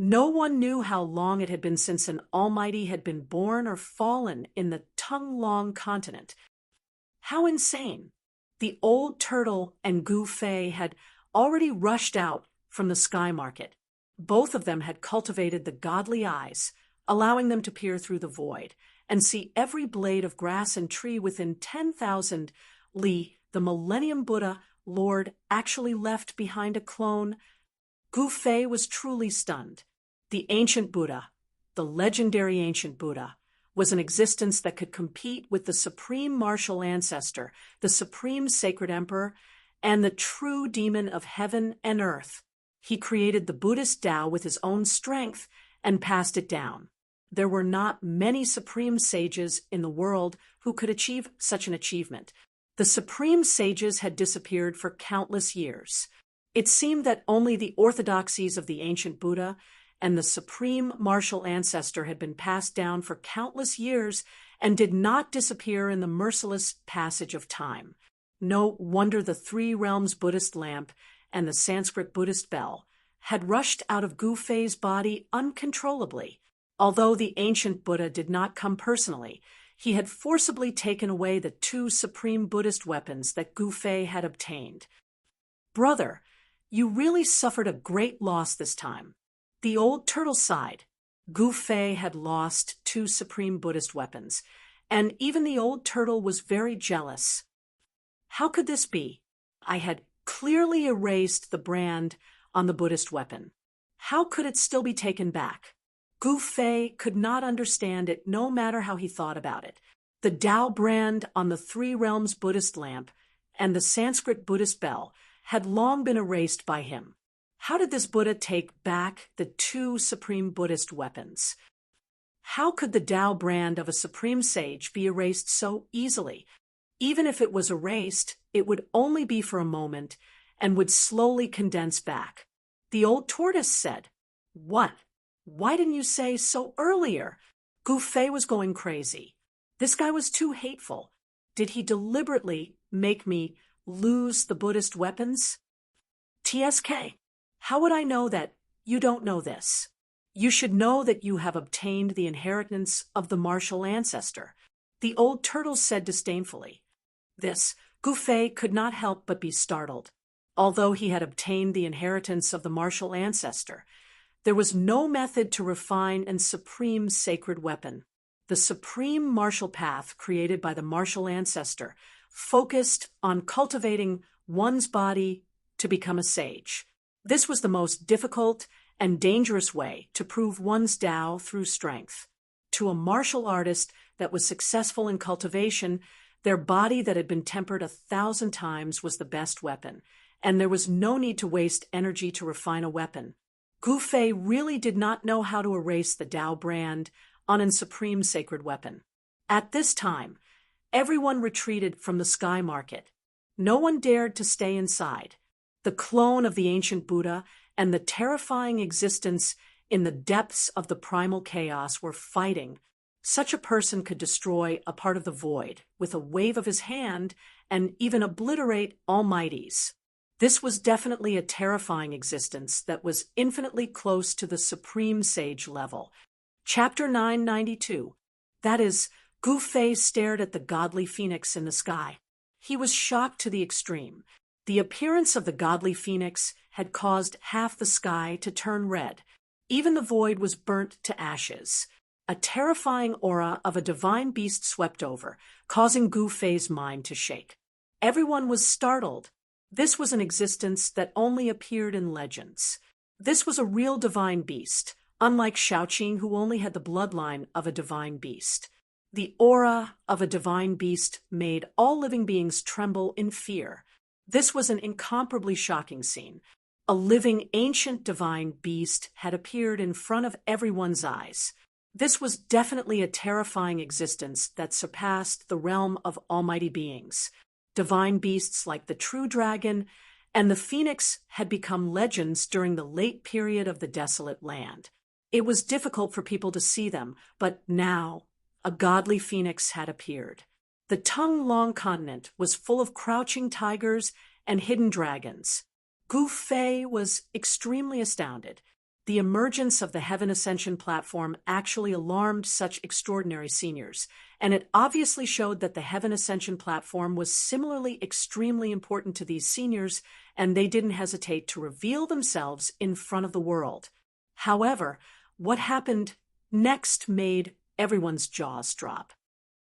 No one knew how long it had been since an almighty had been born or fallen in the Tung-Long continent. How insane! The old turtle and Gu Fei had already rushed out from the sky market. Both of them had cultivated the godly eyes, allowing them to peer through the void and see every blade of grass and tree within 10,000 li. The Millennium Buddha Lord actually left behind a clone. Gu Fei was truly stunned. The ancient Buddha, the legendary ancient Buddha, was an existence that could compete with the supreme martial ancestor, the supreme sacred emperor, and the true demon of heaven and earth. He created the Buddhist Tao with his own strength and passed it down. There were not many supreme sages in the world who could achieve such an achievement. The supreme sages had disappeared for countless years. It seemed that only the orthodoxies of the ancient Buddha and the supreme martial ancestor had been passed down for countless years and did not disappear in the merciless passage of time. No wonder the Three Realms Buddhist lamp and the Sanskrit Buddhist bell had rushed out of Gu Fei's body uncontrollably. Although the ancient Buddha did not come personally, He had forcibly taken away the 2 supreme Buddhist weapons that Gu Fei had obtained. "Brother, you really suffered a great loss this time." The old turtle sighed. Gu Fei had lost 2 supreme Buddhist weapons, and even the old turtle was very jealous. How could this be? I had clearly erased the brand on the Buddhist weapon. How could it still be taken back? Gu Fei could not understand it no matter how he thought about it. The Tao brand on the 3 Realms Buddhist lamp and the Sanskrit Buddhist bell had long been erased by him. How did this Buddha take back the 2 supreme Buddhist weapons? How could the Tao brand of a supreme sage be erased so easily? Even if it was erased, it would only be for a moment and would slowly condense back. The old tortoise said, "What? Why didn't you say so earlier?" Gu Fei was going crazy. This guy was too hateful. Did he deliberately make me lose the Buddhist weapons? TSK, how would I know that you don't know this? You should know that you have obtained the inheritance of the martial ancestor, the old turtle said disdainfully. This, Gu Fei could not help but be startled. Although he had obtained the inheritance of the martial ancestor, there was no method to refine and supreme sacred weapon. The supreme martial path created by the martial ancestor focused on cultivating one's body to become a sage. This was the most difficult and dangerous way to prove one's Tao through strength. To a martial artist that was successful in cultivation, their body that had been tempered 1,000 times was the best weapon, and there was no need to waste energy to refine a weapon. Gu Fei really did not know how to erase the Tao brand on a supreme sacred weapon. At this time, everyone retreated from the sky market. No one dared to stay inside. The clone of the ancient Buddha and the terrifying existence in the depths of the primal chaos were fighting. Such a person could destroy a part of the void with a wave of his hand and even obliterate almighties. This was definitely a terrifying existence that was infinitely close to the supreme sage level. Chapter 992. That is, Gu Fei stared at the godly phoenix in the sky. He was shocked to the extreme. The appearance of the godly phoenix had caused half the sky to turn red. Even the void was burnt to ashes. A terrifying aura of a divine beast swept over, causing Gu Fei's mind to shake. Everyone was startled. This was an existence that only appeared in legends. This was a real divine beast, unlike Shaoqing, who only had the bloodline of a divine beast. The aura of a divine beast made all living beings tremble in fear. This was an incomparably shocking scene. A living ancient divine beast had appeared in front of everyone's eyes. This was definitely a terrifying existence that surpassed the realm of almighty beings. Divine beasts like the true dragon and the phoenix had become legends during the late period of the desolate land. It was difficult for people to see them, but now a godly phoenix had appeared. The Tung-Long continent was full of crouching tigers and hidden dragons. Gu Fei was extremely astounded. The emergence of the Heaven Ascension platform actually alarmed such extraordinary seniors, and it obviously showed that the Heaven Ascension platform was similarly extremely important to these seniors, and they didn't hesitate to reveal themselves in front of the world. However, what happened next made everyone's jaws drop.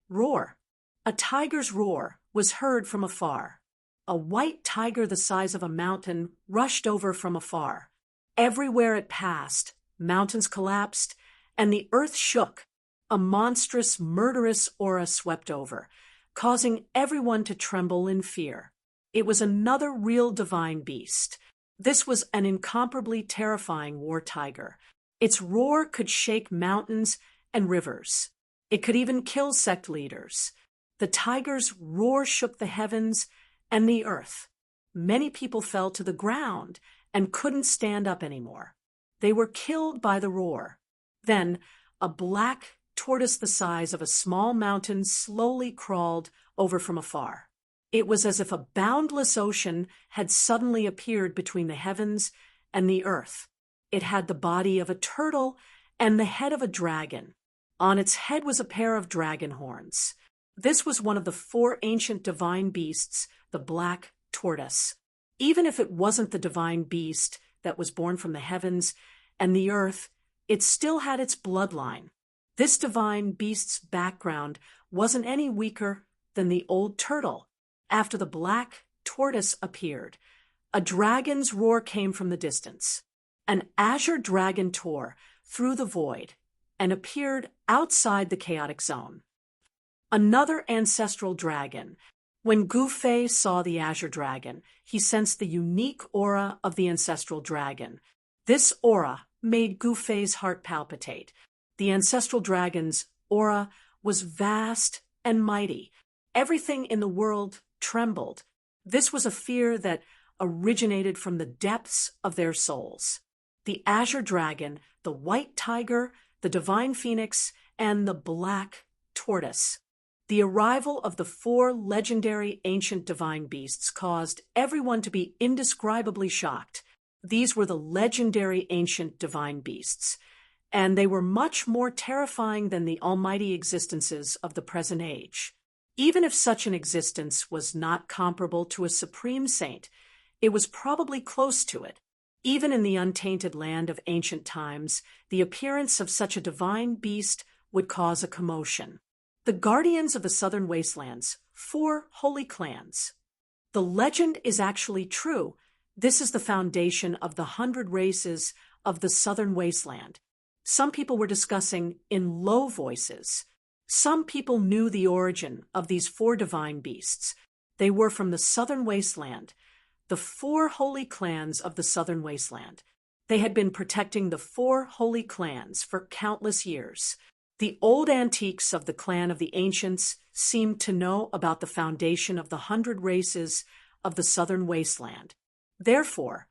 Roar. A tiger's roar was heard from afar. A white tiger the size of a mountain rushed over from afar. Everywhere it passed, mountains collapsed, and the earth shook. A monstrous, murderous aura swept over, causing everyone to tremble in fear. It was another real divine beast. This was an incomparably terrifying war tiger. Its roar could shake mountains and rivers. It could even kill sect leaders. The tiger's roar shook the heavens and the earth. Many people fell to the ground and couldn't stand up anymore. They were killed by the roar. Then, a black tortoise the size of a small mountain slowly crawled over from afar. It was as if a boundless ocean had suddenly appeared between the heavens and the earth. It had the body of a turtle and the head of a dragon. On its head was a pair of dragon horns. This was one of the 4 ancient divine beasts, the black tortoise. Even if it wasn't the divine beast that was born from the heavens and the earth, it still had its bloodline. This divine beast's background wasn't any weaker than the old turtle. After the black tortoise appeared, a dragon's roar came from the distance. An azure dragon tore through the void and appeared outside the chaotic zone. Another ancestral dragon. When Gu Fei saw the azure dragon, he sensed the unique aura of the ancestral dragon. This aura made Gu Fei's heart palpitate. The ancestral dragon's aura was vast and mighty. Everything in the world trembled. This was a fear that originated from the depths of their souls. The azure dragon, the white tiger, the divine phoenix, and the black tortoise. The arrival of the 4 legendary ancient divine beasts caused everyone to be indescribably shocked. These were the legendary ancient divine beasts, and they were much more terrifying than the almighty existences of the present age. Even if such an existence was not comparable to a supreme saint, it was probably close to it. Even in the untainted land of ancient times, the appearance of such a divine beast would cause a commotion. The guardians of the southern wastelands, 4 holy clans. The legend is actually true. This is the foundation of the 100 races of the southern wasteland. Some people were discussing in low voices. Some people knew the origin of these 4 divine beasts. They were from the southern wasteland, the 4 holy clans of the southern wasteland. They had been protecting the 4 holy clans for countless years. The old antiques of the clan of the ancients seemed to know about the foundation of the 100 races of the southern wasteland. Therefore,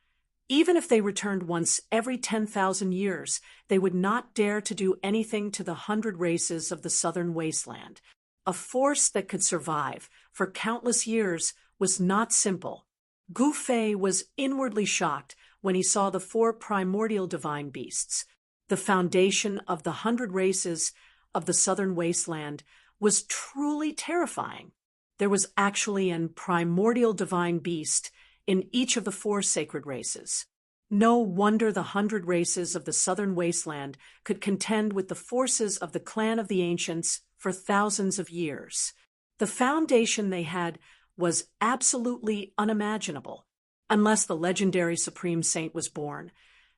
even if they returned once every 10,000 years, they would not dare to do anything to the 100 races of the southern wasteland. A force that could survive for countless years was not simple. Gu Fei was inwardly shocked when he saw the 4 primordial divine beasts. The foundation of the 100 races of the southern wasteland was truly terrifying. There was actually a primordial divine beast in each of the 4 sacred races. No wonder the 100 races of the southern wasteland could contend with the forces of the clan of the ancients for thousands of years. The foundation they had was absolutely unimaginable. Unless the legendary supreme saint was born,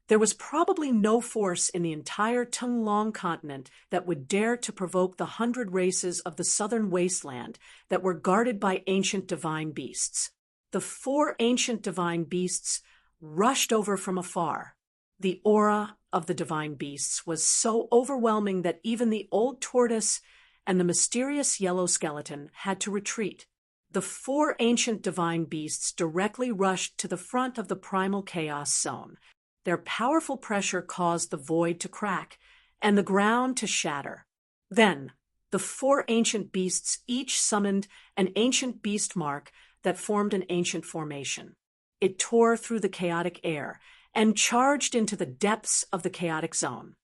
there was probably no force in the entire Tunglong continent that would dare to provoke the 100 races of the southern wasteland that were guarded by ancient divine beasts. The 4 ancient divine beasts rushed over from afar. The aura of the divine beasts was so overwhelming that even the old tortoise and the mysterious yellow skeleton had to retreat. The 4 ancient divine beasts directly rushed to the front of the primal chaos zone. Their powerful pressure caused the void to crack and the ground to shatter. Then, the 4 ancient beasts each summoned an ancient beast mark that formed an ancient formation. It tore through the chaotic air and charged into the depths of the chaotic zone.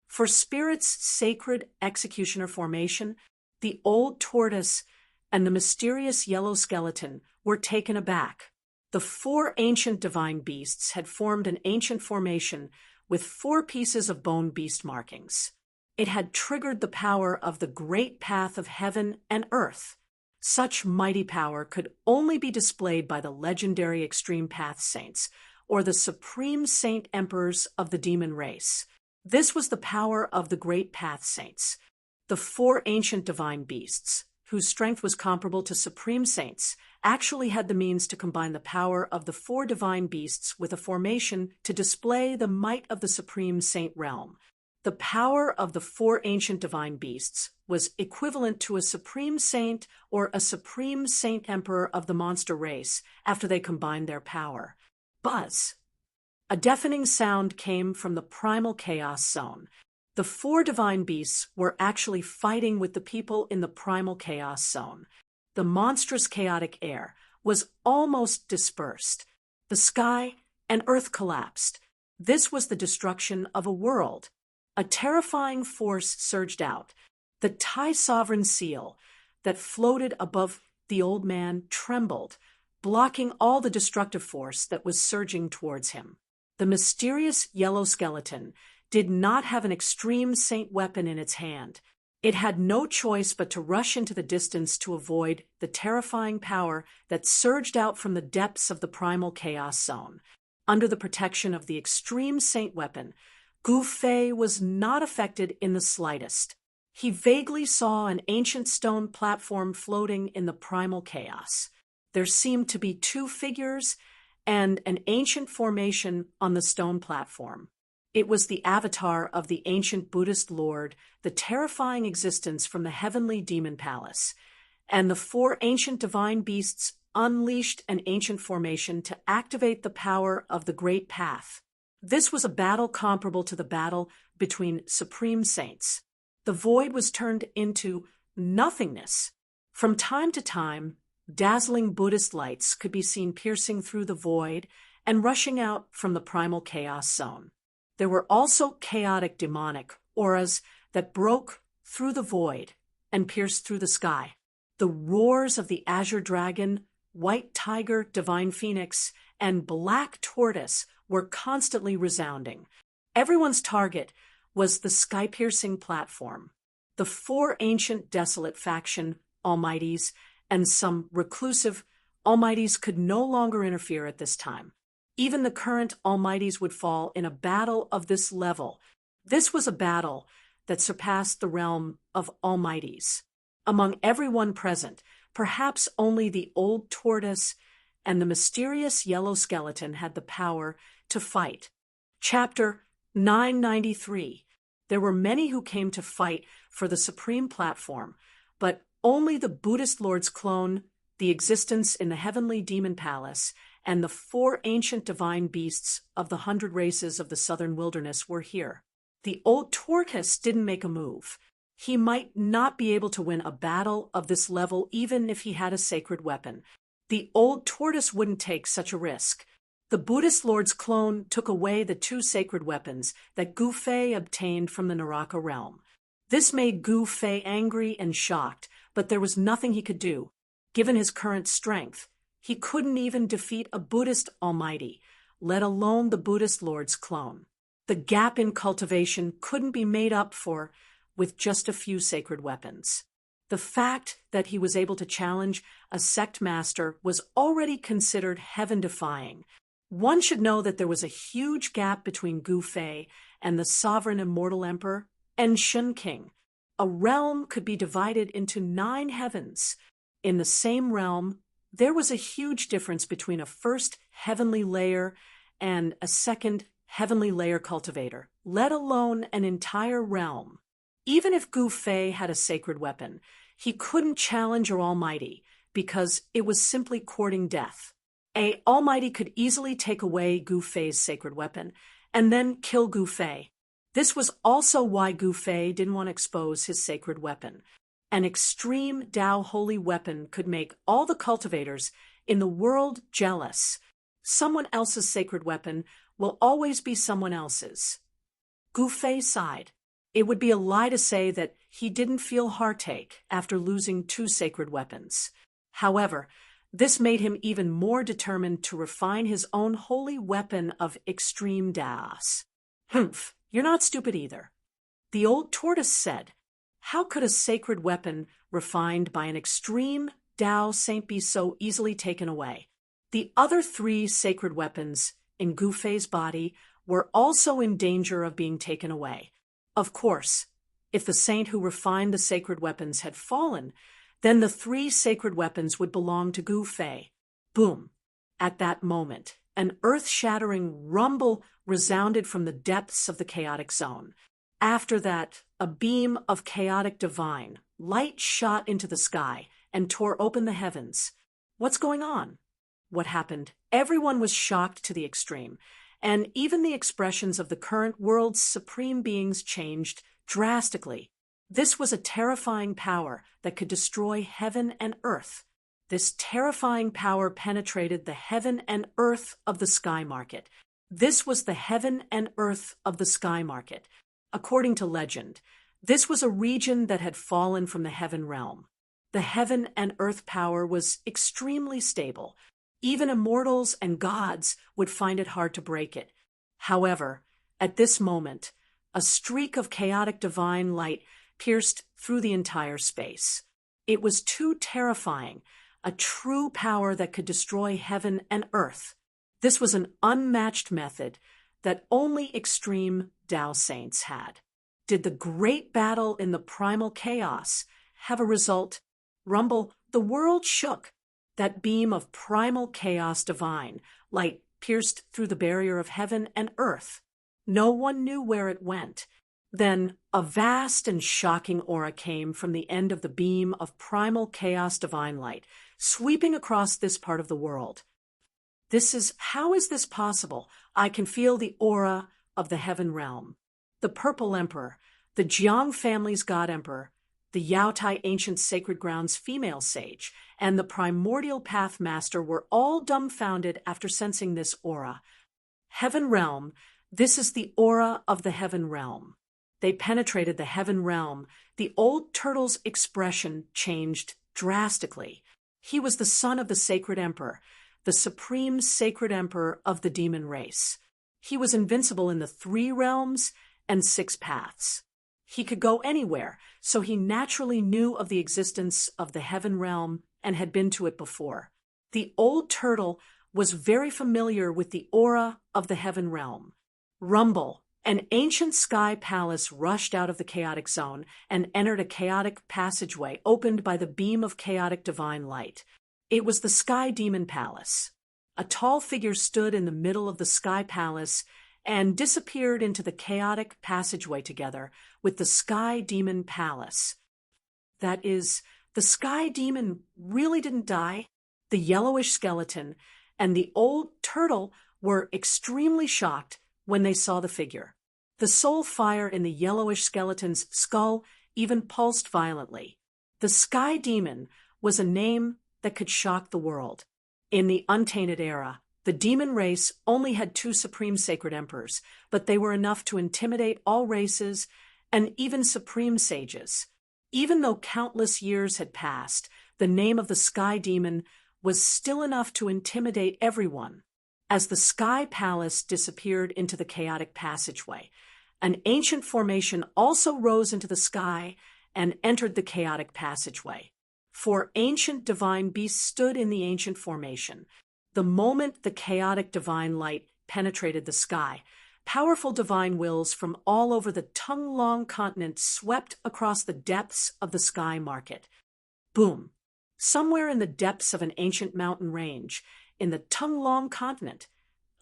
For Spirit's sacred executioner formation, the old tortoise and the mysterious yellow skeleton were taken aback. The 4 ancient divine beasts had formed an ancient formation with 4 pieces of bone beast markings. It had triggered the power of the great path of heaven and earth. Such mighty power could only be displayed by the legendary extreme path saints, or the supreme saint emperors of the demon race. This was the power of the great path saints, the 4 ancient divine beasts, whose strength was comparable to supreme saints, actually had the means to combine the power of the 4 divine beasts with a formation to display the might of the supreme saint realm. The power of the 4 ancient divine beasts was equivalent to a supreme saint or a supreme saint emperor of the monster race after they combined their power. Buzz! A deafening sound came from the primal chaos zone. The 4 divine beasts were actually fighting with the people in the primal chaos zone. The monstrous chaotic air was almost dispersed. The sky and earth collapsed. This was the destruction of a world. A terrifying force surged out. The Thai sovereign seal that floated above the old man trembled, blocking all the destructive force that was surging towards him. The mysterious yellow skeleton did not have an extreme saint weapon in its hand. It had no choice but to rush into the distance to avoid the terrifying power that surged out from the depths of the primal chaos zone. Under the protection of the extreme saint weapon, Gu Fei was not affected in the slightest. He vaguely saw an ancient stone platform floating in the primal chaos. There seemed to be two figures and an ancient formation on the stone platform. It was the avatar of the ancient Buddhist lord, the terrifying existence from the heavenly demon palace, and the four ancient divine beasts unleashed an ancient formation to activate the power of the Great Path. This was a battle comparable to the battle between supreme saints. The void was turned into nothingness. From time to time, dazzling Buddhist lights could be seen piercing through the void and rushing out from the primal chaos zone. There were also chaotic demonic auras that broke through the void and pierced through the sky. The roars of the azure dragon, white tiger, divine phoenix, and black tortoise were constantly resounding. Everyone's target was the sky-piercing platform. The four ancient desolate faction almighties and some reclusive almighties could no longer interfere at this time. Even the current almighties would fall in a battle of this level. This was a battle that surpassed the realm of almighties. Among everyone present, perhaps only the old tortoise and the mysterious yellow skeleton had the power to fight. Chapter 993. There were many who came to fight for the supreme platform, but only the Buddhist lord's clone, the existence in the heavenly demon palace, and the four ancient divine beasts of the 100 races of the southern wilderness were here. The old tortoise didn't make a move. He might not be able to win a battle of this level even if he had a sacred weapon. The old tortoise wouldn't take such a risk. The Buddhist lord's clone took away the two sacred weapons that Gu Fei obtained from the Naraka realm. This made Gu Fei angry and shocked, but there was nothing he could do. Given his current strength, he couldn't even defeat a Buddhist almighty, let alone the Buddhist lord's clone. The gap in cultivation couldn't be made up for with just a few sacred weapons. The fact that he was able to challenge a sect master was already considered heaven-defying. One should know that there was a huge gap between Gu Fei and the sovereign immortal emperor and Shun King. A realm could be divided into 9 heavens. In the same realm, there was a huge difference between a first heavenly layer and a second heavenly layer cultivator, let alone an entire realm. Even if Gu Fei had a sacred weapon, he couldn't challenge our Almighty because it was simply courting death. A Almighty could easily take away Gu Fei's sacred weapon and then kill Gu Fei. This was also why Gu Fei didn't want to expose his sacred weapon. An extreme Tao holy weapon could make all the cultivators in the world jealous. Someone else's sacred weapon will always be someone else's. Gu Fei sighed. It would be a lie to say that he didn't feel heartache after losing 2 sacred weapons. However, this made him even more determined to refine his own holy weapon of extreme Taos. Humph, you're not stupid either. The old tortoise said, how could a sacred weapon refined by an extreme Tao saint be so easily taken away? The other 3 sacred weapons in Gu Fei's body were also in danger of being taken away. Of course, if the saint who refined the sacred weapons had fallen, then the 3 sacred weapons would belong to Gu Fei. Boom! At that moment, an earth-shattering rumble resounded from the depths of the chaotic zone. After that, a beam of chaotic divine light shot into the sky and tore open the heavens. What's going on? What happened? Everyone was shocked to the extreme, and even the expressions of the current world's supreme beings changed drastically. This was a terrifying power that could destroy heaven and earth. This terrifying power penetrated the heaven and earth of the sky market. This was the heaven and earth of the sky market. According to legend, this was a region that had fallen from the heaven realm. The heaven and earth power was extremely stable. Even immortals and gods would find it hard to break it. However, at this moment, a streak of chaotic divine light pierced through the entire space. It was too terrifying, a true power that could destroy heaven and earth. This was an unmatched method that only extreme Tao saints had. Did the great battle in the primal chaos have a result? Rumble, the world shook. That beam of primal chaos divine light pierced through the barrier of heaven and earth. No one knew where it went. Then a vast and shocking aura came from the end of the beam of primal chaos divine light, sweeping across this part of the world. How is this possible? I can feel the aura of the heaven realm. The Purple Emperor, the Jiang family's God Emperor, the Yaotai Ancient Sacred Grounds female sage, and the Primordial Path Master were all dumbfounded after sensing this aura. Heaven realm, this is the aura of the heaven realm. They penetrated the heaven realm. The old turtle's expression changed drastically. He was the son of the Sacred Emperor, the supreme Sacred Emperor of the demon race. He was invincible in the 3 realms and 6 paths. He could go anywhere, so he naturally knew of the existence of the heaven realm and had been to it before. The old turtle was very familiar with the aura of the heaven realm. Rumble, an ancient sky palace rushed out of the chaotic zone and entered a chaotic passageway opened by the beam of chaotic divine light. It was the Sky Demon Palace. A tall figure stood in the middle of the Sky Palace and disappeared into the chaotic passageway together with the Sky Demon Palace. That is, the Sky Demon really didn't die. The yellowish skeleton and the old turtle were extremely shocked when they saw the figure. The soul fire in the yellowish skeleton's skull even pulsed violently. The Sky Demon was a name that could shock the world. In the Untainted Era, the demon race only had 2 supreme sacred emperors, but they were enough to intimidate all races and even supreme sages. Even though countless years had passed, the name of the Sky Demon was still enough to intimidate everyone. As the Sky Palace disappeared into the chaotic passageway, an ancient formation also rose into the sky and entered the chaotic passageway. 4 ancient divine beasts stood in the ancient formation. The moment the chaotic divine light penetrated the sky, powerful divine wills from all over the tongue-long continent swept across the depths of the sky market. Boom! Somewhere in the depths of an ancient mountain range, in the tongue-long continent,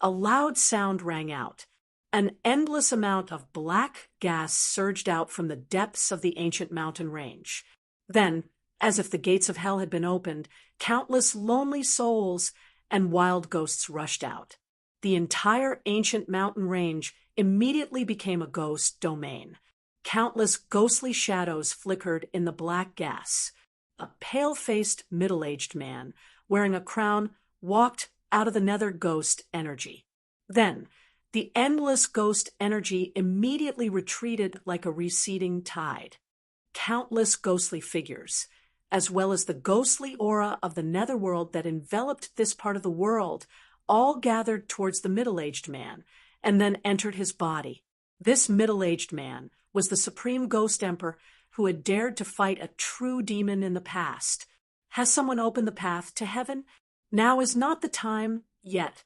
a loud sound rang out. An endless amount of black gas surged out from the depths of the ancient mountain range. Then, as if the gates of hell had been opened, countless lonely souls and wild ghosts rushed out. The entire ancient mountain range immediately became a ghost domain. Countless ghostly shadows flickered in the black gas. A pale-faced, middle-aged man, wearing a crown, walked out of the nether ghost energy. Then, the endless ghost energy immediately retreated like a receding tide. Countless ghostly figures, as well as the ghostly aura of the netherworld that enveloped this part of the world, all gathered towards the middle-aged man and then entered his body. This middle-aged man was the supreme ghost emperor who had dared to fight a true demon in the past. Has someone opened the path to heaven? Now is not the time yet.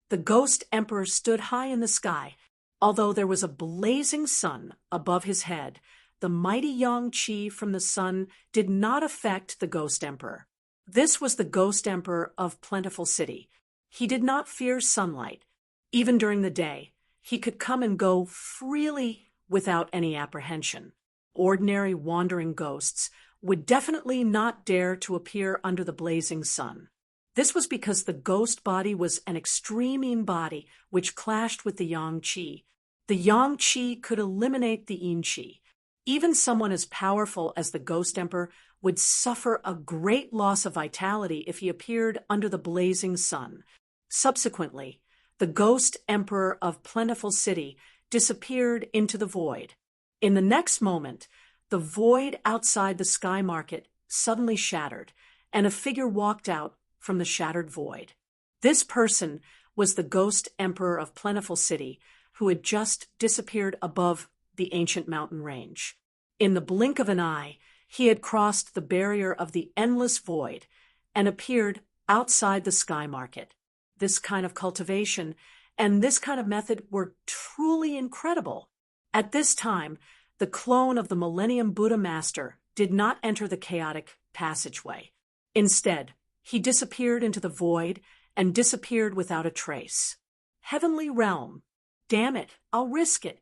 The ghost emperor stood high in the sky. Although there was a blazing sun above his head, the mighty yang qi from the sun did not affect the ghost emperor. This was the ghost emperor of Plentiful City. He did not fear sunlight. Even during the day, he could come and go freely without any apprehension. Ordinary wandering ghosts would definitely not dare to appear under the blazing sun. This was because the ghost body was an extreme yin body which clashed with the yang qi. The yang qi could eliminate the yin qi. Even someone as powerful as the ghost emperor would suffer a great loss of vitality if he appeared under the blazing sun. Subsequently, the ghost emperor of Plentiful City disappeared into the void. In the next moment, the void outside the sky market suddenly shattered, and a figure walked out from the shattered void. This person was the ghost emperor of Plentiful City, who had just disappeared above the ancient mountain range. In the blink of an eye, he had crossed the barrier of the endless void and appeared outside the sky market. This kind of cultivation and this kind of method were truly incredible. At this time, the clone of the Millennium Buddha Master did not enter the chaotic passageway. Instead, he disappeared into the void and disappeared without a trace. Heavenly Realm. Damn it, I'll risk it.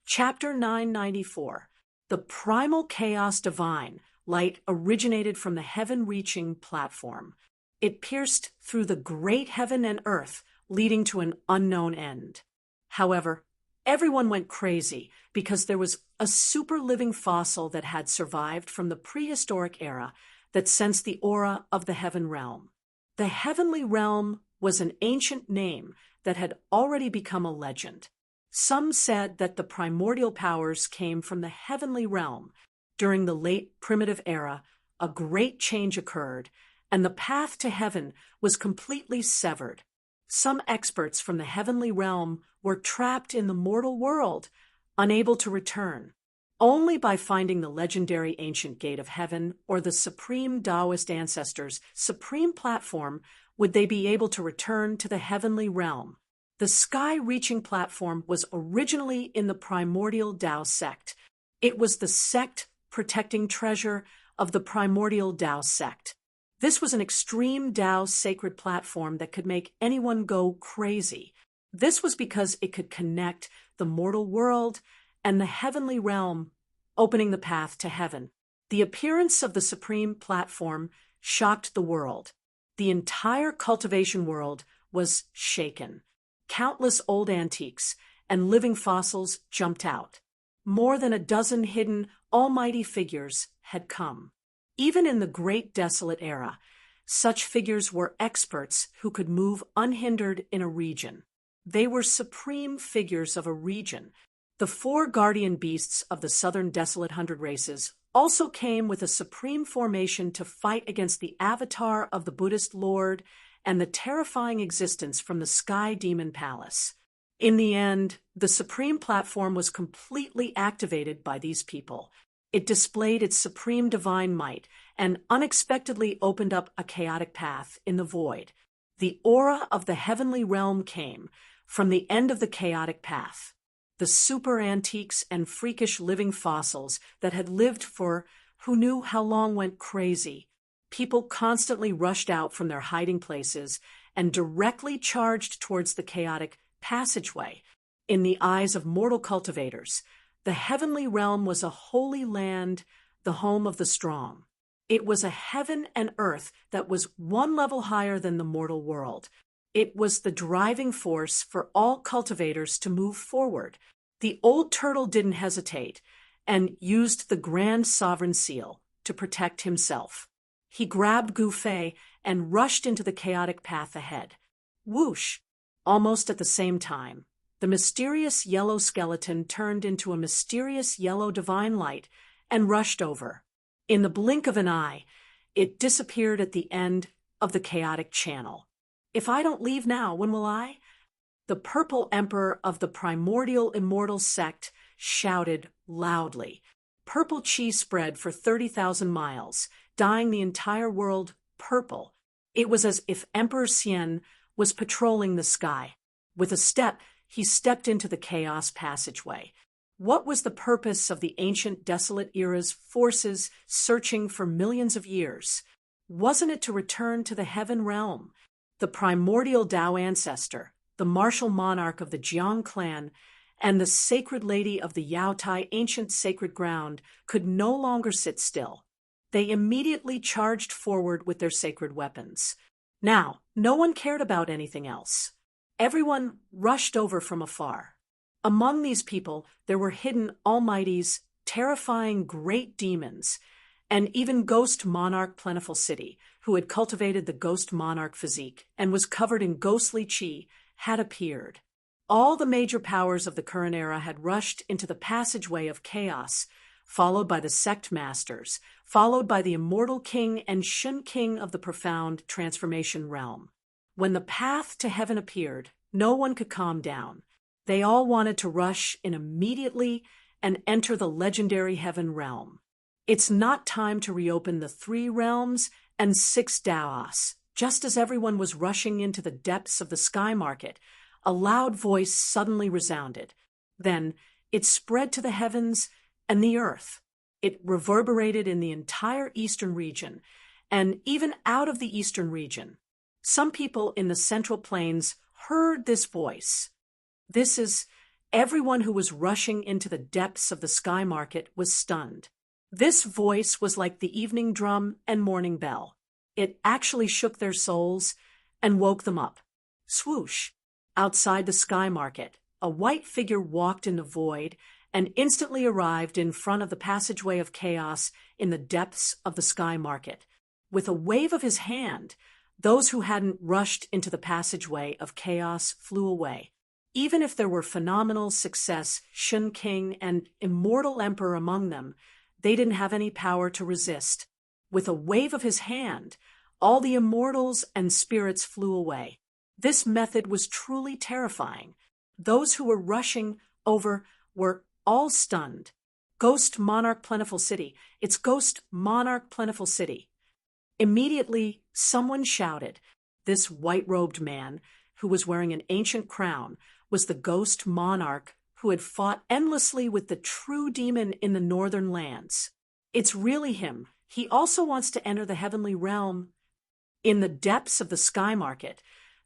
Chapter 994. The primal chaos divine light originated from the heaven-reaching platform. It pierced through the great heaven and earth, leading to an unknown end. However, everyone went crazy because there was a super-living fossil that had survived from the prehistoric era that sensed the aura of the heaven realm. The heavenly realm was an ancient name that had already become a legend. Some said that the primordial powers came from the heavenly realm. During the late primitive era, a great change occurred, and the path to heaven was completely severed. Some experts from the heavenly realm were trapped in the mortal world, unable to return. Only by finding the legendary ancient gate of heaven or the supreme Taoist ancestors' supreme platform would they be able to return to the heavenly realm. The sky-reaching platform was originally in the primordial Tao sect. It was the sect protecting treasure of the primordial Tao sect. This was an extreme Tao sacred platform that could make anyone go crazy. This was because it could connect the mortal world and the heavenly realm, opening the path to heaven. The appearance of the supreme platform shocked the world. The entire cultivation world was shaken. Countless old antiques and living fossils jumped out. More than a dozen hidden, almighty figures had come. Even in the Great Desolate Era, such figures were experts who could move unhindered in a region. They were supreme figures of a region. The 4 guardian beasts of the Southern Desolate Hundred Races also came with a supreme formation to fight against the avatar of the Buddhist Lord and the terrifying existence from the Sky Demon Palace. In the end, the supreme platform was completely activated by these people. It displayed its supreme divine might and unexpectedly opened up a chaotic path in the void. The aura of the heavenly realm came from the end of the chaotic path. The super antiques and freakish living fossils that had lived for who knew how long went crazy. People constantly rushed out from their hiding places and directly charged towards the chaotic passageway. In the eyes of mortal cultivators, the heavenly realm was a holy land, the home of the strong. It was a heaven and earth that was one level higher than the mortal world. It was the driving force for all cultivators to move forward. The old turtle didn't hesitate and used the grand sovereign seal to protect himself. He grabbed Gufei and rushed into the chaotic path ahead. Whoosh! Almost at the same time, the mysterious yellow skeleton turned into a mysterious yellow divine light and rushed over. In the blink of an eye, it disappeared at the end of the chaotic channel. If I don't leave now, when will I? The purple emperor of the primordial immortal sect shouted loudly. Purple chi spread for 30,000 miles, dyeing the entire world purple. It was as if Emperor Xian was patrolling the sky. With a step, he stepped into the chaos passageway. What was the purpose of the ancient desolate era's forces searching for millions of years? Wasn't it to return to the heaven realm? The primordial Tao ancestor, the martial monarch of the Jiang clan, and the sacred lady of the Yao Tai ancient sacred ground could no longer sit still. They immediately charged forward with their sacred weapons. Now, no one cared about anything else. Everyone rushed over from afar. Among these people, there were hidden almighties, terrifying great demons, and even Ghost Monarch Plentiful City, who had cultivated the Ghost Monarch physique and was covered in ghostly chi, had appeared. All the major powers of the current era had rushed into the passageway of chaos, followed by the sect masters, followed by the immortal king and Shun king of the profound transformation realm. When the path to heaven appeared, no one could calm down. They all wanted to rush in immediately and enter the legendary heaven realm. It's not time to reopen the 3 realms and 6 Daos. Just as everyone was rushing into the depths of the sky market, a loud voice suddenly resounded. Then it spread to the heavens and the earth. It reverberated in the entire eastern region, and even out of the eastern region. Some people in the Central Plains heard this voice. This is everyone who was rushing into the depths of the sky market was stunned. This voice was like the evening drum and morning bell. It actually shook their souls and woke them up. Swoosh! Outside the sky market, a white figure walked in the void and instantly arrived in front of the passageway of chaos in the depths of the sky market. With a wave of his hand, those who hadn't rushed into the passageway of chaos flew away. Even if there were phenomenal success, Shun King and Immortal Emperor among them, they didn't have any power to resist. With a wave of his hand, all the immortals and spirits flew away. This method was truly terrifying. Those who were rushing over were all stunned. Ghost Monarch Plentiful City. It's Ghost Monarch Plentiful City. Immediately, someone shouted. This white-robed man, who was wearing an ancient crown, was the ghost monarch who had fought endlessly with the true demon in the northern lands. It's really him. He also wants to enter the heavenly realm. In the depths of the sky market,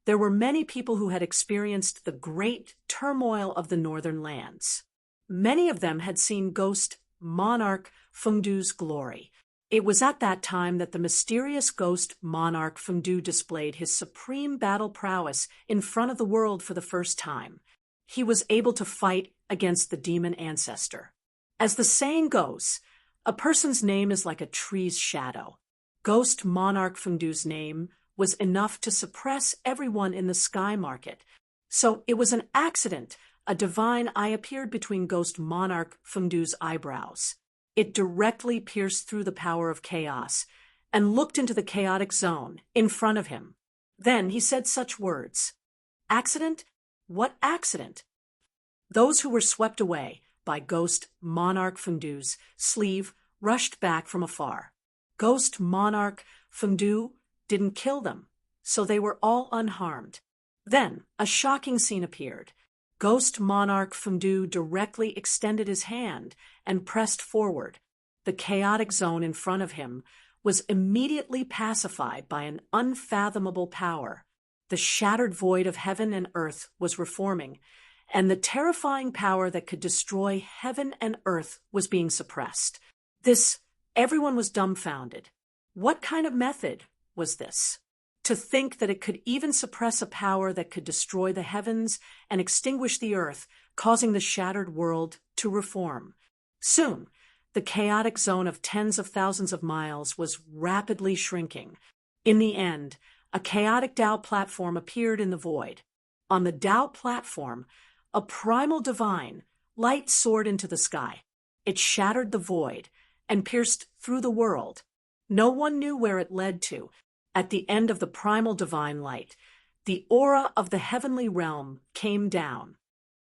there were many people who had experienced the great turmoil of the northern lands. Many of them had seen ghost monarch Fengdu's glory. It was at that time that the mysterious ghost monarch Fengdu displayed his supreme battle prowess in front of the world for the first time. He was able to fight against the demon ancestor. As the saying goes, a person's name is like a tree's shadow. Ghost monarch Fengdu's name was enough to suppress everyone in the sky market. So it was an accident. A divine eye appeared between ghost monarch Fengdu's eyebrows. It directly pierced through the power of chaos and looked into the chaotic zone in front of him. Then he said such words. Accident? What accident? Those who were swept away by ghost monarch Fengdu's sleeve rushed back from afar. Ghost monarch Fengdu didn't kill them, so they were all unharmed. Then a shocking scene appeared. Ghost monarch Fengdu directly extended his hand and pressed forward. The chaotic zone in front of him was immediately pacified by an unfathomable power. The shattered void of heaven and earth was reforming, and the terrifying power that could destroy heaven and earth was being suppressed. Everyone was dumbfounded. What kind of method was this? To think that it could even suppress a power that could destroy the heavens and extinguish the earth, causing the shattered world to reform. Soon, the chaotic zone of tens of thousands of miles was rapidly shrinking. In the end, a chaotic Tao platform appeared in the void. On the Tao platform, a primal divine light soared into the sky. It shattered the void and pierced through the world. No one knew where it led to. At the end of the primal divine light, the aura of the heavenly realm came down.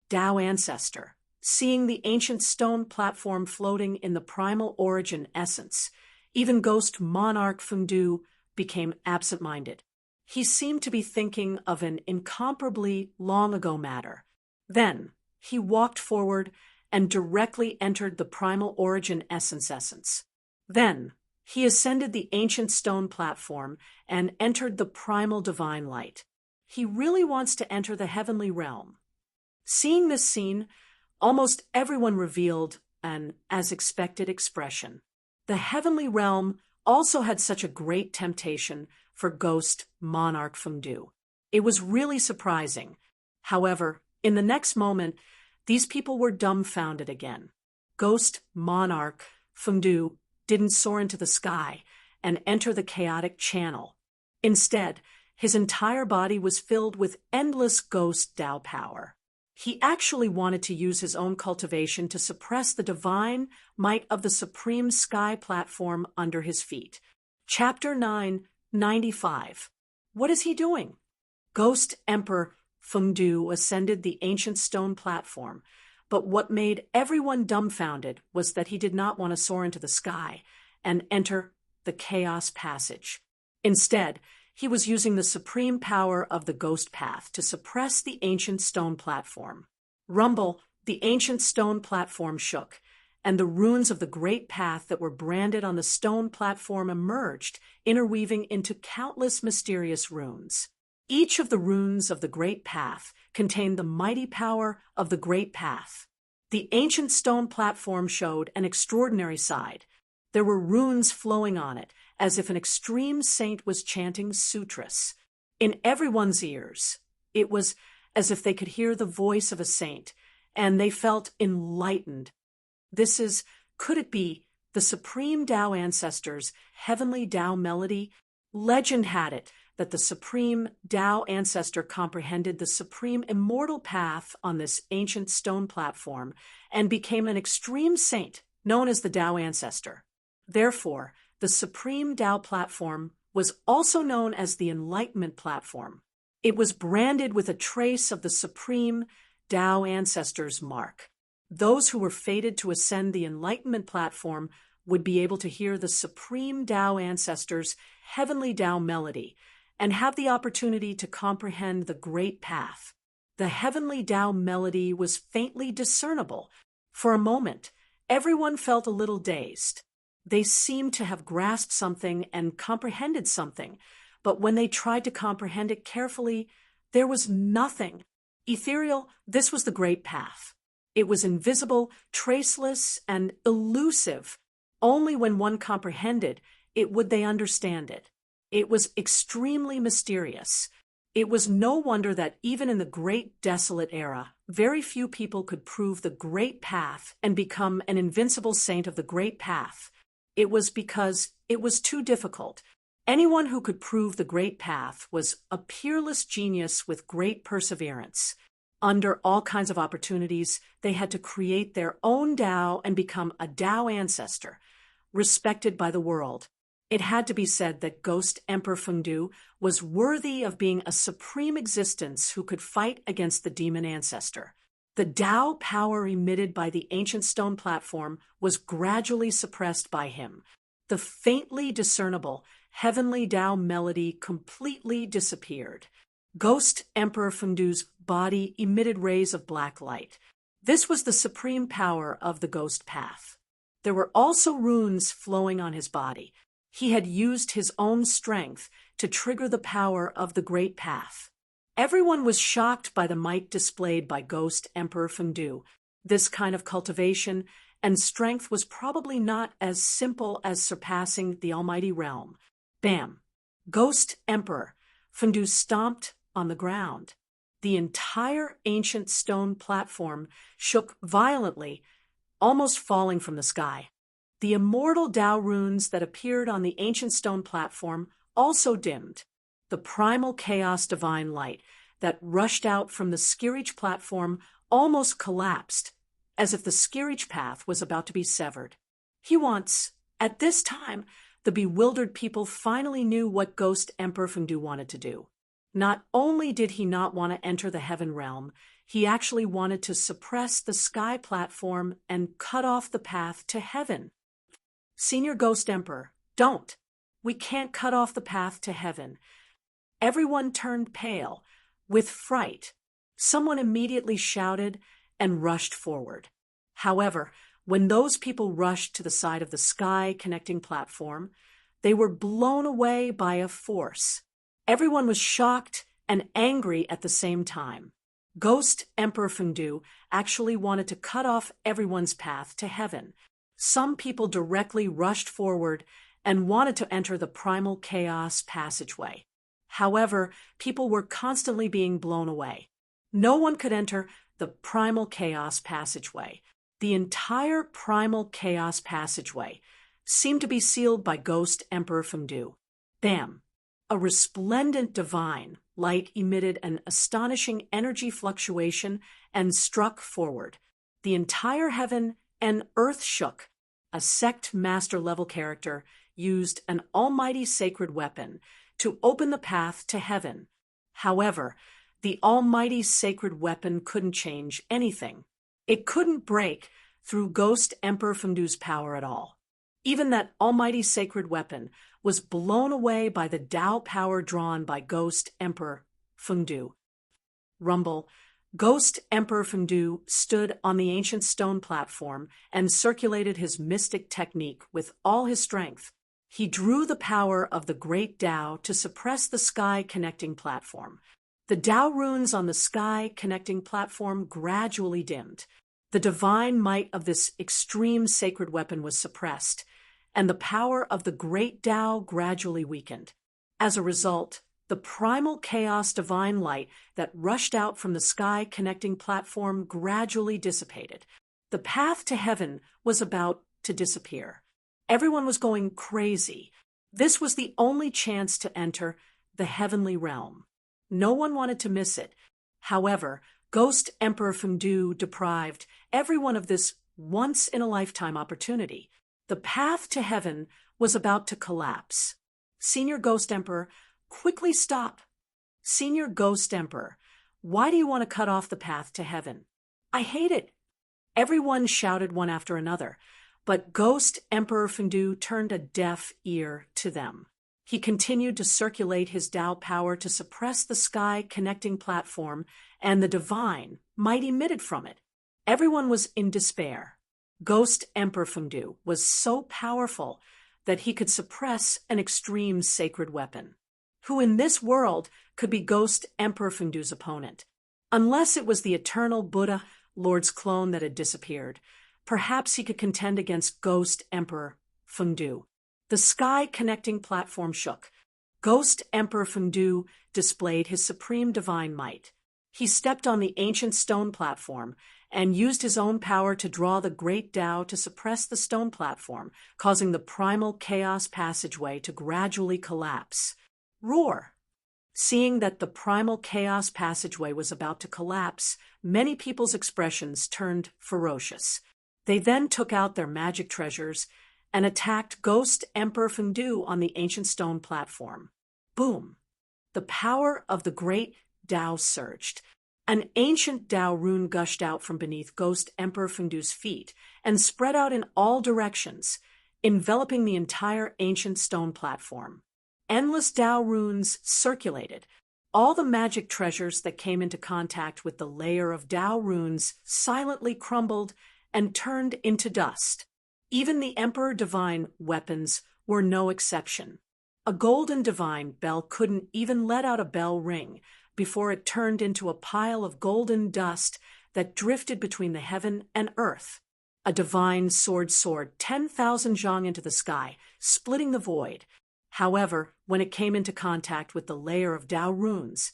Tao Ancestor, seeing the ancient stone platform floating in the primal origin essence, even ghost monarch Fengdu became absent-minded. He seemed to be thinking of an incomparably long-ago matter. Then he walked forward and directly entered the primal origin essence. Then he ascended the ancient stone platform and entered the primal divine light. He really wants to enter the heavenly realm. Seeing this scene, almost everyone revealed an as expected expression. The heavenly realm also had such a great temptation for ghost monarch Fengdu. It was really surprising. However, in the next moment, these people were dumbfounded again. Ghost monarch Fengdu didn't soar into the sky and enter the chaotic channel. Instead, his entire body was filled with endless ghost Tao power. He actually wanted to use his own cultivation to suppress the divine might of the supreme sky platform under his feet. Chapter 995. What is he doing? Ghost Emperor Fengdu ascended the ancient stone platform, but what made everyone dumbfounded was that he did not want to soar into the sky and enter the chaos passage. Instead, he was using the supreme power of the ghost path to suppress the ancient stone platform. Rumble, the ancient stone platform shook, and the runes of the great path that were branded on the stone platform emerged, interweaving into countless mysterious runes. Each of the runes of the great path contained the mighty power of the great path. The ancient stone platform showed an extraordinary side. There were runes flowing on it, as if an extreme saint was chanting sutras. In everyone's ears, it was as if they could hear the voice of a saint, and they felt enlightened. Could it be, the supreme Tao ancestors' heavenly Tao melody? Legend had it that the supreme Tao ancestor comprehended the supreme immortal path on this ancient stone platform and became an extreme saint known as the Tao ancestor. Therefore, the supreme Tao platform was also known as the Enlightenment platform. It was branded with a trace of the supreme Tao ancestor's mark. Those who were fated to ascend the Enlightenment platform would be able to hear the supreme Tao ancestor's heavenly Tao melody and have the opportunity to comprehend the great path. The heavenly Tao melody was faintly discernible. For a moment, everyone felt a little dazed. They seemed to have grasped something and comprehended something, but when they tried to comprehend it carefully, there was nothing. Ethereal, this was the great path. It was invisible, traceless, and elusive. Only when one comprehended it would they understand it. It was extremely mysterious. It was no wonder that even in the great desolate era, very few people could prove the great path and become an invincible saint of the great path. It was because it was too difficult. Anyone who could prove the great path was a peerless genius with great perseverance. Under all kinds of opportunities, they had to create their own Tao and become a Tao ancestor, respected by the world. It had to be said that Ghost Emperor Fengdu was worthy of being a supreme existence who could fight against the demon ancestor. The Tao power emitted by the ancient stone platform was gradually suppressed by him. The faintly discernible heavenly Tao melody completely disappeared. Ghost Emperor Fengdu's body emitted rays of black light. This was the supreme power of the ghost path. There were also runes flowing on his body. He had used his own strength to trigger the power of the great path. Everyone was shocked by the might displayed by Ghost Emperor Fengdu. This kind of cultivation and strength was probably not as simple as surpassing the almighty realm. Bam! Ghost Emperor Fengdu stomped on the ground. The entire ancient stone platform shook violently, almost falling from the sky. The immortal Tao runes that appeared on the ancient stone platform also dimmed. The primal chaos divine light that rushed out from the Skirich platform almost collapsed, as if the Skirich path was about to be severed. At this time, the bewildered people finally knew what Ghost Emperor Fengdu wanted to do. Not only did he not want to enter the heaven realm, he actually wanted to suppress the sky platform and cut off the path to heaven. Senior Ghost Emperor, don't! We can't cut off the path to heaven. Everyone turned pale, with fright. Someone immediately shouted and rushed forward. However, when those people rushed to the side of the sky connecting platform, they were blown away by a force. Everyone was shocked and angry at the same time. Ghost Emperor Fengdu actually wanted to cut off everyone's path to heaven. Some people directly rushed forward and wanted to enter the primal chaos passageway. However, people were constantly being blown away. No one could enter the primal chaos passageway. The entire primal chaos passageway seemed to be sealed by Ghost Emperor Fengdu. Bam! A resplendent divine, light emitted an astonishing energy fluctuation and struck forward. The entire heaven and earth shook. A sect master-level character used an almighty sacred weapon to open the path to heaven. However, the almighty sacred weapon couldn't change anything. It couldn't break through Ghost Emperor Fengdu's power at all. Even that almighty sacred weapon was blown away by the Tao power drawn by Ghost Emperor Fengdu. Rumble. Ghost Emperor Fengdu stood on the ancient stone platform and circulated his mystic technique with all his strength. He drew the power of the great Tao to suppress the sky connecting platform. The Tao runes on the sky connecting platform gradually dimmed. The divine might of this extreme sacred weapon was suppressed, and the power of the great Tao gradually weakened. As a result, the primal chaos divine light that rushed out from the sky connecting platform gradually dissipated. The path to heaven was about to disappear. Everyone was going crazy. This was the only chance to enter the heavenly realm. No one wanted to miss it. However, Ghost Emperor Fengdu deprived everyone of this once-in-a-lifetime opportunity. The path to heaven was about to collapse. Senior Ghost Emperor, quickly stop. Senior Ghost Emperor, why do you want to cut off the path to heaven? I hate it. Everyone shouted one after another, but Ghost Emperor Fengdu turned a deaf ear to them. He continued to circulate his Tao power to suppress the sky connecting platform and the divine might emitted from it. Everyone was in despair. Ghost Emperor Fengdu was so powerful that he could suppress an extreme sacred weapon. Who in this world could be Ghost Emperor Fengdu's opponent? Unless it was the eternal Buddha Lord's clone that had disappeared, perhaps he could contend against Ghost Emperor Fengdu. The sky connecting platform shook. Ghost Emperor Fengdu displayed his supreme divine might. He stepped on the ancient stone platform and used his own power to draw the great Tao to suppress the stone platform, causing the primal chaos passageway to gradually collapse. Roar! Seeing that the primal chaos passageway was about to collapse, many people's expressions turned ferocious. They then took out their magic treasures and attacked Ghost Emperor Fengdu on the ancient stone platform. Boom! The power of the great Tao surged. An ancient Tao rune gushed out from beneath Ghost Emperor Fengdu's feet and spread out in all directions, enveloping the entire ancient stone platform. Endless Tao runes circulated. All the magic treasures that came into contact with the layer of Tao runes silently crumbled and turned into dust. Even the Emperor Divine weapons were no exception. A golden divine bell couldn't even let out a bell ring before it turned into a pile of golden dust that drifted between the heaven and earth. A divine sword soared 10,000 zhang into the sky, splitting the void. However, when it came into contact with the layer of Tao runes,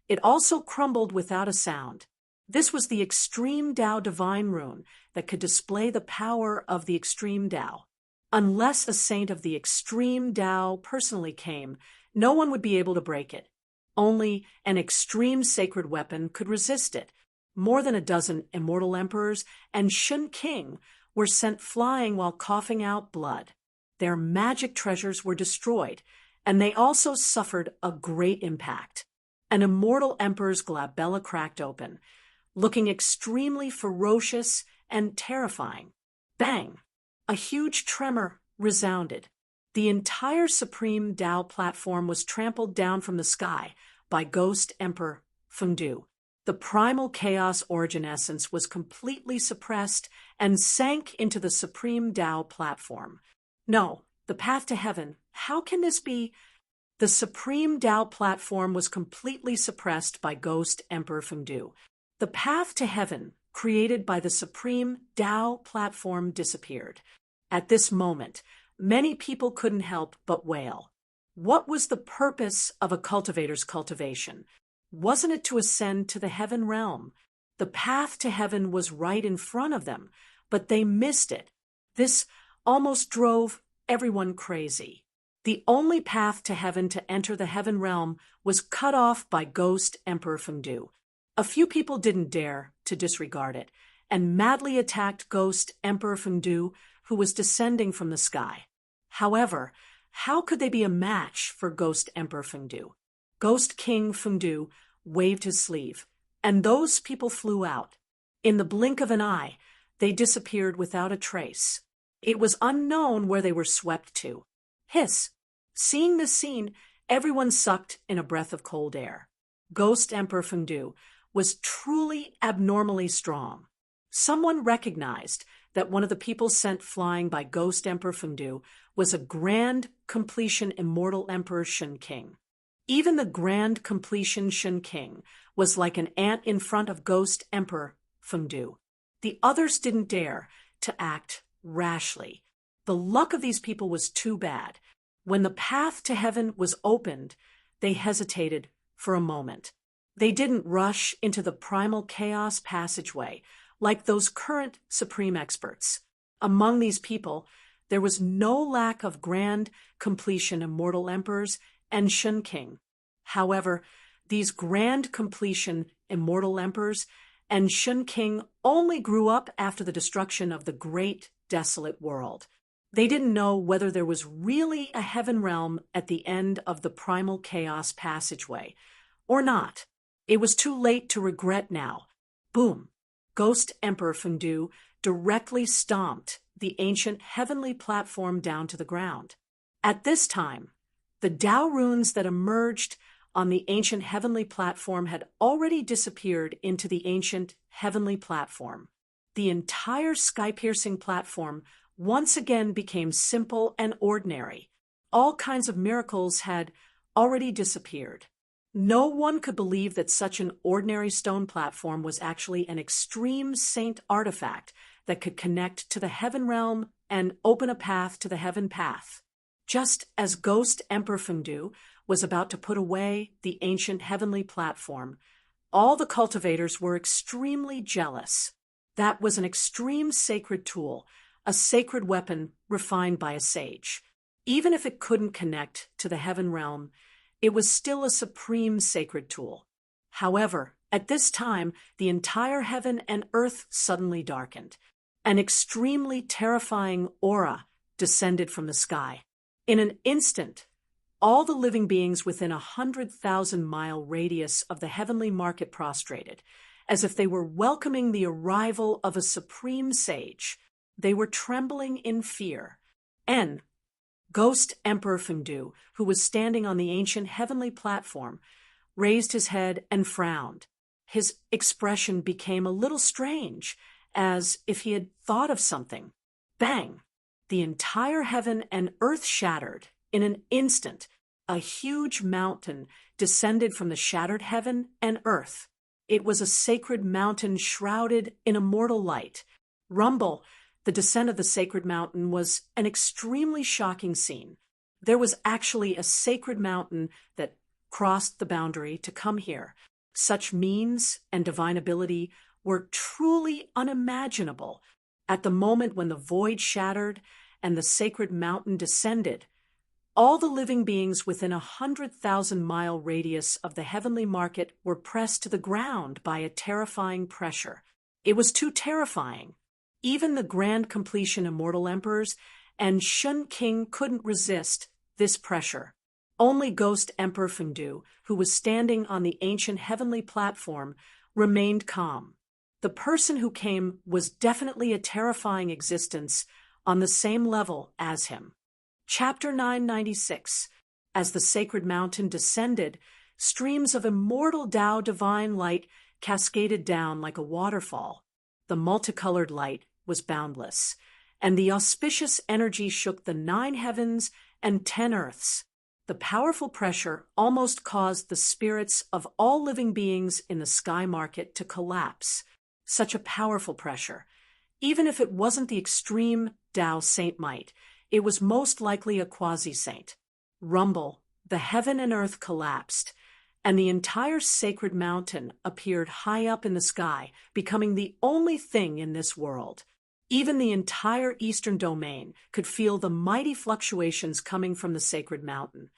it also crumbled without a sound. This was the extreme Tao divine rune that could display the power of the extreme Tao. Unless a saint of the extreme Tao personally came, no one would be able to break it. Only an extreme sacred weapon could resist it. More than a dozen immortal emperors and Shun King were sent flying while coughing out blood. Their magic treasures were destroyed, and they also suffered a great impact. An immortal emperor's glabella cracked open, looking extremely ferocious and terrifying. Bang! A huge tremor resounded. The entire supreme Tao platform was trampled down from the sky by Ghost Emperor Fengdu. The primal chaos origin essence was completely suppressed and sank into the supreme Tao platform. No, the path to heaven, how can this be? The supreme Tao platform was completely suppressed by Ghost Emperor Fengdu. The path to heaven, created by the supreme Tao platform, disappeared. At this moment, many people couldn't help but wail. What was the purpose of a cultivator's cultivation? Wasn't it to ascend to the heaven realm? The path to heaven was right in front of them, but they missed it. This almost drove everyone crazy. The only path to heaven to enter the heaven realm was cut off by Ghost Emperor Fengdu. A few people didn't dare to disregard it, and madly attacked Ghost Emperor Fengdu, who was descending from the sky. However, how could they be a match for Ghost Emperor Fengdu? Ghost King Fengdu waved his sleeve, and those people flew out. In the blink of an eye, they disappeared without a trace. It was unknown where they were swept to. Hiss! Seeing this scene, everyone sucked in a breath of cold air. Ghost Emperor Fengdu was truly abnormally strong. Someone recognized that one of the people sent flying by Ghost Emperor Fengdu was a grand completion immortal Emperor Shun King. Even the grand completion Shun King was like an ant in front of Ghost Emperor Fengdu. The others didn't dare to act rashly. The luck of these people was too bad. When the path to heaven was opened, they hesitated for a moment. They didn't rush into the primal chaos passageway like those current supreme experts. Among these people, there was no lack of grand completion immortal emperors and Shun King. However, these grand completion immortal emperors and Shun King only grew up after the destruction of the great desolate world. They didn't know whether there was really a heaven realm at the end of the primal chaos passageway or not. It was too late to regret now. Boom! Ghost Emperor Fengdu directly stomped the ancient heavenly platform down to the ground. At this time, the Tao runes that emerged on the ancient heavenly platform had already disappeared into the ancient heavenly platform. The entire sky-piercing platform once again became simple and ordinary. All kinds of miracles had already disappeared. No one could believe that such an ordinary stone platform was actually an extreme saint artifact that could connect to the heaven realm and open a path to the heaven path. Just as Ghost Emperor Fengdu was about to put away the ancient heavenly platform, all the cultivators were extremely jealous. That was an extreme sacred tool, a sacred weapon refined by a sage. Even if it couldn't connect to the heaven realm, it was still a supreme sacred tool. However, at this time, the entire heaven and earth suddenly darkened. An extremely terrifying aura descended from the sky. In an instant, all the living beings within 100,000-mile radius of the heavenly market prostrated, as if they were welcoming the arrival of a supreme sage. They were trembling in fear. Ghost Emperor Fengdu, who was standing on the ancient heavenly platform, raised his head and frowned. His expression became a little strange, as if he had thought of something. Bang! The entire heaven and earth shattered. In an instant, a huge mountain descended from the shattered heaven and earth. It was a sacred mountain shrouded in immortal light. Rumble! The descent of the sacred mountain was an extremely shocking scene. There was actually a sacred mountain that crossed the boundary to come here. Such means and divine ability were truly unimaginable. At the moment when the void shattered and the sacred mountain descended, all the living beings within 100,000-mile radius of the heavenly market were pressed to the ground by a terrifying pressure. It was too terrifying. Even the grand completion immortal emperors and Shun King couldn't resist this pressure. Only Ghost Emperor Fengdu, who was standing on the ancient heavenly platform, remained calm. The person who came was definitely a terrifying existence on the same level as him. Chapter 996. As the sacred mountain descended, streams of immortal Tao divine light cascaded down like a waterfall. The multicolored light was boundless, and the auspicious energy shook the 9 heavens and 10 earths. The powerful pressure almost caused the spirits of all living beings in the sky market to collapse. Such a powerful pressure. Even if it wasn't the extreme Tao saint might, it was most likely a quasi-saint. Rumble! The heaven and earth collapsed, and the entire sacred mountain appeared high up in the sky, becoming the only thing in this world. Even the entire eastern domain could feel the mighty fluctuations coming from the sacred mountain.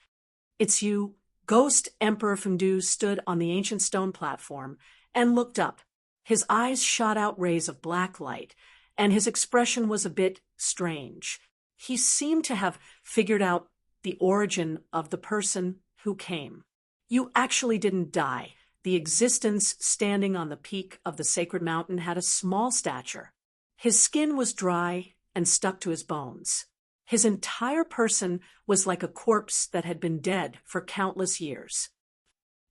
"It's you." Ghost Emperor Fengdu stood on the ancient stone platform and looked up. His eyes shot out rays of black light, and his expression was a bit strange. He seemed to have figured out the origin of the person who came. "You actually didn't die." The existence standing on the peak of the sacred mountain had a small stature. His skin was dry and stuck to his bones. His entire person was like a corpse that had been dead for countless years.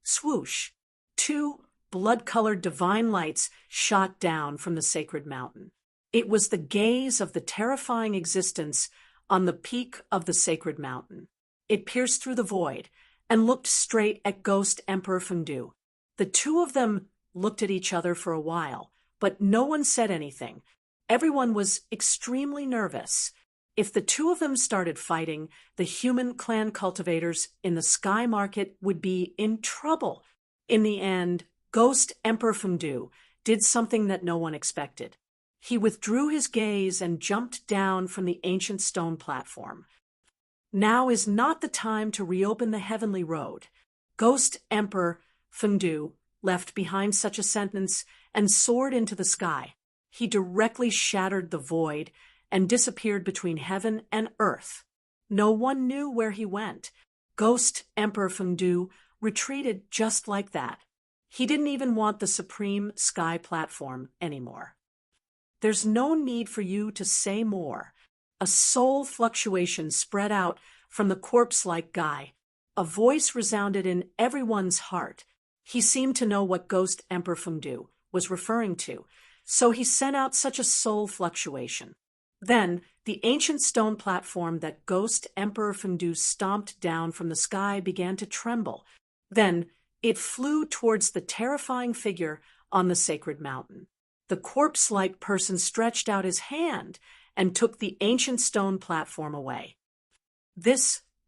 Swoosh! 2 blood-colored divine lights shot down from the sacred mountain. It was the gaze of the terrifying existence on the peak of the sacred mountain. It pierced through the void and looked straight at Ghost Emperor Fengdu. The two of them looked at each other for a while, but no one said anything. Everyone was extremely nervous. If the two of them started fighting, the human clan cultivators in the sky market would be in trouble. In the end, Ghost Emperor Fengdu did something that no one expected. He withdrew his gaze and jumped down from the ancient stone platform. "Now is not the time to reopen the heavenly road." Ghost Emperor Fengdu left behind such a sentence and soared into the sky. He directly shattered the void and disappeared between heaven and earth. No one knew where he went. Ghost Emperor Fengdu retreated just like that. He didn't even want the supreme sky platform anymore. "There's no need for you to say more." A soul fluctuation spread out from the corpse-like guy. A voice resounded in everyone's heart. He seemed to know what Ghost Emperor Fengdu was referring to, so he sent out such a soul fluctuation. Then, the ancient stone platform that Ghost Emperor Fengdu stomped down from the sky began to tremble. Then, it flew towards the terrifying figure on the sacred mountain. The corpse-like person stretched out his hand and took the ancient stone platform away.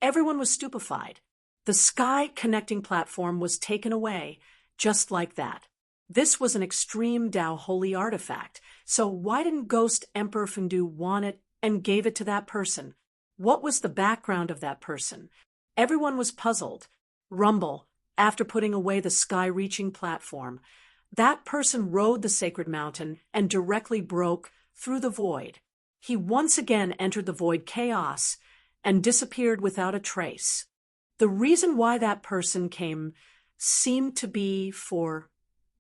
Everyone was stupefied. The sky-connecting platform was taken away just like that. This was an extreme Tao holy artifact, so why didn't Ghost Emperor Fengdu want it and gave it to that person? What was the background of that person? Everyone was puzzled. Rumble, after putting away the sky-reaching platform, that person rode the sacred mountain and directly broke through the void. He once again entered the void chaos and disappeared without a trace. The reason why that person came seemed to be for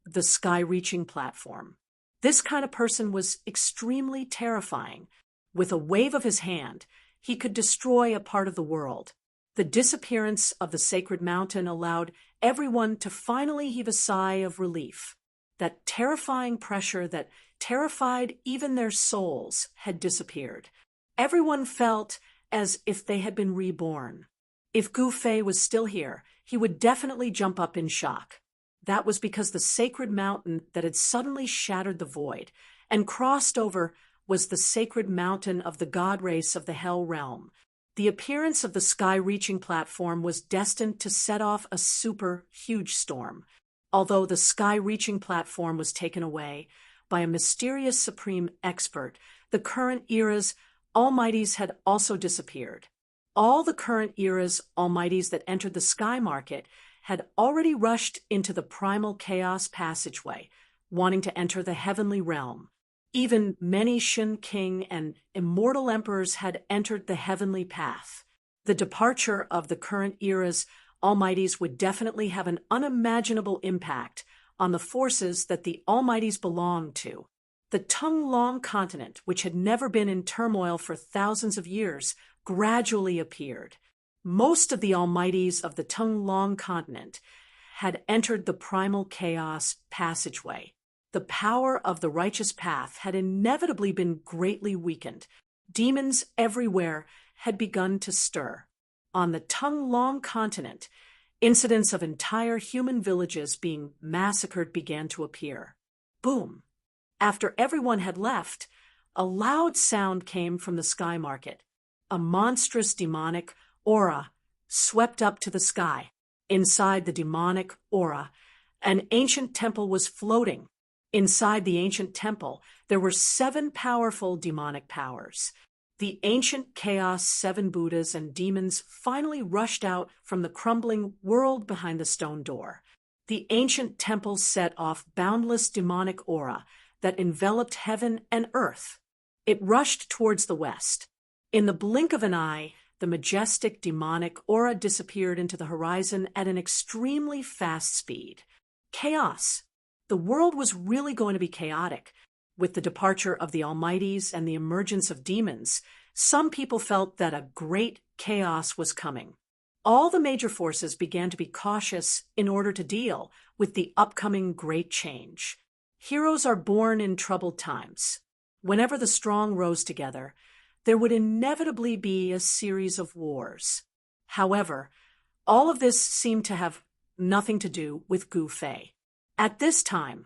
the sky-reaching platform. This kind of person was extremely terrifying. With a wave of his hand, he could destroy a part of the world. The disappearance of the sacred mountain allowed everyone to finally heave a sigh of relief. That terrifying pressure that terrified even their souls had disappeared. Everyone felt as if they had been reborn. If Gu Fei was still here, he would definitely jump up in shock. That was because the sacred mountain that had suddenly shattered the void and crossed over was the sacred mountain of the god race of the Hell Realm. The appearance of the sky-reaching platform was destined to set off a super huge storm. Although the sky-reaching platform was taken away by a mysterious supreme expert, the current era's almighties had also disappeared. All the current era's almighties that entered the sky market had already rushed into the primal chaos passageway, wanting to enter the heavenly realm. Even many Shin King and immortal emperors had entered the heavenly path. The departure of the current era's almighties would definitely have an unimaginable impact on the forces that the almighties belonged to. The Tung-Long continent, which had never been in turmoil for thousands of years, gradually appeared. Most of the almighties of the Tung-Long continent had entered the primal chaos passageway. The power of the righteous path had inevitably been greatly weakened. Demons everywhere had begun to stir. On the Tung-Long continent, incidents of entire human villages being massacred began to appear. Boom! After everyone had left, a loud sound came from the sky market. A monstrous demonic aura swept up to the sky. Inside the demonic aura, an ancient temple was floating. Inside the ancient temple, there were 7 powerful demonic powers. The ancient chaos 7 Buddhas and demons finally rushed out from the crumbling world behind the stone door. The ancient temple set off boundless demonic aura that enveloped heaven and earth. It rushed towards the west. In the blink of an eye, the majestic demonic aura disappeared into the horizon at an extremely fast speed. Chaos. The world was really going to be chaotic. With the departure of the Almighties and the emergence of demons, some people felt that a great chaos was coming. All the major forces began to be cautious in order to deal with the upcoming great change. Heroes are born in troubled times. Whenever the strong rose together, there would inevitably be a series of wars. However, all of this seemed to have nothing to do with Gu Fei. At this time,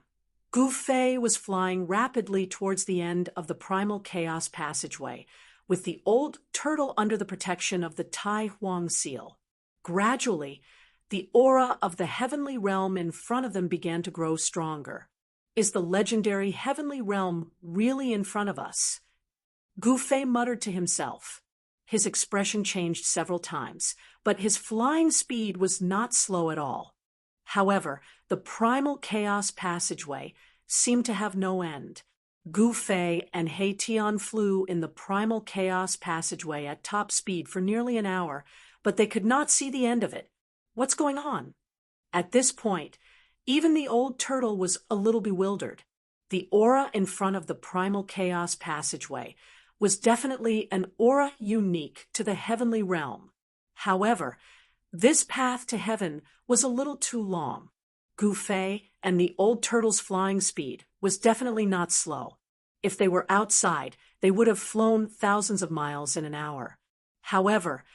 Gu Fei was flying rapidly towards the end of the primal chaos passageway, with the old turtle under the protection of the Tai Huang seal. Gradually, the aura of the heavenly realm in front of them began to grow stronger. Is the legendary heavenly realm really in front of us? Gu Fei muttered to himself. His expression changed several times, but his flying speed was not slow at all. However, the primal chaos passageway seemed to have no end. Gu Fei and He Tian flew in the primal chaos passageway at top speed for nearly an hour, but they could not see the end of it. What's going on? At this point, even the old turtle was a little bewildered. The aura in front of the primal chaos passageway was definitely an aura unique to the heavenly realm. However, this path to heaven was a little too long. Gu Fei and the old turtle's flying speed was definitely not slow. If they were outside, they would have flown thousands of miles in an hour. However,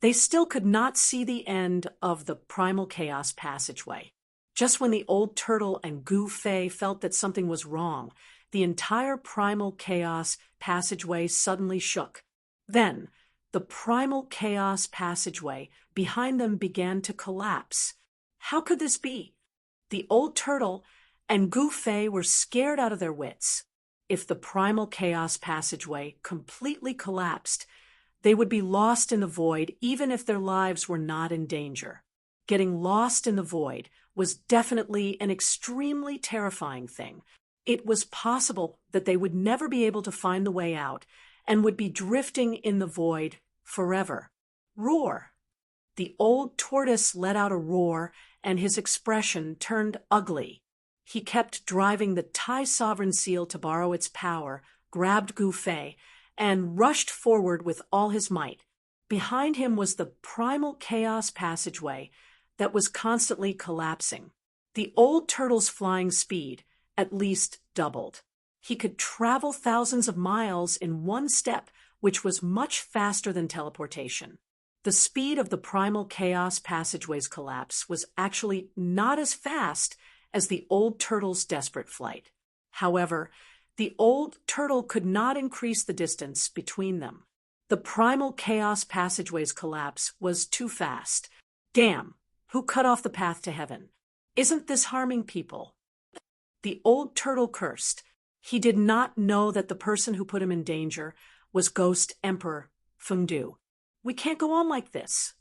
they still could not see the end of the primal chaos passageway. Just when the old turtle and Gu Fei felt that something was wrong, the entire primal chaos passageway suddenly shook. Then, the primal chaos passageway behind them began to collapse. How could this be? The old turtle and Gu Fei were scared out of their wits. If the primal chaos passageway completely collapsed, they would be lost in the void even if their lives were not in danger. Getting lost in the void was definitely an extremely terrifying thing. It was possible that they would never be able to find the way out and would be drifting in the void forever. Roar! The old tortoise let out a roar, and his expression turned ugly. He kept driving the Tai sovereign seal to borrow its power, grabbed Gu Fei, and rushed forward with all his might. Behind him was the primal chaos passageway that was constantly collapsing. The old turtle's flying speed at least doubled. He could travel thousands of miles in one step, which was much faster than teleportation. The speed of the primal chaos passageway's collapse was actually not as fast as the old turtle's desperate flight. However, the old turtle could not increase the distance between them. The primal chaos passageway's collapse was too fast. Damn, who cut off the path to heaven? Isn't this harming people? The old turtle cursed. He did not know that the person who put him in danger was Ghost Emperor Fengdu. We can't go on like this.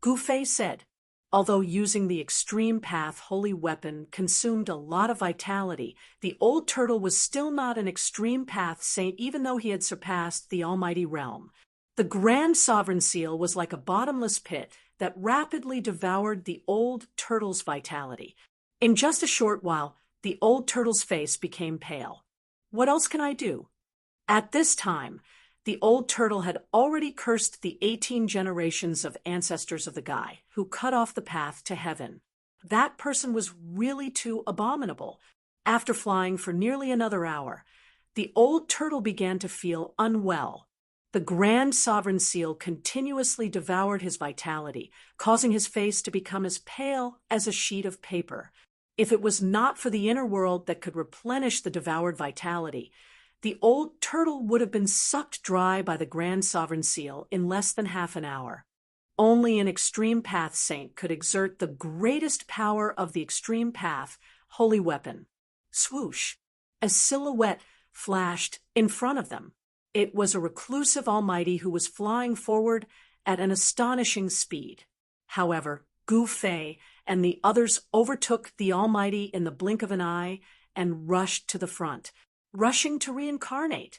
Gu Fei said. Although using the extreme path holy weapon consumed a lot of vitality, the old turtle was still not an extreme path saint even though he had surpassed the almighty realm. The grand sovereign seal was like a bottomless pit that rapidly devoured the old turtle's vitality. In just a short while, the old turtle's face became pale. What else can I do? At this time, the old turtle had already cursed the 18 generations of ancestors of the guy who cut off the path to heaven. That person was really too abominable. After flying for nearly another hour, the old turtle began to feel unwell. The grand sovereign seal continuously devoured his vitality, causing his face to become as pale as a sheet of paper. If it was not for the inner world that could replenish the devoured vitality, the old turtle would have been sucked dry by the grand sovereign seal in less than half an hour. Only an extreme path saint could exert the greatest power of the extreme path holy weapon. Swoosh! A silhouette flashed in front of them. It was a reclusive almighty who was flying forward at an astonishing speed. However, Gu Fei and the others overtook the almighty in the blink of an eye and rushed to the front, rushing to reincarnate.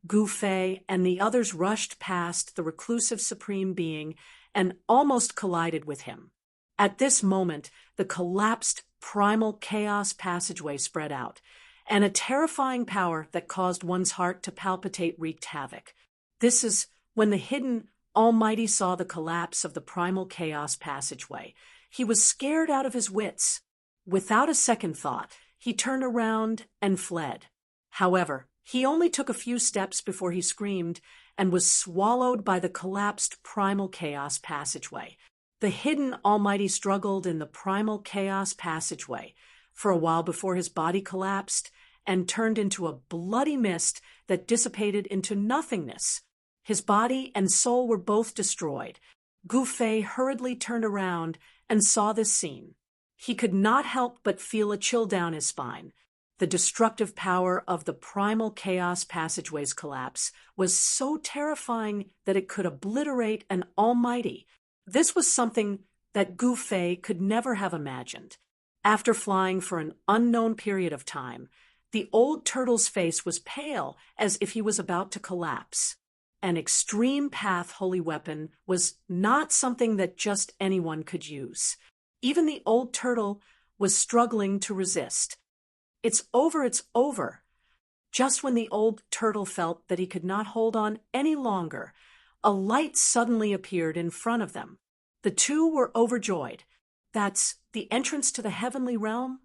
Gu Fei and the others rushed past the reclusive supreme being and almost collided with him. At this moment, the collapsed primal chaos passageway spread out, and a terrifying power that caused one's heart to palpitate wreaked havoc. This is when the hidden Almighty saw the collapse of the primal chaos passageway. He was scared out of his wits. Without a second thought, he turned around and fled. However, he only took a few steps before he screamed and was swallowed by the collapsed primal chaos passageway. The hidden Almighty struggled in the primal chaos passageway for a while before his body collapsed and turned into a bloody mist that dissipated into nothingness. His body and soul were both destroyed. Gu Fei hurriedly turned around and saw this scene. He could not help but feel a chill down his spine. The destructive power of the primal chaos passageway's collapse was so terrifying that it could obliterate an almighty. This was something that Gu Fei could never have imagined. After flying for an unknown period of time, the old turtle's face was pale as if he was about to collapse. An extreme path holy weapon was not something that just anyone could use. Even the old turtle was struggling to resist. It's over, it's over. Just when the old turtle felt that he could not hold on any longer, a light suddenly appeared in front of them. The two were overjoyed. That's the entrance to the heavenly realm?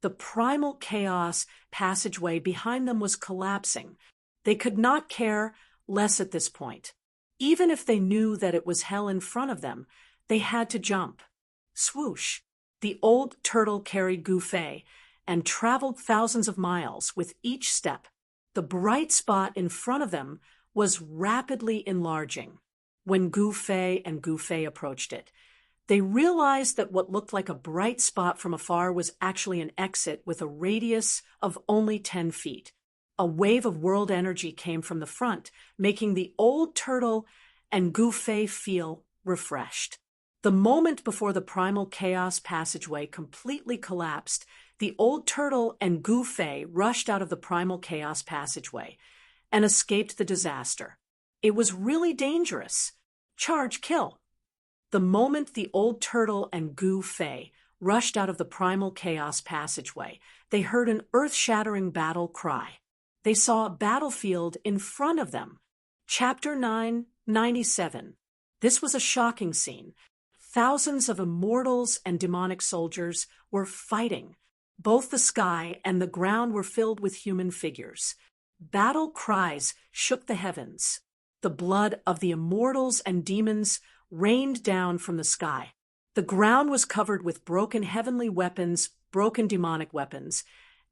The primal chaos passageway behind them was collapsing. They could not care less at this point. Even if they knew that it was hell in front of them, they had to jump. Swoosh! The old turtle carried Gu Fei and traveled thousands of miles with each step. The bright spot in front of them was rapidly enlarging. When Gu Fei and Gu Fei approached it, they realized that what looked like a bright spot from afar was actually an exit with a radius of only 10 feet. A wave of world energy came from the front, making the old turtle and Gu Fei feel refreshed. The moment before the primal chaos passageway completely collapsed, the old turtle and Gu Fei rushed out of the primal chaos passageway and escaped the disaster. It was really dangerous. Charge, kill. The moment the old turtle and Gu Fei rushed out of the primal chaos passageway, they heard an earth-shattering battle cry. They saw a battlefield in front of them. Chapter 997. This was a shocking scene. Thousands of immortals and demonic soldiers were fighting. Both the sky and the ground were filled with human figures. Battle cries shook the heavens. The blood of the immortals and demons rained down from the sky. The ground was covered with broken heavenly weapons, broken demonic weapons,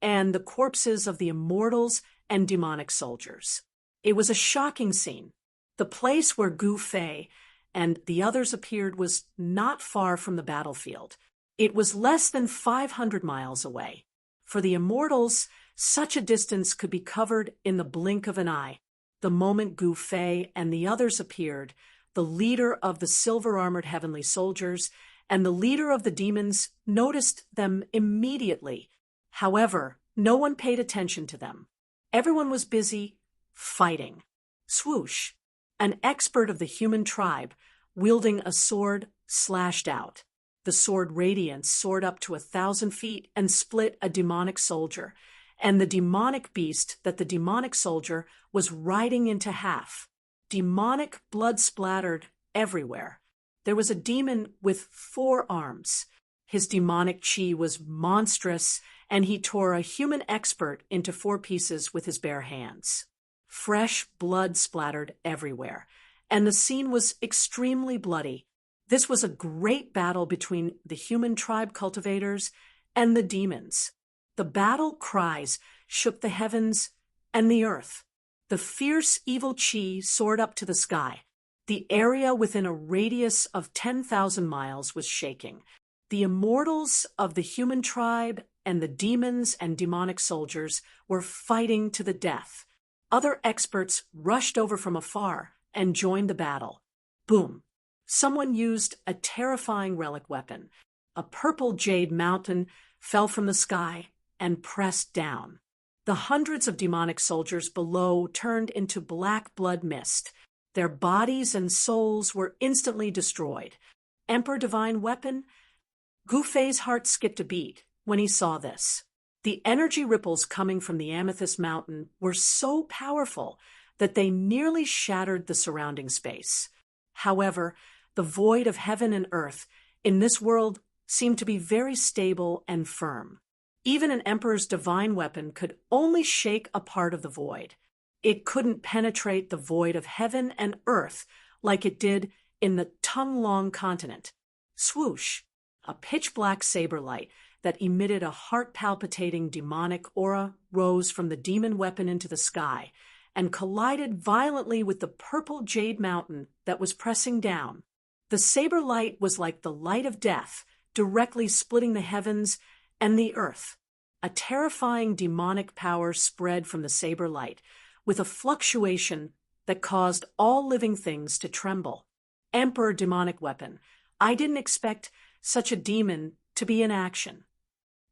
and the corpses of the immortals and demonic soldiers. It was a shocking scene. The place where Gu Fei and the others appeared was not far from the battlefield. It was less than 500 miles away. For the immortals, such a distance could be covered in the blink of an eye. The moment Gu Fei and the others appeared, the leader of the silver-armored heavenly soldiers and the leader of the demons noticed them immediately. However, no one paid attention to them. Everyone was busy fighting. Swoosh! An expert of the human tribe, wielding a sword, slashed out. The sword radiance soared up to 1,000 feet and split a demonic soldier, and the demonic beast that the demonic soldier was riding into half. Demonic blood splattered everywhere. There was a demon with 4 arms. His demonic chi was monstrous, and he tore a human expert into 4 pieces with his bare hands. Fresh blood splattered everywhere, and the scene was extremely bloody. This was a great battle between the human tribe cultivators and the demons. The battle cries shook the heavens and the earth. The fierce evil chi soared up to the sky. The area within a radius of 10,000 miles was shaking. The immortals of the human tribe and the demons and demonic soldiers were fighting to the death. Other experts rushed over from afar and joined the battle. Boom! Someone used a terrifying relic weapon. A purple jade mountain fell from the sky and pressed down. The hundreds of demonic soldiers below turned into black blood mist. Their bodies and souls were instantly destroyed. Emperor Divine Weapon? Gu Fei's heart skipped a beat when he saw this. The energy ripples coming from the Amethyst Mountain were so powerful that they nearly shattered the surrounding space. However, the void of heaven and earth in this world seemed to be very stable and firm. Even an emperor's divine weapon could only shake a part of the void. It couldn't penetrate the void of heaven and earth like it did in the tongue-long continent. Swoosh! A pitch-black saber light that emitted a heart-palpitating demonic aura rose from the demon weapon into the sky and collided violently with the purple jade mountain that was pressing down. The saber light was like the light of death, directly splitting the heavens and the earth. A terrifying demonic power spread from the saber light, with a fluctuation that caused all living things to tremble. Emperor Demonic Weapon, I didn't expect such a demon to be in action.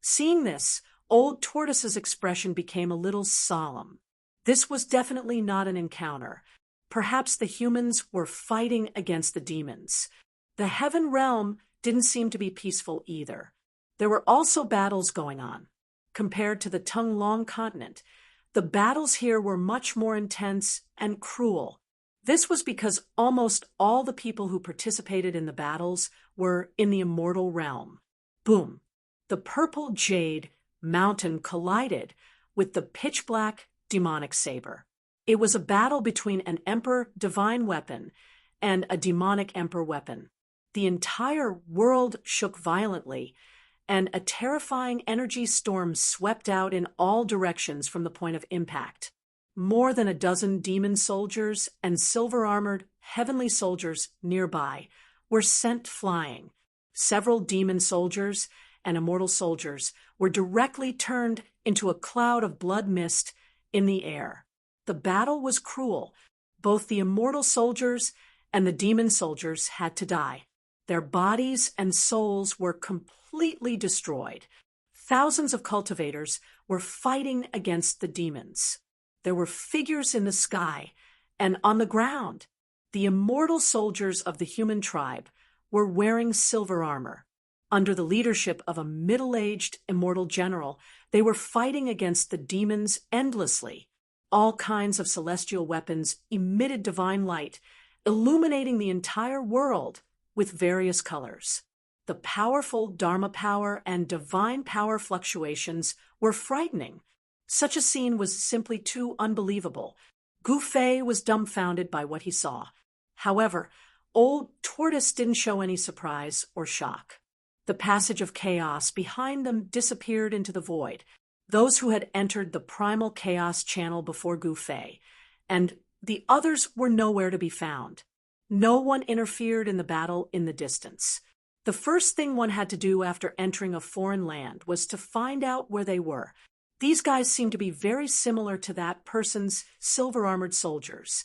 Seeing this, Old Tortoise's expression became a little solemn. This was definitely not an encounter. Perhaps the humans were fighting against the demons. The Heaven Realm didn't seem to be peaceful either. There were also battles going on. Compared to the Tongue-Long continent, the battles here were much more intense and cruel. This was because almost all the people who participated in the battles were in the immortal realm. Boom! The purple jade mountain collided with the pitch-black demonic saber. It was a battle between an Emperor Divine Weapon and a demonic Emperor Weapon. The entire world shook violently, and a terrifying energy storm swept out in all directions from the point of impact. More than a dozen demon soldiers and silver-armored heavenly soldiers nearby were sent flying. Several demon soldiers and immortal soldiers were directly turned into a cloud of blood mist in the air. The battle was cruel. Both the immortal soldiers and the demon soldiers had to die. Their bodies and souls were completely destroyed. Thousands of cultivators were fighting against the demons. There were figures in the sky and on the ground. The immortal soldiers of the human tribe were wearing silver armor. Under the leadership of a middle-aged immortal general, they were fighting against the demons endlessly. All kinds of celestial weapons emitted divine light, illuminating the entire world with various colors. The powerful Dharma power and divine power fluctuations were frightening. Such a scene was simply too unbelievable. Gu Fei was dumbfounded by what he saw. However, Old Tortoise didn't show any surprise or shock. The passage of chaos behind them disappeared into the void. Those who had entered the primal chaos channel before Gu Fei, and the others were nowhere to be found. No one interfered in the battle in the distance. The first thing one had to do after entering a foreign land was to find out where they were. These guys seemed to be very similar to that person's silver-armored soldiers.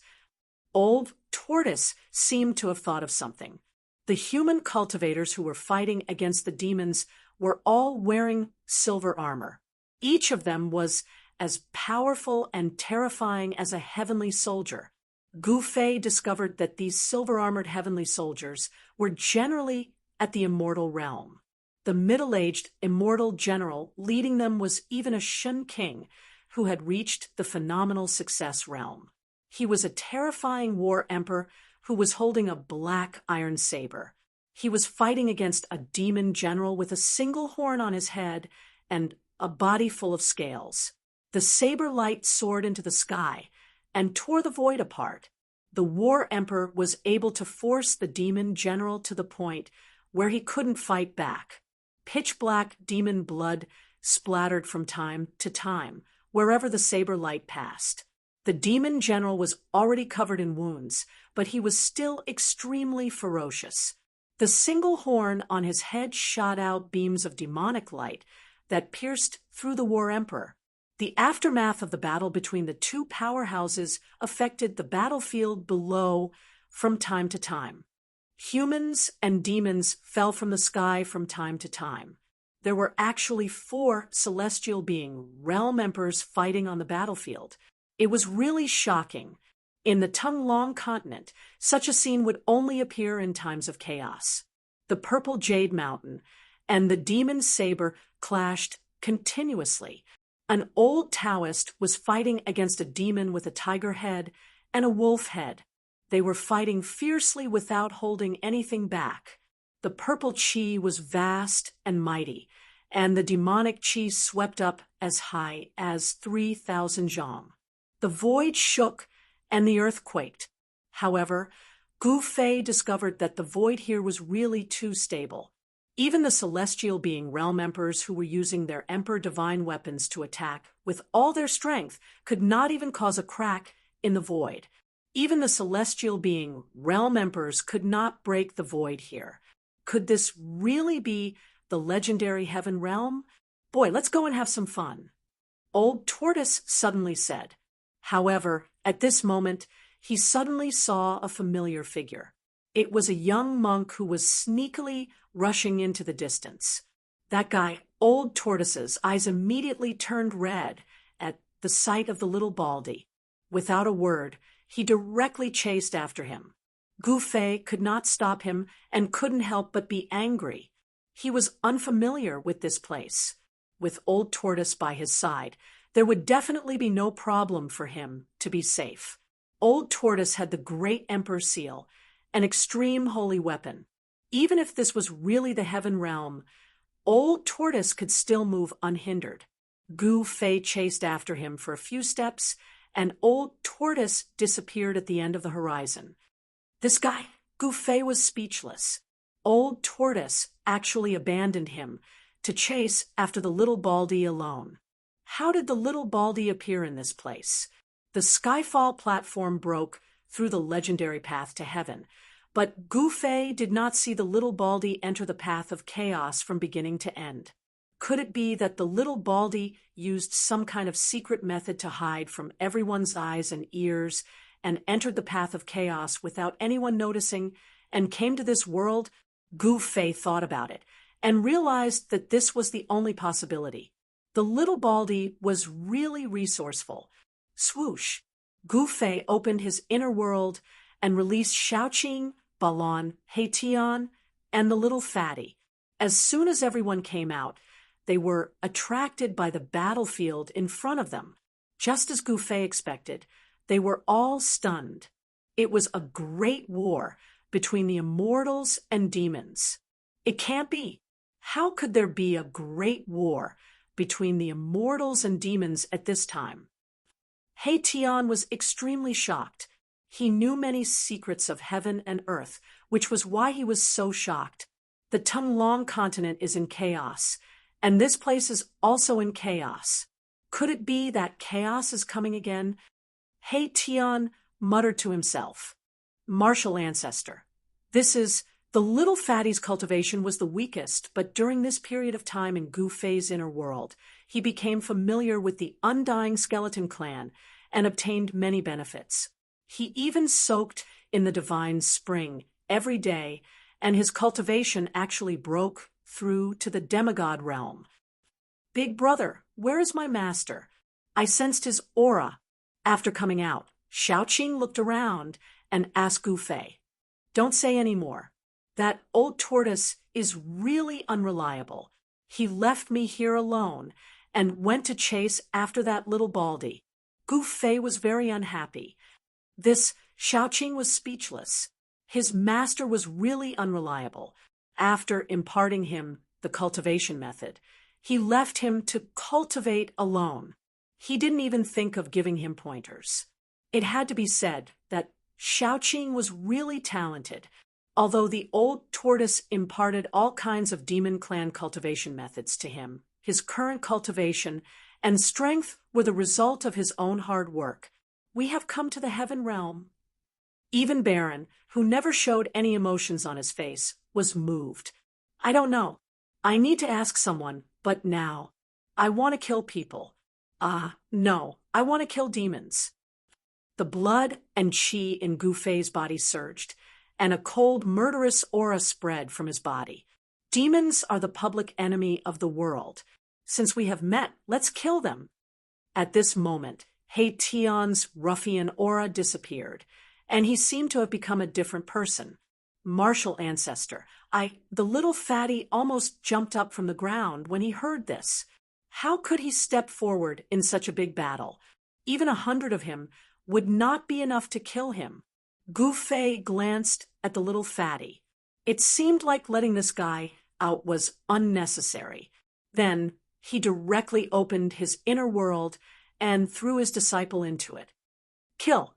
Old Tortoise seemed to have thought of something. The human cultivators who were fighting against the demons were all wearing silver armor. Each of them was as powerful and terrifying as a heavenly soldier. Gu Fei discovered that these silver-armored heavenly soldiers were generally at the immortal realm. The middle-aged immortal general leading them was even a Shen king who had reached the phenomenal success realm. He was a terrifying war emperor who was holding a black iron saber. He was fighting against a demon general with a single horn on his head and a body full of scales. The saber light soared into the sky and tore the void apart. The war emperor was able to force the demon general to the point where he couldn't fight back. Pitch-black demon blood splattered from time to time wherever the saber light passed. The demon general was already covered in wounds, but he was still extremely ferocious. The single horn on his head shot out beams of demonic light that pierced through the War Emperor. The aftermath of the battle between the two powerhouses affected the battlefield below from time to time. Humans and demons fell from the sky from time to time. There were actually 4 celestial being realm emperors fighting on the battlefield. It was really shocking. In the Tung-Long continent, such a scene would only appear in times of chaos. The purple jade mountain and the demon saber clashed continuously. An old Taoist was fighting against a demon with a tiger head and a wolf head. They were fighting fiercely without holding anything back. The purple chi was vast and mighty, and the demonic chi swept up as high as 3,000 zhang. The void shook and the earth quaked. However, Gu Fei discovered that the void here was really too stable. Even the celestial being realm emperors who were using their emperor divine weapons to attack with all their strength could not even cause a crack in the void. Even the celestial being realm emperors could not break the void here. Could this really be the legendary heaven realm? Boy, let's go and have some fun. Old Tortoise suddenly said. However, at this moment, he suddenly saw a familiar figure. It was a young monk who was sneakily rushing into the distance. That guy, Old Tortoise's eyes immediately turned red at the sight of the little Baldy. Without a word, he directly chased after him. Gu Fei could not stop him and couldn't help but be angry. He was unfamiliar with this place. With Old Tortoise by his side, there would definitely be no problem for him to be safe. Old Tortoise had the Great Emperor Seal, an extreme holy weapon. Even if this was really the heaven realm, Old Tortoise could still move unhindered. Gu Fei chased after him for a few steps, and Old Tortoise disappeared at the end of the horizon. This guy, Gu Fei, was speechless. Old Tortoise actually abandoned him to chase after the little Baldy alone. How did the little Baldy appear in this place? The Skyfall platform broke through the legendary path to heaven, but Gu Fei did not see the little Baldy enter the path of chaos from beginning to end. Could it be that the little Baldy used some kind of secret method to hide from everyone's eyes and ears and entered the path of chaos without anyone noticing and came to this world? Gu Fei thought about it and realized that this was the only possibility. The little Baldy was really resourceful. Swoosh! Gu Fei opened his inner world and released Xiaoqing, Balon, Heian, and the little fatty. As soon as everyone came out, they were attracted by the battlefield in front of them. Just as Gu Fei expected, they were all stunned. It was a great war between the immortals and demons. It can't be. How could there be a great war between the immortals and demons at this time? Heian was extremely shocked. He knew many secrets of heaven and earth, which was why he was so shocked. The Tung-Long continent is in chaos, and this place is also in chaos. Could it be that chaos is coming again? Heian muttered to himself. Martial ancestor. The little fatty's cultivation was the weakest, but during this period of time in Gu Fei's inner world, he became familiar with the undying skeleton clan and obtained many benefits. He even soaked in the divine spring every day, and his cultivation actually broke through to the demigod realm. Big brother, where is my master? I sensed his aura. After coming out, Xiaoqing looked around and asked Gu Fei, "Don't say any more. That Old Tortoise is really unreliable. He left me here alone and went to chase after that little Baldy." Gu Fei was very unhappy. This Xiaoqing was speechless. His master was really unreliable. After imparting him the cultivation method, he left him to cultivate alone. He didn't even think of giving him pointers. It had to be said that Xiaoqing was really talented. Although the Old Tortoise imparted all kinds of demon clan cultivation methods to him, his current cultivation and strength were the result of his own hard work. We have come to the heaven realm. Even Baron, who never showed any emotions on his face, was moved. I don't know. I need to ask someone, but now. I want to kill people. No, I want to kill demons. The blood and chi in Gu Fei's body surged, and a cold, murderous aura spread from his body. Demons are the public enemy of the world. Since we have met, let's kill them. At this moment, He Tian's ruffian aura disappeared, and he seemed to have become a different person. Martial ancestor. The little fatty almost jumped up from the ground when he heard this. How could he step forward in such a big battle? Even 100 of him would not be enough to kill him. Gu Fei glanced at the little fatty. It seemed like letting this guy out was unnecessary. Then he directly opened his inner world and threw his disciple into it. Kill.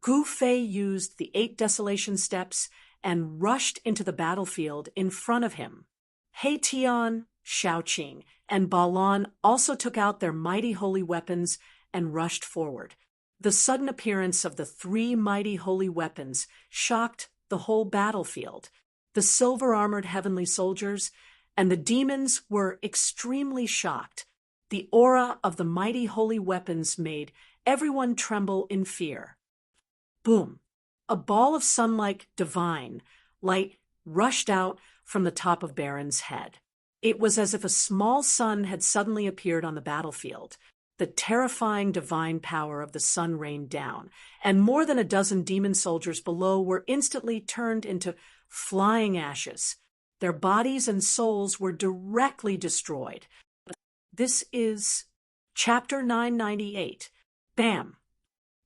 Gu Fei used the 8 desolation steps and rushed into the battlefield in front of him. He Tian, Shaoqing, and Balan also took out their mighty holy weapons and rushed forward. The sudden appearance of the 3 mighty holy weapons shocked the whole battlefield. The silver-armored heavenly soldiers and the demons were extremely shocked. The aura of the mighty holy weapons made everyone tremble in fear. Boom! A ball of sun-like divine light rushed out from the top of Baron's head. It was as if a small sun had suddenly appeared on the battlefield. The terrifying divine power of the sun rained down, and more than a dozen demon soldiers below were instantly turned into flying ashes. Their bodies and souls were directly destroyed. This is Chapter 998. Bam!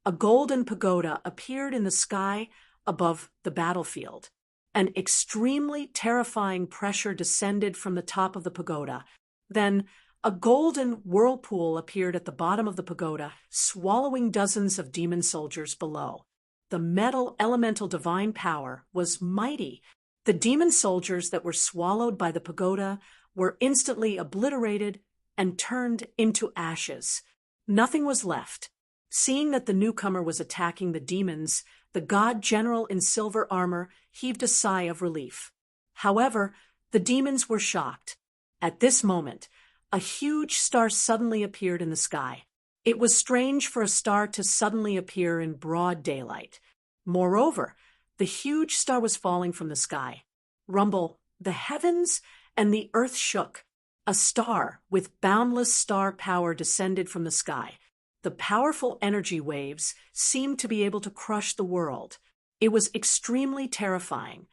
A golden pagoda appeared in the sky above the battlefield. An extremely terrifying pressure descended from the top of the pagoda. Then a golden whirlpool appeared at the bottom of the pagoda, swallowing dozens of demon soldiers below. The metal elemental divine power was mighty. The demon soldiers that were swallowed by the pagoda were instantly obliterated and turned into ashes. Nothing was left. Seeing that the newcomer was attacking the demons, the god general in silver armor heaved a sigh of relief. However, the demons were shocked. At this moment, a huge star suddenly appeared in the sky. It was strange for a star to suddenly appear in broad daylight. Moreover, the huge star was falling from the sky. Rumble, the heavens and the earth shook. A star with boundless star power descended from the sky. The powerful energy waves seemed to be able to crush the world. It was extremely terrifying.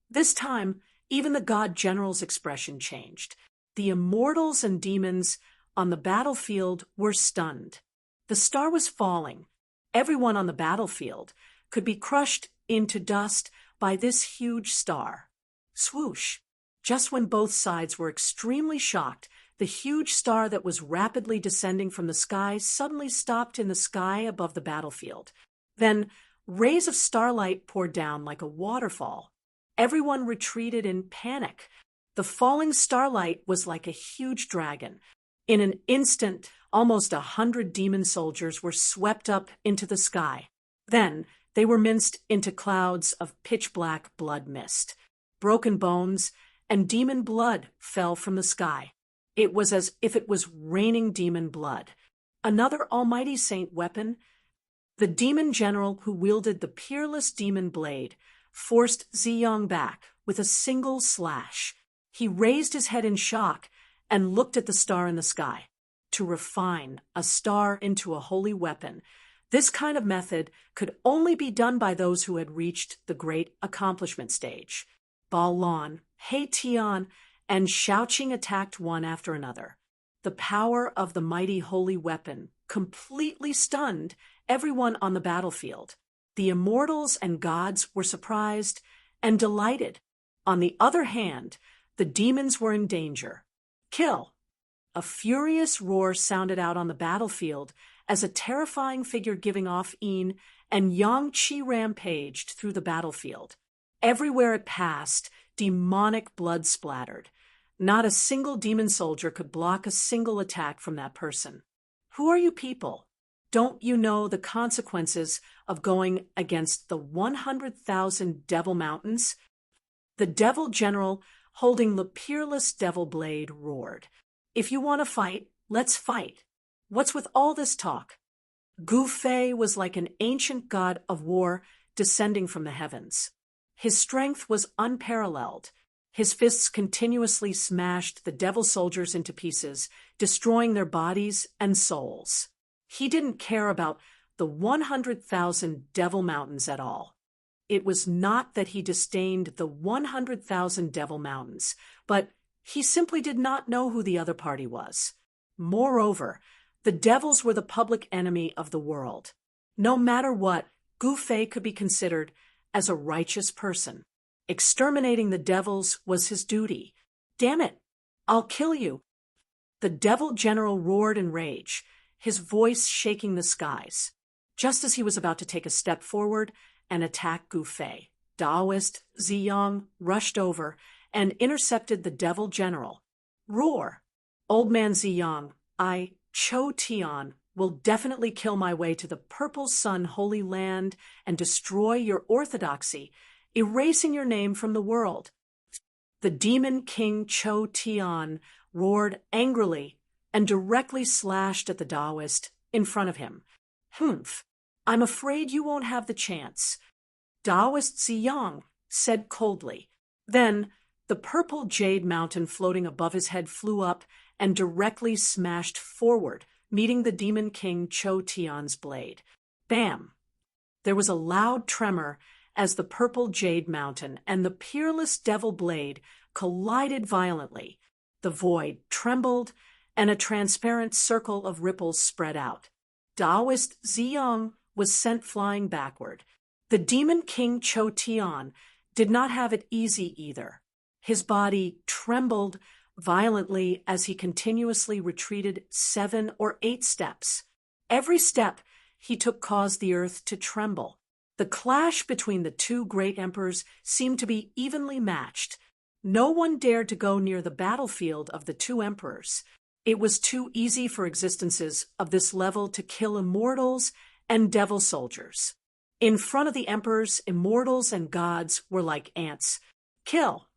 This time, even the god general's expression changed. The immortals and demons on the battlefield were stunned. The star was falling. Everyone on the battlefield could be crushed into dust by this huge star. Swoosh! Just when both sides were extremely shocked, the huge star that was rapidly descending from the sky suddenly stopped in the sky above the battlefield. Then rays of starlight poured down like a waterfall. Everyone retreated in panic. The falling starlight was like a huge dragon. In an instant, almost 100 demon soldiers were swept up into the sky. Then they were minced into clouds of pitch-black blood mist. Broken bones and demon blood fell from the sky. It was as if it was raining demon blood. Another almighty saint weapon, the demon general who wielded the peerless demon blade, forced Ziyang back with a single slash. He raised his head in shock and looked at the star in the sky. To refine a star into a holy weapon, this kind of method could only be done by those who had reached the great accomplishment stage. Balan, He Tian, and Shaoqing attacked one after another. The power of the mighty holy weapon completely stunned everyone on the battlefield. The immortals and gods were surprised and delighted. On the other hand, the demons were in danger. Kill! A furious roar sounded out on the battlefield as a terrifying figure giving off yin and yang qi rampaged through the battlefield. Everywhere it passed, demonic blood splattered. Not a single demon soldier could block a single attack from that person. Who are you people? Don't you know the consequences of going against the 100,000 devil mountains? The devil general, holding the peerless devil blade, roared. If you want to fight, let's fight. What's with all this talk? Gu Fei was like an ancient god of war descending from the heavens. His strength was unparalleled. His fists continuously smashed the devil soldiers into pieces, destroying their bodies and souls. He didn't care about the 100,000 devil mountains at all. It was not that he disdained the 100,000 devil mountains, but he simply did not know who the other party was. Moreover, the devils were the public enemy of the world. No matter what, Gu Fei could be considered as a righteous person. Exterminating the devils was his duty. Damn it! I'll kill you! The devil general roared in rage, his voice shaking the skies. Just as he was about to take a step forward and attack Gu Fei, Taoist Ziyang rushed over and intercepted the devil general. Roar! Old man Ziyang, I, Cho Tian, will definitely kill my way to the Purple Sun Holy Land and destroy your orthodoxy, erasing your name from the world. The demon king Cho Tian roared angrily and directly slashed at the Taoist in front of him. Humph, I'm afraid you won't have the chance. Taoist Ziyang said coldly. Then, the purple jade mountain floating above his head flew up and directly smashed forward, meeting the demon king Cho Tian's blade. Bam! There was a loud tremor as the purple jade mountain and the peerless devil blade collided violently. The void trembled, and a transparent circle of ripples spread out. Taoist Ziyang was sent flying backward. The demon king Cho Tian did not have it easy either. His body trembled violently as he continuously retreated 7 or 8 steps. Every step he took caused the earth to tremble. The clash between the two great emperors seemed to be evenly matched. No one dared to go near the battlefield of the two emperors. It was too easy for existences of this level to kill immortals and devil soldiers. In front of the emperors, immortals and gods were like ants. Kill!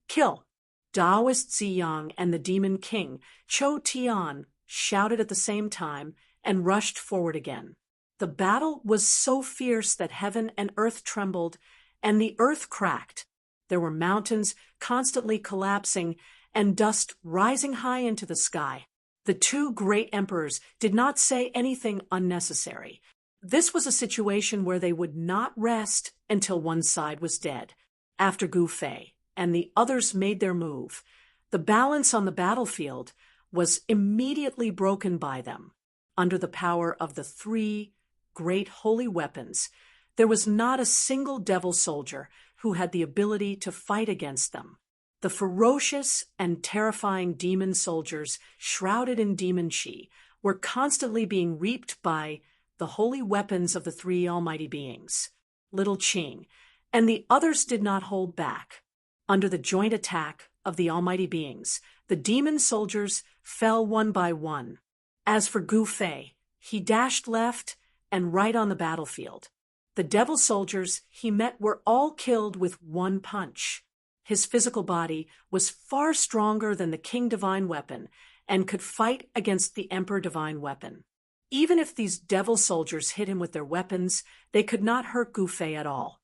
Kill! Taoist Ziyang and the demon king, Cho Tian, shouted at the same time and rushed forward again. The battle was so fierce that heaven and earth trembled, and the earth cracked. There were mountains constantly collapsing and dust rising high into the sky. The two great emperors did not say anything unnecessary. This was a situation where they would not rest until one side was dead. After Gu Fei and the others made their move, the balance on the battlefield was immediately broken by them. Under the power of the 3 great holy weapons, there was not a single devil soldier who had the ability to fight against them. The ferocious and terrifying demon soldiers, shrouded in demon chi, were constantly being reaped by the holy weapons of the 3 almighty beings, Little Qing, and the others did not hold back. Under the joint attack of the almighty beings, the demon soldiers fell one by one. As for Gu Fei, he dashed left and right on the battlefield. The devil soldiers he met were all killed with one punch. His physical body was far stronger than the King Divine Weapon and could fight against the Emperor Divine Weapon. Even if these devil soldiers hit him with their weapons, they could not hurt Gu Fei at all.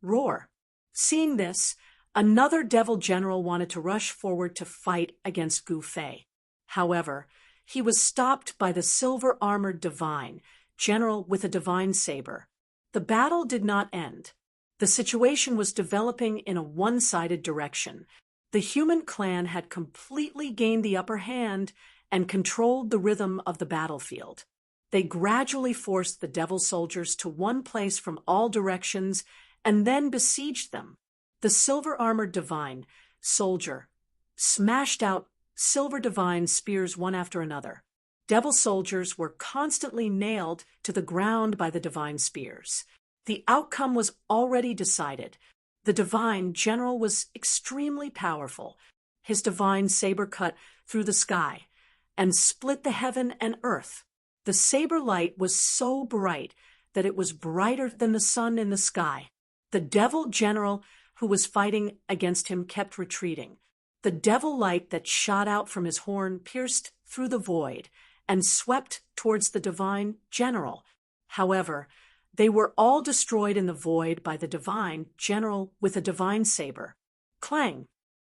Roar! Seeing this, another devil general wanted to rush forward to fight against Gu Fei. However, he was stopped by the silver-armored divine, general with a divine saber. The battle did not end. The situation was developing in a one-sided direction. The human clan had completely gained the upper hand and controlled the rhythm of the battlefield. They gradually forced the devil soldiers to one place from all directions and then besieged them. The silver-armored divine soldier smashed out silver divine spears one after another. Devil soldiers were constantly nailed to the ground by the divine spears. The outcome was already decided. The divine general was extremely powerful. His divine saber cut through the sky and split the heaven and earth. The saber light was so bright that it was brighter than the sun in the sky. The devil general who was fighting against him kept retreating. The devil light that shot out from his horn pierced through the void and swept towards the divine general. However, they were all destroyed in the void by the divine general with a divine saber. Clang!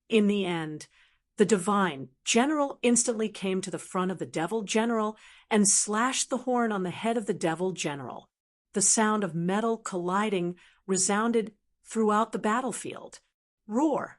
In the end, the divine general instantly came to the front of the devil general and slashed the horn on the head of the devil general. The sound of metal colliding resounded throughout the battlefield. Roar!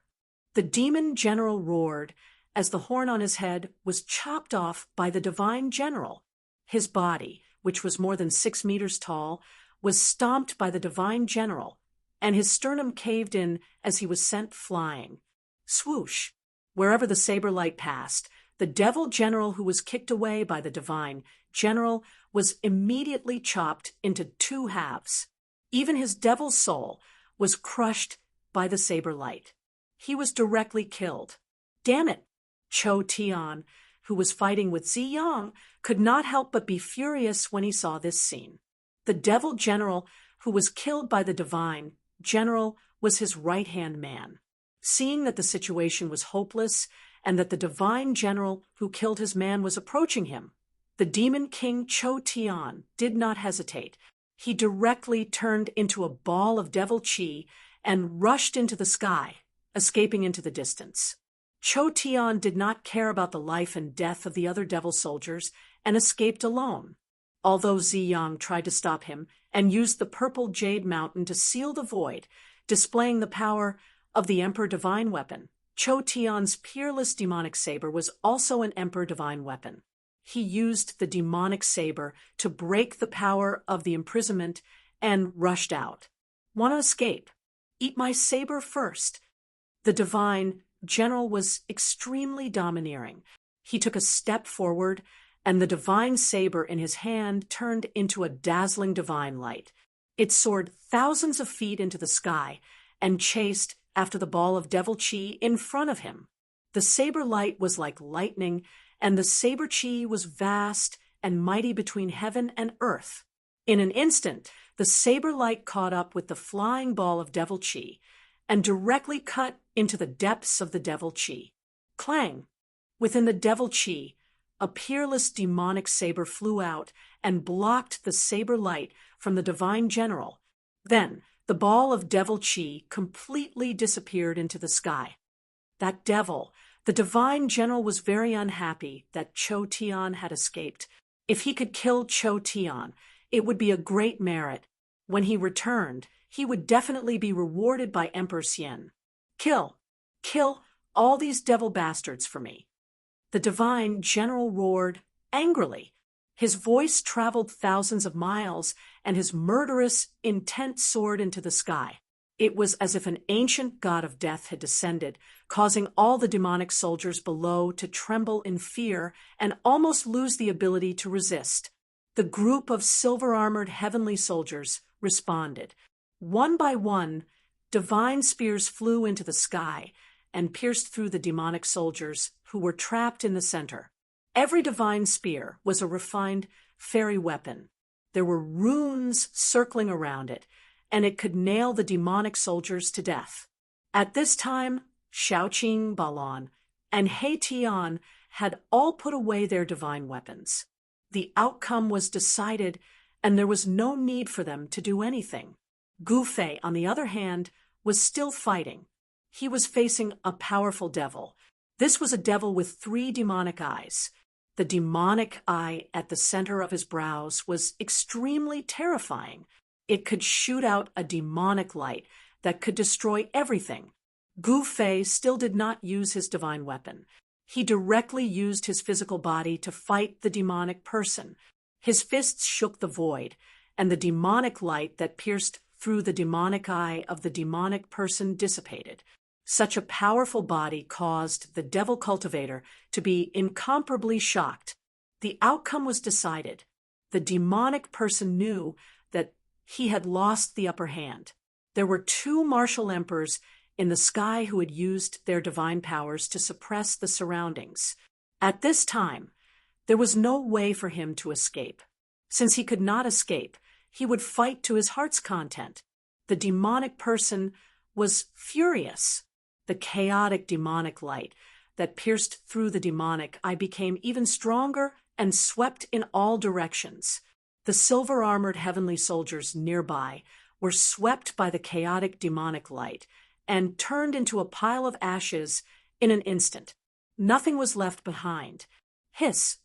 The demon general roared as the horn on his head was chopped off by the divine general. His body, which was more than 6 meters tall, was stomped by the divine general, and his sternum caved in as he was sent flying. Swoosh! Wherever the saber light passed, the devil general who was kicked away by the divine general was immediately chopped into 2 halves. Even his devil soul was crushed by the saber light. He was directly killed. Damn it! Cho Tian, who was fighting with Zi Yang, could not help but be furious when he saw this scene. The devil general who was killed by the divine general was his right-hand man. Seeing that the situation was hopeless and that the divine general who killed his man was approaching him, the demon king Cho Tian did not hesitate. He directly turned into a ball of devil chi and rushed into the sky, escaping into the distance. Cho Tian did not care about the life and death of the other devil soldiers and escaped alone. Although Zi Yang tried to stop him and used the purple jade mountain to seal the void, displaying the power of the Emperor Divine weapon, Cho Tian's peerless demonic saber was also an Emperor Divine weapon. He used the demonic saber to break the power of the imprisonment and rushed out. Want to escape? Eat my saber first. The divine general was extremely domineering. He took a step forward, and the divine saber in his hand turned into a dazzling divine light. It soared thousands of feet into the sky and chased after the ball of devil chi in front of him. The saber light was like lightning, and the saber chi was vast and mighty between heaven and earth. In an instant, the saber light caught up with the flying ball of devil chi and directly cut into the depths of the devil chi. Clang! Within the devil chi, a peerless demonic saber flew out and blocked the saber light from the divine general. Then, the ball of devil chi completely disappeared into the sky. That devil, the divine general, was very unhappy that Cho Tian had escaped. If he could kill Cho Tian, it would be a great merit. When he returned, he would definitely be rewarded by Emperor Xian. Kill all these devil bastards for me. The divine general roared angrily. His voice traveled thousands of miles, and his murderous intent soared into the sky. It was as if an ancient god of death had descended, causing all the demonic soldiers below to tremble in fear and almost lose the ability to resist. The group of silver-armored heavenly soldiers responded. One by one, divine spears flew into the sky and pierced through the demonic soldiers who were trapped in the center. Every divine spear was a refined fairy weapon. There were runes circling around it, and it could nail the demonic soldiers to death. At this time, Shaoqing Balan and He Tian had all put away their divine weapons. The outcome was decided, and there was no need for them to do anything. Gu Fei, on the other hand, was still fighting. He was facing a powerful devil. This was a devil with 3 demonic eyes. The demonic eye at the center of his brows was extremely terrifying. It could shoot out a demonic light that could destroy everything. Gu Fei still did not use his divine weapon. He directly used his physical body to fight the demonic person. His fists shook the void, and the demonic light that pierced through the demonic eye of the demonic person dissipated. Such a powerful body caused the devil cultivator to be incomparably shocked. The outcome was decided. The demonic person knew that he had lost the upper hand. There were 2 martial emperors in the sky who had used their divine powers to suppress the surroundings. At this time, there was no way for him to escape. Since he could not escape, he would fight to his heart's content. The demonic person was furious. the chaotic demonic light that pierced through the demonic, I became even stronger and swept in all directions. The silver-armored heavenly soldiers nearby were swept by the chaotic demonic light and turned into a pile of ashes in an instant. Nothing was left behind. Hiss!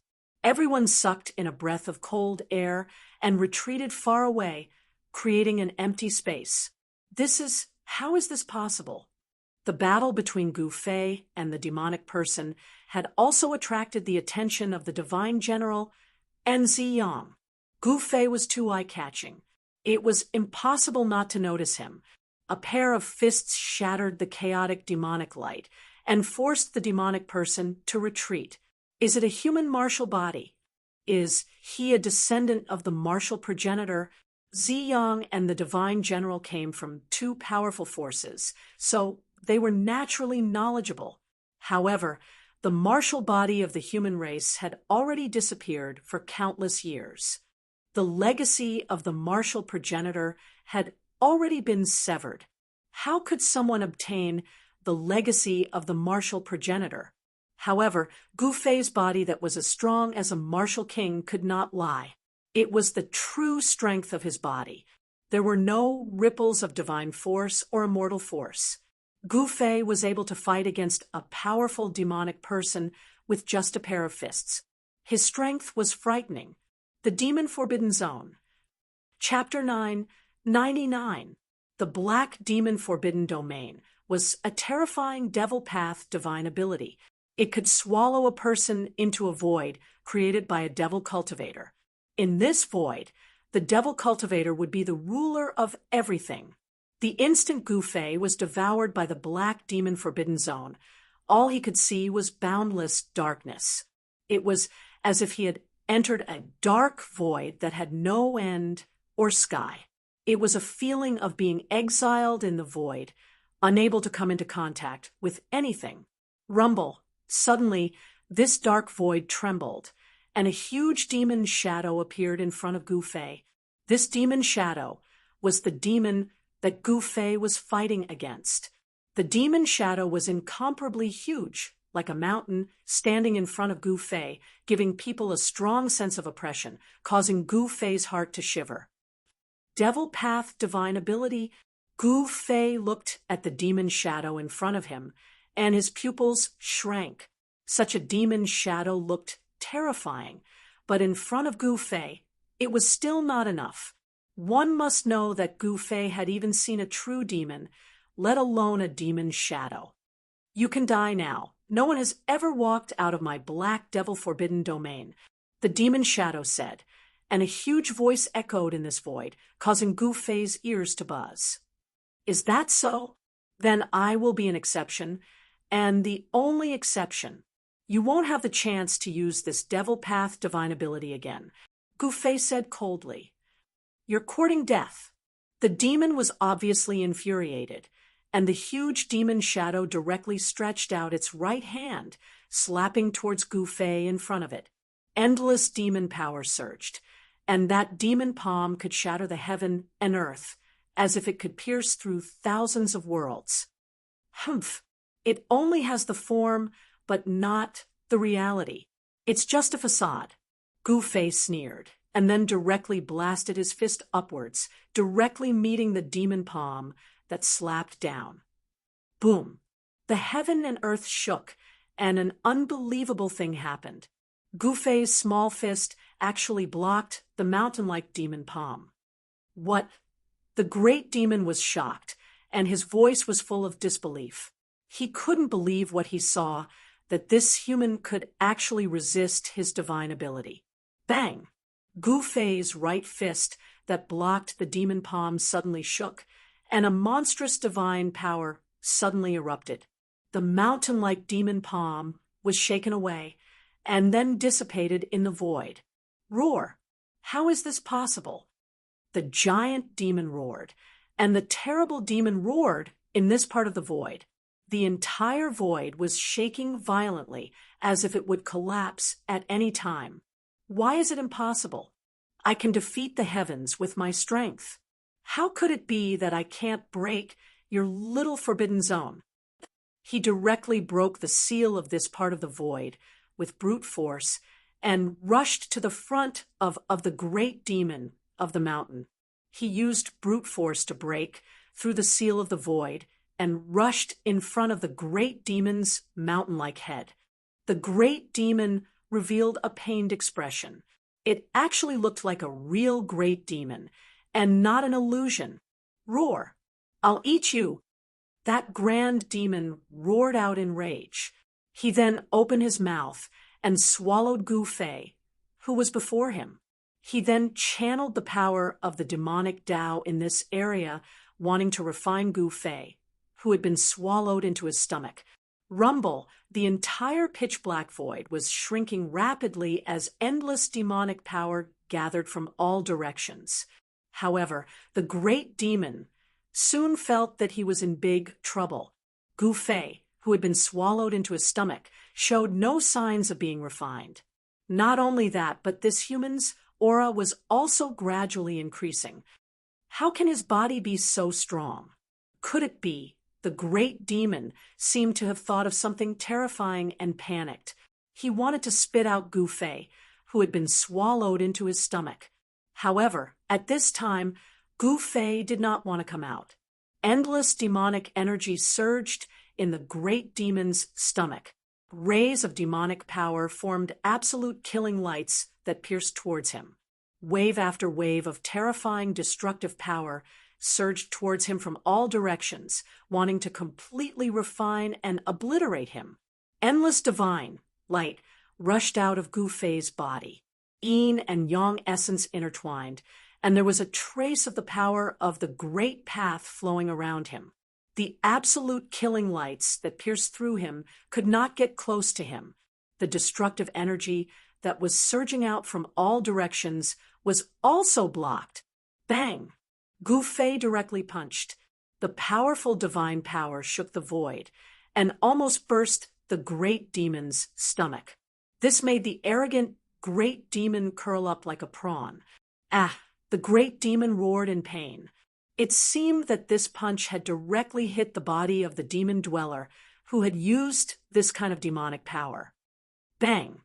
Everyone sucked in a breath of cold air and retreated far away, creating an empty space. How is this possible? The battle between Gu Fei and the demonic person had also attracted the attention of the divine general and Ziyang. Gu Fei was too eye-catching. It was impossible not to notice him. A pair of fists shattered the chaotic demonic light and forced the demonic person to retreat. Is it a human martial body? Is he a descendant of the martial progenitor? Ziyang and the divine general came from two powerful forces, so they were naturally knowledgeable. However, the martial body of the human race had already disappeared for countless years. The legacy of the martial progenitor had already been severed. How could someone obtain the legacy of the martial progenitor? However, Gu Fei's body that was as strong as a martial king could not lie. It was the true strength of his body. There were no ripples of divine force or immortal force. Gu Fei was able to fight against a powerful demonic person with just a pair of fists. His strength was frightening. The Demon Forbidden Zone. Chapter 9, 99. The Black Demon Forbidden Domain was a terrifying devil path divine ability. It could swallow a person into a void created by a devil cultivator. In this void, the devil cultivator would be the ruler of everything. The instant Gu Fei was devoured by the Black Demon Forbidden Zone, all he could see was boundless darkness. It was as if he had entered a dark void that had no end or sky. It was a feeling of being exiled in the void, unable to come into contact with anything. Rumble. Suddenly, this dark void trembled, and a huge demon shadow appeared in front of Gu Fei. This demon shadow was the demon that Gu Fei was fighting against. The demon shadow was incomparably huge, like a mountain standing in front of Gu Fei, giving people a strong sense of oppression, causing Gu Fei's heart to shiver. Devil Path Divine Ability. Gu Fei looked at the demon shadow in front of him, and his pupils shrank. Such a demon shadow looked terrifying, but in front of Gu Fei, it was still not enough. One must know that Gu Fei had even seen a true demon, let alone a demon shadow. You can die now. No one has ever walked out of my Black Devil Forbidden Domain, the demon shadow said, and a huge voice echoed in this void, causing Gu Fei's ears to buzz. Is that so? Then I will be an exception, and the only exception. You won't have the chance to use this Devil Path divine ability again, Gu Fei said coldly. You're courting death. The demon was obviously infuriated, and the huge demon shadow directly stretched out its right hand, slapping towards Gu Fei in front of it. Endless demon power surged, and that demon palm could shatter the heaven and earth, as if it could pierce through thousands of worlds. Humph! It only has the form, but not the reality. It's just a facade. Gu Fei sneered, and then directly blasted his fist upwards, directly meeting the demon palm that slapped down. Boom! The heaven and earth shook, and an unbelievable thing happened. Gu Fei's small fist actually blocked the mountain-like demon palm. What? The great demon was shocked, and his voice was full of disbelief. He couldn't believe what he saw, that this human could actually resist his divine ability. Bang! Gu Fei's right fist that blocked the demon palm suddenly shook, and a monstrous divine power suddenly erupted. The mountain-like demon palm was shaken away, and then dissipated in the void. Roar! How is this possible? The giant demon roared, and the terrible demon roared in this part of the void. The entire void was shaking violently, as if it would collapse at any time. Why is it impossible? I can defeat the heavens with my strength. How could it be that I can't break your little forbidden zone? He directly broke the seal of this part of the void with brute force and rushed to the front of the great demon of the mountain. He used brute force to break through the seal of the void and rushed in front of the great demon's mountain-like head. The great demon revealed a pained expression. It actually looked like a real great demon, and not an illusion. Roar! I'll eat you! That grand demon roared out in rage. He then opened his mouth and swallowed Gu Fei, who was before him. He then channeled the power of the demonic Tao in this area, wanting to refine Gu Fei, who had been swallowed into his stomach. Rumble, the entire pitch-black void was shrinking rapidly as endless demonic power gathered from all directions. However, the great demon soon felt that he was in big trouble. Gu Fei, who had been swallowed into his stomach, showed no signs of being refined. Not only that, but this human's aura was also gradually increasing. How can his body be so strong? Could it be the great demon seemed to have thought of something terrifying and panicked? He wanted to spit out Gu Fei, who had been swallowed into his stomach. However, at this time, Gu Fei did not want to come out. Endless demonic energy surged in the great demon's stomach. Rays of demonic power formed absolute killing lights that pierced towards him. Wave after wave of terrifying destructive power surged towards him from all directions, wanting to completely refine and obliterate him. Endless divine light rushed out of Gu Fei's body. Yin and yang essence intertwined, and there was a trace of the power of the great path flowing around him. The absolute killing lights that pierced through him could not get close to him. The destructive energy that was surging out from all directions was also blocked. Bang! Gu Fei directly punched. The powerful divine power shook the void and almost burst the great demon's stomach. This made the arrogant great demon curl up like a prawn. Ah! The great demon roared in pain. It seemed that this punch had directly hit the body of the demon dweller who had used this kind of demonic power. Bang!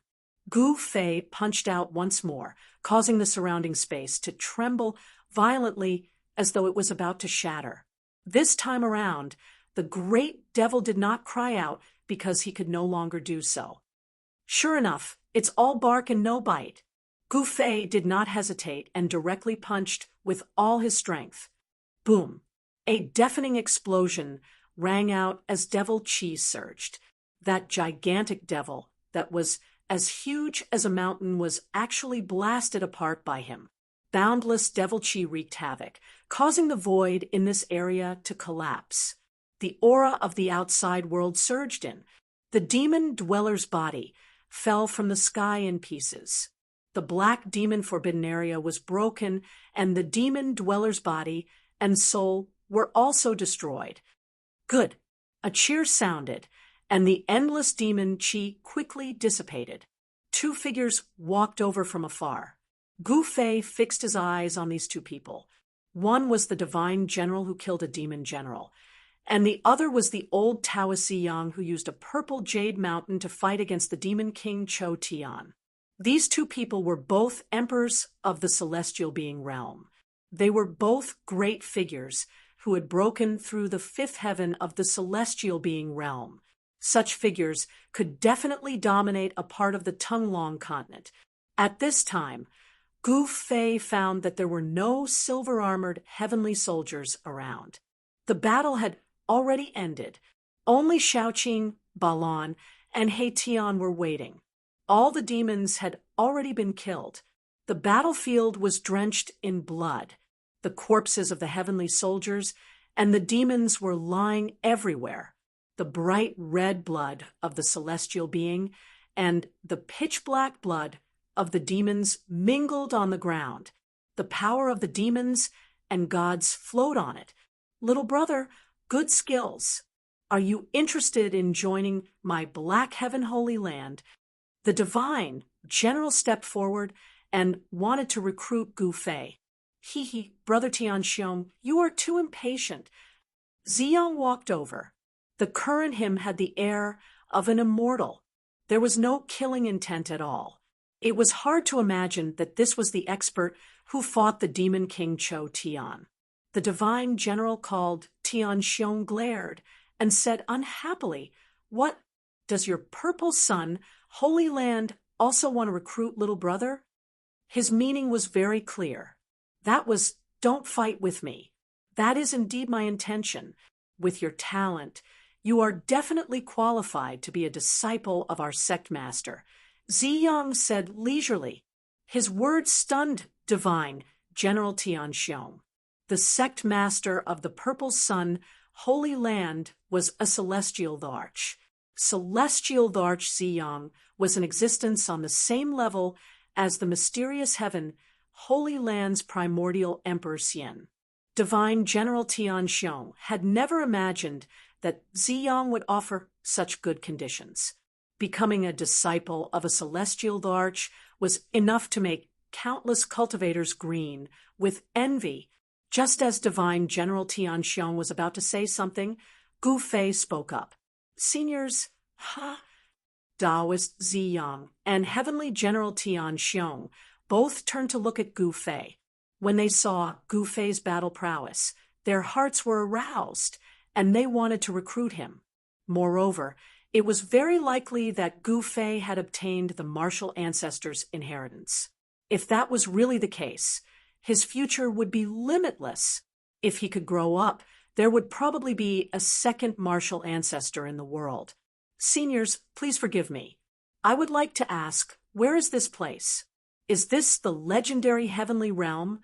Gu Fei punched out once more, causing the surrounding space to tremble violently as though it was about to shatter. This time around, the great devil did not cry out because he could no longer do so. Sure enough, it's all bark and no bite. Gu Fei did not hesitate and directly punched with all his strength. Boom! A deafening explosion rang out as devil chi surged. That gigantic devil that was as huge as a mountain was actually blasted apart by him. Boundless devil chi wreaked havoc, causing the void in this area to collapse. The aura of the outside world surged in. The demon dweller's body fell from the sky in pieces. The black demon forbidden area was broken, and the demon dweller's body and soul were also destroyed. Good. A cheer sounded, and the endless demon chi quickly dissipated. Two figures walked over from afar. Gu Fei fixed his eyes on these two people. One was the divine general who killed a demon general, and the other was the old Taoist Yang who used a purple jade mountain to fight against the demon king Cho Tian. These two people were both emperors of the celestial being realm. They were both great figures who had broken through the fifth heaven of the celestial being realm. Such figures could definitely dominate a part of the Tunglong continent. At this time, Gu Fei found that there were no silver-armored heavenly soldiers around. The battle had already ended. Only Shaoqing, Balon, and He Tian were waiting. All the demons had already been killed. The battlefield was drenched in blood. The corpses of the heavenly soldiers and the demons were lying everywhere. The bright red blood of the celestial being and the pitch-black blood of the demons mingled on the ground. The power of the demons and gods flowed on it. Little brother, good skills. Are you interested in joining my Black Heaven Holy Land? The divine general stepped forward and wanted to recruit Gu Fei. Brother Tianxiong, you are too impatient. Ziyang walked over. The current him had the air of an immortal. There was no killing intent at all. It was hard to imagine that this was the expert who fought the demon king Cho Tian. The divine general called Tian Xiong glared and said unhappily, "What, does your purple son, Holy Land, also want to recruit little brother?" His meaning was very clear. That was, "Don't fight with me. That is indeed my intention. With your talent, you are definitely qualified to be a disciple of our sect master," Ziyang said leisurely. His words stunned divine General Tianxiong. The sect master of the Purple Sun, Holy Land, was a celestial larch. Celestial larch Ziyang was in existence on the same level as the mysterious heaven, Holy Land's primordial Emperor Xian. Divine General Tianxiong had never imagined that Ziyang would offer such good conditions. Becoming a disciple of a celestial larch was enough to make countless cultivators green with envy. Just as Divine General Tianxiong was about to say something, Gu Fei spoke up. "Seniors, Taoist Ziyang and Heavenly General Tianxiong both turned to look at Gu Fei. When they saw Gu Fei's battle prowess, their hearts were aroused, and they wanted to recruit him. Moreover, it was very likely that Gu Fei had obtained the martial ancestors' inheritance. If that was really the case, his future would be limitless. If he could grow up, there would probably be a second martial ancestor in the world. Seniors, please forgive me. I would like to ask, where is this place? Is this the legendary heavenly realm?"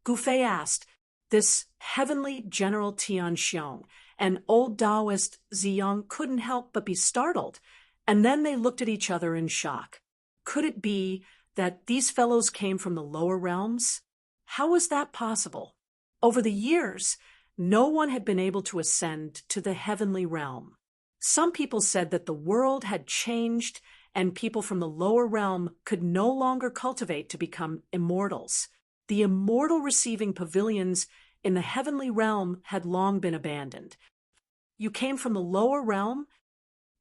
Gu Fei asked. This heavenly General Tianxiong and old Taoist Ziyang couldn't help but be startled, and then they looked at each other in shock. Could it be that these fellows came from the lower realms? How was that possible? Over the years, no one had been able to ascend to the heavenly realm. Some people said that the world had changed and people from the lower realm could no longer cultivate to become immortals. The immortal receiving pavilions in the heavenly realm had long been abandoned. "You came from the lower realm?"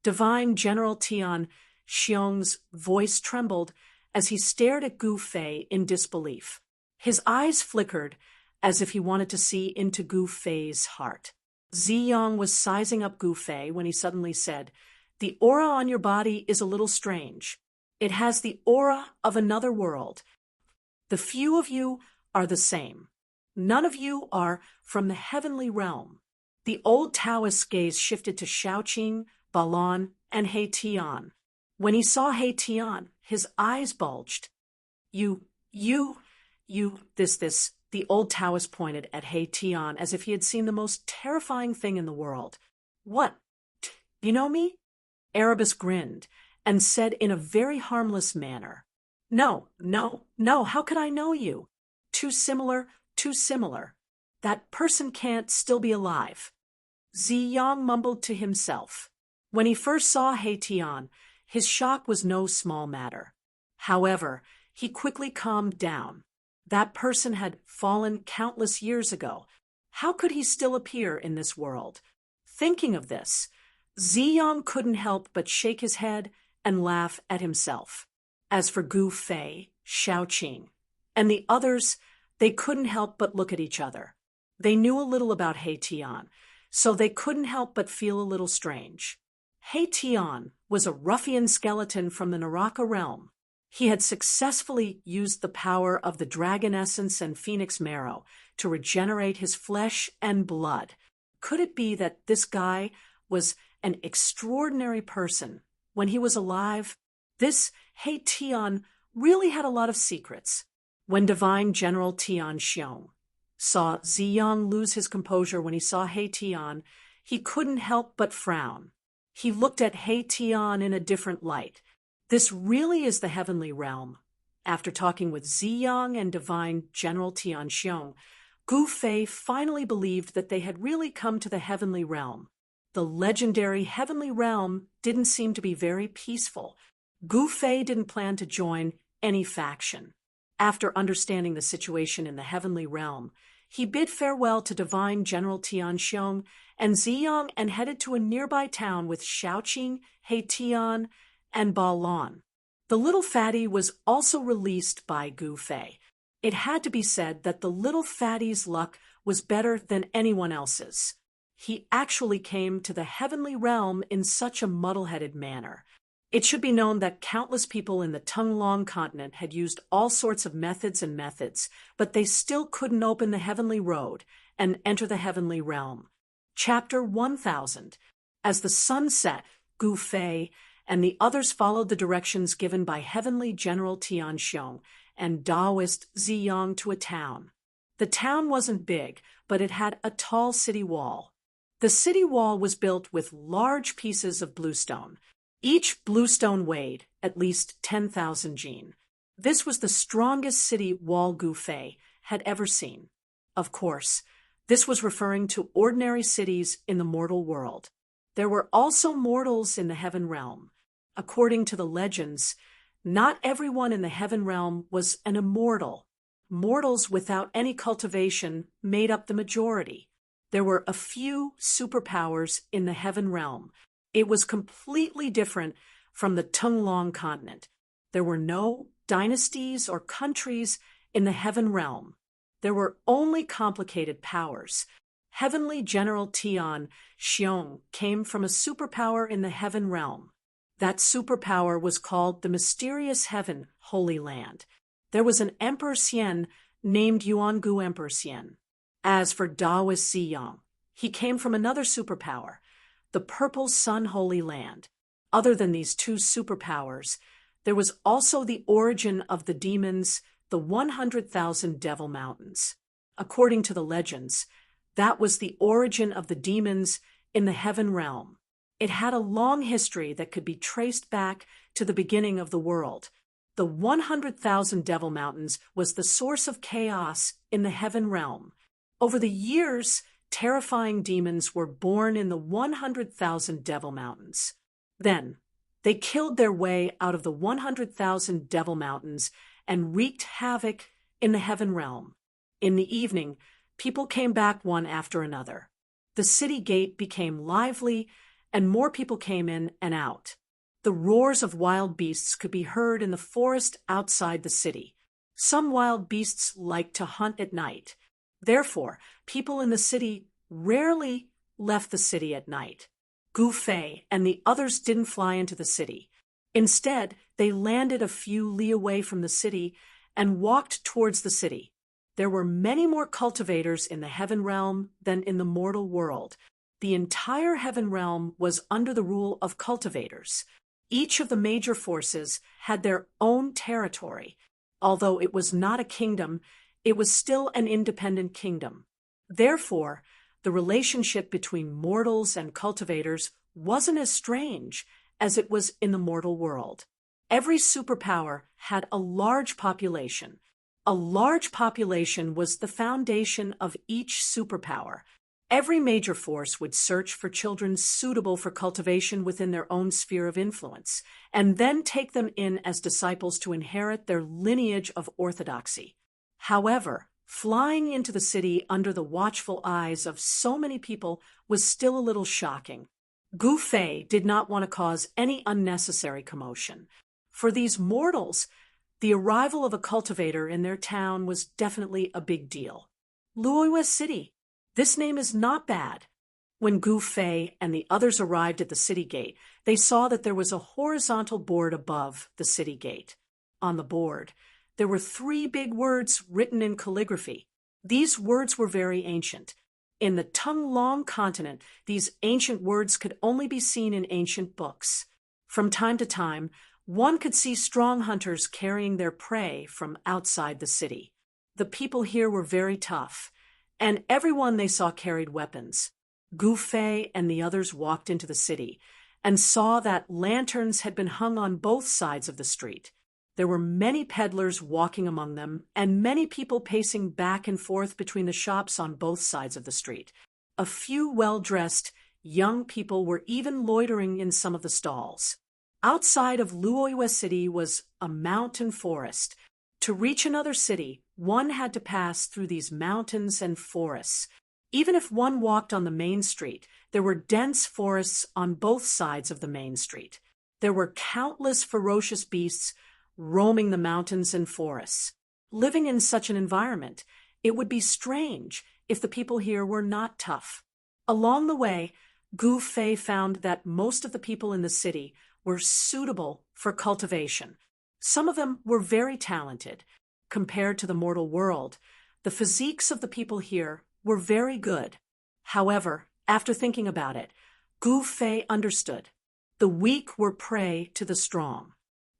Divine General Tian Xiong's voice trembled as he stared at Gu Fei in disbelief. His eyes flickered as if he wanted to see into Gu Fei's heart. Ziyang was sizing up Gu Fei when he suddenly said, "The aura on your body is a little strange. It has the aura of another world. The few of you are the same. None of you are from the heavenly realm." The old Taoist's gaze shifted to Shaoqing, Balan, and He Tian. When he saw He Tian, his eyes bulged. This, the old Taoist pointed at He Tian as if he had seen the most terrifying thing in the world. "What? You know me?" Erebus grinned and said in a very harmless manner, No, how could I know you? Too similar. That person can't still be alive." Ziyang mumbled to himself. When he first saw He Tian, his shock was no small matter. However, he quickly calmed down. That person had fallen countless years ago. How could he still appear in this world? Thinking of this, Ziyang couldn't help but shake his head and laugh at himself. As for Gu Fei, Shaoqing, and the others, they couldn't help but look at each other. They knew a little about He Tian, so they couldn't help but feel a little strange. He Tian was a ruffian skeleton from the Naraka realm. He had successfully used the power of the dragon essence and phoenix marrow to regenerate his flesh and blood. Could it be that this guy was an extraordinary person when he was alive? This He Tian really had a lot of secrets. When Divine General Tianxiong saw Ziyang lose his composure when he saw He Tian, he couldn't help but frown. He looked at He Tian in a different light. This really is the heavenly realm. After talking with Ziyang and Divine General Tianxiong, Gu Fei finally believed that they had really come to the heavenly realm. The legendary heavenly realm didn't seem to be very peaceful. Gu Fei didn't plan to join any faction. After understanding the situation in the heavenly realm, He bid farewell to divine General Tianxiong and Ziyang and headed to a nearby town with Shaoqing, Heitian, and Balon. The little fatty was also released by Gu Fei. It had to be said that the little fatty's luck was better than anyone else's. He actually came to the heavenly realm in such a muddle-headed manner. It should be known that countless people in the Tunglong continent had used all sorts of methods, but they still couldn't open the heavenly road and enter the heavenly realm. Chapter 1000. As the sun set, Gu Fei and the others followed the directions given by Heavenly General Tianxiong and Taoist Ziyang to a town. The town wasn't big, but it had a tall city wall. The city wall was built with large pieces of bluestone. Each bluestone weighed at least 10,000 jin. This was the strongest city wall Gu Fei had ever seen. Of course, this was referring to ordinary cities in the mortal world. There were also mortals in the heaven realm. According to the legends, not everyone in the heaven realm was an immortal. Mortals without any cultivation made up the majority. There were a few superpowers in the heaven realm. It was completely different from the Tunglong continent. There were no dynasties or countries in the heaven realm. There were only complicated powers. Heavenly General Tian Xiong came from a superpower in the heaven realm. That superpower was called the Mysterious Heaven, Holy Land. There was an Emperor Xian named Yuangu Emperor Xian. As for Taoist Ziyang, he came from another superpower, the Purple Sun Holy Land. Other than these two superpowers, there was also the origin of the demons, the 100,000 Devil Mountains. According to the legends, that was the origin of the demons in the heaven realm. It had a long history that could be traced back to the beginning of the world. The 100,000 Devil Mountains was the source of chaos in the heaven realm. Over the years, terrifying demons were born in the 100,000 Devil Mountains. Then, they killed their way out of the 100,000 Devil Mountains and wreaked havoc in the heaven realm. In the evening, people came back one after another. The city gate became lively, and more people came in and out. The roars of wild beasts could be heard in the forest outside the city. Some wild beasts liked to hunt at night. Therefore, people in the city rarely left the city at night. Gu Fei and the others didn't fly into the city. Instead, they landed a few li away from the city and walked towards the city. There were many more cultivators in the heaven realm than in the mortal world. The entire heaven realm was under the rule of cultivators. Each of the major forces had their own territory. Although it was not a kingdom, it was still an independent kingdom. Therefore, the relationship between mortals and cultivators wasn't as strange as it was in the mortal world. Every superpower had a large population. A large population was the foundation of each superpower. Every major force would search for children suitable for cultivation within their own sphere of influence, and then take them in as disciples to inherit their lineage of orthodoxy. However, flying into the city under the watchful eyes of so many people was still a little shocking. Gu Fei did not want to cause any unnecessary commotion. For these mortals, the arrival of a cultivator in their town was definitely a big deal. Luoyue City. This name is not bad. When Gu Fei and the others arrived at the city gate, they saw that there was a horizontal board above the city gate. On the board, there were 3 big words written in calligraphy. These words were very ancient. In the Tunglong continent, these ancient words could only be seen in ancient books. From time to time, one could see strong hunters carrying their prey from outside the city. The people here were very tough, and everyone they saw carried weapons. Gu Fei and the others walked into the city and saw that lanterns had been hung on both sides of the street. There were many peddlers walking among them, and many people pacing back and forth between the shops on both sides of the street. A few well-dressed young people were even loitering in some of the stalls. Outside of Luoyue City was a mountain forest. To reach another city, one had to pass through these mountains and forests. Even if one walked on the main street, there were dense forests on both sides of the main street. There were countless ferocious beasts roaming the mountains and forests. Living in such an environment, it would be strange if the people here were not tough. Along the way, Gu Fei found that most of the people in the city were suitable for cultivation. Some of them were very talented. Compared to the mortal world, the physiques of the people here were very good. However, after thinking about it, Gu Fei understood. The weak were prey to the strong.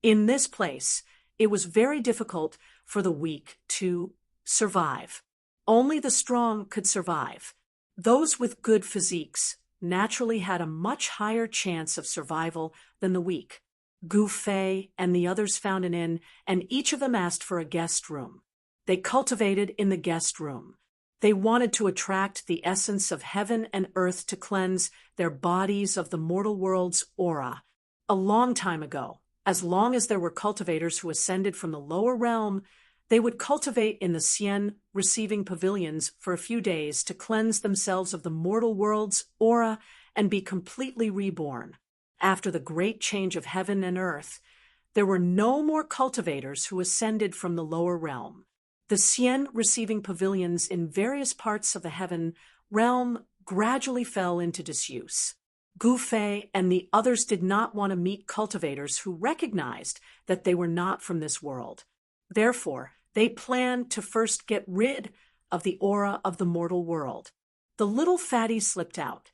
In this place, it was very difficult for the weak to survive. Only the strong could survive. Those with good physiques naturally had a much higher chance of survival than the weak. Gu Fei and the others found an inn, and each of them asked for a guest room. They cultivated in the guest room. They wanted to attract the essence of heaven and earth to cleanse their bodies of the mortal world's aura. A long time ago, as long as there were cultivators who ascended from the lower realm, they would cultivate in the Xian receiving pavilions for a few days to cleanse themselves of the mortal world's aura and be completely reborn. After the great change of heaven and earth, there were no more cultivators who ascended from the lower realm. The Xian receiving pavilions in various parts of the heaven realm gradually fell into disuse. Gu Fei and the others did not want to meet cultivators who recognized that they were not from this world. Therefore, they planned to first get rid of the aura of the mortal world. The little fatty slipped out.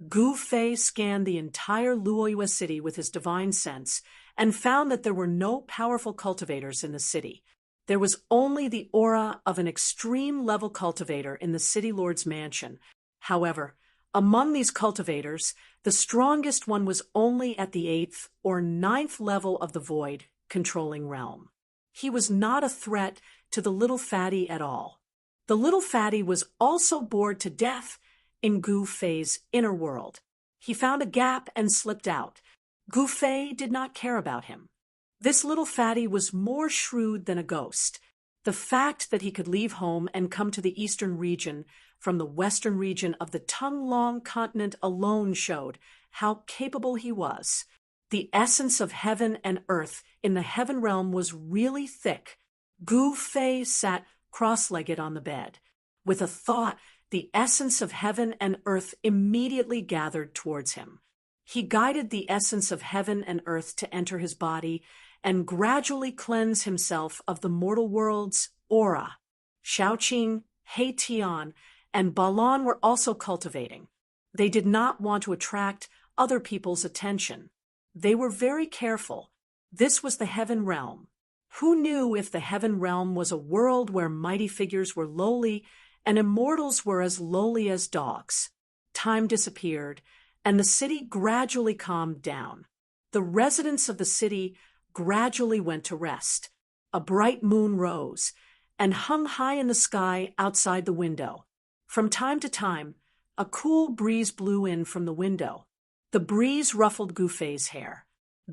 Gu Fei scanned the entire Luoyue city with his divine sense and found that there were no powerful cultivators in the city. There was only the aura of an extreme-level cultivator in the city lord's mansion. However, among these cultivators, the strongest one was only at the 8th or 9th level of the void controlling realm. He was not a threat to the little fatty at all. The little fatty was also bored to death in Gu Fei's inner world. He found a gap and slipped out. Gu Fei did not care about him. This little fatty was more shrewd than a ghost. The fact that he could leave home and come to the eastern region from the western region of the Tonglong continent alone showed how capable he was. The essence of heaven and earth in the heaven realm was really thick. Gu Fei sat cross-legged on the bed. With a thought, the essence of heaven and earth immediately gathered towards him. He guided the essence of heaven and earth to enter his body and gradually cleanse himself of the mortal world's aura. Shaoqing, He Tian, and Balan were also cultivating. They did not want to attract other people's attention. They were very careful. This was the heaven realm. Who knew if the heaven realm was a world where mighty figures were lowly and immortals were as lowly as dogs? Time disappeared, and the city gradually calmed down. The residents of the city gradually went to rest. A bright moon rose and hung high in the sky outside the window. From time to time, a cool breeze blew in from the window. The breeze ruffled Gu Fei's hair.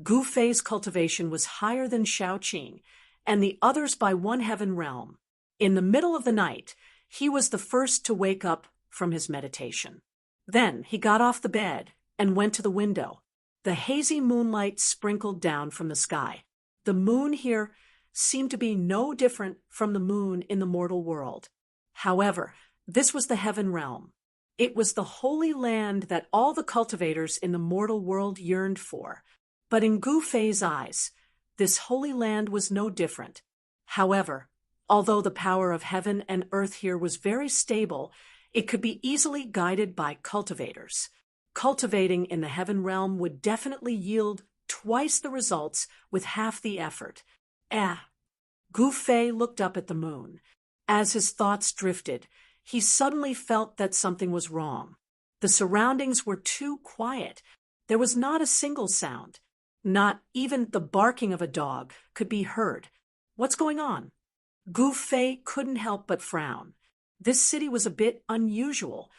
Gu Fei's cultivation was higher than Shaoqing and the others by one heaven realm. In the middle of the night, he was the first to wake up from his meditation. Then he got off the bed and went to the window. The hazy moonlight sprinkled down from the sky. The moon here seemed to be no different from the moon in the mortal world. However, this was the heaven realm. It was the holy land that all the cultivators in the mortal world yearned for. But in Gu Fei's eyes, this holy land was no different. However, although the power of heaven and earth here was very stable, it could be easily guided by cultivators. Cultivating in the heaven realm would definitely yield twice the results with half the effort. Gu Fei looked up at the moon. As his thoughts drifted, he suddenly felt that something was wrong. The surroundings were too quiet. There was not a single sound. Not even the barking of a dog could be heard. What's going on? Gu Fei couldn't help but frown. This city was a bit unusual.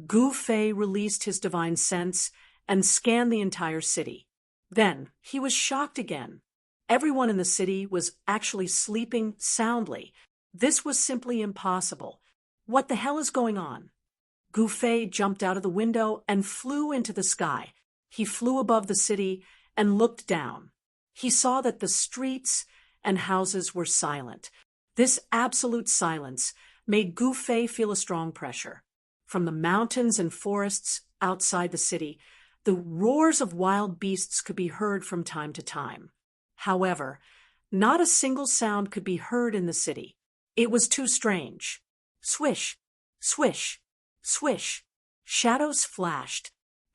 Gu Fei released his divine sense and scanned the entire city. Then he was shocked again. Everyone in the city was actually sleeping soundly. This was simply impossible. What the hell is going on? Gu Fei jumped out of the window and flew into the sky. He flew above the city and looked down. He saw that the streets and houses were silent. This absolute silence made Gu Fei feel a strong pressure. From the mountains and forests outside the city, the roars of wild beasts could be heard from time to time. However, not a single sound could be heard in the city. It was too strange. Swish, swish, swish. Shadows flashed.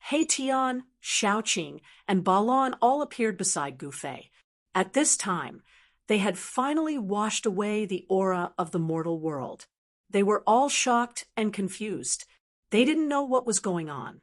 Tian, Xiaoqing, and Balan all appeared beside Gu Fei. At this time, they had finally washed away the aura of the mortal world. They were all shocked and confused. They didn't know what was going on.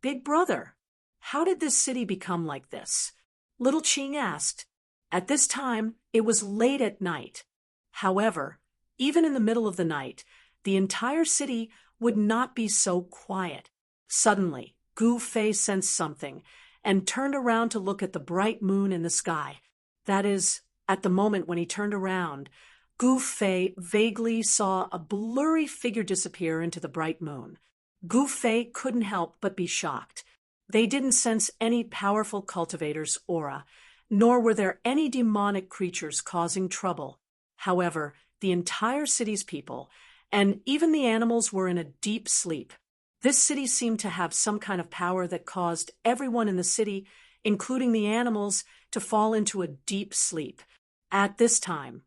Big brother, how did this city become like this? Little Qing asked. At this time, it was late at night. However, even in the middle of the night, the entire city would not be so quiet. Suddenly, Gu Fei sensed something and turned around to look at the bright moon in the sky. That is, at the moment when he turned around, Gu Fei vaguely saw a blurry figure disappear into the bright moon. Gu Fei couldn't help but be shocked. They didn't sense any powerful cultivator's aura, nor were there any demonic creatures causing trouble. However, the entire city's people, and even the animals, were in a deep sleep. This city seemed to have some kind of power that caused everyone in the city, including the animals, to fall into a deep sleep. At this time,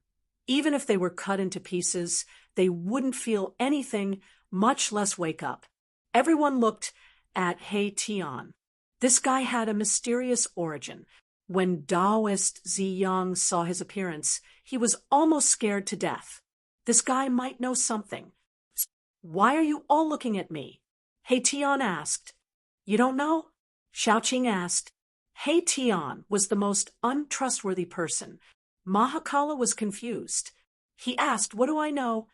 even if they were cut into pieces, they wouldn't feel anything, much less wake up. Everyone looked at Tian. This guy had a mysterious origin. When Taoist Ziyang saw his appearance, he was almost scared to death. This guy might know something. Why are you all looking at me? Tian asked. You don't know? Xiaoqing asked. Tian was the most untrustworthy person. Mahakala was confused. He asked, what do I know?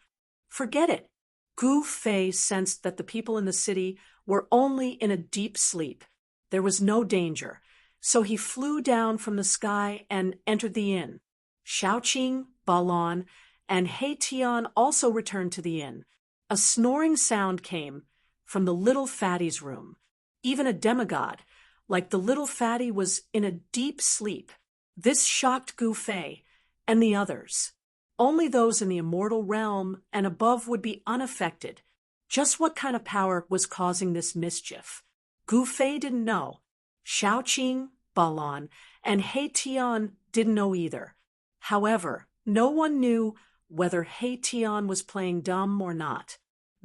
Forget it. Gu Fei sensed that the people in the city were only in a deep sleep. There was no danger, so he flew down from the sky and entered the inn. Xiaoqing, Balan, and Tian also returned to the inn. A snoring sound came from the little fatty's room. Even a demigod, like the little fatty, was in a deep sleep. This shocked Gu Fei and the others. Only those in the immortal realm and above would be unaffected. Just what kind of power was causing this mischief? Gu Fei didn't know. Xiaoqing, Balan, and Tian didn't know either. However, no one knew whether Tian was playing dumb or not.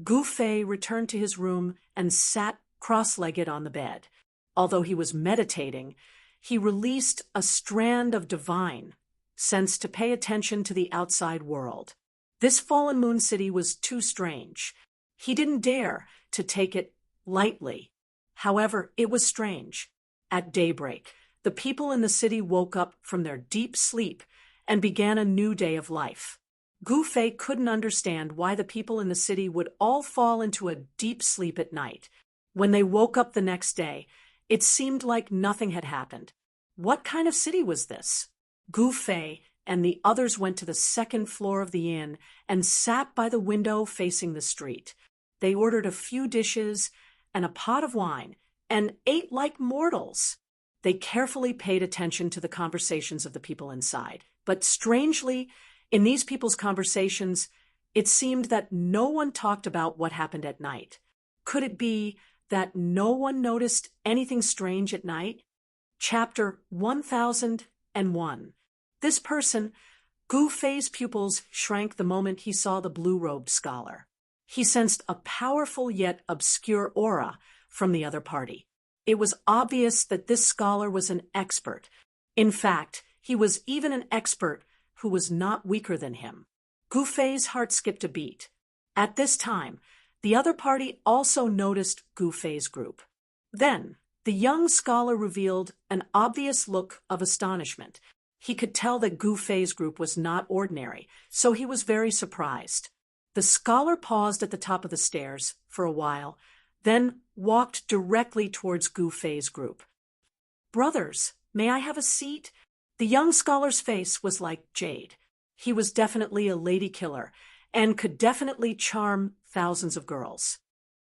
Gu Fei returned to his room and sat cross-legged on the bed. Although he was meditating, he released a strand of divine sense to pay attention to the outside world. This fallen moon city was too strange. He didn't dare to take it lightly. However, it was strange. At daybreak, the people in the city woke up from their deep sleep and began a new day of life. Gu Fei couldn't understand why the people in the city would all fall into a deep sleep at night. When they woke up the next day, it seemed like nothing had happened. What kind of city was this? Gu Fei and the others went to the second floor of the inn and sat by the window facing the street. They ordered a few dishes and a pot of wine and ate like mortals. They carefully paid attention to the conversations of the people inside. But strangely, in these people's conversations, it seemed that no one talked about what happened at night. Could it be that no one noticed anything strange at night? Chapter 1001. This person, Gu Fei's pupils shrank the moment he saw the blue-robed scholar. He sensed a powerful yet obscure aura from the other party. It was obvious that this scholar was an expert. In fact, he was even an expert who was not weaker than him. Gu Fei's heart skipped a beat. At this time, the other party also noticed Gu Fei's group. Then, the young scholar revealed an obvious look of astonishment. He could tell that Gu Fei's group was not ordinary, so he was very surprised. The scholar paused at the top of the stairs for a while, then walked directly towards Gu Fei's group. "Brothers, may I have a seat?" The young scholar's face was like jade. He was definitely a lady killer and could definitely charm thousands of girls.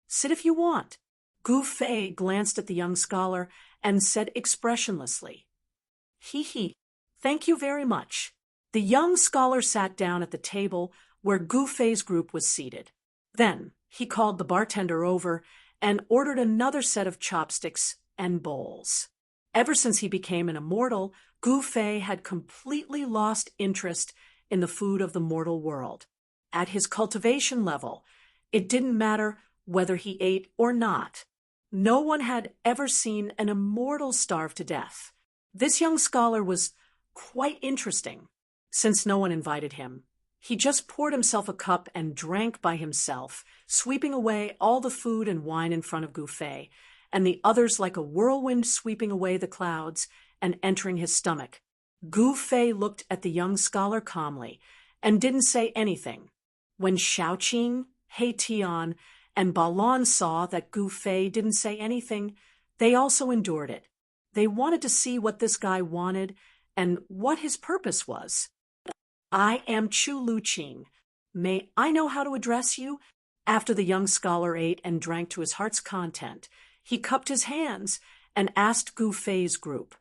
Sit if you want. Gu Fei glanced at the young scholar and said expressionlessly, "Hee hee, thank you very much." The young scholar sat down at the table where Gu Fei's group was seated. Then he called the bartender over and ordered another set of chopsticks and bowls. Ever since he became an immortal, Gu Fei had completely lost interest in the food of the mortal world. At his cultivation level, it didn't matter whether he ate or not. No one had ever seen an immortal starve to death. This young scholar was quite interesting. Since no one invited him, he just poured himself a cup and drank by himself, sweeping away all the food and wine in front of Gu Fei, and the others like a whirlwind sweeping away the clouds and entering his stomach. Gu Fei looked at the young scholar calmly and didn't say anything. When Shaoqing, He Tian, and Balon saw that Gu Fei didn't say anything, they also endured it. They wanted to see what this guy wanted and what his purpose was. "I am Chu Luqing. May I know how to address you?" After the young scholar ate and drank to his heart's content, he cupped his hands and asked Gu Fei's group,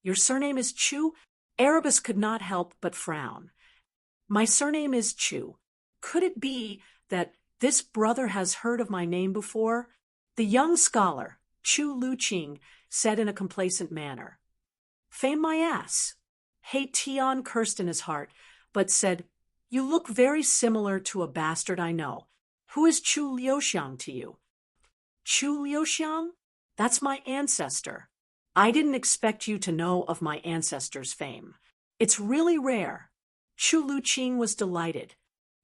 "Your surname is Chu?" Erebus could not help but frown. "My surname is Chu. Could it be that this brother has heard of my name before?" The young scholar, Chu Luqing, said in a complacent manner. "Fame my ass." He Tian cursed in his heart, but said, "You look very similar to a bastard I know. Who is Chu Liuxiang to you?" "Chu Liuxiang? That's my ancestor. I didn't expect you to know of my ancestor's fame. It's really rare." Chu Luqing was delighted.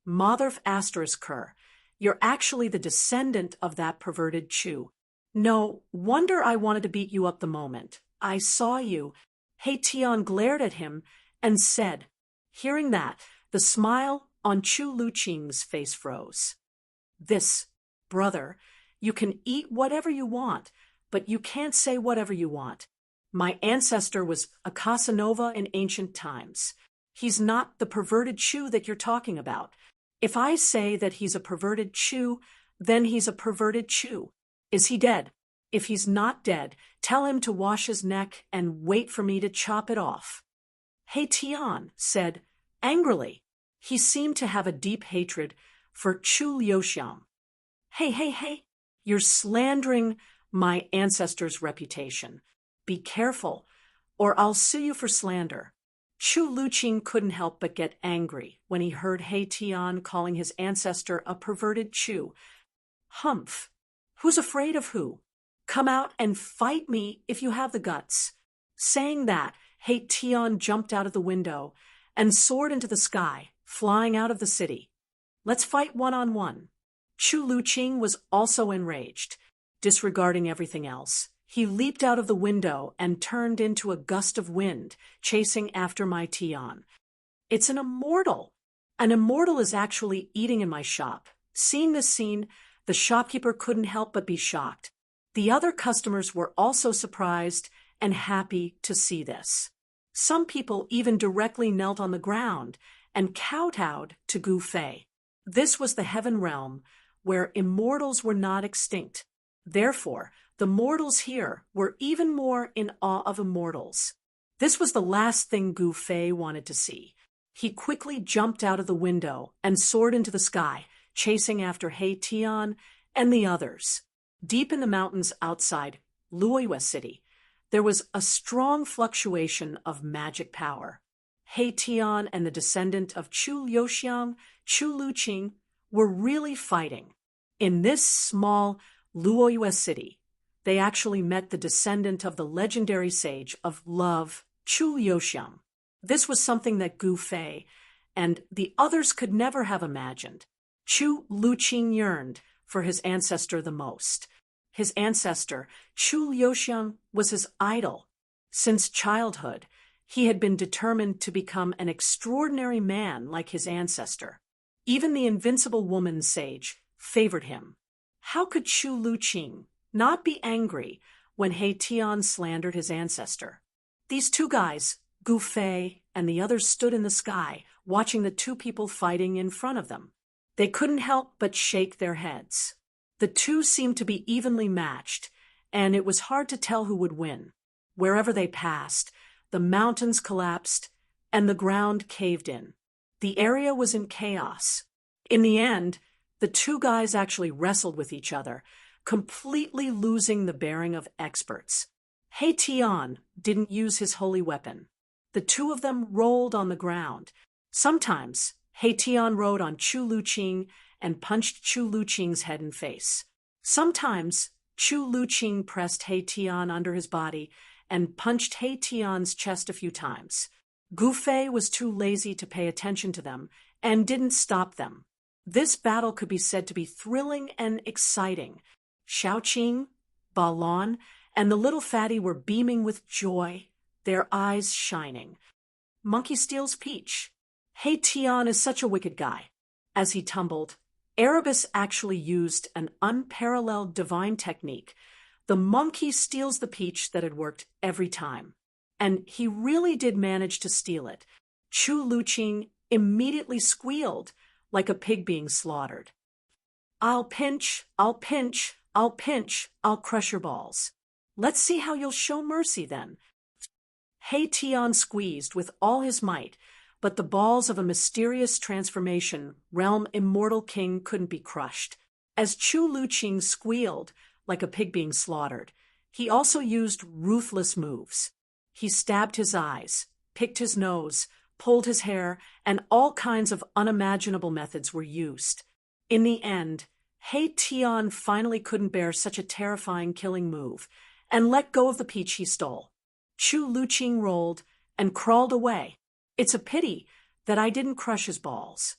"Motherf asterisk her. You're actually the descendant of that perverted Chu. No wonder I wanted to beat you up the moment I saw you." He Tian glared at him and said, hearing that, the smile on Chu Luqing's face froze. "This, brother, you can eat whatever you want, but you can't say whatever you want. My ancestor was a Casanova in ancient times. He's not the perverted Chu that you're talking about. If I say that he's a perverted Chu, then he's a perverted Chu. Is he dead? If he's not dead, tell him to wash his neck and wait for me to chop it off." He Tian said angrily. He seemed to have a deep hatred for Chu Liuxiang. Hey, you're slandering my ancestor's reputation. Be careful, or I'll sue you for slander." Chu Luqing couldn't help but get angry when he heard He Tian calling his ancestor a perverted Chu. "Humph! Who's afraid of who? Come out and fight me if you have the guts." Saying that, He Tian jumped out of the window and soared into the sky, flying out of the city. "Let's fight one-on-one." Chu Luqing was also enraged. Disregarding everything else, he leaped out of the window and turned into a gust of wind, chasing after my Tian. "It's an immortal! An immortal is actually eating in my shop." Seeing this scene, the shopkeeper couldn't help but be shocked. The other customers were also surprised and happy to see this. Some people even directly knelt on the ground and kowtowed to Gu Fei. This was the heaven realm where immortals were not extinct. Therefore, the mortals here were even more in awe of immortals. This was the last thing Gu Fei wanted to see. He quickly jumped out of the window and soared into the sky, chasing after He Tian and the others. Deep in the mountains outside Luoyue City, there was a strong fluctuation of magic power. He Tian and the descendant of Chu Liuxiang, Chu Luqing, were really fighting. In this small Luoyue City, they actually met the descendant of the legendary sage of love, Chu Liuxiang. This was something that Gu Fei and the others could never have imagined. Chu Luqing yearned for his ancestor the most. His ancestor, Chu Liuxiang, was his idol. Since childhood, he had been determined to become an extraordinary man like his ancestor. Even the invincible woman sage favored him. How could Chu Luqing not be angry when He Tian slandered his ancestor? These two guys Gu Fei and the others stood in the sky, watching the two people fighting in front of them. They couldn't help but shake their heads. The two seemed to be evenly matched, and it was hard to tell who would win. Wherever they passed, the mountains collapsed and the ground caved in. The area was in chaos. In the end, the two guys actually wrestled with each other, completely losing the bearing of experts. He Tian didn't use his holy weapon. The two of them rolled on the ground. Sometimes, He Tian rode on Chu Luqing and punched Chu Luqing's head and face. Sometimes, Chu Luqing pressed He Tian under his body and punched He Tian's chest a few times. Gu Fei was too lazy to pay attention to them and didn't stop them. This battle could be said to be thrilling and exciting. Xiaoqing, Ba Lan, and the little fatty were beaming with joy, their eyes shining. Monkey steals peach. He Tian is such a wicked guy. As he tumbled, Erebus actually used an unparalleled divine technique. The monkey steals the peach that had worked every time. And he really did manage to steal it. Chu Luqing immediately squealed like a pig being slaughtered. I'll pinch, I'll pinch, I'll pinch, I'll crush your balls. Let's see how you'll show mercy then. He Tian squeezed with all his might, but the balls of a mysterious transformation realm immortal king couldn't be crushed. As Chu Luqing squealed like a pig being slaughtered, he also used ruthless moves. He stabbed his eyes, picked his nose, pulled his hair, and all kinds of unimaginable methods were used. In the end, He Tian finally couldn't bear such a terrifying killing move and let go of the peach he stole. Chu Luqing rolled and crawled away. It's a pity that I didn't crush his balls.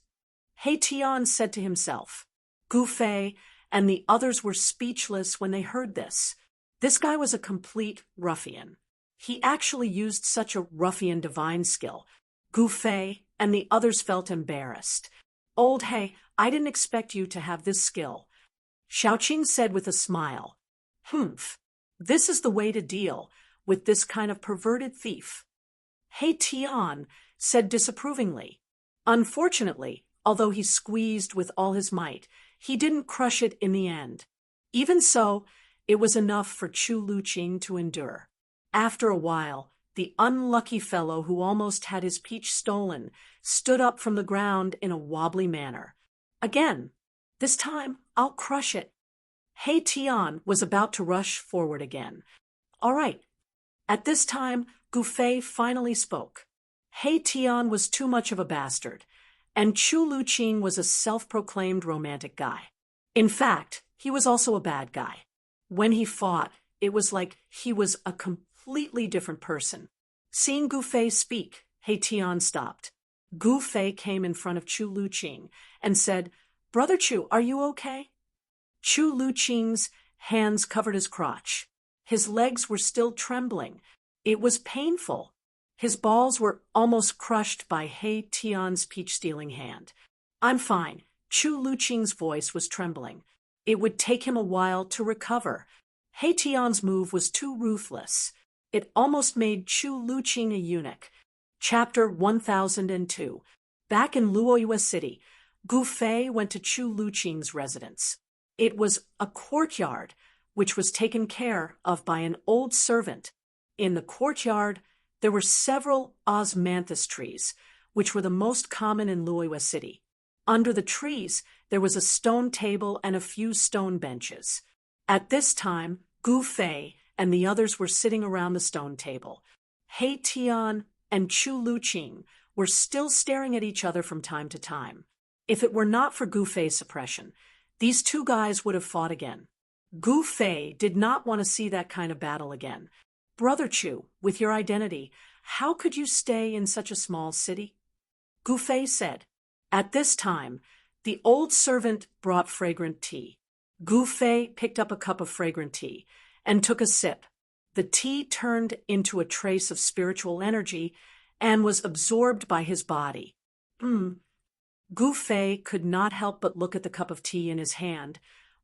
He Tian said to himself. Gu Fei and the others were speechless when they heard this. This guy was a complete ruffian. He actually used such a ruffian divine skill. Gu Fei and the others felt embarrassed. Old He, I didn't expect you to have this skill. Xiaoqing said with a smile. Humph. This is the way to deal with this kind of perverted thief. He Tian said disapprovingly. Unfortunately, although he squeezed with all his might, he didn't crush it in the end. Even so, it was enough for Chu Luqing to endure. After a while, the unlucky fellow who almost had his peach stolen stood up from the ground in a wobbly manner. Again, this time I'll crush it. He Tian was about to rush forward again. All right. At this time, Gu Fei finally spoke. He Tian was too much of a bastard, and Chu Luqing was a self-proclaimed romantic guy. In fact, he was also a bad guy. When he fought, it was like he was a completely different person. Seeing Gu Fei speak, He Tian stopped. Gu Fei came in front of Chu Luqing and said, Brother Chu, are you okay? Chu Luqing's hands covered his crotch. His legs were still trembling. It was painful. His balls were almost crushed by He Tian's peach-stealing hand. I'm fine. Chu Luqing's voice was trembling. It would take him a while to recover. He Tian's move was too ruthless. It almost made Chu Luqing a eunuch. Chapter 1002. Back in Luoyue City, Gu Fei went to Chu Luqing's residence. It was a courtyard, which was taken care of by an old servant. In the courtyard, there were several osmanthus trees, which were the most common in Luoyue City. Under the trees, there was a stone table and a few stone benches. At this time, Gu Fei and the others were sitting around the stone table. He Tian and Chu Luqing were still staring at each other from time to time. If it were not for Gu Fei's suppression, these two guys would have fought again. Gu Fei did not want to see that kind of battle again. Brother Chu, with your identity, how could you stay in such a small city? Gu Fei said. At this time, the old servant brought fragrant tea. Gu Fei picked up a cup of fragrant tea and took a sip. The tea turned into a trace of spiritual energy and was absorbed by his body. Gu Fei could not help but look at the cup of tea in his hand,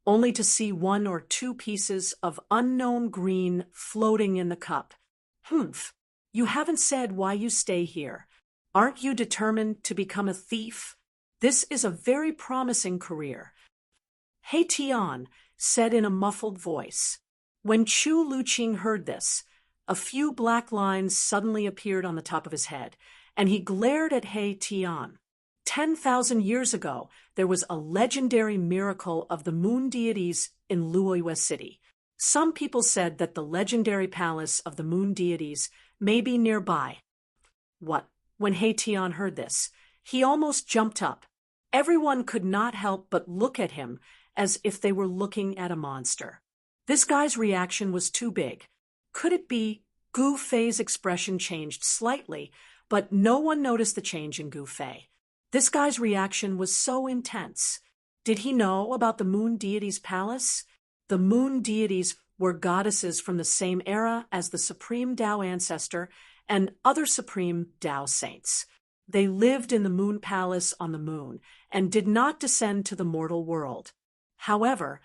only to see one or two pieces of unknown green floating in the cup. Humph! You haven't said why you stay here. Aren't you determined to become a thief? This is a very promising career. Hey Tian, said in a muffled voice. When Chu Luqing heard this, a few black lines suddenly appeared on the top of his head, and he glared at He Tian. 10,000 years ago, there was a legendary miracle of the moon deities in Luoyue City. Some people said that the legendary palace of the moon deities may be nearby. What? When He Tian heard this, he almost jumped up. Everyone could not help but look at him as if they were looking at a monster. This guy's reaction was too big. Could it be Gu Fei's expression changed slightly, but no one noticed the change in Gu Fei? This guy's reaction was so intense. Did he know about the moon deity's palace? The moon deities were goddesses from the same era as the supreme Tao ancestor and other supreme Tao saints. They lived in the moon palace on the moon and did not descend to the mortal world. However,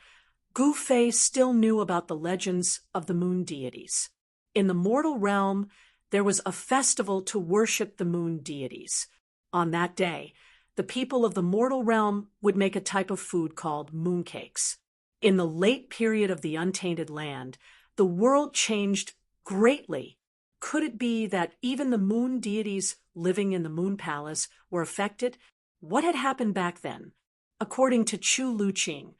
Gu Fei still knew about the legends of the moon deities. In the mortal realm, there was a festival to worship the moon deities. On that day, the people of the mortal realm would make a type of food called mooncakes. In the late period of the untainted land, the world changed greatly. Could it be that even the moon deities living in the moon palace were affected? What had happened back then? According to Chu Luqing,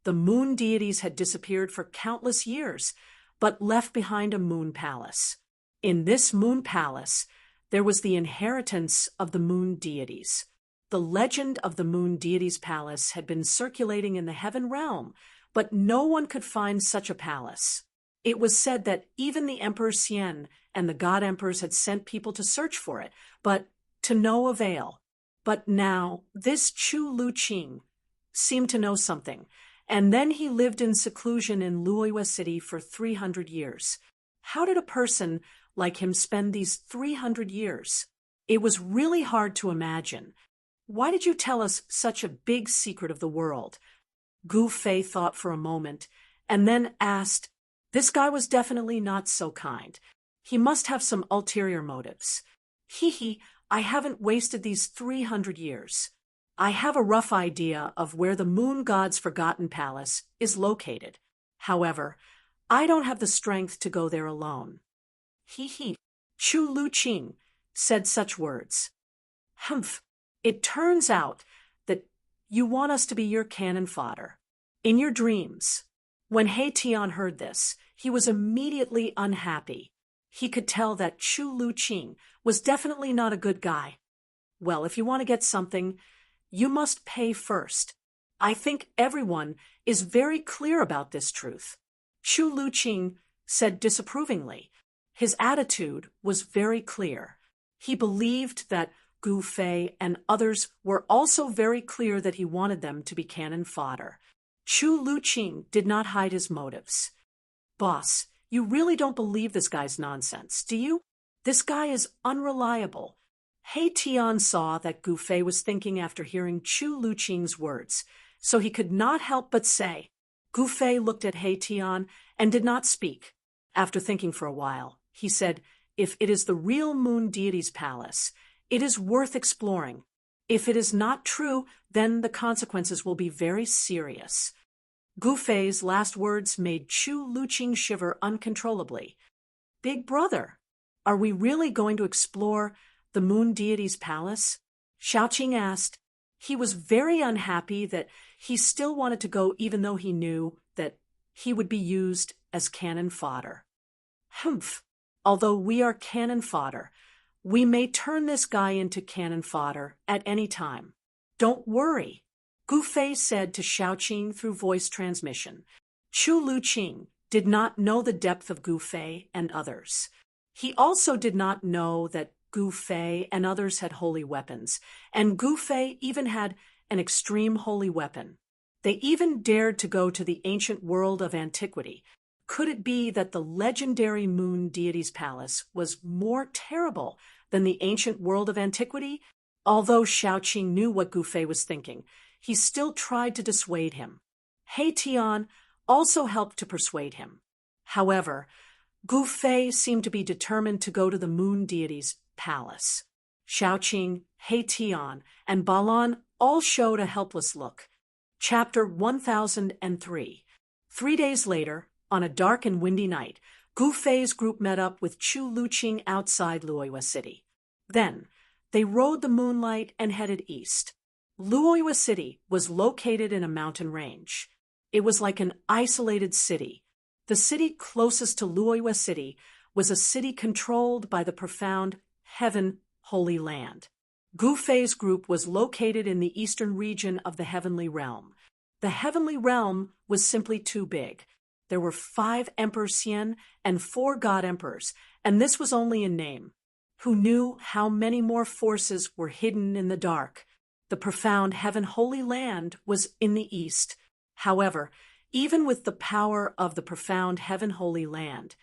the moon deities had disappeared for countless years, but left behind a moon palace. In this moon palace, there was the inheritance of the moon deities. The legend of the moon deities' palace had been circulating in the heaven realm, but no one could find such a palace. It was said that even the Emperor Xian and the god emperors had sent people to search for it, but to no avail. But now, this Chu Luqing seemed to know something, and then he lived in seclusion in Luoyue City for 300 years. How did a person like him spend these 300 years? It was really hard to imagine. Why did you tell us such a big secret of the world? Gu Fei thought for a moment, and then asked, This guy was definitely not so kind. He must have some ulterior motives. I haven't wasted these 300 years. I have a rough idea of where the moon god's forgotten palace is located. However, I don't have the strength to go there alone. Chu Luqing said such words. Humph, it turns out that you want us to be your cannon fodder. In your dreams. When He Tian heard this, he was immediately unhappy. He could tell that Chu Luqing was definitely not a good guy. Well, if you want to get something, you must pay first. I think everyone is very clear about this truth. Chu Luqing said disapprovingly. His attitude was very clear. He believed that Gu Fei and others were also very clear that he wanted them to be cannon fodder. Chu Luqing did not hide his motives. Boss, you really don't believe this guy's nonsense, do you? This guy is unreliable. He Tian saw that Gu Fei was thinking after hearing Chu Luqing's words, so he could not help but say. Gu Fei looked at He Tian and did not speak. After thinking for a while, he said, If it is the real moon deity's palace, it is worth exploring. If it is not true, then the consequences will be very serious. Gu Fei's last words made Chu Luqing shiver uncontrollably. Big brother, are we really going to explore the moon deity's palace? Xiaoqing asked. He was very unhappy that he still wanted to go even though he knew that he would be used as cannon fodder. Humph, although we are cannon fodder, we may turn this guy into cannon fodder at any time. Don't worry, Gu Fei said to Xiaoqing through voice transmission. Chu Luqing did not know the depth of Gu Fei and others. He also did not know that Gu Fei and others had holy weapons, and Gu Fei even had an extreme holy weapon. They even dared to go to the ancient world of antiquity. Could it be that the legendary moon deity's palace was more terrible than the ancient world of antiquity? Although Xiaoqing knew what Gu Fei was thinking, he still tried to dissuade him. He Tian also helped to persuade him. However, Gu Fei seemed to be determined to go to the moon deity's palace. Xiaoqing, He Tian, and Balan all showed a helpless look. Chapter 1003. 3 days later, on a dark and windy night, Gu Fei's group met up with Chu Luqing outside Luoyua City. Then, they rode the moonlight and headed east. Luoyua City was located in a mountain range. It was like an isolated city. The city closest to Luoyua City was a city controlled by the profound Heaven Holy Land. Gu Fei's group was located in the eastern region of the Heavenly Realm. The Heavenly Realm was simply too big. There were 5 Emperor Xian and 4 God Emperors, and this was only in name. Who knew how many more forces were hidden in the dark? The profound Heaven Holy Land was in the east. However, even with the power of the profound Heaven Holy Land,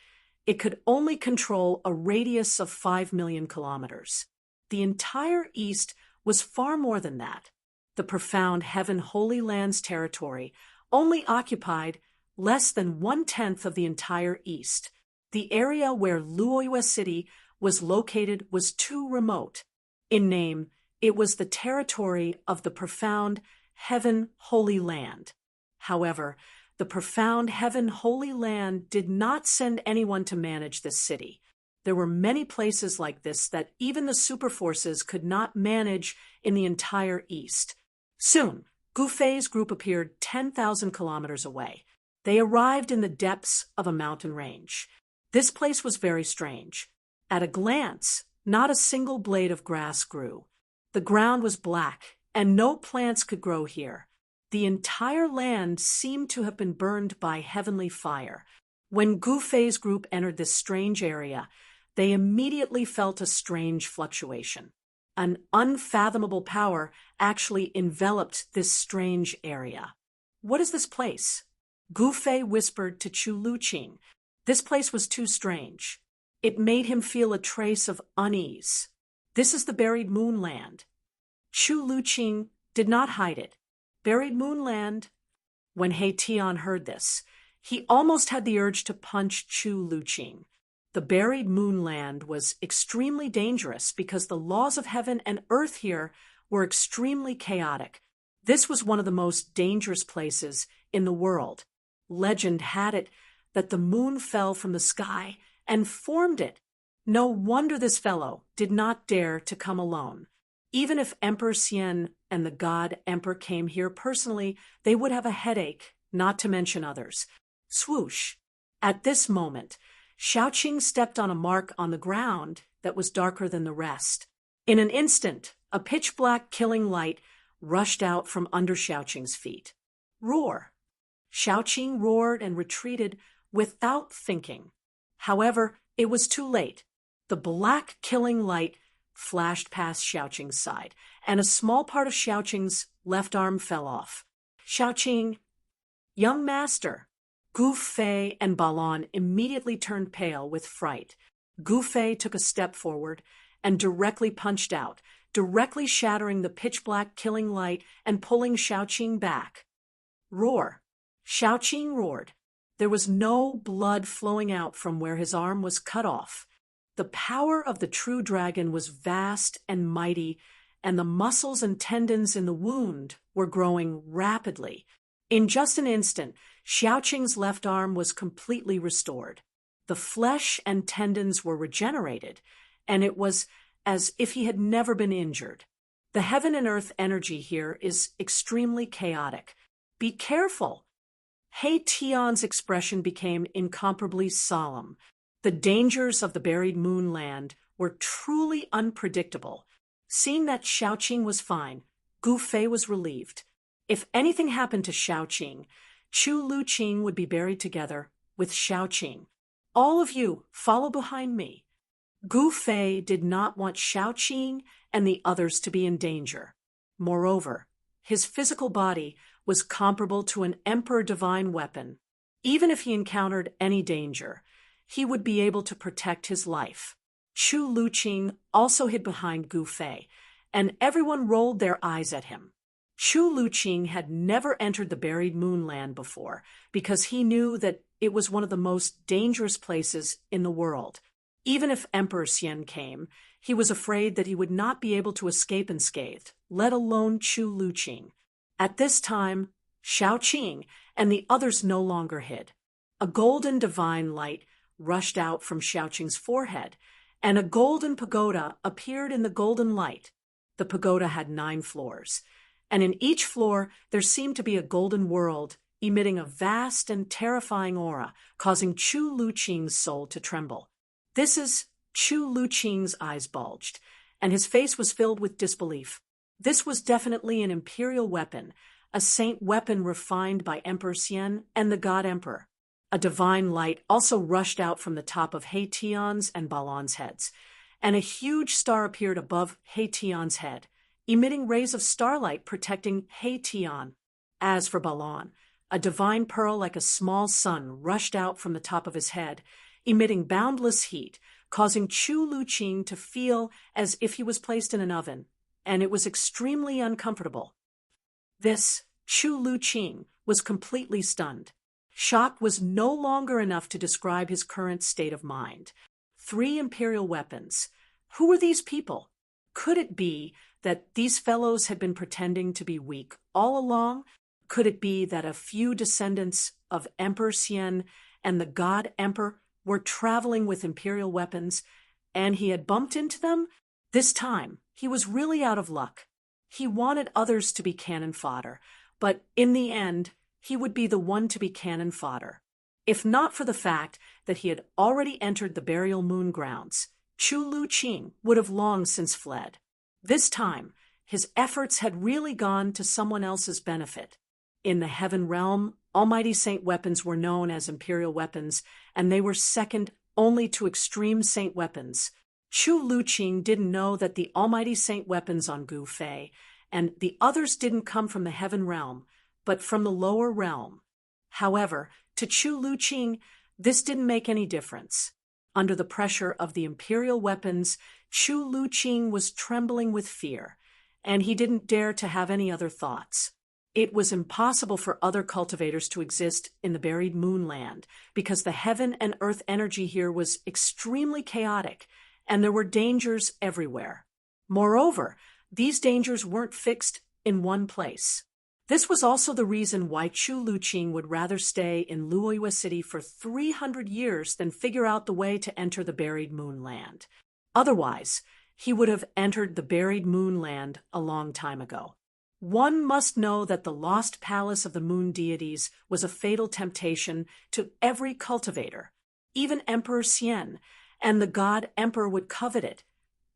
it could only control a radius of 5 million kilometers. The entire east was far more than that. The profound Heaven Holy Land's territory only occupied less than 1/10 of the entire east. The area where Luoyua City was located was too remote. In name, it was the territory of the profound Heaven Holy Land. However, the profound Heaven Holy Land did not send anyone to manage this city. There were many places like this that even the superforces could not manage in the entire east. Soon, Gu Fei's group appeared 10,000 kilometers away. They arrived in the depths of a mountain range. This place was very strange. At a glance, not a single blade of grass grew. The ground was black, and no plants could grow here. The entire land seemed to have been burned by heavenly fire. When Gu Fei's group entered this strange area, they immediately felt a strange fluctuation. An unfathomable power actually enveloped this strange area. What is this place? Gu Fei whispered to Chu Luqing. This place was too strange. It made him feel a trace of unease. This is the buried moonland. Chu Luqing did not hide it. Buried moonland. When He Tian heard this, he almost had the urge to punch Chu Luqing. The buried moonland was extremely dangerous because the laws of heaven and earth here were extremely chaotic. This was one of the most dangerous places in the world. Legend had it that the moon fell from the sky and formed it. No wonder this fellow did not dare to come alone. Even if Emperor Xian and the God Emperor came here personally, they would have a headache, not to mention others. Swoosh! At this moment, Xiaoqing stepped on a mark on the ground that was darker than the rest. In an instant, a pitch-black killing light rushed out from under Xiaoqing's feet. Roar! Xiaoqing roared and retreated without thinking. However, it was too late. The black killing light flashed past Xiaoqing's side, and a small part of Xiaoqing's left arm fell off. Xiaoqing, young master! Gu Fei and Balan immediately turned pale with fright. Gu Fei took a step forward and directly punched out, directly shattering the pitch-black killing light and pulling Xiaoqing back. Roar! Xiaoqing roared. There was no blood flowing out from where his arm was cut off. The power of the true dragon was vast and mighty, and the muscles and tendons in the wound were growing rapidly. In just an instant, Xiaoqing's left arm was completely restored. The flesh and tendons were regenerated, and it was as if he had never been injured. The heaven and earth energy here is extremely chaotic. Be careful! He Tian's expression became incomparably solemn. The dangers of the buried moonland were truly unpredictable. Seeing that Xiaoqing was fine, Gu Fei was relieved. If anything happened to Xiaoqing, Chu Luqing would be buried together with Xiaoqing. All of you, follow behind me. Gu Fei did not want Xiaoqing and the others to be in danger. Moreover, his physical body was comparable to an emperor divine weapon. Even if he encountered any danger, he would be able to protect his life. Chu Luqing also hid behind Gu Fei, and everyone rolled their eyes at him. Chu Luqing had never entered the buried moonland before because he knew that it was one of the most dangerous places in the world. Even if Emperor Xian came, he was afraid that he would not be able to escape unscathed, let alone Chu Luqing. At this time, Shao Qing and the others no longer hid. A golden divine light rushed out from Shao Qing's forehead, and a golden pagoda appeared in the golden light. The pagoda had 9 floors, and in each floor there seemed to be a golden world emitting a vast and terrifying aura, causing Chu Luqing's soul to tremble. This is Chu Luqing's eyes bulged, and his face was filled with disbelief. This was definitely an imperial weapon, a saint weapon refined by Emperor Xian and the God Emperor. A divine light also rushed out from the top of He Tian's and Balan's heads, and a huge star appeared above He Tian's head, emitting rays of starlight protecting He Tian. As for Balan, a divine pearl like a small sun rushed out from the top of his head, emitting boundless heat, causing Chu Luqing to feel as if he was placed in an oven, and it was extremely uncomfortable. This Chu Luqing was completely stunned. Shock was no longer enough to describe his current state of mind. 3 imperial weapons. Who were these people? Could it be that these fellows had been pretending to be weak all along? Could it be that a few descendants of Emperor Xian and the God Emperor were traveling with imperial weapons, and he had bumped into them? This time, he was really out of luck. He wanted others to be cannon fodder, but in the end, he would be the one to be cannon fodder. If not for the fact that he had already entered the burial moon grounds, Chu Luqing would have long since fled. This time, his efforts had really gone to someone else's benefit. In the heaven realm, Almighty Saint weapons were known as imperial weapons, and they were second only to extreme saint weapons. Chu Luqing didn't know that the Almighty Saint weapons on Gu Fei and the others didn't come from the heaven realm, but from the lower realm. However, to Chu Luqing, this didn't make any difference. Under the pressure of the imperial weapons, Chu Luqing was trembling with fear, and he didn't dare to have any other thoughts. It was impossible for other cultivators to exist in the buried moonland because the heaven and earth energy here was extremely chaotic, and there were dangers everywhere. Moreover, these dangers weren't fixed in one place. This was also the reason why Chu Luqing would rather stay in Luoyue City for 300 years than figure out the way to enter the buried moonland. Otherwise, he would have entered the buried moonland a long time ago. One must know that the lost palace of the moon deities was a fatal temptation to every cultivator. Even Emperor Xian and the God Emperor would covet it,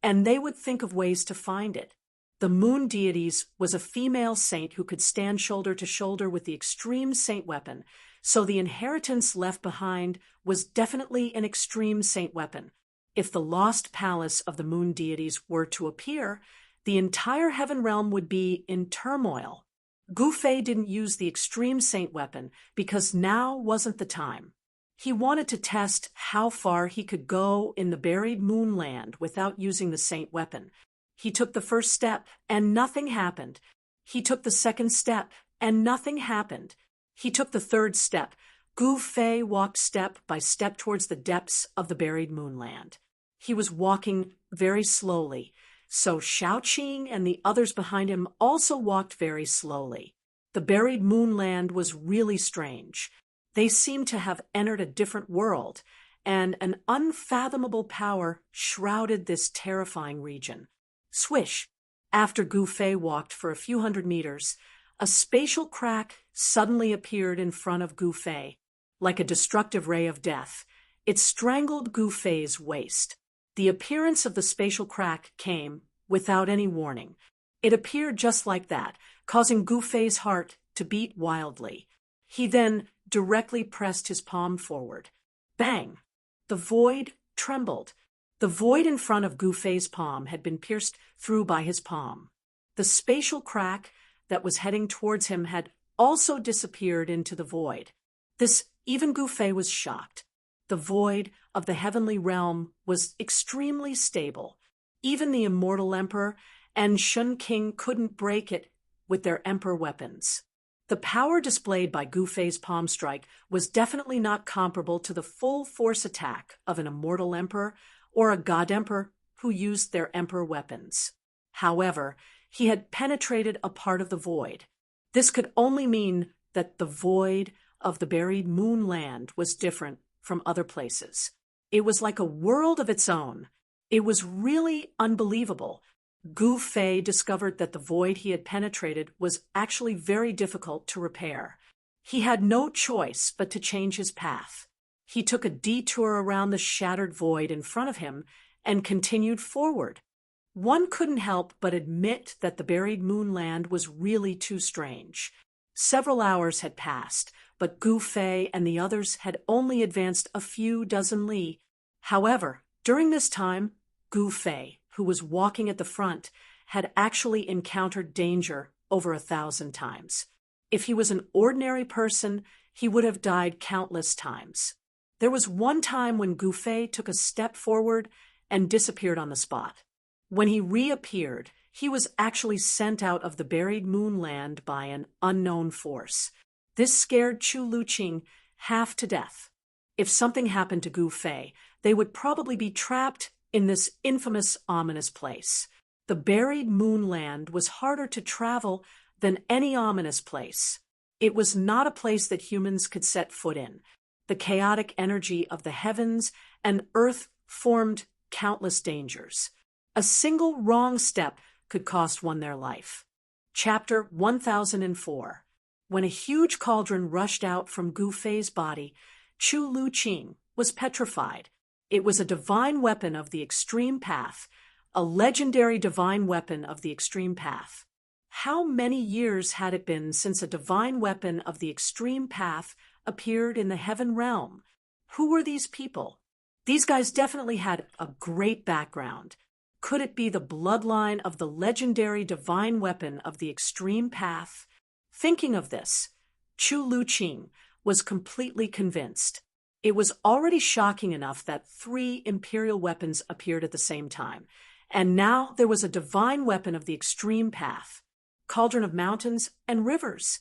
and they would think of ways to find it. The moon deities was a female saint who could stand shoulder to shoulder with the extreme saint weapon, so the inheritance left behind was definitely an extreme saint weapon. If the lost palace of the moon deities were to appear, the entire heaven realm would be in turmoil. Gu Fei didn't use the extreme saint weapon because now wasn't the time. He wanted to test how far he could go in the buried moonland without using the saint weapon. He took the first step, and nothing happened. He took the second step, and nothing happened. He took the third step. Gu Fei walked step by step towards the depths of the buried moonland. He was walking very slowly, so Shao Qing and the others behind him also walked very slowly. The buried moonland was really strange. They seemed to have entered a different world, and an unfathomable power shrouded this terrifying region. Swish! After Gu Fei walked for a few hundred meters, a spatial crack suddenly appeared in front of Gu Fei. Like a destructive ray of death, it strangled Gu Fei's waist. The appearance of the spatial crack came without any warning. It appeared just like that, causing Gu Fei's heart to beat wildly. He then directly pressed his palm forward. Bang! The void trembled. The void in front of Gu Fei's palm had been pierced through by his palm. The spatial crack that was heading towards him had also disappeared into the void. Even Gu Fei was shocked. The void of the heavenly realm was extremely stable. Even the immortal emperor and Shun King couldn't break it with their emperor weapons. The power displayed by Gu Fei's palm strike was definitely not comparable to the full force attack of an immortal emperor or a god emperor who used their emperor weapons. However, he had penetrated a part of the void. This could only mean that the void of the buried moon land was different from other places. It was like a world of its own. It was really unbelievable. Gu Fei discovered that the void he had penetrated was actually very difficult to repair. He had no choice but to change his path. He took a detour around the shattered void in front of him and continued forward. One couldn't help but admit that the buried moonland was really too strange. Several hours had passed, but Gu Fei and the others had only advanced a few dozen li. However, during this time, Gu Fei, who was walking at the front, had actually encountered danger over 1,000 times. If he was an ordinary person, he would have died countless times. There was one time when Gu Fei took a step forward and disappeared on the spot. When he reappeared, he was actually sent out of the buried moonland by an unknown force. This scared Chu Luqing half to death. If something happened to Gu Fei, they would probably be trapped in this infamous, ominous place. The buried moonland was harder to travel than any ominous place. It was not a place that humans could set foot in. The chaotic energy of the heavens and earth formed countless dangers. A single wrong step could cost one their life. Chapter 1004. When a huge cauldron rushed out from Gu Fei's body, Chu Luqing was petrified. It was a divine weapon of the extreme path, a legendary divine weapon of the extreme path. How many years had it been since a divine weapon of the extreme path appeared in the heaven realm? Who were these people? These guys definitely had a great background. Could it be the bloodline of the legendary divine weapon of the extreme path? Thinking of this, Chu Luqing was completely convinced. It was already shocking enough that 3 imperial weapons appeared at the same time, and now there was a divine weapon of the extreme path, cauldron of mountains and rivers.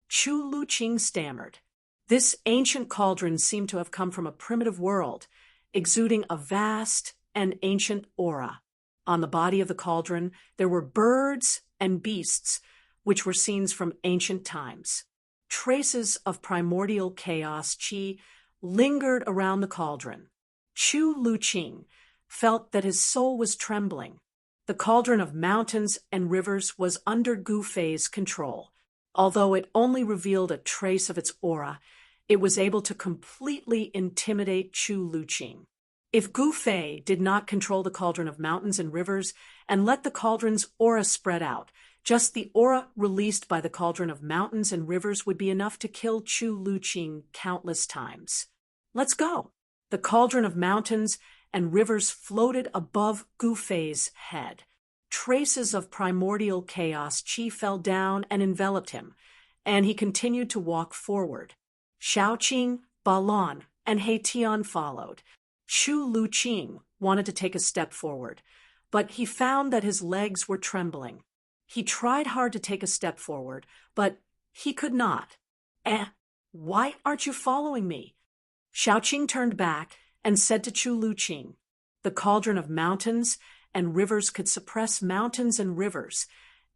Chu Luqing stammered. This ancient cauldron seemed to have come from a primitive world, exuding a vast and ancient aura. On the body of the cauldron, there were birds and beasts, which were scenes from ancient times. Traces of primordial chaos qi lingered around the cauldron. Chu Luqing felt that his soul was trembling. The cauldron of mountains and rivers was under Gu Fei's control. Although it only revealed a trace of its aura, it was able to completely intimidate Chu Luqing. If Gu Fei did not control the cauldron of mountains and rivers and let the cauldron's aura spread out, just the aura released by the cauldron of mountains and rivers would be enough to kill Chu Luqing countless times. Let's go. The cauldron of mountains and rivers floated above Gu Fei's head. Traces of primordial chaos qi fell down and enveloped him, and he continued to walk forward. Shaoqing, Balon, and He-Tian followed. Chu Luqing wanted to take a step forward, but he found that his legs were trembling. He tried hard to take a step forward, but he could not. Why aren't you following me? Shaoqing turned back and said to Chu Luqing, the cauldron of mountains and rivers could suppress mountains and rivers,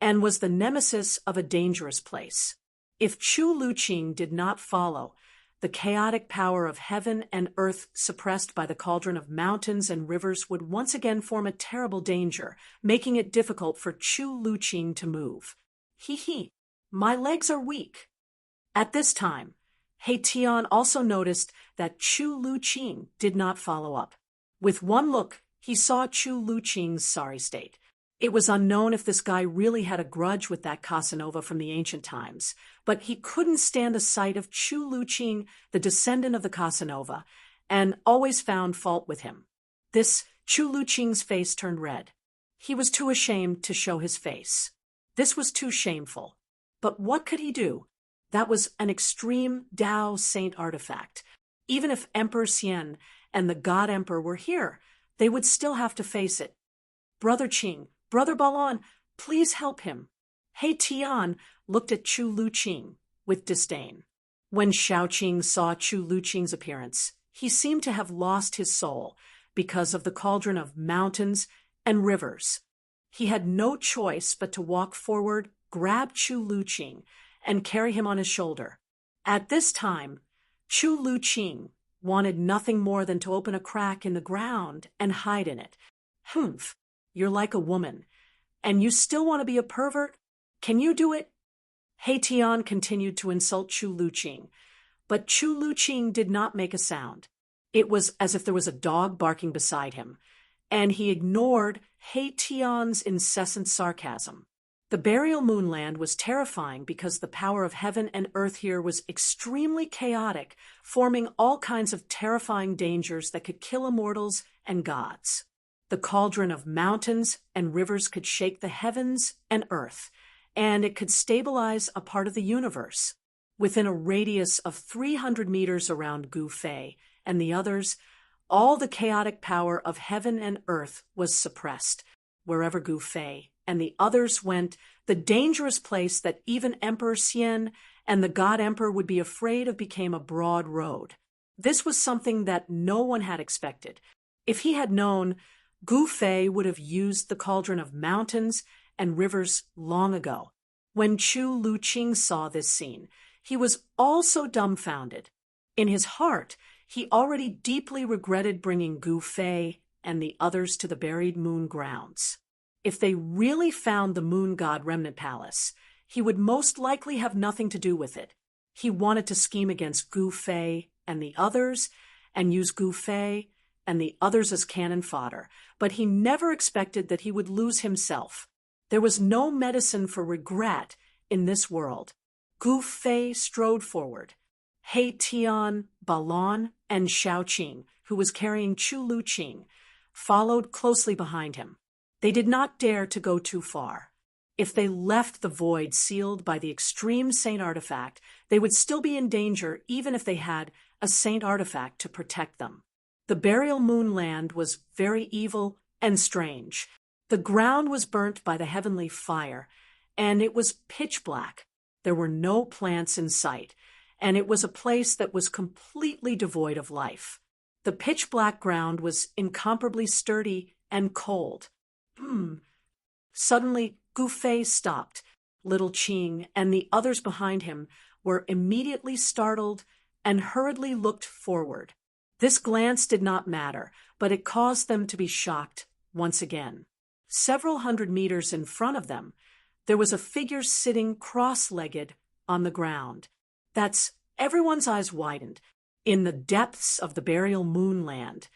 and was the nemesis of a dangerous place. If Chu Luqing did not follow, the chaotic power of heaven and earth suppressed by the cauldron of mountains and rivers would once again form a terrible danger, making it difficult for Chu Luqing to move. My legs are weak. At this time, He-Tian also noticed that Chu Luqing did not follow up. With one look, he saw Chu Luqing's sorry state. It was unknown if this guy really had a grudge with that Casanova from the ancient times, but he couldn't stand the sight of Chu Luqing, the descendant of the Casanova, and always found fault with him. This Chu Luqing's face turned red. He was too ashamed to show his face. This was too shameful. But what could he do? That was an extreme Dao saint artifact. Even if Emperor Xian and the God Emperor were here, they would still have to face it. Brother Qing, Brother Balon, please help him. He Tian looked at Chu Luqing with disdain. When Shaoqing saw Chu Luqing's appearance, he seemed to have lost his soul because of the cauldron of mountains and rivers. He had no choice but to walk forward, grab Chu Luqing, and carry him on his shoulder. At this time, Chu Luqing wanted nothing more than to open a crack in the ground and hide in it. Humph, you're like a woman, and you still want to be a pervert? Can you do it? He Tian continued to insult Chu Luqing, but Chu Luqing did not make a sound. It was as if there was a dog barking beside him, and he ignored He Tian's incessant sarcasm. The burial moonland was terrifying because the power of heaven and earth here was extremely chaotic, forming all kinds of terrifying dangers that could kill immortals and gods. The cauldron of mountains and rivers could shake the heavens and earth, and it could stabilize a part of the universe. Within a radius of 300 meters around Gu Fei and the others, all the chaotic power of heaven and earth was suppressed. Wherever Gu Fei and the others went, the dangerous place that even Emperor Xian and the God Emperor would be afraid of became a broad road. This was something that no one had expected. If he had known, Gu Fei would have used the cauldron of mountains and rivers long ago. When Chu Luqing saw this scene, he was also dumbfounded. In his heart, he already deeply regretted bringing Gu Fei and the others to the buried moon grounds. If they really found the moon god remnant palace, he would most likely have nothing to do with it. He wanted to scheme against Gu Fei and the others, and use Gu Fei and the others as cannon fodder, but he never expected that he would lose himself. There was no medicine for regret in this world. Gu Fei strode forward. He Tian, Balon, and Shaoqing, who was carrying Chu Luqing, followed closely behind him. They did not dare to go too far. If they left the void sealed by the extreme saint artifact, they would still be in danger even if they had a saint artifact to protect them. The burial moonland was very evil and strange. The ground was burnt by the heavenly fire, and it was pitch black. There were no plants in sight, and it was a place that was completely devoid of life. The pitch-black ground was incomparably sturdy and cold. Suddenly, Gu Fei stopped. Little Qing and the others behind him were immediately startled and hurriedly looked forward. This glance did not matter, but it caused them to be shocked once again. Several hundred meters in front of them, there was a figure sitting cross-legged on the ground. Everyone's eyes widened. In the depths of the burial moonland,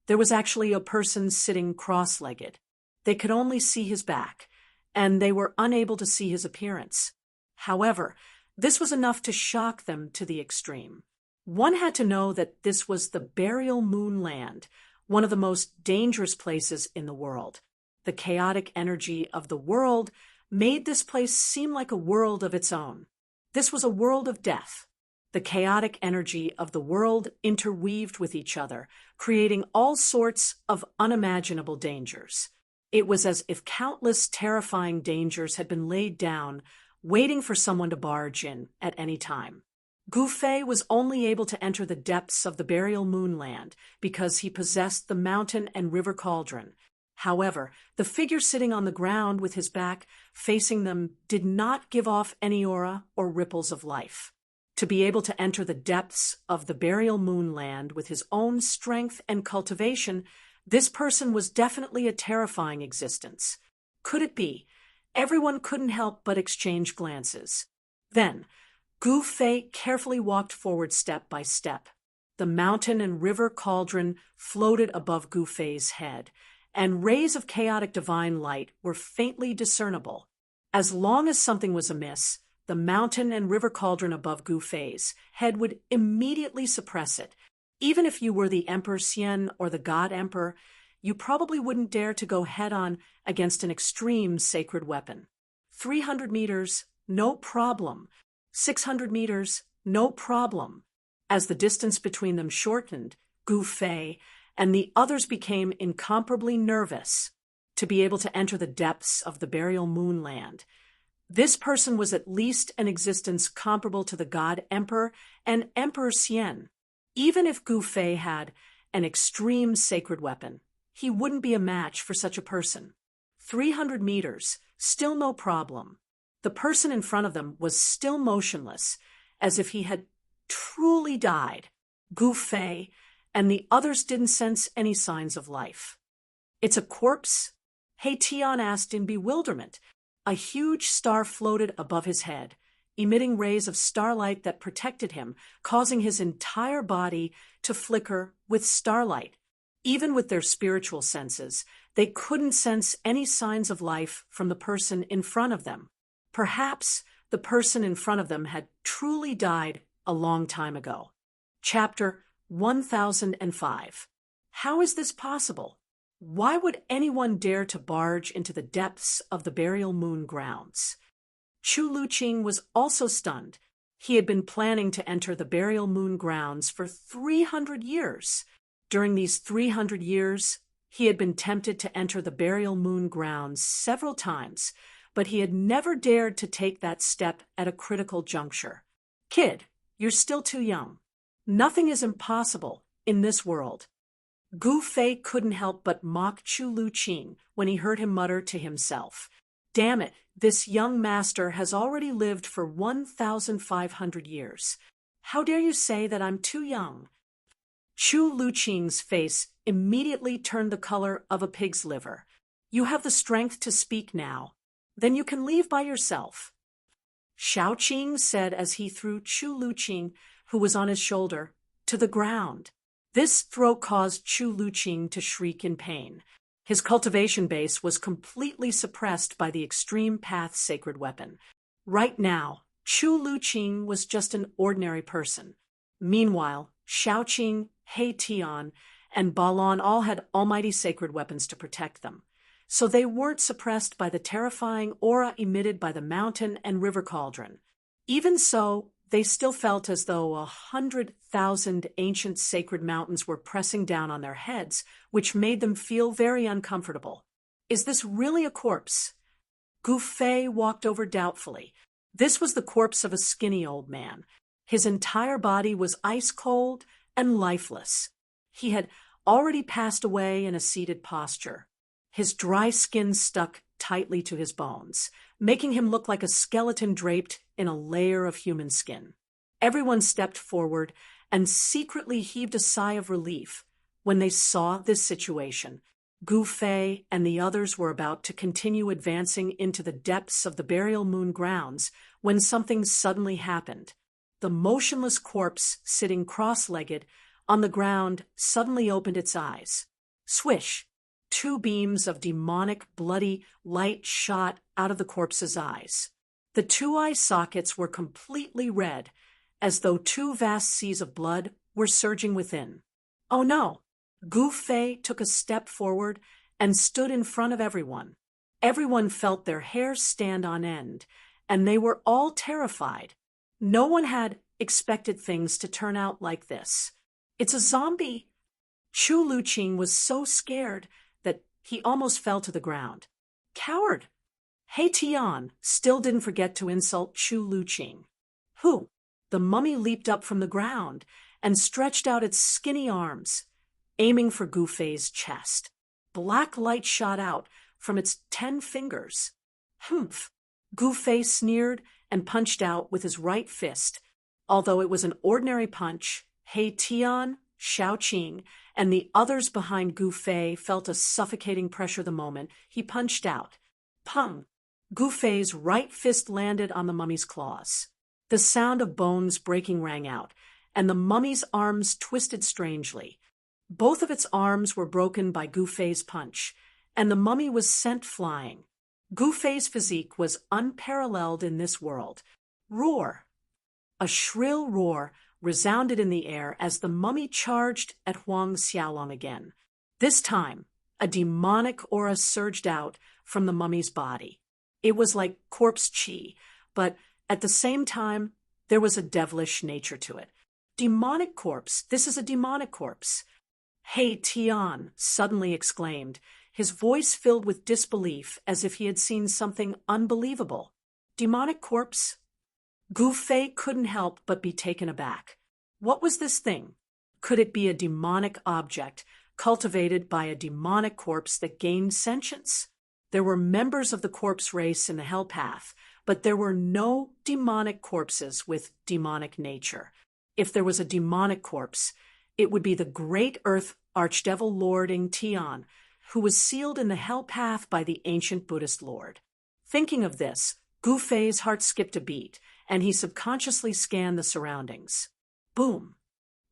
there was actually a person sitting cross-legged. They could only see his back, and they were unable to see his appearance. However, this was enough to shock them to the extreme. One had to know that this was the burial moonland, one of the most dangerous places in the world. The chaotic energy of the world made this place seem like a world of its own. This was a world of death. The chaotic energy of the world interweaved with each other, creating all sorts of unimaginable dangers. It was as if countless terrifying dangers had been laid down, waiting for someone to barge in at any time. Gu Fei was only able to enter the depths of the burial moonland because he possessed the mountain and river cauldron. However, the figure sitting on the ground with his back facing them did not give off any aura or ripples of life. To be able to enter the depths of the burial moonland with his own strength and cultivation, this person was definitely a terrifying existence. Could it be? Everyone couldn't help but exchange glances. Then, Gu Fei carefully walked forward step by step. The mountain and river cauldron floated above Gu Fei's head, and rays of chaotic divine light were faintly discernible. As long as something was amiss, the mountain and river cauldron above Gu Fei's head would immediately suppress it. Even if you were the Emperor Xian or the God Emperor, you probably wouldn't dare to go head-on against an extreme sacred weapon. 300 meters, no problem. 600 meters, no problem. As the distance between them shortened, Gu Fei and the others became incomparably nervous. To be able to enter the depths of the burial moonland, This person was at least an existence comparable to the god Emperor and Emperor Xian. Even if Gu Fei had an extreme sacred weapon, he wouldn't be a match for such a person. 300 meters, still no problem. The person in front of them was still motionless, as if he had truly died. Gu Fei and the others didn't sense any signs of life. "It's a corpse?" He Tian asked in bewilderment. A huge star floated above his head, emitting rays of starlight that protected him, causing his entire body to flicker with starlight. Even with their spiritual senses, they couldn't sense any signs of life from the person in front of them. Perhaps the person in front of them had truly died a long time ago. Chapter 1005. How is this possible? Why would anyone dare to barge into the depths of the burial moon grounds? Chu Luqing was also stunned. He had been planning to enter the burial moon grounds for 300 years. During these 300 years, he had been tempted to enter the burial moon grounds several times, but he had never dared to take that step at a critical juncture. "Kid, you're still too young. Nothing is impossible in this world." Gu Fei couldn't help but mock Chu Luqing when he heard him mutter to himself, "Damn it, this young master has already lived for 1,500 years. How dare you say that I'm too young?" Chu Luqing's face immediately turned the color of a pig's liver. "You have the strength to speak now. Then you can leave by yourself." Shaoqing said as he threw Chu Luqing, who was on his shoulder, to the ground. This throw caused Chu Luqing to shriek in pain. His cultivation base was completely suppressed by the extreme path sacred weapon. Right now, Chu Luqing was just an ordinary person. Meanwhile, Shaoqing, He Tian, and Balon all had almighty sacred weapons to protect them, so they weren't suppressed by the terrifying aura emitted by the mountain and river cauldron. Even so, they still felt as though 100,000 ancient sacred mountains were pressing down on their heads, which made them feel very uncomfortable. "Is this really a corpse?" Gu Fei walked over doubtfully. This was the corpse of a skinny old man. His entire body was ice-cold and lifeless. He had already passed away in a seated posture. His dry skin stuck tightly to his bones, making him look like a skeleton draped in a layer of human skin. Everyone stepped forward and secretly heaved a sigh of relief when they saw this situation. Gu Fei and the others were about to continue advancing into the depths of the burial moon grounds when something suddenly happened. The motionless corpse, sitting cross-legged on the ground, suddenly opened its eyes. Swish! 2 beams of demonic, bloody light shot out of the corpse's eyes. The 2 eye sockets were completely red, as though 2 vast seas of blood were surging within. "Oh no!" Gu Fei took a step forward and stood in front of everyone. Everyone felt their hair stand on end, and they were all terrified. No one had expected things to turn out like this. "It's a zombie!" Chu Luqing was so scared that he almost fell to the ground. "Coward!" He Tian still didn't forget to insult Chu Luqing. "Who?" The mummy leaped up from the ground and stretched out its skinny arms, aiming for Gu Fei's chest. Black light shot out from its 10 fingers. "Humph!" Gu Fei sneered and punched out with his right fist. Although it was an ordinary punch, He Tian, Shaoqing, and the others behind Gu Fei felt a suffocating pressure the moment he punched out. Pung! Gu Fei's right fist landed on the mummy's claws. The sound of bones breaking rang out, and the mummy's arms twisted strangely. Both of its arms were broken by Gu Fei's punch, and the mummy was sent flying. Gu Fei's physique was unparalleled in this world. Roar! A shrill roar resounded in the air as the mummy charged at Huang Xiaolong again. This time, a demonic aura surged out from the mummy's body. It was like corpse chi, but at the same time, there was a devilish nature to it. "Demonic corpse! This is a demonic corpse!" He Tian suddenly exclaimed, his voice filled with disbelief as if he had seen something unbelievable. demonic corpse? Gu Fei couldn't help but be taken aback. What was this thing? Could it be a demonic object cultivated by a demonic corpse that gained sentience? There were members of the corpse race in the Hell Path, but there were no demonic corpses with demonic nature. If there was a demonic corpse, it would be the great Earth Archdevil Lord Ing Tian, who was sealed in the Hell Path by the ancient Buddhist Lord. Thinking of this, Gu Fei's heart skipped a beat, and he subconsciously scanned the surroundings. Boom!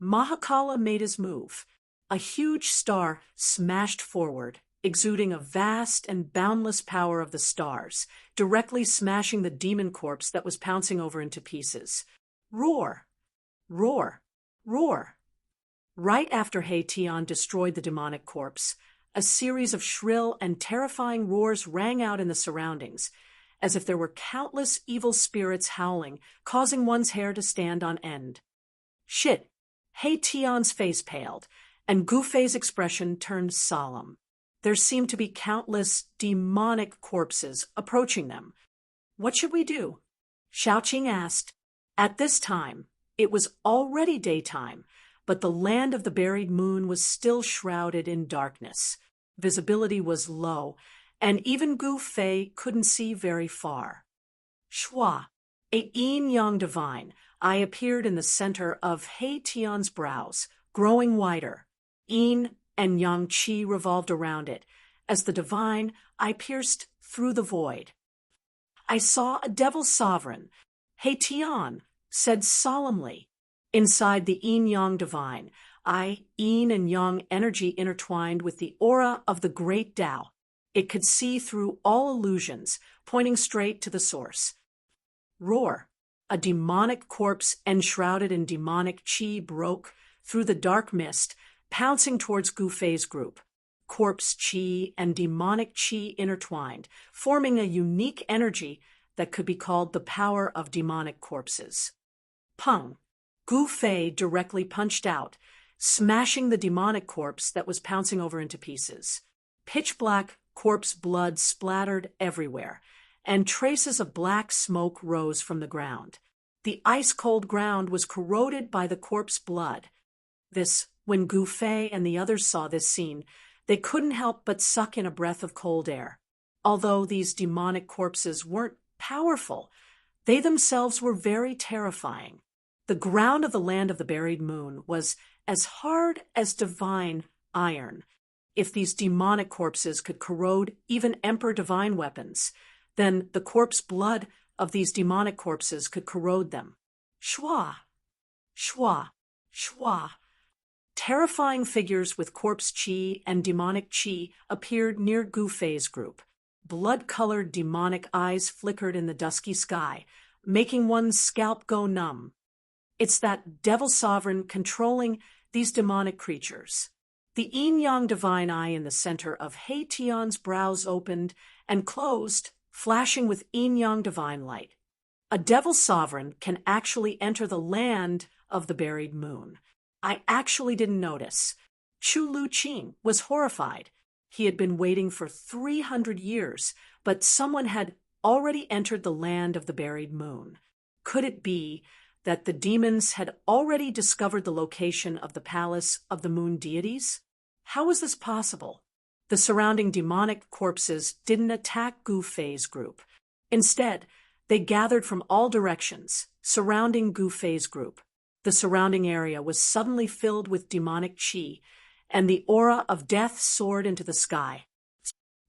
Mahakala made his move. A huge star smashed forward, exuding a vast and boundless power of the stars, directly smashing the demon corpse that was pouncing over into pieces. Roar! Roar! Roar! Right after He Tian destroyed the demonic corpse, a series of shrill and terrifying roars rang out in the surroundings, as if there were countless evil spirits howling, causing one's hair to stand on end. Shit! He Tian's face paled, and Gu Fei's expression turned solemn. There seemed to be countless demonic corpses approaching them. What should we do? Xiaoqing asked. At this time, it was already daytime, but the land of the buried moon was still shrouded in darkness. Visibility was low, and even Gu Fei couldn't see very far. Shua, a yin-yang divine, eye appeared in the center of He Tian's brows, growing wider. Yin and yang qi revolved around it, as the divine eye pierced through the void. I saw a devil sovereign, He Tian said solemnly. Inside the yin-yang divine, yin and yang energy intertwined with the aura of the great Tao. It could see through all illusions, pointing straight to the source. Roar! A demonic corpse enshrouded in demonic qi broke through the dark mist, pouncing towards Gu Fei's group. Corpse qi and demonic qi intertwined, forming a unique energy that could be called the power of demonic corpses. Pung! Gu Fei directly punched out, smashing the demonic corpse that was pouncing over into pieces. Pitch-black corpse blood splattered everywhere, and traces of black smoke rose from the ground. The ice-cold ground was corroded by the corpse blood. When Gu Fei and the others saw this scene, they couldn't help but suck in a breath of cold air. Although these demonic corpses weren't powerful, they themselves were very terrifying. The ground of the land of the buried moon was as hard as divine iron. If these demonic corpses could corrode even Emperor divine weapons, then the corpse blood of these demonic corpses could corrode them. Shua! Shua! Shua! Terrifying figures with corpse qi and demonic qi appeared near Gu Fei's group. Blood-colored demonic eyes flickered in the dusky sky, making one's scalp go numb. It's that devil sovereign controlling these demonic creatures. The yin-yang divine eye in the center of He Tian's brows opened and closed, flashing with yin-yang divine light. A devil sovereign can actually enter the land of the buried moon. I actually didn't notice. Chu Lu Qing was horrified. He had been waiting for 300 years, but someone had already entered the land of the buried moon. Could it be that the demons had already discovered the location of the palace of the moon deities? How was this possible? The surrounding demonic corpses didn't attack Gu Fei's group. Instead, they gathered from all directions, surrounding Gu Fei's group. The surrounding area was suddenly filled with demonic qi, and the aura of death soared into the sky.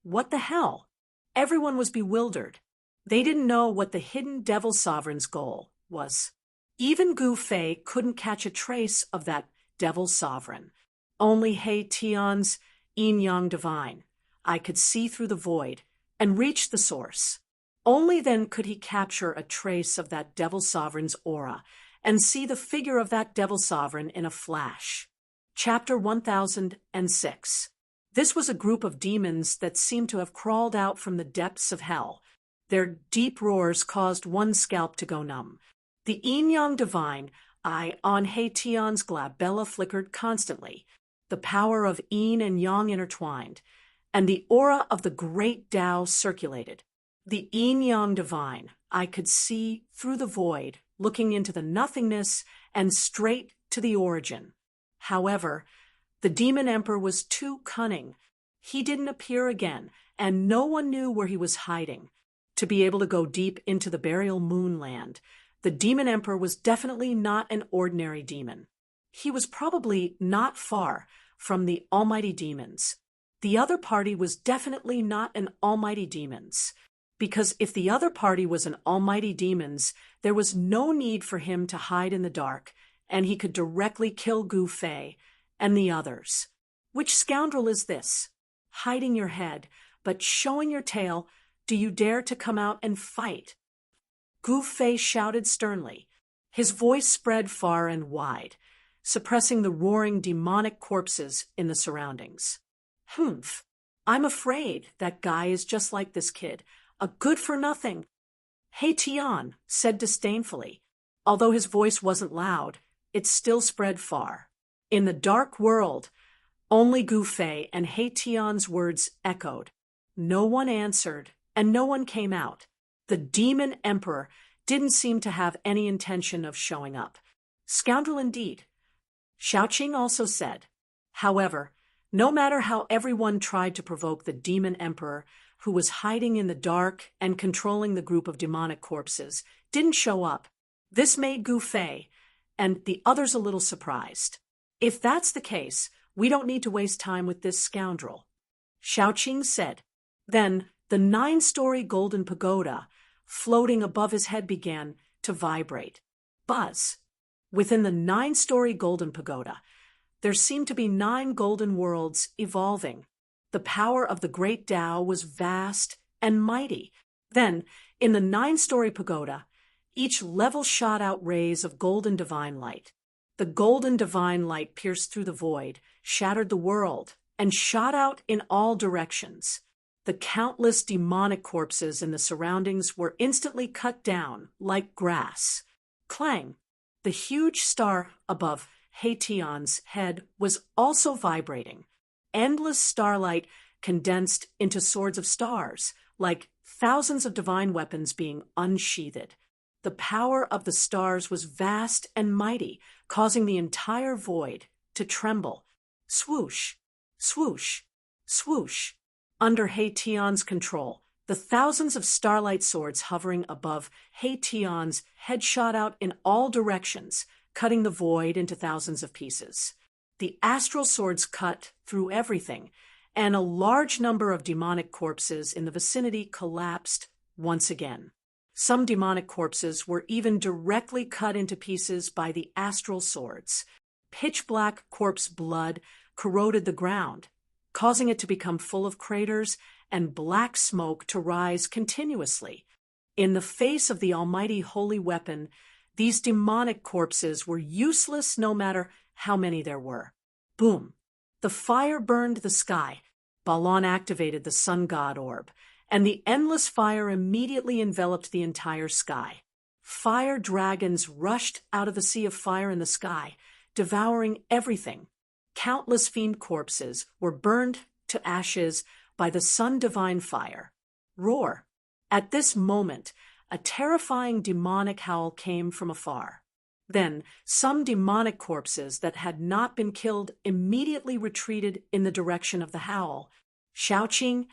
What the hell? Everyone was bewildered. They didn't know what the hidden devil sovereign's goal was. Even Gu Fei couldn't catch a trace of that devil sovereign. Only He Tian's yin-yang divine. I could see through the void and reach the source. Only then could he capture a trace of that devil sovereign's aura and see the figure of that devil sovereign in a flash. Chapter 1006. This was a group of demons that seemed to have crawled out from the depths of hell. Their deep roars caused one's scalp to go numb. The yin-yang divine eye on He Tian's glabella flickered constantly. The power of yin and yang intertwined, and the aura of the great Tao circulated. The yin-yang divine, I could see through the void, looking into the nothingness and straight to the origin. However, the demon emperor was too cunning. He didn't appear again, and no one knew where he was hiding. To be able to go deep into the burial moonland, the demon emperor was definitely not an ordinary demon. He was probably not far from the almighty demons. The other party was definitely not an almighty demons, because if the other party was an almighty demons, there was no need for him to hide in the dark, and he could directly kill Gu Fei and the others. Which scoundrel is this? Hiding your head, but showing your tail, do you dare to come out and fight? Gu Fei shouted sternly. His voice spread far and wide, suppressing the roaring demonic corpses in the surroundings. Humph, I'm afraid that guy is just like this kid, a good-for-nothing. Hey Tian, said disdainfully. Although his voice wasn't loud, it still spread far. In the dark world, only Gu Fei and He Tian's words echoed. No one answered, and no one came out. The demon emperor didn't seem to have any intention of showing up. Scoundrel indeed. Xiaoqing also said. However, no matter how everyone tried to provoke the demon emperor, who was hiding in the dark and controlling the group of demonic corpses, didn't show up, this made Gu Fei and the others a little surprised. If that's the case, we don't need to waste time with this scoundrel, Xiaoqing said. Then the 9-story golden pagoda floating above his head began to vibrate. Buzz. Within the 9-story golden pagoda, there seemed to be 9 golden worlds evolving. The power of the great Tao was vast and mighty. Then, in the 9-story pagoda, each level shot out rays of golden divine light. The golden divine light pierced through the void, shattered the world, and shot out in all directions. The countless demonic corpses in the surroundings were instantly cut down like grass. Clang! The huge star above He Tian's head was also vibrating. Endless starlight condensed into swords of stars, like thousands of divine weapons being unsheathed. The power of the stars was vast and mighty, causing the entire void to tremble. Swoosh, swoosh, swoosh. Under He Tian's control, the thousands of starlight swords hovering above He Tian's head shot out in all directions, cutting the void into thousands of pieces. The astral swords cut through everything, and a large number of demonic corpses in the vicinity collapsed once again. Some demonic corpses were even directly cut into pieces by the astral swords. Pitch-black corpse blood corroded the ground, causing it to become full of craters and black smoke to rise continuously. In the face of the almighty holy weapon, these demonic corpses were useless no matter how many there were. Boom! The fire burned the sky. Balon activated the sun god orb, and the endless fire immediately enveloped the entire sky. Fire dragons rushed out of the sea of fire in the sky, devouring everything. Countless fiend corpses were burned to ashes by the sun divine fire. Roar! At this moment, a terrifying demonic howl came from afar. Then, some demonic corpses that had not been killed immediately retreated in the direction of the howl. Xiaoqing,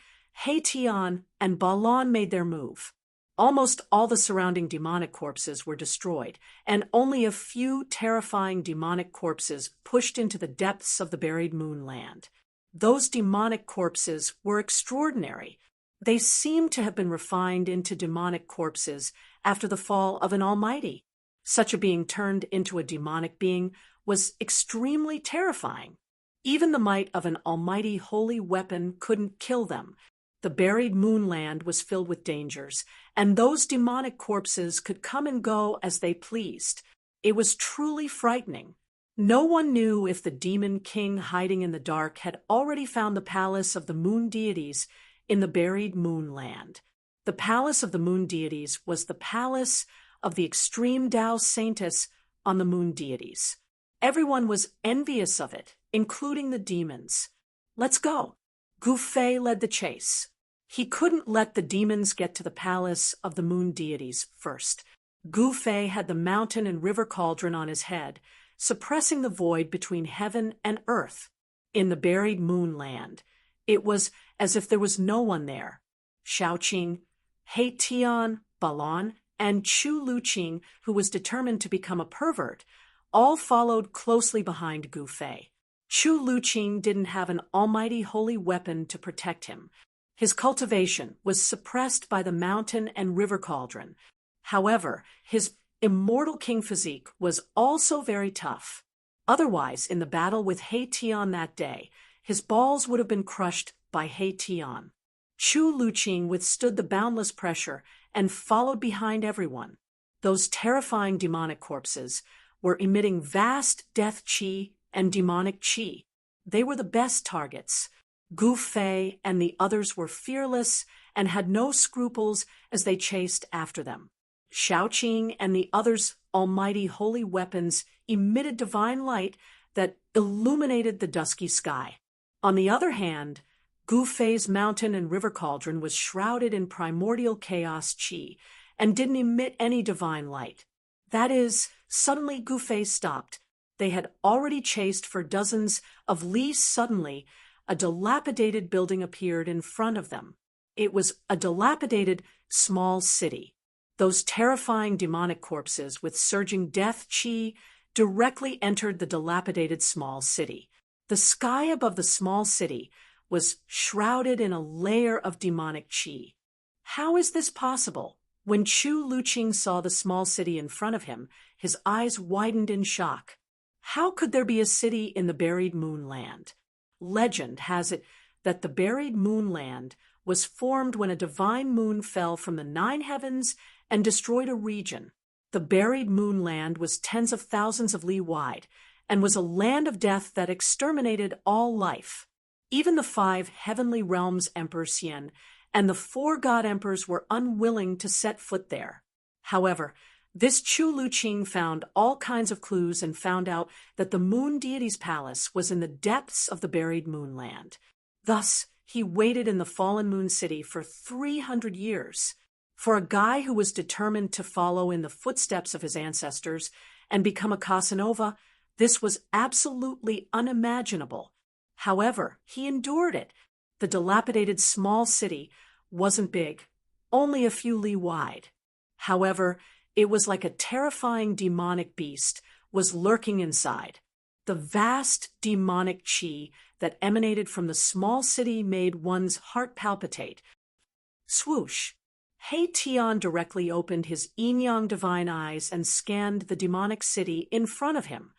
He Tian, and Balon made their move. Almost all the surrounding demonic corpses were destroyed, and only a few terrifying demonic corpses pushed into the depths of the buried moonland. Those demonic corpses were extraordinary. They seemed to have been refined into demonic corpses after the fall of an almighty. Such a being turned into a demonic being was extremely terrifying. Even the might of an almighty holy weapon couldn't kill them. The buried moonland was filled with dangers, and those demonic corpses could come and go as they pleased. It was truly frightening. No one knew if the demon king hiding in the dark had already found the palace of the moon deities in the buried moonland. The palace of the moon deities was the palace of the extreme Tao saintess on the moon deities. Everyone was envious of it, including the demons. Let's go. Gu Fei led the chase. He couldn't let the demons get to the palace of the moon deities first. Gu Fei had the mountain and river cauldron on his head, suppressing the void between heaven and earth. In the buried moonland, it was as if there was no one there. Shaoqing, He Tian, Balon, and Chu Luqing, who was determined to become a pervert, all followed closely behind Gu Fei. Chu Luqing didn't have an almighty holy weapon to protect him. His cultivation was suppressed by the mountain and river cauldron. However, his immortal king physique was also very tough. Otherwise, in the battle with He Tian that day, his balls would have been crushed by He Tian. Chu Luqing withstood the boundless pressure and followed behind everyone. Those terrifying demonic corpses were emitting vast death qi and demonic qi. They were the best targets. Gu Fei and the others were fearless and had no scruples as they chased after them. Shaoqing and the others' almighty holy weapons emitted divine light that illuminated the dusky sky. On the other hand, Gu Fei's mountain and river cauldron was shrouded in primordial chaos qi and didn't emit any divine light. That is, suddenly Gu Fei stopped. They had already chased for dozens of li. Suddenly, a dilapidated building appeared in front of them. It was a dilapidated small city. Those terrifying demonic corpses with surging death qi directly entered the dilapidated small city. The sky above the small city was shrouded in a layer of demonic qi. How is this possible? When Chu Luqing saw the small city in front of him, his eyes widened in shock. How could there be a city in the buried moonland? Legend has it that the buried moonland was formed when a divine moon fell from the 9 heavens and destroyed a region. The buried moonland was tens of thousands of li wide and was a land of death that exterminated all life. Even the 5 heavenly realms Emperor Xian and the 4 god emperors were unwilling to set foot there. However, this Chu Luqing found all kinds of clues and found out that the moon deity's palace was in the depths of the buried moonland. Thus, he waited in the fallen moon city for 300 years. For a guy who was determined to follow in the footsteps of his ancestors and become a Casanova, this was absolutely unimaginable. However, he endured it. The dilapidated small city wasn't big, only a few li wide. However, it was like a terrifying demonic beast was lurking inside. The vast demonic qi that emanated from the small city made one's heart palpitate. Swoosh! He Tian directly opened his yin-yang divine eyes and scanned the demonic city in front of him.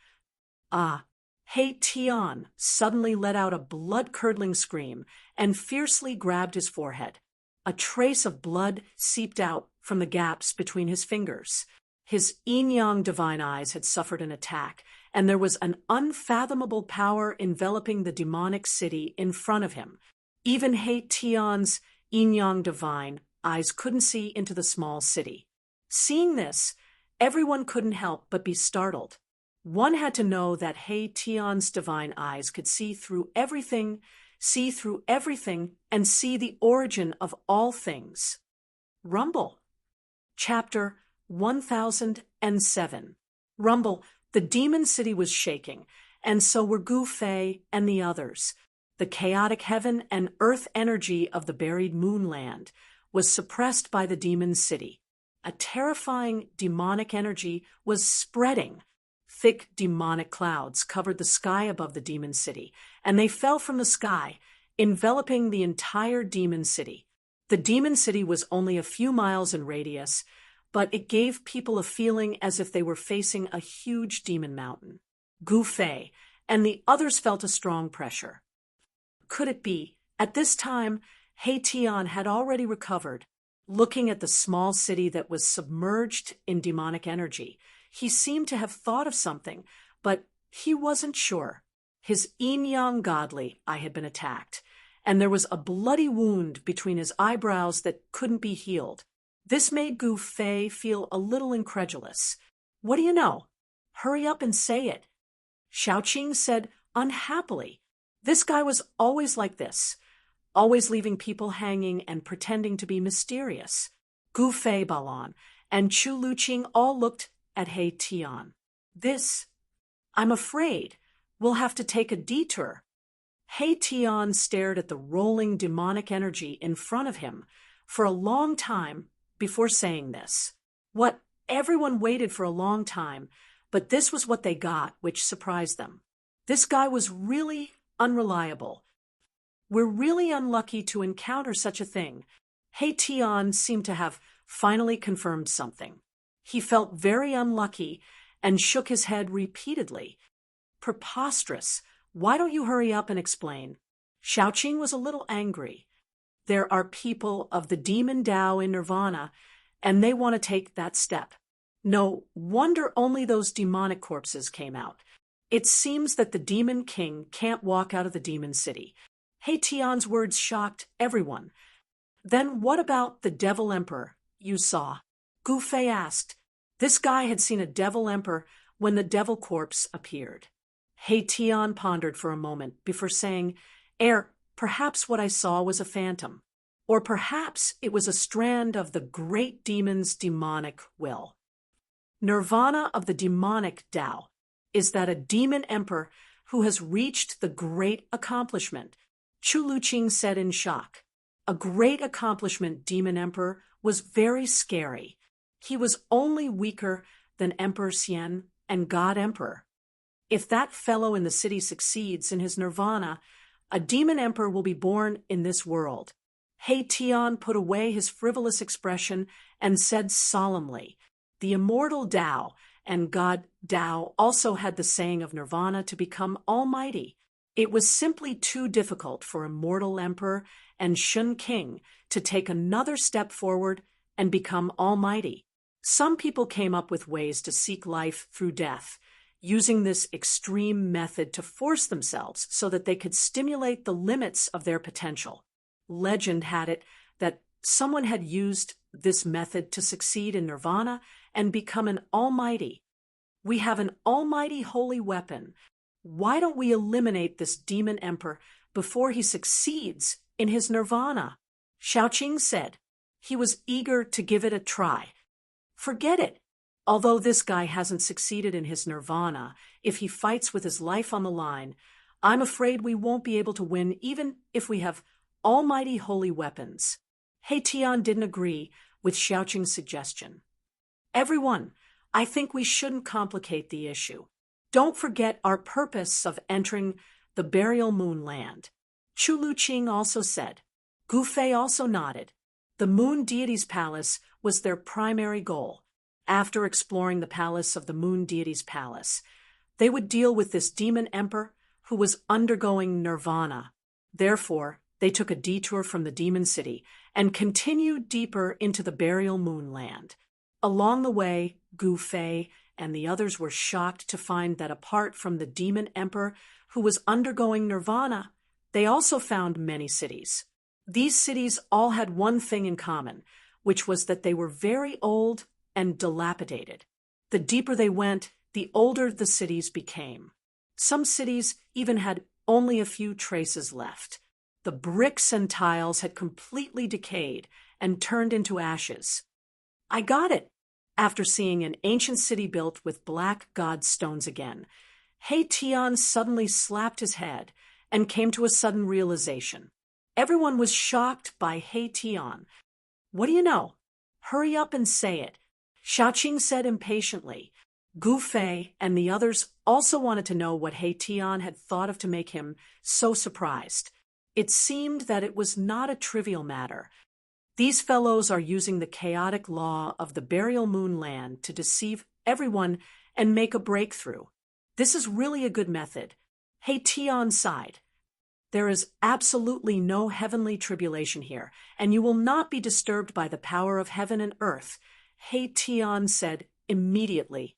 He Tian suddenly let out a blood-curdling scream and fiercely grabbed his forehead. A trace of blood seeped out from the gaps between his fingers. His yin-yang divine eyes had suffered an attack, and there was an unfathomable power enveloping the demonic city in front of him. Even He Tian's yin-yang divine eyes couldn't see into the small city. Seeing this, everyone couldn't help but be startled. One had to know that He Tian's divine eyes could see through everything, and see the origin of all things. Rumble. Chapter 1007. Rumble. The demon city was shaking, and so were Gu Fei and the others. The chaotic heaven and earth energy of the buried moonland was suppressed by the demon city. A terrifying demonic energy was spreading. Thick demonic clouds covered the sky above the demon city, and they fell from the sky, enveloping the entire demon city. The demon city was only a few miles in radius, but it gave people a feeling as if they were facing a huge demon mountain. Gu Fei and the others felt a strong pressure. Could it be? At this time, He Tian had already recovered. Looking at the small city that was submerged in demonic energy, he seemed to have thought of something, but he wasn't sure. His yin-yang godly eye had been attacked, and there was a bloody wound between his eyebrows that couldn't be healed. This made Gu Fei feel a little incredulous. What do you know? Hurry up and say it. Shaoqing said unhappily. This guy was always like this. always leaving people hanging and pretending to be mysterious. Gu Fei Balan and Chu Luqing all looked at He Tian. I'm afraid we'll have to take a detour. He Tian stared at the rolling demonic energy in front of him for a long time before saying this. Everyone waited for a long time, but this was what they got, which surprised them. This guy was really unreliable. We're really unlucky to encounter such a thing. He Tian seemed to have finally confirmed something. He felt very unlucky and shook his head repeatedly. Preposterous. Why don't you hurry up and explain? Xiaoqing was a little angry. There are people of the demon Tao in Nirvana, and they want to take that step. No wonder only those demonic corpses came out. It seems that the demon king can't walk out of the demon city. He Tian's words shocked everyone. Then what about the devil emperor you saw? Gu Fei asked. This guy had seen a devil emperor when the devil corpse appeared. He Tian pondered for a moment before saying, perhaps what I saw was a phantom. Or perhaps it was a strand of the great demon's demonic will. Nirvana of the demonic Tao is that a demon emperor who has reached the great accomplishment, Chu Luqing said in shock. A great accomplishment, demon emperor, was very scary. He was only weaker than Emperor Xian and God Emperor. If that fellow in the city succeeds in his nirvana, a demon emperor will be born in this world. He Tian put away his frivolous expression and said solemnly, the immortal Tao and God Tao also had the saying of nirvana to become almighty. It was simply too difficult for immortal emperor and Shun king to take another step forward and become almighty. Some people came up with ways to seek life through death, using this extreme method to force themselves so that they could stimulate the limits of their potential. Legend had it that someone had used this method to succeed in nirvana and become an almighty. We have an almighty holy weapon. Why don't we eliminate this demon emperor before he succeeds in his nirvana? Xiaoqing said. He was eager to give it a try. Forget it. Although this guy hasn't succeeded in his nirvana, if he fights with his life on the line, I'm afraid we won't be able to win even if we have almighty holy weapons. He Tian didn't agree with Xiaoqing's suggestion. Everyone, I think we shouldn't complicate the issue. Don't forget our purpose of entering the burial moon land. Chu Luqing also said. Gu Fei also nodded. The moon deity's palace was their primary goal. After exploring the palace of the moon deity's palace, they would deal with this demon emperor who was undergoing nirvana. Therefore, they took a detour from the demon city and continued deeper into the burial moon land. Along the way, Gu Fei and the others were shocked to find that apart from the demon emperor who was undergoing nirvana, they also found many cities. These cities all had one thing in common, which was that they were very old and dilapidated. The deeper they went, the older the cities became. Some cities even had only a few traces left. The bricks and tiles had completely decayed and turned into ashes. I got it. After seeing an ancient city built with black god stones again, He Tian suddenly slapped his head and came to a sudden realization. Everyone was shocked by He Tian. What do you know? Hurry up and say it. Xiaoqing said impatiently. Gu Fei and the others also wanted to know what He Tian had thought of to make him so surprised. It seemed that it was not a trivial matter. These fellows are using the chaotic law of the burial moon land to deceive everyone and make a breakthrough. This is really a good method. He Tian sighed. There is absolutely no heavenly tribulation here, and you will not be disturbed by the power of heaven and earth, He Tian said immediately.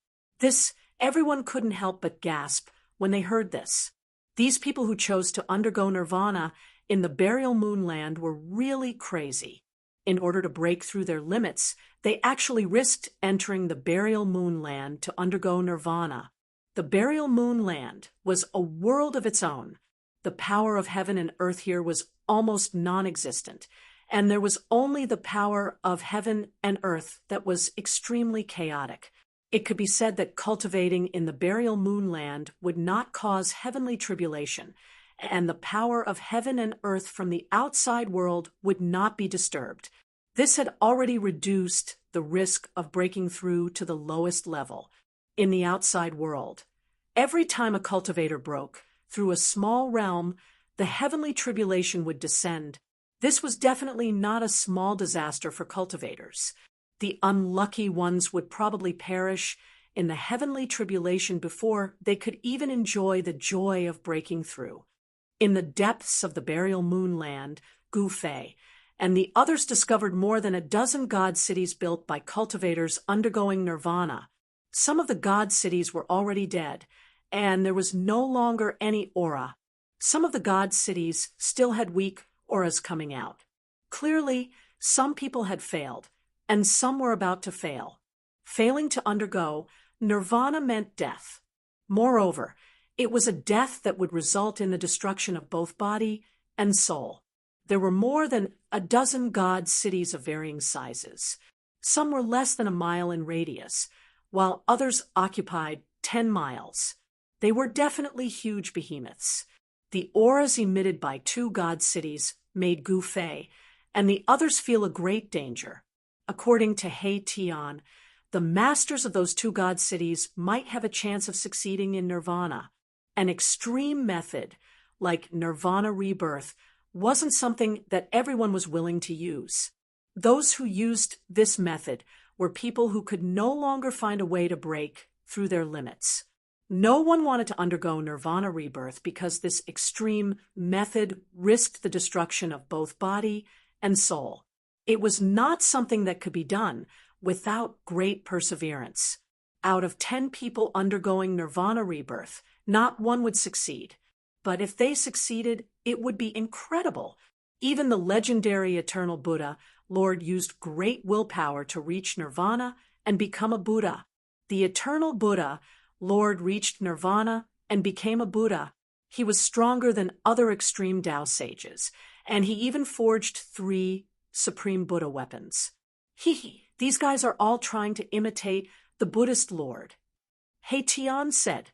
Everyone couldn't help but gasp when they heard this. These people who chose to undergo nirvana in the burial moon land were really crazy. In order to break through their limits, they actually risked entering the burial moon land to undergo nirvana. The burial moon land was a world of its own. The power of heaven and earth here was almost non-existent, and there was only the power of heaven and earth that was extremely chaotic. It could be said that cultivating in the burial moonland would not cause heavenly tribulation, and the power of heaven and earth from the outside world would not be disturbed. This had already reduced the risk of breaking through to the lowest level, in the outside world. Every time a cultivator broke through a small realm, the heavenly tribulation would descend. This was definitely not a small disaster for cultivators. The unlucky ones would probably perish in the heavenly tribulation before they could even enjoy the joy of breaking through. In the depths of the burial moonland, Gu Fei and the others discovered more than a dozen god cities built by cultivators undergoing nirvana. Some of the god cities were already dead, and there was no longer any aura. Some of the god cities still had weak auras coming out. Clearly, some people had failed, and some were about to fail. Failing to undergo nirvana meant death. Moreover, it was a death that would result in the destruction of both body and soul. There were more than a dozen god cities of varying sizes. Some were less than a mile in radius, while others occupied 10 miles. They were definitely huge behemoths. The auras emitted by 2 god cities made Gu Fei and the others feel a great danger. According to He Tian, the masters of those 2 god cities might have a chance of succeeding in nirvana. An extreme method, like nirvana rebirth, wasn't something that everyone was willing to use. Those who used this method were people who could no longer find a way to break through their limits. No one wanted to undergo nirvana rebirth because this extreme method risked the destruction of both body and soul. It was not something that could be done without great perseverance. Out of 10 people undergoing nirvana rebirth, not one would succeed. But if they succeeded, it would be incredible. Even the legendary eternal Buddha, Lord, used great willpower to reach nirvana and become a Buddha. The eternal Buddha, Lord, reached nirvana and became a Buddha. He was stronger than other extreme Tao sages, and he even forged 3 supreme Buddha weapons. These guys are all trying to imitate the Buddhist Lord. He Tian said,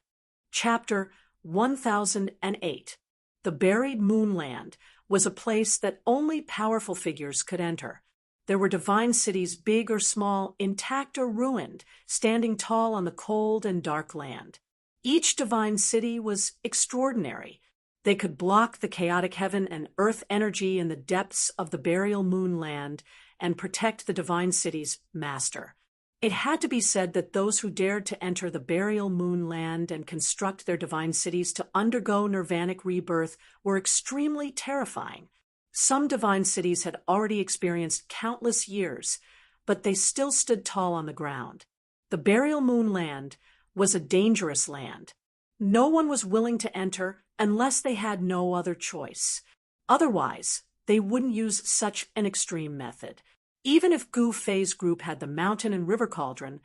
Chapter 1008. The buried moonland was a place that only powerful figures could enter. There were divine cities, big or small, intact or ruined, standing tall on the cold and dark land. Each divine city was extraordinary. They could block the chaotic heaven and earth energy in the depths of the burial moonland and protect the divine city's master. It had to be said that those who dared to enter the burial moonland and construct their divine cities to undergo nirvanic rebirth were extremely terrifying. Some divine cities had already experienced countless years, but they still stood tall on the ground. The burial moonland was a dangerous land. No one was willing to enter unless they had no other choice. Otherwise, they wouldn't use such an extreme method. Even if Gu Fei's group had the mountain and river cauldron,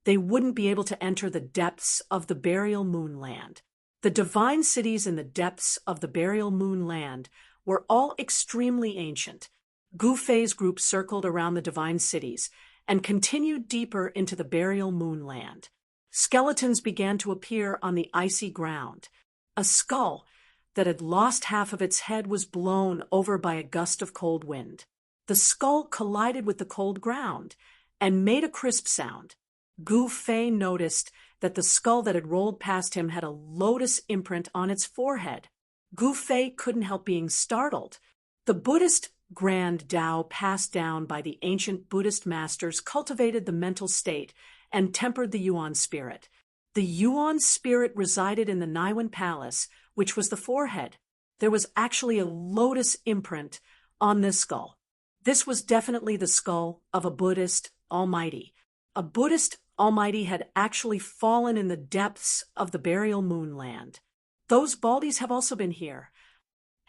they wouldn't be able to enter the depths of the burial moonland. The divine cities in the depths of the burial moonland were all extremely ancient. Gu Fei's group circled around the divine cities and continued deeper into the burial moonland. Skeletons began to appear on the icy ground. A skull that had lost half of its head was blown over by a gust of cold wind. The skull collided with the cold ground and made a crisp sound. Gu Fei noticed that the skull that had rolled past him had a lotus imprint on its forehead. Gu Fei couldn't help being startled. The Buddhist grand Tao passed down by the ancient Buddhist masters cultivated the mental state and tempered the Yuan spirit. The Yuan spirit resided in the Niwen Palace, which was the forehead. There was actually a lotus imprint on this skull. This was definitely the skull of a Buddhist almighty. A Buddhist almighty had actually fallen in the depths of the burial moonland. Those baldies have also been here.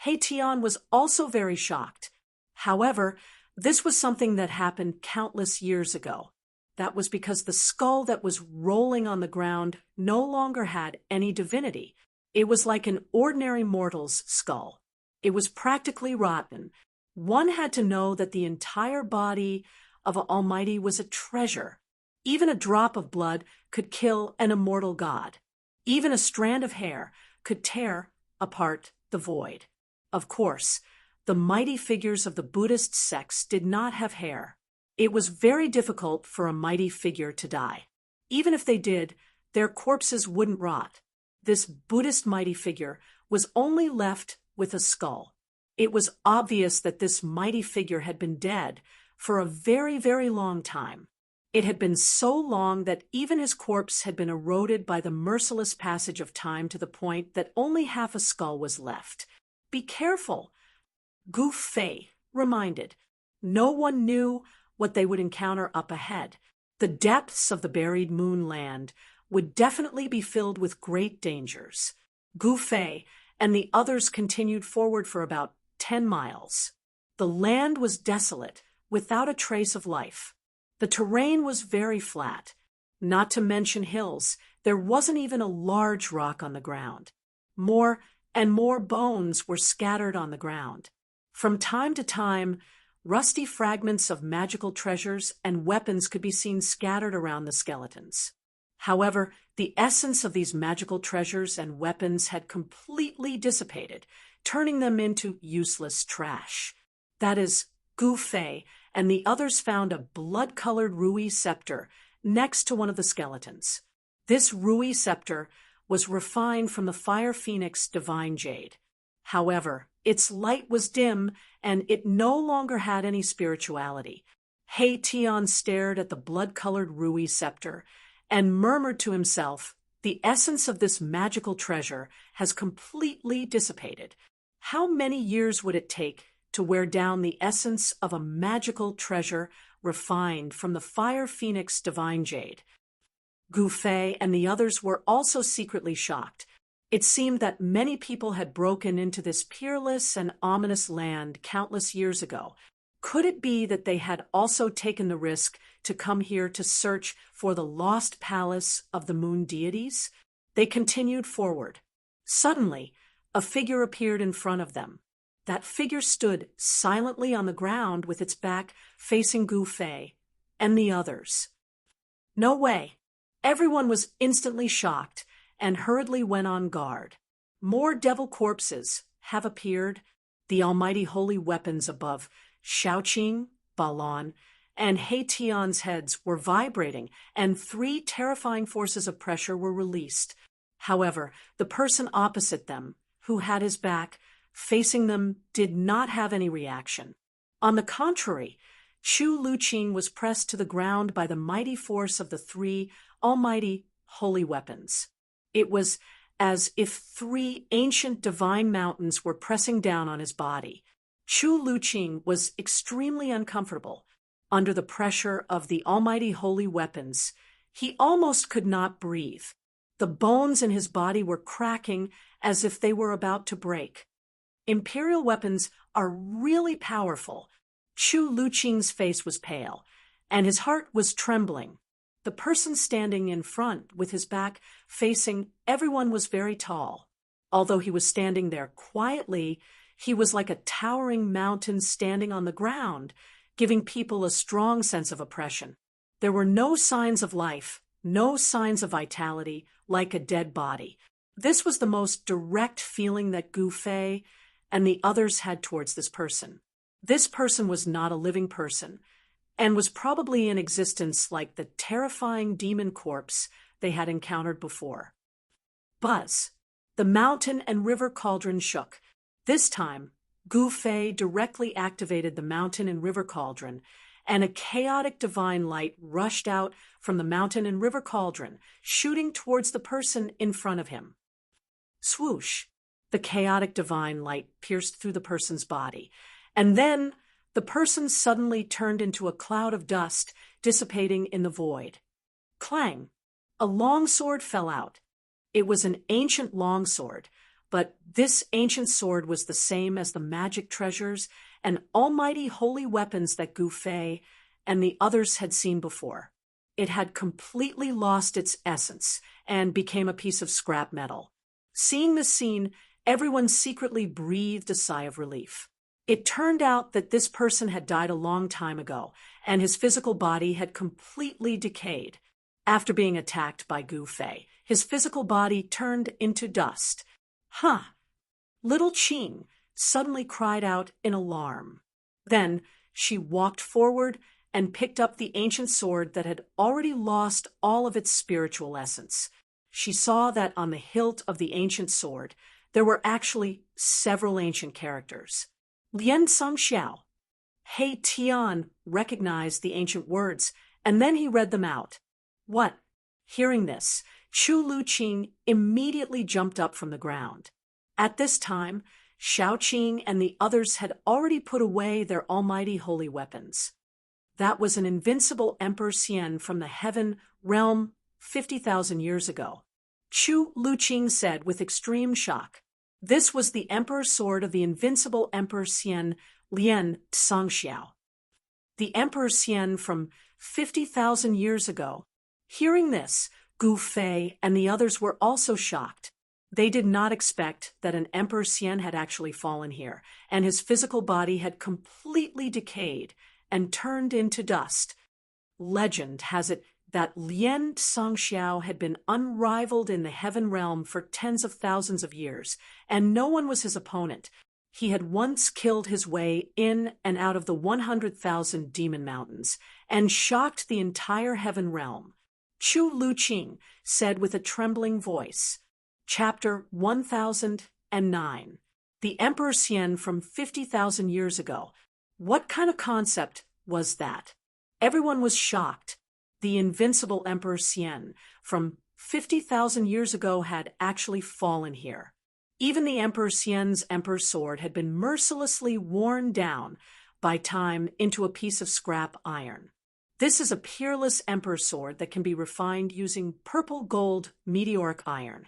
He Tian was also very shocked. However, this was something that happened countless years ago. That was because the skull that was rolling on the ground no longer had any divinity. It was like an ordinary mortal's skull. It was practically rotten. One had to know that the entire body of Almighty was a treasure. Even a drop of blood could kill an immortal god. Even a strand of hair could tear apart the void. Of course, the mighty figures of the Buddhist sects did not have hair. It was very difficult for a mighty figure to die. Even if they did, their corpses wouldn't rot. This Buddhist mighty figure was only left with a skull. It was obvious that this mighty figure had been dead for a very, very long time. It had been so long that even his corpse had been eroded by the merciless passage of time to the point that only half a skull was left. Be careful, Gu Fei reminded. No one knew what they would encounter up ahead. The depths of the buried moonland would definitely be filled with great dangers. Gu Fei and the others continued forward for about 10 miles. The land was desolate, without a trace of life. The terrain was very flat. Not to mention hills, there wasn't even a large rock on the ground. More and more bones were scattered on the ground. From time to time, rusty fragments of magical treasures and weapons could be seen scattered around the skeletons. However, the essence of these magical treasures and weapons had completely dissipated, turning them into useless trash. That is, Gu Fei and the others found a blood-colored Rui scepter next to one of the skeletons. This Rui scepter was refined from the fire phoenix divine jade. However, its light was dim and it no longer had any spirituality. He Tian stared at the blood-colored Rui scepter and murmured to himself, "The essence of this magical treasure has completely dissipated. How many years would it take to wear down the essence of a magical treasure refined from the fire phoenix divine jade?" Gu Fei and the others were also secretly shocked. It seemed that many people had broken into this peerless and ominous land countless years ago. Could it be that they had also taken the risk to come here to search for the lost palace of the moon deities? They continued forward. Suddenly, a figure appeared in front of them. That figure stood silently on the ground with its back facing Gu Fei and the others. No way! Everyone was instantly shocked and hurriedly went on guard. More devil corpses have appeared. The almighty holy weapons above Shaoqing, Balon, and He Tian's heads were vibrating, and 3 terrifying forces of pressure were released. However, the person opposite them, who had his back facing them, did not have any reaction. On the contrary, Chu Luqing was pressed to the ground by the mighty force of the 3 almighty holy weapons. It was as if 3 ancient divine mountains were pressing down on his body. Chu Luqing was extremely uncomfortable. Under the pressure of the almighty holy weapons, he almost could not breathe. The bones in his body were cracking as if they were about to break. Imperial weapons are really powerful. Chu Luqing's face was pale, and his heart was trembling. The person standing in front with his back facing everyone was very tall. Although he was standing there quietly, he was like a towering mountain standing on the ground, giving people a strong sense of oppression. There were no signs of life, no signs of vitality, like a dead body. This was the most direct feeling that Gu Fei and the others had towards this person. This person was not a living person, and was probably in existence like the terrifying demon corpse they had encountered before. Buzz! The mountain and river cauldron shook. This time, Gu Fei directly activated the mountain and river cauldron, and a chaotic divine light rushed out from the mountain and river cauldron, shooting towards the person in front of him. Swoosh! The chaotic divine light pierced through the person's body, and then the person suddenly turned into a cloud of dust, dissipating in the void. Clang! A longsword fell out. It was an ancient longsword, but this ancient sword was the same as the magic treasures and almighty holy weapons that Gu Fei and the others had seen before. It had completely lost its essence and became a piece of scrap metal. Seeing this scene, everyone secretly breathed a sigh of relief. It turned out that this person had died a long time ago, and his physical body had completely decayed. After being attacked by Gu Fei, his physical body turned into dust. Huh! Little Qing suddenly cried out in alarm. Then she walked forward and picked up the ancient sword that had already lost all of its spiritual essence. She saw that on the hilt of the ancient sword there were actually several ancient characters. Lian Songxiao. He Tian recognized the ancient words, and then he read them out. What? Hearing this, Chu Luqing immediately jumped up from the ground. At this time, Shao Qing and the others had already put away their almighty holy weapons. That was an invincible Emperor Xian from the heaven realm 50,000 years ago. Chu Luqing said with extreme shock. This was the Emperor's sword of the invincible Emperor Xian, Lian Songxiao. The Emperor Xian from 50,000 years ago. Hearing this, Gu Fei and the others were also shocked. They did not expect that an Emperor Xian had actually fallen here, and his physical body had completely decayed and turned into dust. Legend has it that Lian Songxiao had been unrivaled in the heaven realm for tens of thousands of years, and no one was his opponent. He had once killed his way in and out of the 100,000 demon mountains, and shocked the entire heaven realm. Chu Luqing said with a trembling voice. Chapter 1009. The Emperor Xian from 50,000 years ago. What kind of concept was that? Everyone was shocked. The invincible Emperor Xian from 50,000 years ago had actually fallen here. Even the Emperor Xian's Emperor's sword had been mercilessly worn down by time into a piece of scrap iron. This is a peerless Emperor's sword that can be refined using purple gold meteoric iron.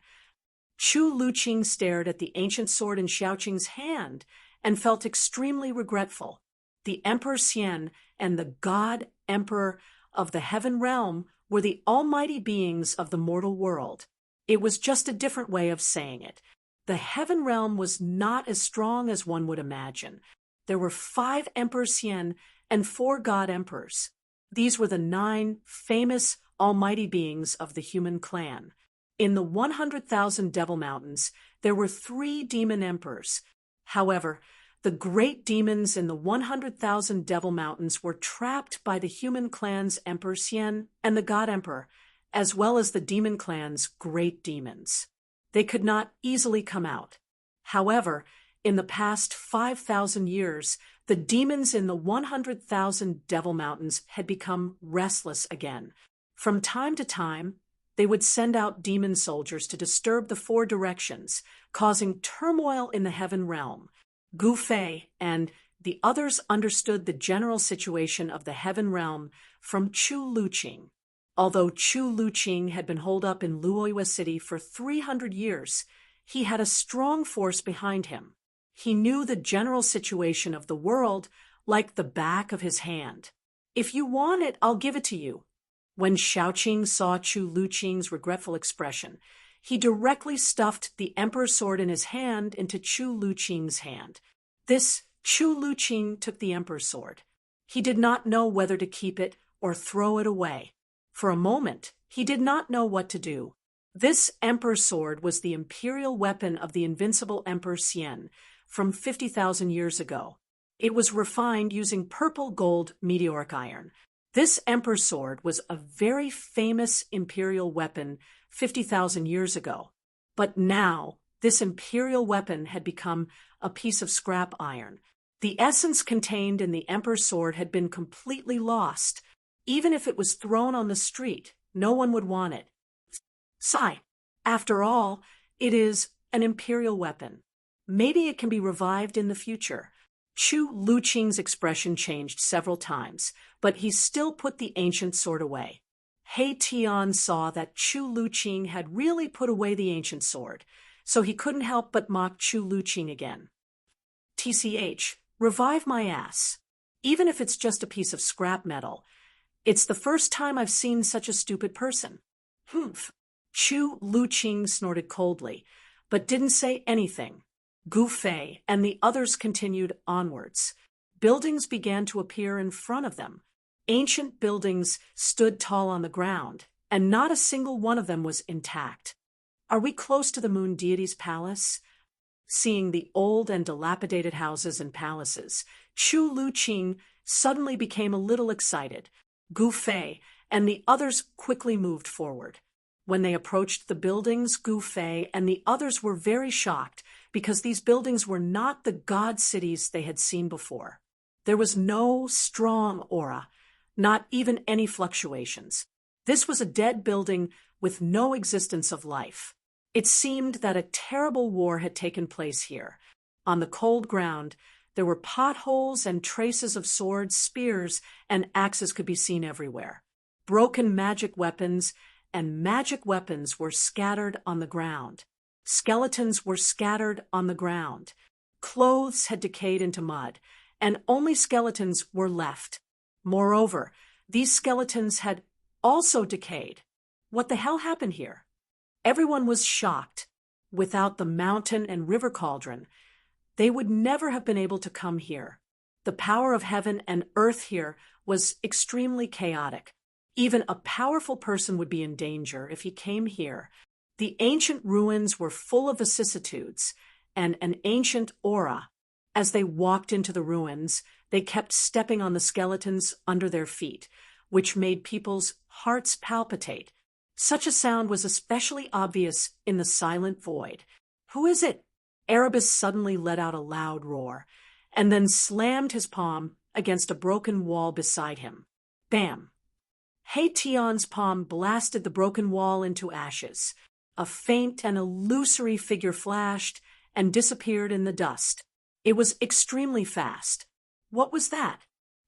Chu Luqing stared at the ancient sword in Xiaoqing's hand and felt extremely regretful. The Emperor Xian and the God Emperor of the heaven realm were the almighty beings of the mortal world. It was just a different way of saying it. The heaven realm was not as strong as one would imagine. There were 5 Emperor Xian and 4 God Emperors. These were the 9 famous almighty beings of the human clan. In the 100,000 Devil Mountains, there were 3 demon emperors. However, the great demons in the 100,000 Devil Mountains were trapped by the human clan's Emperor Xian and the God Emperor, as well as the demon clan's great demons. They could not easily come out. However, in the past 5,000 years, the demons in the 100,000 Devil Mountains had become restless again. From time to time, they would send out demon soldiers to disturb the 4 directions, causing turmoil in the heaven realm. Gu Fei and the others understood the general situation of the heaven realm from Chu Luqing. Although Chu Luqing had been holed up in Luoyue City for 300 years, he had a strong force behind him. He knew the general situation of the world like the back of his hand. If you want it, I'll give it to you. When Xiaoqing saw Chu Luqing's regretful expression, he directly stuffed the Emperor's sword in his hand into Chu Luqing's hand. This Chu Luqing took the Emperor's sword. He did not know whether to keep it or throw it away. For a moment, he did not know what to do. This Emperor's sword was the imperial weapon of the invincible Emperor Xian from 50,000 years ago. It was refined using purple gold meteoric iron. This Emperor's sword was a very famous imperial weapon 50,000 years ago. But now, this imperial weapon had become a piece of scrap iron. The essence contained in the Emperor's sword had been completely lost. Even if it was thrown on the street, no one would want it. Sigh. After all, it is an imperial weapon. Maybe it can be revived in the future. Chu Luqing's expression changed several times, but he still put the ancient sword away. He Tian saw that Chu Luqing had really put away the ancient sword, so he couldn't help but mock Chu Luqing again. TCH, revive my ass. Even if it's just a piece of scrap metal, it's the first time I've seen such a stupid person. Humph. Chu Luqing snorted coldly, but didn't say anything. Gu Fei and the others continued onwards. Buildings began to appear in front of them. Ancient buildings stood tall on the ground, and not a single one of them was intact. Are we close to the moon deity's palace? Seeing the old and dilapidated houses and palaces, Chu Luqing suddenly became a little excited. Gu Fei and the others quickly moved forward. When they approached the buildings, Gu Fei and the others were very shocked because these buildings were not the god cities they had seen before. There was no strong aura, not even any fluctuations. This was a dead building with no existence of life. It seemed that a terrible war had taken place here. On the cold ground, there were potholes and traces of swords, spears, and axes could be seen everywhere. Broken magic weapons were scattered on the ground. Skeletons were scattered on the ground. Clothes had decayed into mud, and only skeletons were left. Moreover, these skeletons had also decayed. What the hell happened here? Everyone was shocked. Without the mountain and river cauldron, they would never have been able to come here. The power of heaven and earth here was extremely chaotic. Even a powerful person would be in danger if he came here. The ancient ruins were full of vicissitudes and an ancient aura. As they walked into the ruins, they kept stepping on the skeletons under their feet, which made people's hearts palpitate. Such a sound was especially obvious in the silent void. "Who is it?" Erebus suddenly let out a loud roar, and then slammed his palm against a broken wall beside him. Bam! Hei Tian's palm blasted the broken wall into ashes. A faint and illusory figure flashed and disappeared in the dust. It was extremely fast. What was that?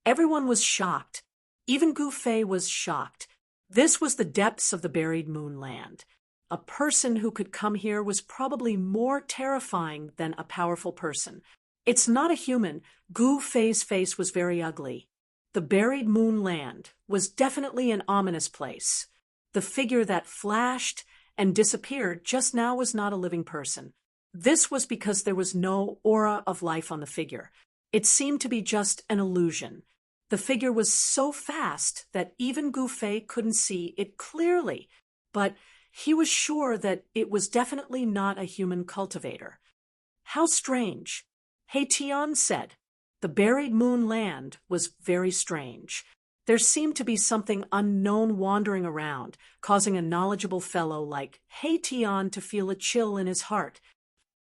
Everyone was shocked. Even Gu Fei was shocked. This was the depths of the buried moonland. A person who could come here was probably more terrifying than a powerful person. It's not a human. Gu Fei's face was very ugly. The buried moonland was definitely an ominous place. The figure that flashed and disappeared just now was not a living person. This was because there was no aura of life on the figure. It seemed to be just an illusion. The figure was so fast that even Gu Fei couldn't see it clearly, but he was sure that it was definitely not a human cultivator. How strange, Hei Tian said. The buried moon land was very strange. There seemed to be something unknown wandering around, causing a knowledgeable fellow like Hei Tian to feel a chill in his heart.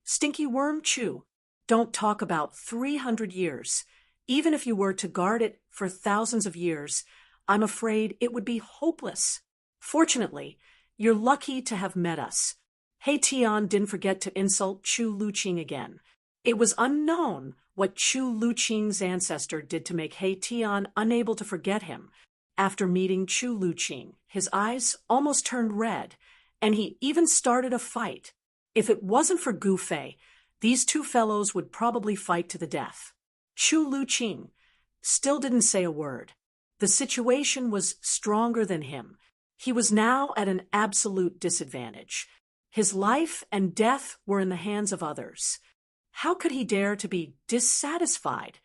Stinky Worm Chu, don't talk about 300 years. Even if you were to guard it for thousands of years, I'm afraid it would be hopeless. Fortunately, you're lucky to have met us. Hei Tian didn't forget to insult Chu Luqing again. It was unknown what Chu Luqing's ancestor did to make Hei Tian unable to forget him. After meeting Chu Luqing, his eyes almost turned red, and he even started a fight. If it wasn't for Gu Fei, these two fellows would probably fight to the death. Chu Luqing still didn't say a word. The situation was stronger than him. He was now at an absolute disadvantage. His life and death were in the hands of others. How could he dare to be dissatisfied?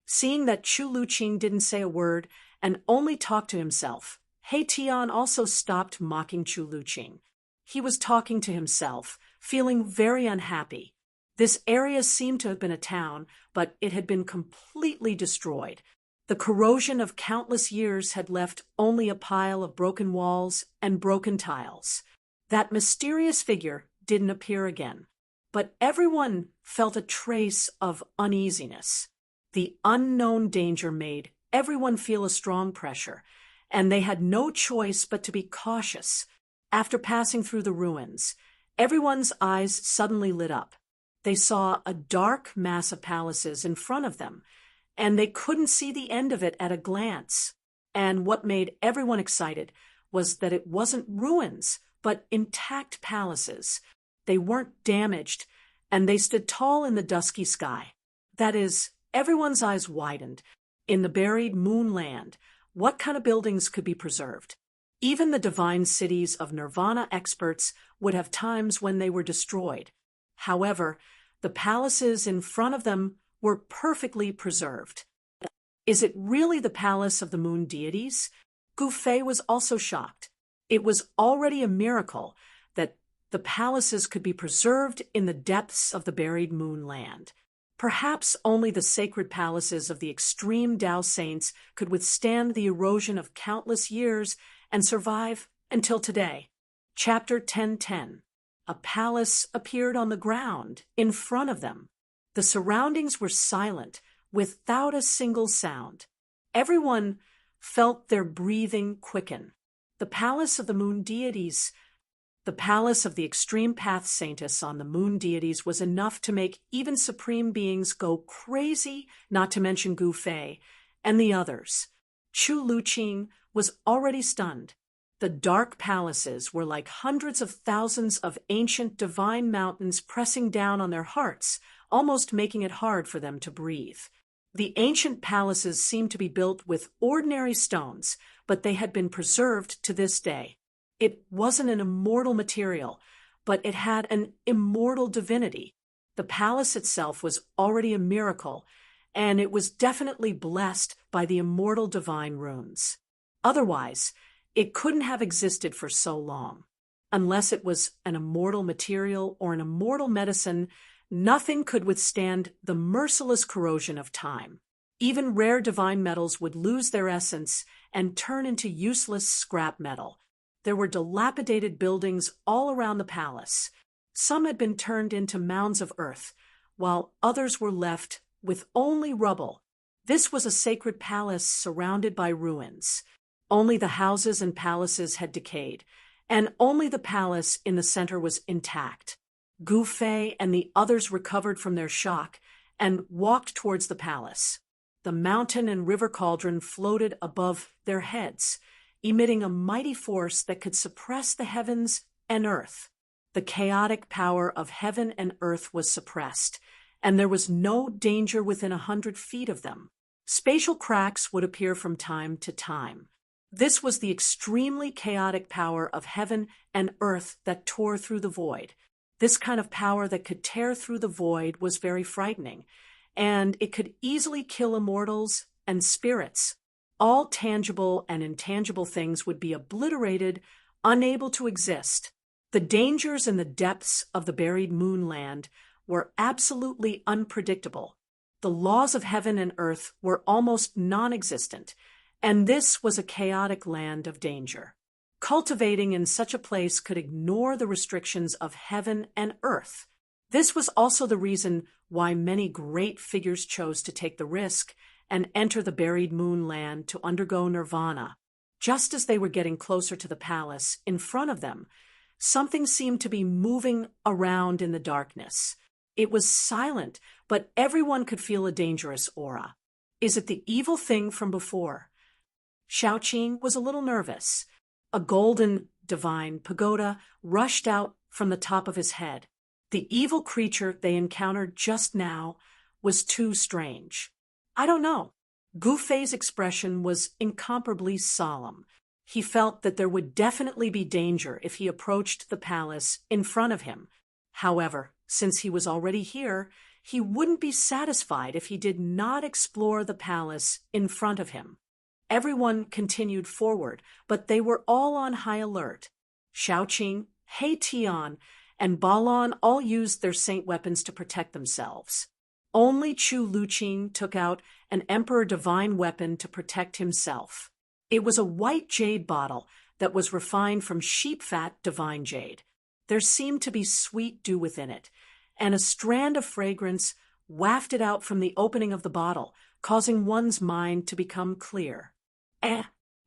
Seeing that Chu Luqing didn't say a word and only talked to himself, Hei Tian also stopped mocking Chu Luqing. He was talking to himself, feeling very unhappy. This area seemed to have been a town, but it had been completely destroyed. The corrosion of countless years had left only a pile of broken walls and broken tiles. That mysterious figure didn't appear again, but everyone felt a trace of uneasiness. The unknown danger made everyone feel a strong pressure, and they had no choice but to be cautious. After passing through the ruins, everyone's eyes suddenly lit up. They saw a dark mass of palaces in front of them, and they couldn't see the end of it at a glance. And what made everyone excited was that it wasn't ruins, but intact palaces. They weren't damaged, and they stood tall in the dusky sky. That is, everyone's eyes widened. In the buried moonland, what kind of buildings could be preserved? Even the divine cities of Nirvana experts would have times when they were destroyed. However, the palaces in front of them were perfectly preserved. Is it really the palace of the moon deities? Gu Fei was also shocked. It was already a miracle that the palaces could be preserved in the depths of the buried moonland. Perhaps only the sacred palaces of the extreme Tao saints could withstand the erosion of countless years and survive until today. Chapter 1010. A palace appeared on the ground in front of them. The surroundings were silent, without a single sound. Everyone felt their breathing quicken. The palace of the moon deities, the palace of the extreme path saintess on the moon deities was enough to make even supreme beings go crazy, not to mention Gu Fei and the others. Chu Luqing was already stunned. The dark palaces were like hundreds of thousands of ancient divine mountains pressing down on their hearts, almost making it hard for them to breathe. The ancient palaces seemed to be built with ordinary stones, but they had been preserved to this day. It wasn't an immortal material, but it had an immortal divinity. The palace itself was already a miracle, and it was definitely blessed by the immortal divine runes. Otherwise, it couldn't have existed for so long. Unless it was an immortal material or an immortal medicine, nothing could withstand the merciless corrosion of time. Even rare divine metals would lose their essence and turn into useless scrap metal. There were dilapidated buildings all around the palace. Some had been turned into mounds of earth, while others were left with only rubble. This was a sacred palace surrounded by ruins. Only the houses and palaces had decayed, and only the palace in the center was intact. Gu Fei and the others recovered from their shock and walked towards the palace. The mountain and river cauldron floated above their heads, emitting a mighty force that could suppress the heavens and earth. The chaotic power of heaven and earth was suppressed, and there was no danger within 100 feet of them. Spatial cracks would appear from time to time. This was the extremely chaotic power of heaven and earth that tore through the void. This kind of power that could tear through the void was very frightening, and it could easily kill immortals and spirits. All tangible and intangible things would be obliterated, unable to exist. The dangers in the depths of the buried moonland were absolutely unpredictable. The laws of heaven and earth were almost non-existent, and this was a chaotic land of danger. Cultivating in such a place could ignore the restrictions of heaven and earth. This was also the reason why many great figures chose to take the risk and enter the buried moonland to undergo nirvana. Just as they were getting closer to the palace, in front of them, something seemed to be moving around in the darkness. It was silent, but everyone could feel a dangerous aura. Is it the evil thing from before? Xiaoqing was a little nervous. A golden, divine pagoda rushed out from the top of his head. The evil creature they encountered just now was too strange. I don't know. Gu Fei's expression was incomparably solemn. He felt that there would definitely be danger if he approached the palace in front of him. However, since he was already here, he wouldn't be satisfied if he did not explore the palace in front of him. Everyone continued forward, but they were all on high alert. Xiaoqing, He Tian, and Balon all used their saint weapons to protect themselves. Only Chu Luqing took out an Emperor Divine weapon to protect himself. It was a white jade bottle that was refined from sheep fat divine jade. There seemed to be sweet dew within it, and a strand of fragrance wafted out from the opening of the bottle, causing one's mind to become clear.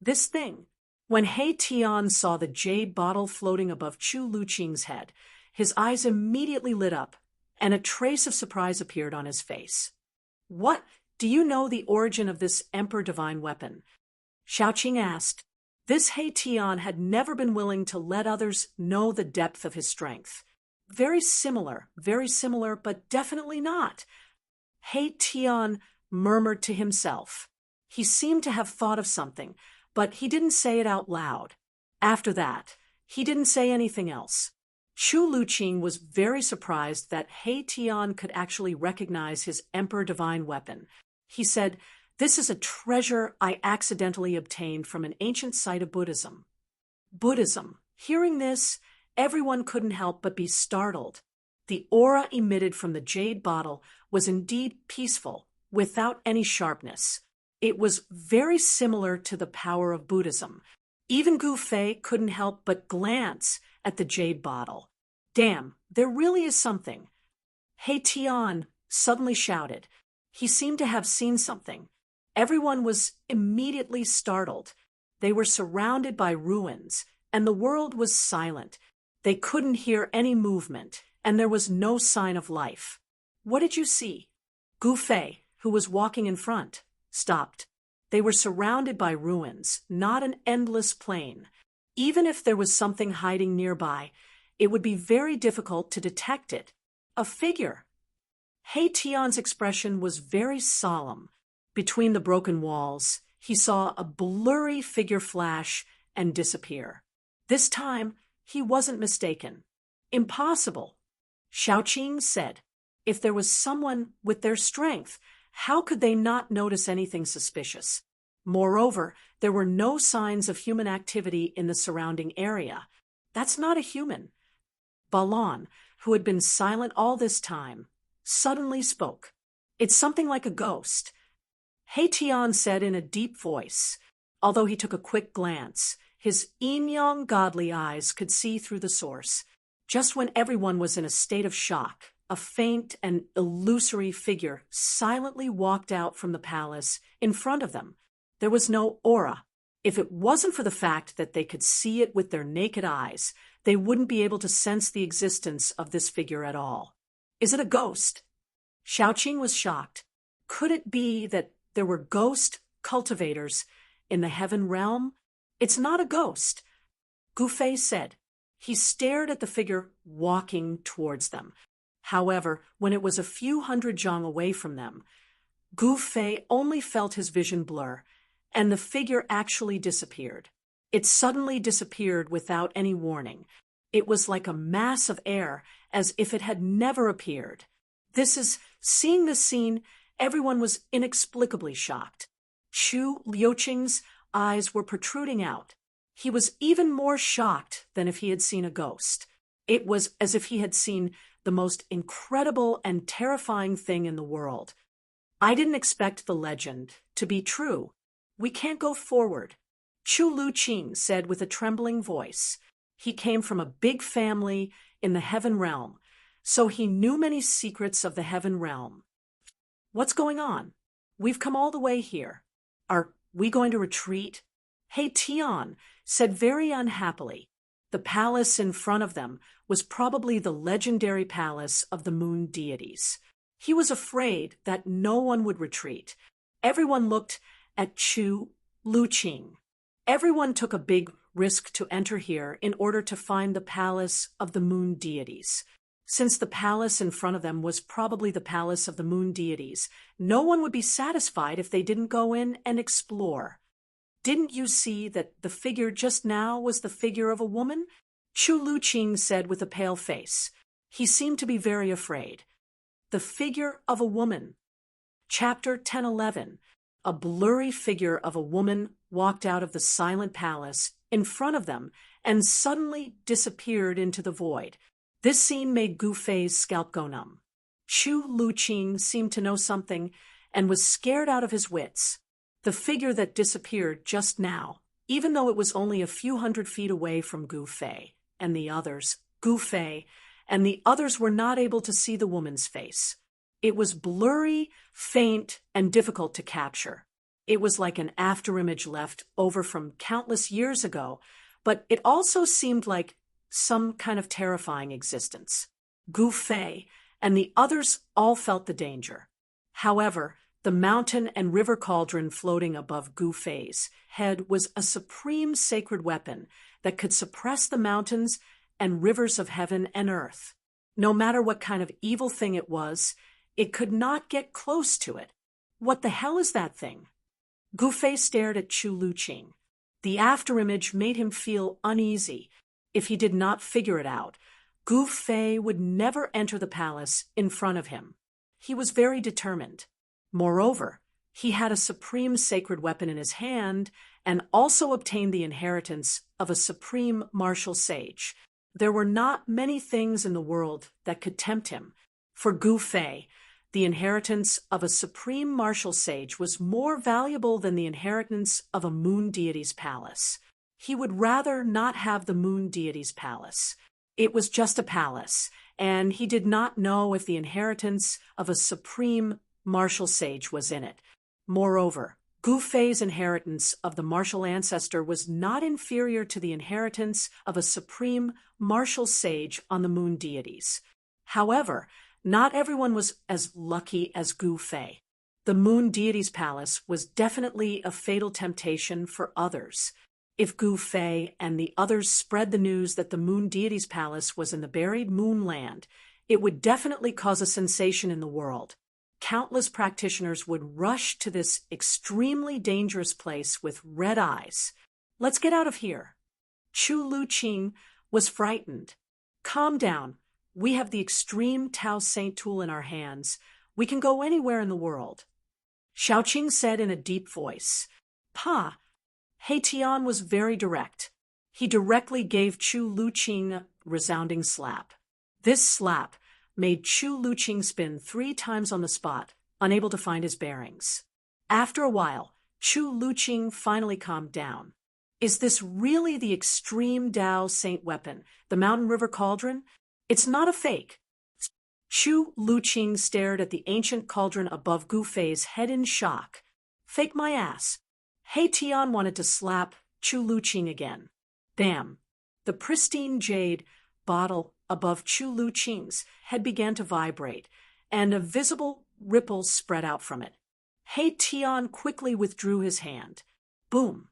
This thing. When He Tian saw the jade bottle floating above Chu Luqing's head, his eyes immediately lit up, and a trace of surprise appeared on his face. What? Do you know the origin of this Emperor Divine weapon? Xiaoqing asked. This He Tian had never been willing to let others know the depth of his strength. Very similar, but definitely not. He Tian murmured to himself. He seemed to have thought of something, but he didn't say it out loud. After that, he didn't say anything else. Chu Luqing was very surprised that He Tian could actually recognize his Emperor Divine weapon. He said, "This is a treasure I accidentally obtained from an ancient site of Buddhism." Buddhism. Hearing this, everyone couldn't help but be startled. The aura emitted from the jade bottle was indeed peaceful, without any sharpness. It was very similar to the power of Buddhism. Even Gu Fei couldn't help but glance at the jade bottle. Damn, there really is something. He Tian suddenly shouted. He seemed to have seen something. Everyone was immediately startled. They were surrounded by ruins, and the world was silent. They couldn't hear any movement, and there was no sign of life. "What did you see?" Gu Fei, who was walking in front, stopped. They were surrounded by ruins, not an endless plain. Even if there was something hiding nearby, it would be very difficult to detect it. A figure. He Tian's expression was very solemn. Between the broken walls, he saw a blurry figure flash and disappear. This time, he wasn't mistaken. "Impossible," Xiaoqing said. If there was someone with their strength, how could they not notice anything suspicious? Moreover, there were no signs of human activity in the surrounding area. That's not a human. Balan, who had been silent all this time, suddenly spoke. "It's something like a ghost." He Tian said in a deep voice. Although he took a quick glance, his yin-yang godly eyes could see through the source. Just when everyone was in a state of shock, a faint and illusory figure silently walked out from the palace in front of them. There was no aura. If it wasn't for the fact that they could see it with their naked eyes, they wouldn't be able to sense the existence of this figure at all. "Is it a ghost?" Xiaoqing was shocked. Could it be that there were ghost cultivators in the heaven realm? "It's not a ghost," Gu Fei said. He stared at the figure walking towards them. However, when it was a few hundred zhang away from them, Gu Fei only felt his vision blur, and the figure actually disappeared. It suddenly disappeared without any warning. It was like a mass of air, as if it had never appeared. Seeing this scene, everyone was inexplicably shocked. Chu Luqing's eyes were protruding out. He was even more shocked than if he had seen a ghost. It was as if he had seen the most incredible and terrifying thing in the world. "I didn't expect the legend to be true. We can't go forward," Chu Luqing said with a trembling voice. He came from a big family in the heaven realm, so he knew many secrets of the heaven realm. "What's going on? We've come all the way here. Are we going to retreat?" He Tian said very unhappily. The palace in front of them was probably the legendary palace of the moon deities. He was afraid that no one would retreat. Everyone looked at Chu Luqing. Everyone took a big risk to enter here in order to find the palace of the moon deities. Since the palace in front of them was probably the palace of the moon deities, no one would be satisfied if they didn't go in and explore. "Didn't you see that the figure just now was the figure of a woman?" Chu Luqing said with a pale face. He seemed to be very afraid. "The figure of a woman." Chapter 10:11. A blurry figure of a woman walked out of the silent palace in front of them and suddenly disappeared into the void. This scene made Gu Fei's scalp go numb. Chu Luqing seemed to know something and was scared out of his wits. The figure that disappeared just now, even though it was only a few hundred feet away from Gu Fei and the others, were not able to see the woman's face. It was blurry, faint, and difficult to capture. It was like an afterimage left over from countless years ago, but it also seemed like some kind of terrifying existence. Gu Fei and the others all felt the danger. However, the mountain and river cauldron floating above Gu Fei's head was a supreme sacred weapon that could suppress the mountains and rivers of heaven and earth. No matter what kind of evil thing it was, it could not get close to it. What the hell is that thing? Gu Fei stared at Chu Luqing. The afterimage made him feel uneasy. If he did not figure it out, Gu Fei would never enter the palace in front of him. He was very determined. Moreover, he had a supreme sacred weapon in his hand and also obtained the inheritance of a supreme martial sage. There were not many things in the world that could tempt him. For Gu Fei, the inheritance of a supreme martial sage was more valuable than the inheritance of a moon deity's palace. He would rather not have the moon deity's palace. It was just a palace, and he did not know if the inheritance of a supreme martial sage was in it. Moreover, Gu Fei's inheritance of the martial ancestor was not inferior to the inheritance of a supreme martial sage on the moon deities. However, not everyone was as lucky as Gu Fei. The moon deity's palace was definitely a fatal temptation for others. If Gu Fei and the others spread the news that the moon deity's palace was in the buried moon land, it would definitely cause a sensation in the world. Countless practitioners would rush to this extremely dangerous place with red eyes. Let's get out of here. Chu Luqing was frightened. Calm down. We have the extreme Tao Saint tool in our hands. We can go anywhere in the world. Xiaoqing said in a deep voice. Pa. He Tian was very direct. He directly gave Chu Luqing a resounding slap. This slap made Chu Luqing spin 3 times on the spot, unable to find his bearings. After a while, Chu Luqing finally calmed down. Is this really the extreme Tao Saint weapon, the Mountain River Cauldron? It's not a fake. Chu Luqing stared at the ancient cauldron above Gu Fei's head in shock. Fake my ass. He Tian wanted to slap Chu Luqing again. Bam! The pristine jade bottle above Chu Luqing's head began to vibrate, and a visible ripple spread out from it. He Tian quickly withdrew his hand. Boom!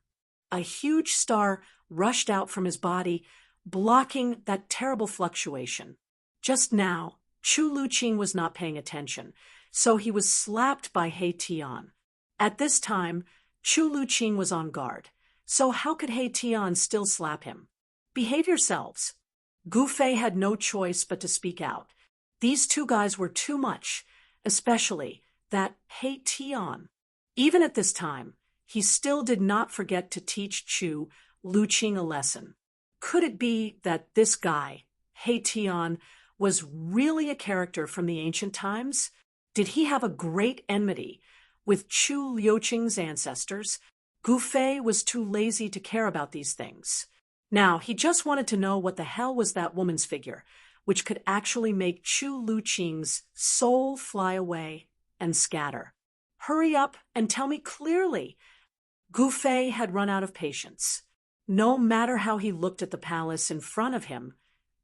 A huge star rushed out from his body, blocking that terrible fluctuation. Just now, Chu Luqing was not paying attention, so he was slapped by He Tian. At this time, Chu Luqing was on guard, so how could He Tian still slap him? Behave yourselves. Gu Fei had no choice but to speak out. These 2 guys were too much, especially that He Tian. Even at this time, he still did not forget to teach Chu Luqing a lesson. Could it be that this guy, He Tian, was really a character from the ancient times? Did he have a great enmity with Chu Luqing's ancestors? Gu Fei was too lazy to care about these things. Now, he just wanted to know what the hell was that woman's figure, which could actually make Chu Luqing's soul fly away and scatter. Hurry up and tell me clearly. Gu Fei had run out of patience. No matter how he looked at the palace in front of him,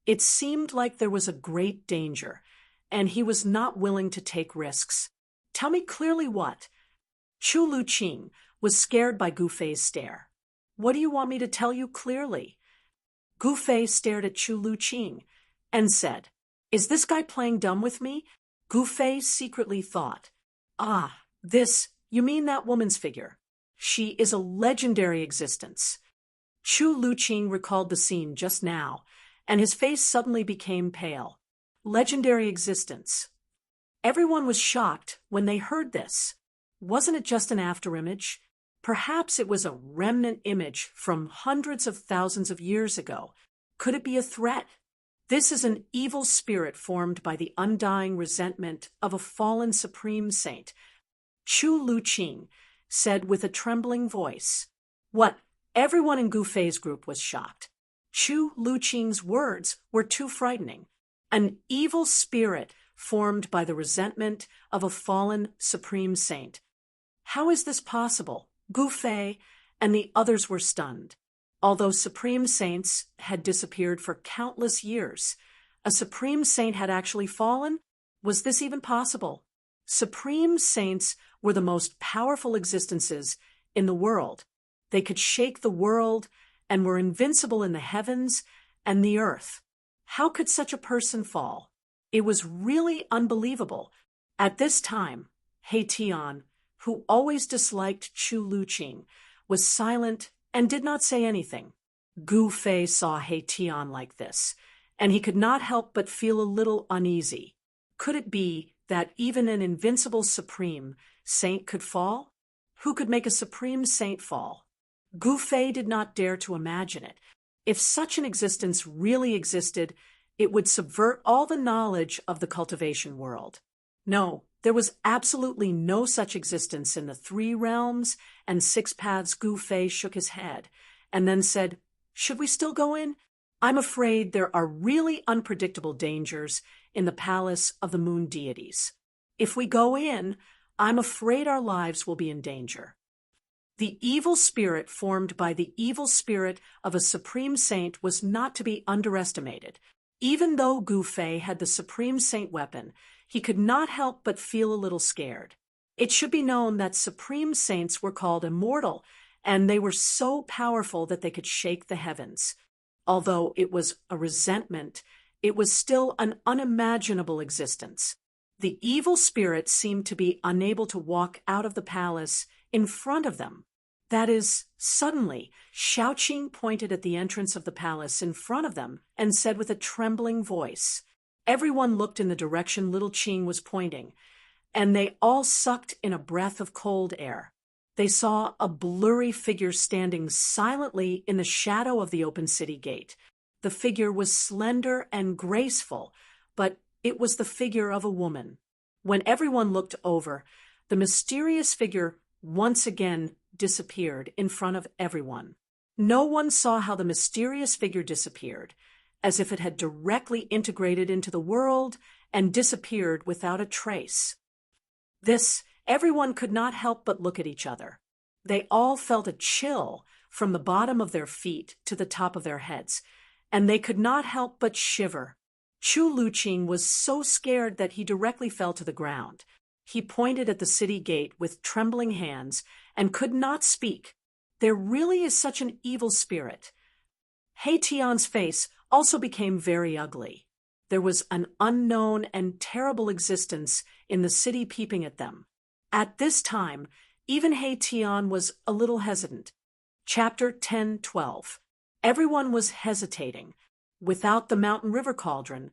it seemed like there was a great danger, and he was not willing to take risks. Tell me clearly what? Chu Luqing was scared by Gu Fei's stare. What do you want me to tell you clearly? Gu Fei stared at Chu Luqing and said, Is this guy playing dumb with me? Gu Fei secretly thought, you mean that woman's figure. She is a legendary existence. Chu Luqing recalled the scene just now, and his face suddenly became pale. Legendary existence. Everyone was shocked when they heard this. Wasn't it just an afterimage? Perhaps it was a remnant image from hundreds of thousands of years ago. Could it be a threat? This is an evil spirit formed by the undying resentment of a fallen supreme saint. Chu Luqing said with a trembling voice. What? Everyone in Gu Fei's group was shocked. Chu Luqing's words were too frightening. An evil spirit formed by the resentment of a fallen supreme saint. How is this possible? Gu Fei and the others were stunned. Although supreme saints had disappeared for countless years, a supreme saint had actually fallen? Was this even possible? Supreme saints were the most powerful existences in the world. They could shake the world and were invincible in the heavens and the earth. How could such a person fall? It was really unbelievable. At this time, He Tian, who always disliked Chu Luqing, was silent and did not say anything. Gu Fei saw He Tian like this, and he could not help but feel a little uneasy. Could it be that even an invincible supreme saint could fall? Who could make a supreme saint fall? Gu Fei did not dare to imagine it. If such an existence really existed, it would subvert all the knowledge of the cultivation world. No, there was absolutely no such existence in the 3 realms and 6 paths. Gu Fei shook his head and then said, "Should we still go in? I'm afraid there are really unpredictable dangers in the palace of the moon deities. If we go in, I'm afraid our lives will be in danger." The evil spirit formed by the evil spirit of a supreme saint was not to be underestimated. Even though Gu Fei had the supreme saint weapon, he could not help but feel a little scared. It should be known that supreme saints were called immortal, and they were so powerful that they could shake the heavens. Although it was a resentment, it was still an unimaginable existence. The evil spirit seemed to be unable to walk out of the palace in front of them. That is, suddenly, Xiaoqing pointed at the entrance of the palace in front of them and said with a trembling voice. Everyone looked in the direction little Qing was pointing, and they all sucked in a breath of cold air. They saw a blurry figure standing silently in the shadow of the open city gate. The figure was slender and graceful, but it was the figure of a woman. When everyone looked over, the mysterious figure once again disappeared in front of everyone. No one saw how the mysterious figure disappeared, as if it had directly integrated into the world and disappeared without a trace. Everyone could not help but look at each other. They all felt a chill from the bottom of their feet to the top of their heads, and they could not help but shiver. Chu Luqing was so scared that he directly fell to the ground. He pointed at the city gate with trembling hands and could not speak. There really is such an evil spirit. He Tian's face also became very ugly. There was an unknown and terrible existence in the city peeping at them. At this time, even He Tian was a little hesitant. Chapter 10:12. Everyone was hesitating. Without the mountain river cauldron,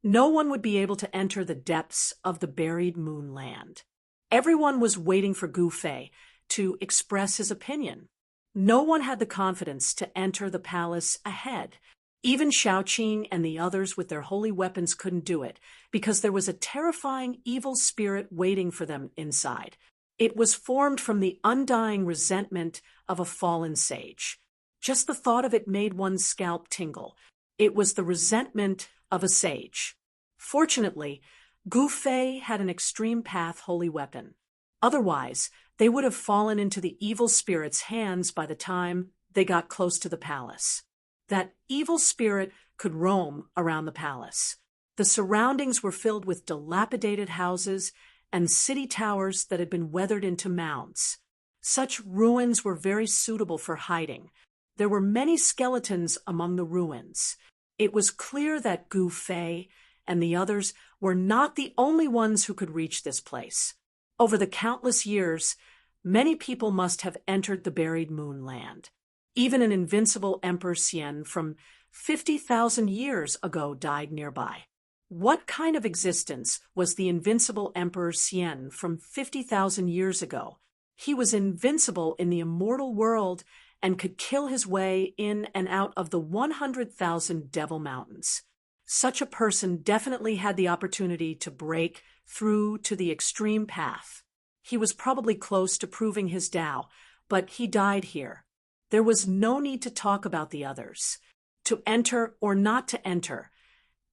no one would be able to enter the depths of the buried moonland. Everyone was waiting for Gu Fei to express his opinion. No one had the confidence to enter the palace ahead. Even Xiaoqing and the others with their holy weapons couldn't do it, because there was a terrifying evil spirit waiting for them inside. It was formed from the undying resentment of a fallen sage. Just the thought of it made one's scalp tingle. It was the resentment of a sage. Fortunately, Gu Fei had an extreme path holy weapon. Otherwise, they would have fallen into the evil spirit's hands by the time they got close to the palace. That evil spirit could roam around the palace. The surroundings were filled with dilapidated houses and city towers that had been weathered into mounds. Such ruins were very suitable for hiding. There were many skeletons among the ruins. It was clear that Gu Fei and the others were not the only ones who could reach this place. Over the countless years, many people must have entered the buried moonland. Even an invincible Emperor Xian from 50,000 years ago died nearby. What kind of existence was the invincible Emperor Xian from 50,000 years ago? He was invincible in the immortal world and could kill his way in and out of the 100,000 Devil Mountains. Such a person definitely had the opportunity to break through to the extreme path. He was probably close to proving his Tao, but he died here. There was no need to talk about the others. To enter or not to enter.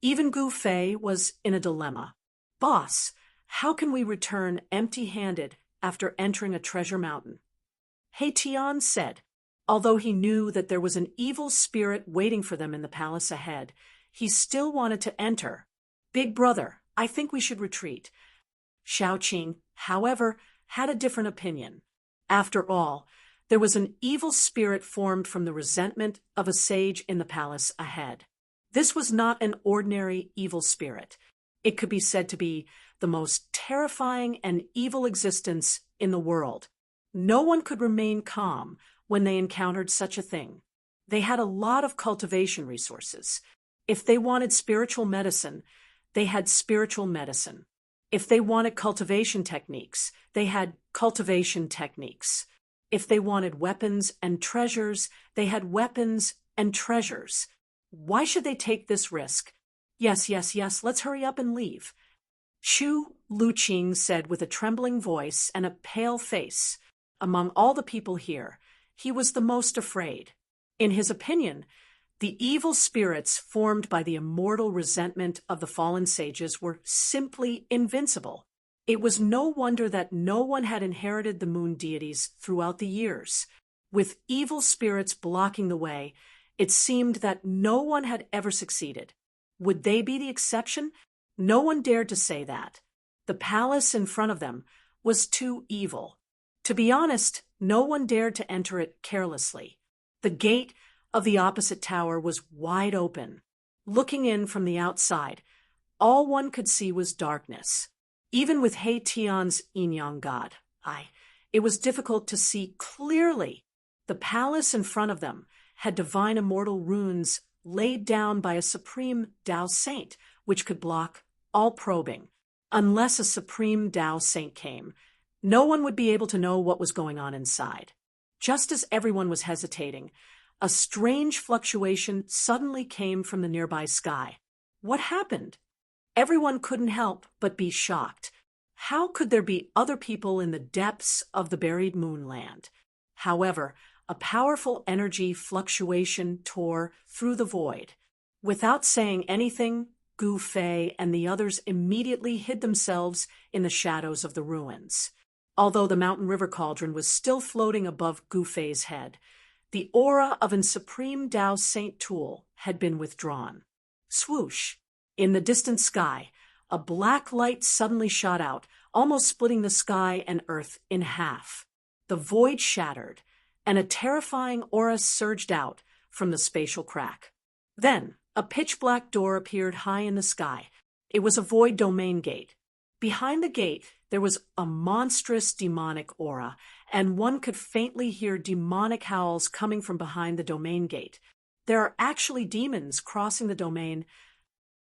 Even Gu Fei was in a dilemma. Boss, how can we return empty-handed after entering a treasure mountain? He Tian said. Although he knew that there was an evil spirit waiting for them in the palace ahead, he still wanted to enter. Big brother, I think we should retreat. Xiaoqing, however, had a different opinion. After all, there was an evil spirit formed from the resentment of a sage in the palace ahead. This was not an ordinary evil spirit. It could be said to be the most terrifying and evil existence in the world. No one could remain calm when they encountered such a thing. They had a lot of cultivation resources. If they wanted spiritual medicine, they had spiritual medicine. If they wanted cultivation techniques, they had cultivation techniques. If they wanted weapons and treasures, they had weapons and treasures. Why should they take this risk? Yes, let's hurry up and leave. Shu Luqing said with a trembling voice and a pale face. Among all the people here, he was the most afraid. In his opinion, the evil spirits formed by the immortal resentment of the fallen sages were simply invincible. It was no wonder that no one had inherited the moon deities throughout the years. With evil spirits blocking the way, it seemed that no one had ever succeeded. Would they be the exception? No one dared to say that. The palace in front of them was too evil. To be honest, no one dared to enter it carelessly. The gate of the opposite tower was wide open. Looking in from the outside, all one could see was darkness. Even with He Tian's yin-yang god, it was difficult to see clearly. The palace in front of them had divine immortal runes laid down by a supreme Tao saint, which could block all probing. Unless a supreme Tao saint came, no one would be able to know what was going on inside. Just as everyone was hesitating, a strange fluctuation suddenly came from the nearby sky. What happened? Everyone couldn't help but be shocked. How could there be other people in the depths of the buried moonland? However, a powerful energy fluctuation tore through the void. Without saying anything, Gu Fei and the others immediately hid themselves in the shadows of the ruins. Although the mountain river cauldron was still floating above Gu Fei's head, the aura of an supreme Tao Saint tool had been withdrawn. Swoosh! In the distant sky, a black light suddenly shot out, almost splitting the sky and earth in half. The void shattered, and a terrifying aura surged out from the spatial crack. Then, a pitch-black door appeared high in the sky. It was a void domain gate. Behind the gate, there was a monstrous demonic aura, and one could faintly hear demonic howls coming from behind the domain gate. There are actually demons crossing the domain.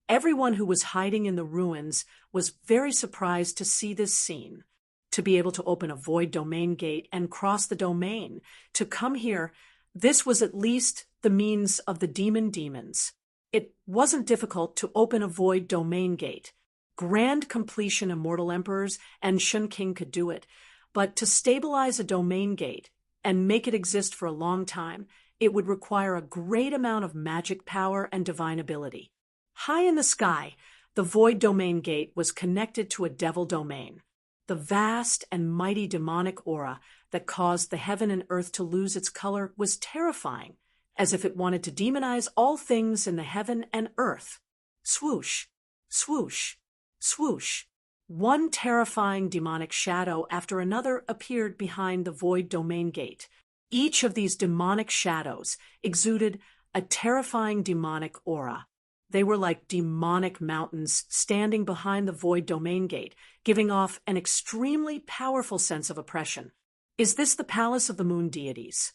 Everyone who was hiding in the ruins was very surprised to see this scene. To be able to open a void domain gate and cross the domain, to come here, this was at least the means of the demons. It wasn't difficult to open a void domain gate. Grand completion immortal emperors and Shun King could do it, but to stabilize a domain gate and make it exist for a long time, it would require a great amount of magic power and divine ability. High in the sky, the void domain gate was connected to a devil domain. The vast and mighty demonic aura that caused the heaven and earth to lose its color was terrifying, as if it wanted to demonize all things in the heaven and earth. Swoosh, swoosh, swoosh. One terrifying demonic shadow after another appeared behind the void domain gate. Each of these demonic shadows exuded a terrifying demonic aura. They were like demonic mountains standing behind the void domain gate, giving off an extremely powerful sense of oppression. Is this the palace of the moon deities?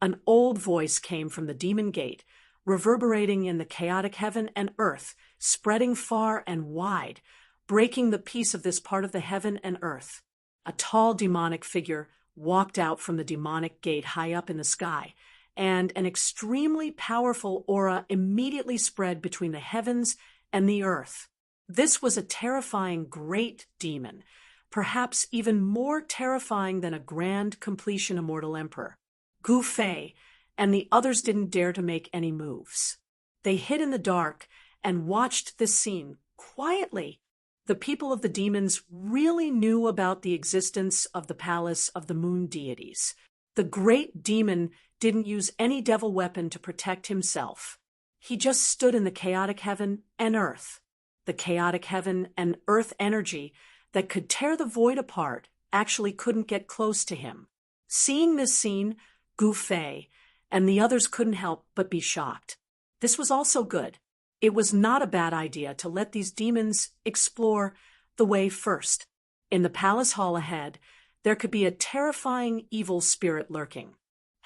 An old voice came from the demon gate, reverberating in the chaotic heaven and earth, spreading far and wide, breaking the peace of this part of the heaven and earth. A tall demonic figure walked out from the demonic gate high up in the sky, and an extremely powerful aura immediately spread between the heavens and the earth. This was a terrifying great demon, perhaps even more terrifying than a grand completion immortal emperor. Gu Fei and the others didn't dare to make any moves. They hid in the dark and watched this scene quietly. The people of the demons really knew about the existence of the palace of the moon deities. The great demon didn't use any devil weapon to protect himself. He just stood in the chaotic heaven and earth. The chaotic heaven and earth energy that could tear the void apart actually couldn't get close to him. Seeing this scene, Gu Fei and the others couldn't help but be shocked. This was also good. It was not a bad idea to let these demons explore the way first. In the palace hall ahead, there could be a terrifying evil spirit lurking.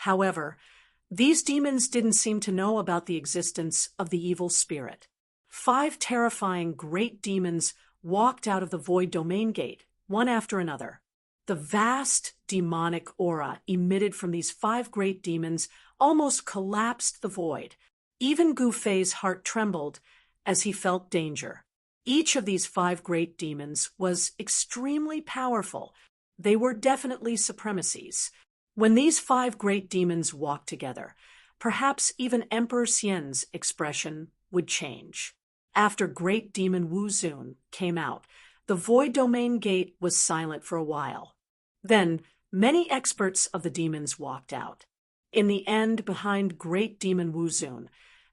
However, these demons didn't seem to know about the existence of the evil spirit. 5 terrifying great demons walked out of the void domain gate, one after another. The vast demonic aura emitted from these 5 great demons almost collapsed the void. Even Gu Fei's heart trembled as he felt danger. Each of these 5 great demons was extremely powerful. They were definitely supremacies. When these 5 great demons walked together, perhaps even Emperor Xian's expression would change. After Great Demon Wu Zun came out, the void domain gate was silent for a while. Then, many experts of the demons walked out. In the end, behind Great Demon Wu Zun,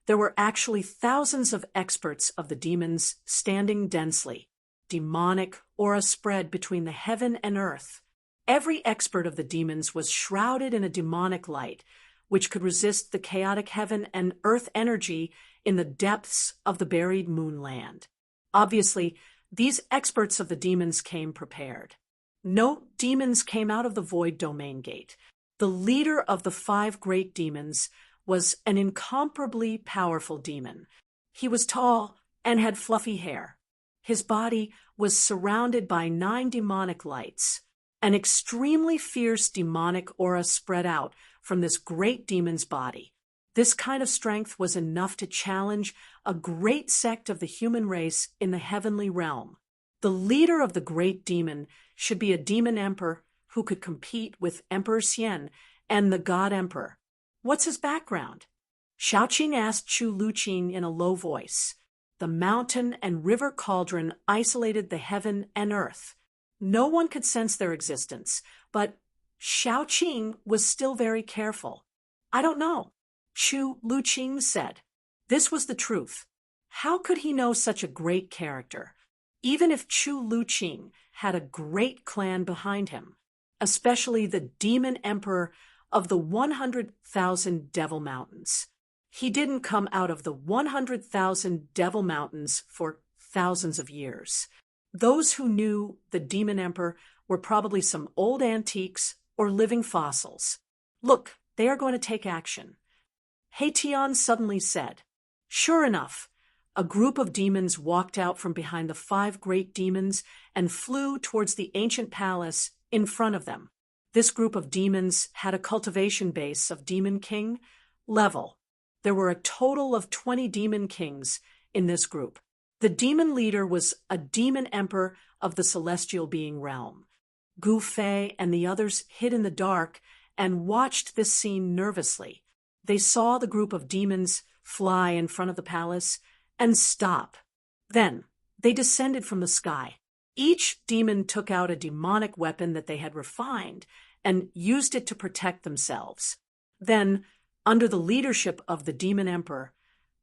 there were actually thousands of experts of the demons standing densely. Demonic aura spread between the heaven and earth. Every expert of the demons was shrouded in a demonic light, which could resist the chaotic heaven and earth energy in the depths of the buried moonland. Obviously, these experts of the demons came prepared. No demons came out of the void domain gate. The leader of the 5 great demons was an incomparably powerful demon. He was tall and had fluffy hair. His body was surrounded by 9 demonic lights. An extremely fierce demonic aura spread out from this great demon's body. This kind of strength was enough to challenge a great sect of the human race in the heavenly realm. The leader of the great demon should be a demon emperor who could compete with Emperor Xian and the God Emperor. What's his background? Xiaoqing asked Chu Luqing in a low voice. The mountain and river cauldron isolated the heaven and earth. No one could sense their existence, but Xiaoqing was still very careful. I don't know, Chu Luqing said. This was the truth. How could he know such a great character? Even if Chu Luqing had a great clan behind him, especially the demon emperor of the 100,000 Devil Mountains. He didn't come out of the 100,000 Devil Mountains for thousands of years. Those who knew the demon emperor were probably some old antiques or living fossils. Look, they are going to take action. He Tian suddenly said. Sure enough, a group of demons walked out from behind the 5 great demons and flew towards the ancient palace in front of them. This group of demons had a cultivation base of Demon King level. There were a total of 20 Demon Kings in this group. The demon leader was a demon emperor of the celestial being realm. Gu Fei and the others hid in the dark and watched this scene nervously. They saw the group of demons fly in front of the palace and stop. Then they descended from the sky. Each demon took out a demonic weapon that they had refined and used it to protect themselves. Then, under the leadership of the demon emperor,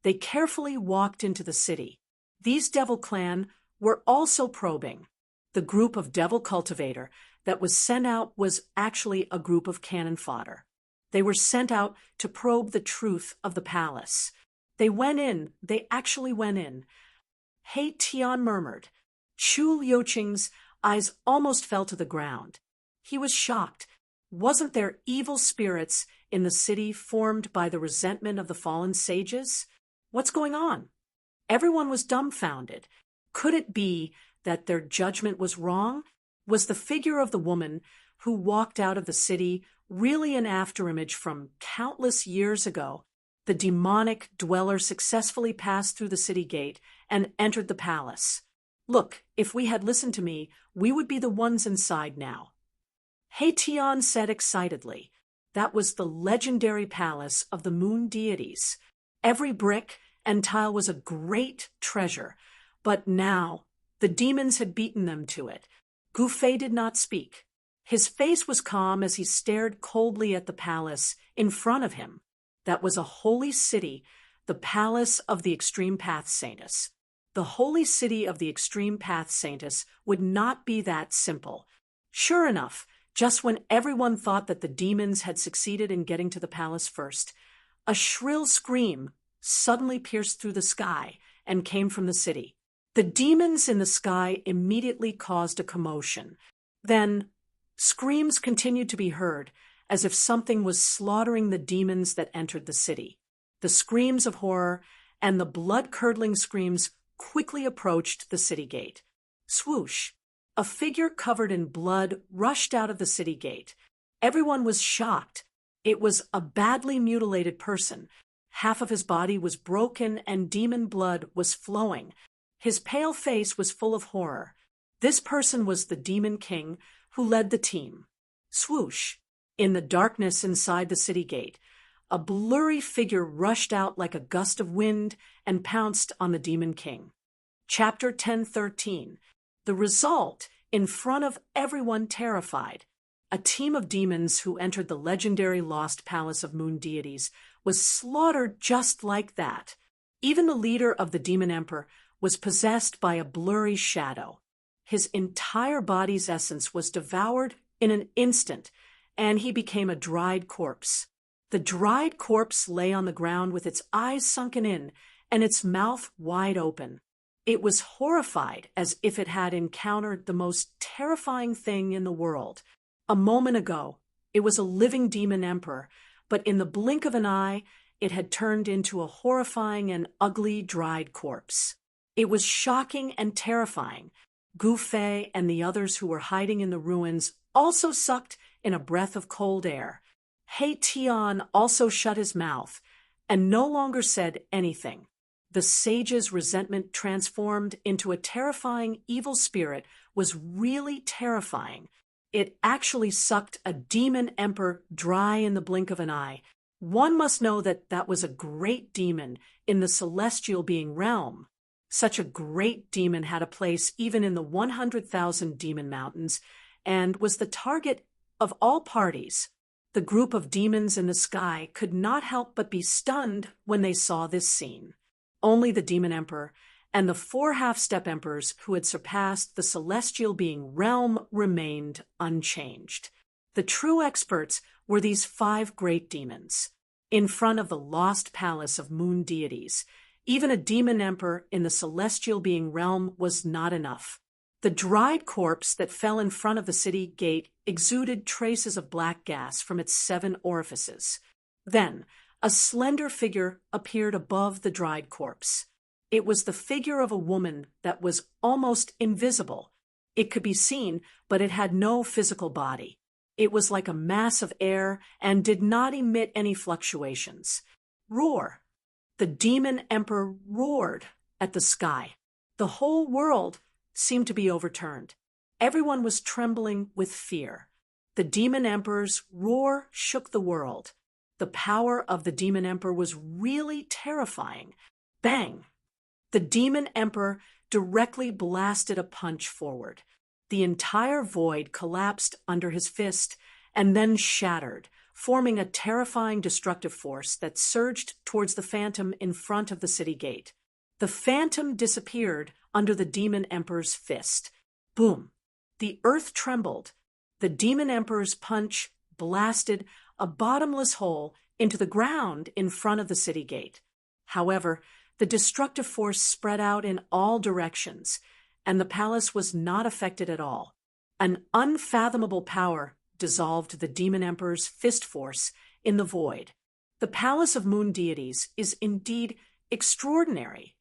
they carefully walked into the city. These devil clan were also probing. The group of devil cultivator that was sent out was actually a group of cannon fodder. They were sent out to probe the truth of the palace. They actually went in. He Tian murmured. Chu Liuqing's eyes almost fell to the ground. He was shocked. Wasn't there evil spirits in the city formed by the resentment of the fallen sages? What's going on? Everyone was dumbfounded. Could it be that their judgment was wrong? Was the figure of the woman who walked out of the city really an afterimage from countless years ago? The demonic dweller successfully passed through the city gate and entered the palace. Look, if we had listened to me, we would be the ones inside now. He Tian said excitedly. That was the legendary palace of the moon deities. Every brick and tile was a great treasure, but now the demons had beaten them to it. Gu Fei did not speak. His face was calm as he stared coldly at the palace in front of him. That was a holy city, the palace of the Extreme Path Saintess. The holy city of the Extreme Path Saintess would not be that simple. Sure enough, just when everyone thought that the demons had succeeded in getting to the palace first, a shrill scream suddenly pierced through the sky and came from the city. The demons in the sky immediately caused a commotion. Then, screams continued to be heard as if something was slaughtering the demons that entered the city. The screams of horror and the blood-curdling screams quickly approached the city gate. Swoosh! A figure covered in blood rushed out of the city gate. Everyone was shocked. It was a badly mutilated person. Half of his body was broken and demon blood was flowing. His pale face was full of horror. This person was the Demon King who led the team. Swoosh! In the darkness inside the city gate, a blurry figure rushed out like a gust of wind and pounced on the Demon King. Chapter 10:13. The result, in front of everyone terrified. A team of demons who entered the legendary lost palace of moon deities was slaughtered just like that. Even the leader of the Demon Emperor was possessed by a blurry shadow. His entire body's essence was devoured in an instant, and he became a dried corpse. The dried corpse lay on the ground with its eyes sunken in and its mouth wide open. It was horrified as if it had encountered the most terrifying thing in the world. A moment ago, it was a living demon emperor, but in the blink of an eye, it had turned into a horrifying and ugly dried corpse. It was shocking and terrifying. Gu Fei and the others who were hiding in the ruins also sucked in a breath of cold air. He Tian also shut his mouth and no longer said anything. The sage's resentment transformed into a terrifying evil spirit was really terrifying. It actually sucked a demon emperor dry in the blink of an eye. One must know that that was a great demon in the celestial being realm. Such a great demon had a place even in the 100,000 demon mountains and was the target of all parties. The group of demons in the sky could not help but be stunned when they saw this scene. Only the Demon Emperor and the 4 half-step emperors who had surpassed the celestial being realm remained unchanged. The true experts were these 5 great demons. In front of the lost palace of moon deities, even a demon emperor in the celestial being realm was not enough. The dried corpse that fell in front of the city gate exuded traces of black gas from its 7 orifices. Then, a slender figure appeared above the dried corpse. It was the figure of a woman that was almost invisible. It could be seen, but it had no physical body. It was like a mass of air and did not emit any fluctuations. Roar! The Demon Emperor roared at the sky. The whole world seemed to be overturned. Everyone was trembling with fear. The Demon Emperor's roar shook the world. The power of the Demon Emperor was really terrifying. Bang! The Demon Emperor directly blasted a punch forward. The entire void collapsed under his fist and then shattered, forming a terrifying destructive force that surged towards the phantom in front of the city gate. The phantom disappeared under the Demon Emperor's fist. Boom! The earth trembled. The Demon Emperor's punch blasted a bottomless hole into the ground in front of the city gate. However, the destructive force spread out in all directions, and the palace was not affected at all. An unfathomable power dissolved the Demon Emperor's fist force in the void. The palace of moon deities is indeed extraordinary.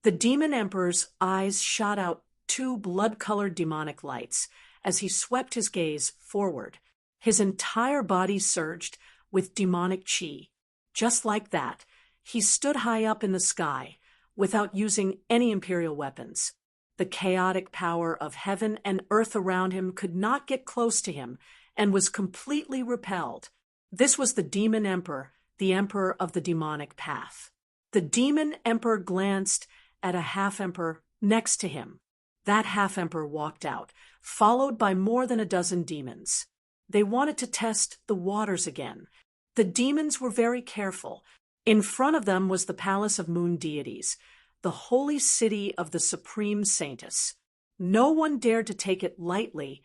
The Demon Emperor's eyes shot out 2 blood-colored demonic lights as he swept his gaze forward. His entire body surged with demonic chi. Just like that, he stood high up in the sky without using any imperial weapons. The chaotic power of heaven and earth around him could not get close to him and was completely repelled. This was the Demon Emperor, the Emperor of the demonic path. The Demon Emperor glanced at a half-emperor next to him. That half-emperor walked out, followed by more than a dozen demons. They wanted to test the waters again. The demons were very careful. In front of them was the palace of moon deities, the holy city of the supreme saintess. No one dared to take it lightly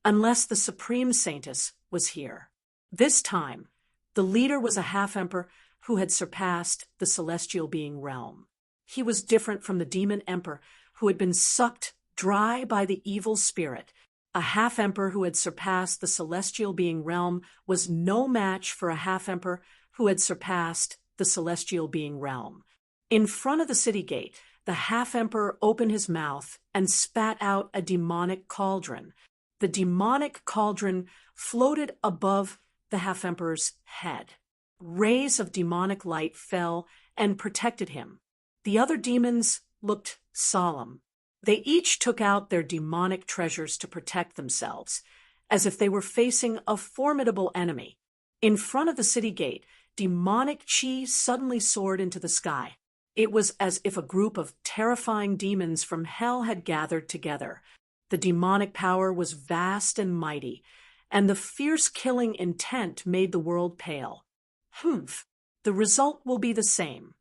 unless the supreme saintess was here. This time, the leader was a half-emperor who had surpassed the celestial being realm. He was different from the Demon Emperor who had been sucked dry by the evil spirit. A half-emperor who had surpassed the celestial being realm was no match for a half-emperor who had surpassed the celestial being realm. In front of the city gate, the half-emperor opened his mouth and spat out a demonic cauldron. The demonic cauldron floated above the half-emperor's head. Rays of demonic light fell and protected him. The other demons looked solemn. They each took out their demonic treasures to protect themselves, as if they were facing a formidable enemy. In front of the city gate, demonic chi suddenly soared into the sky. It was as if a group of terrifying demons from hell had gathered together. The demonic power was vast and mighty, and the fierce killing intent made the world pale. The result will be the same.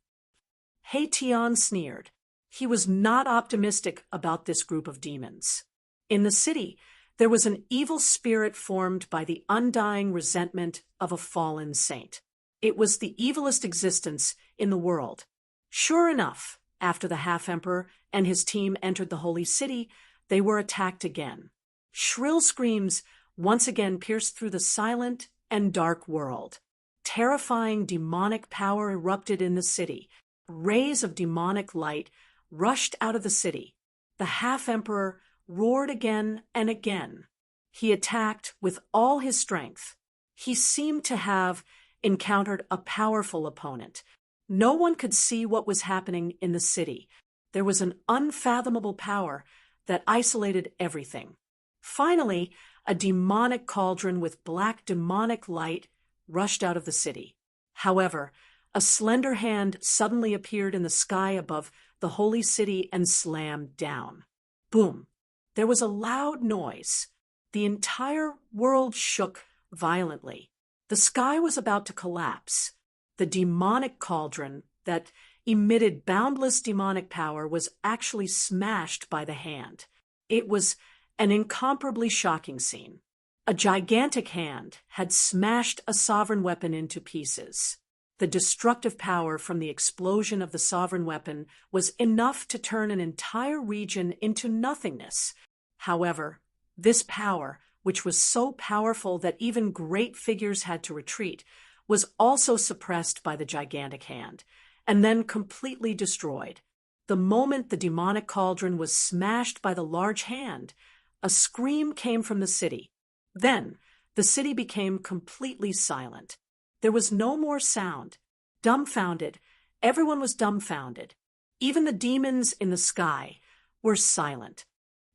He Tian sneered. He was not optimistic about this group of demons. In the city, there was an evil spirit formed by the undying resentment of a fallen saint. It was the evilest existence in the world. Sure enough, after the half-emperor and his team entered the holy city, they were attacked again. Shrill screams once again pierced through the silent and dark world. Terrifying demonic power erupted in the city. Rays of demonic light rushed out of the city. The half-emperor roared again and again. He attacked with all his strength. He seemed to have encountered a powerful opponent. No one could see what was happening in the city. There was an unfathomable power that isolated everything. Finally, a demonic cauldron with black demonic light rushed out of the city. However, a slender hand suddenly appeared in the sky above the holy city and slammed down. Boom! There was a loud noise. The entire world shook violently. The sky was about to collapse. The demonic cauldron that emitted boundless demonic power was actually smashed by the hand. It was an incomparably shocking scene. A gigantic hand had smashed a sovereign weapon into pieces. The destructive power from the explosion of the sovereign weapon was enough to turn an entire region into nothingness. However, this power, which was so powerful that even great figures had to retreat, was also suppressed by the gigantic hand, and then completely destroyed. The moment the demonic cauldron was smashed by the large hand, a scream came from the city. Then, the city became completely silent. There was no more sound. Dumbfounded, everyone was dumbfounded. Even the demons in the sky were silent.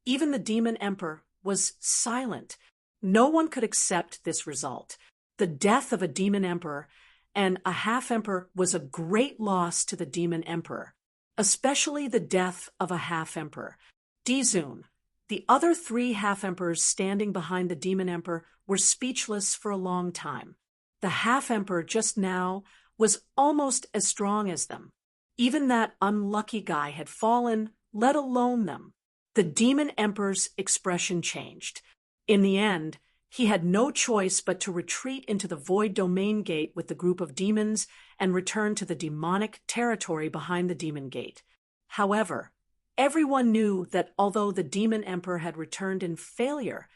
Even the demon emperor was silent. No one could accept this result. The death of a demon emperor and a half-emperor was a great loss to the demon emperor, especially the death of a half-emperor. Dizun, the other 3 half-emperors standing behind the demon emperor, were speechless for a long time. The half-emperor just now was almost as strong as them. Even that unlucky guy had fallen, let alone them. The demon emperor's expression changed. In the end, he had no choice but to retreat into the void domain gate with the group of demons and return to the demonic territory behind the demon gate. However, everyone knew that although the demon emperor had returned in failure,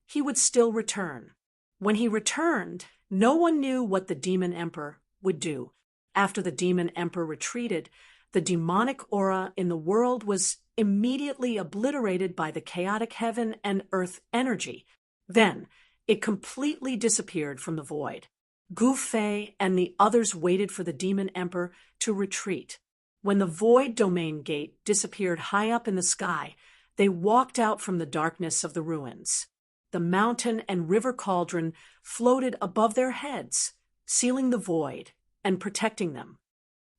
he would still return. When he returned, no one knew what the demon emperor would do. After the demon emperor retreated, the demonic aura in the world was immediately obliterated by the chaotic heaven and earth energy. Then, it completely disappeared from the void. Gu Fei and the others waited for the demon emperor to retreat. When the void domain gate disappeared high up in the sky, they walked out from the darkness of the ruins. The mountain and river cauldron floated above their heads, sealing the void and protecting them.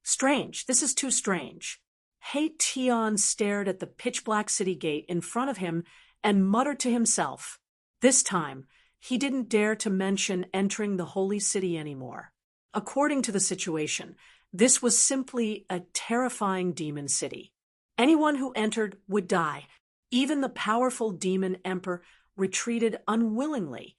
Strange, this is too strange. He Tian stared at the pitch-black city gate in front of him and muttered to himself. This time, he didn't dare to mention entering the holy city anymore. According to the situation, this was simply a terrifying demon city. Anyone who entered would die. Even the powerful demon emperor retreated unwillingly.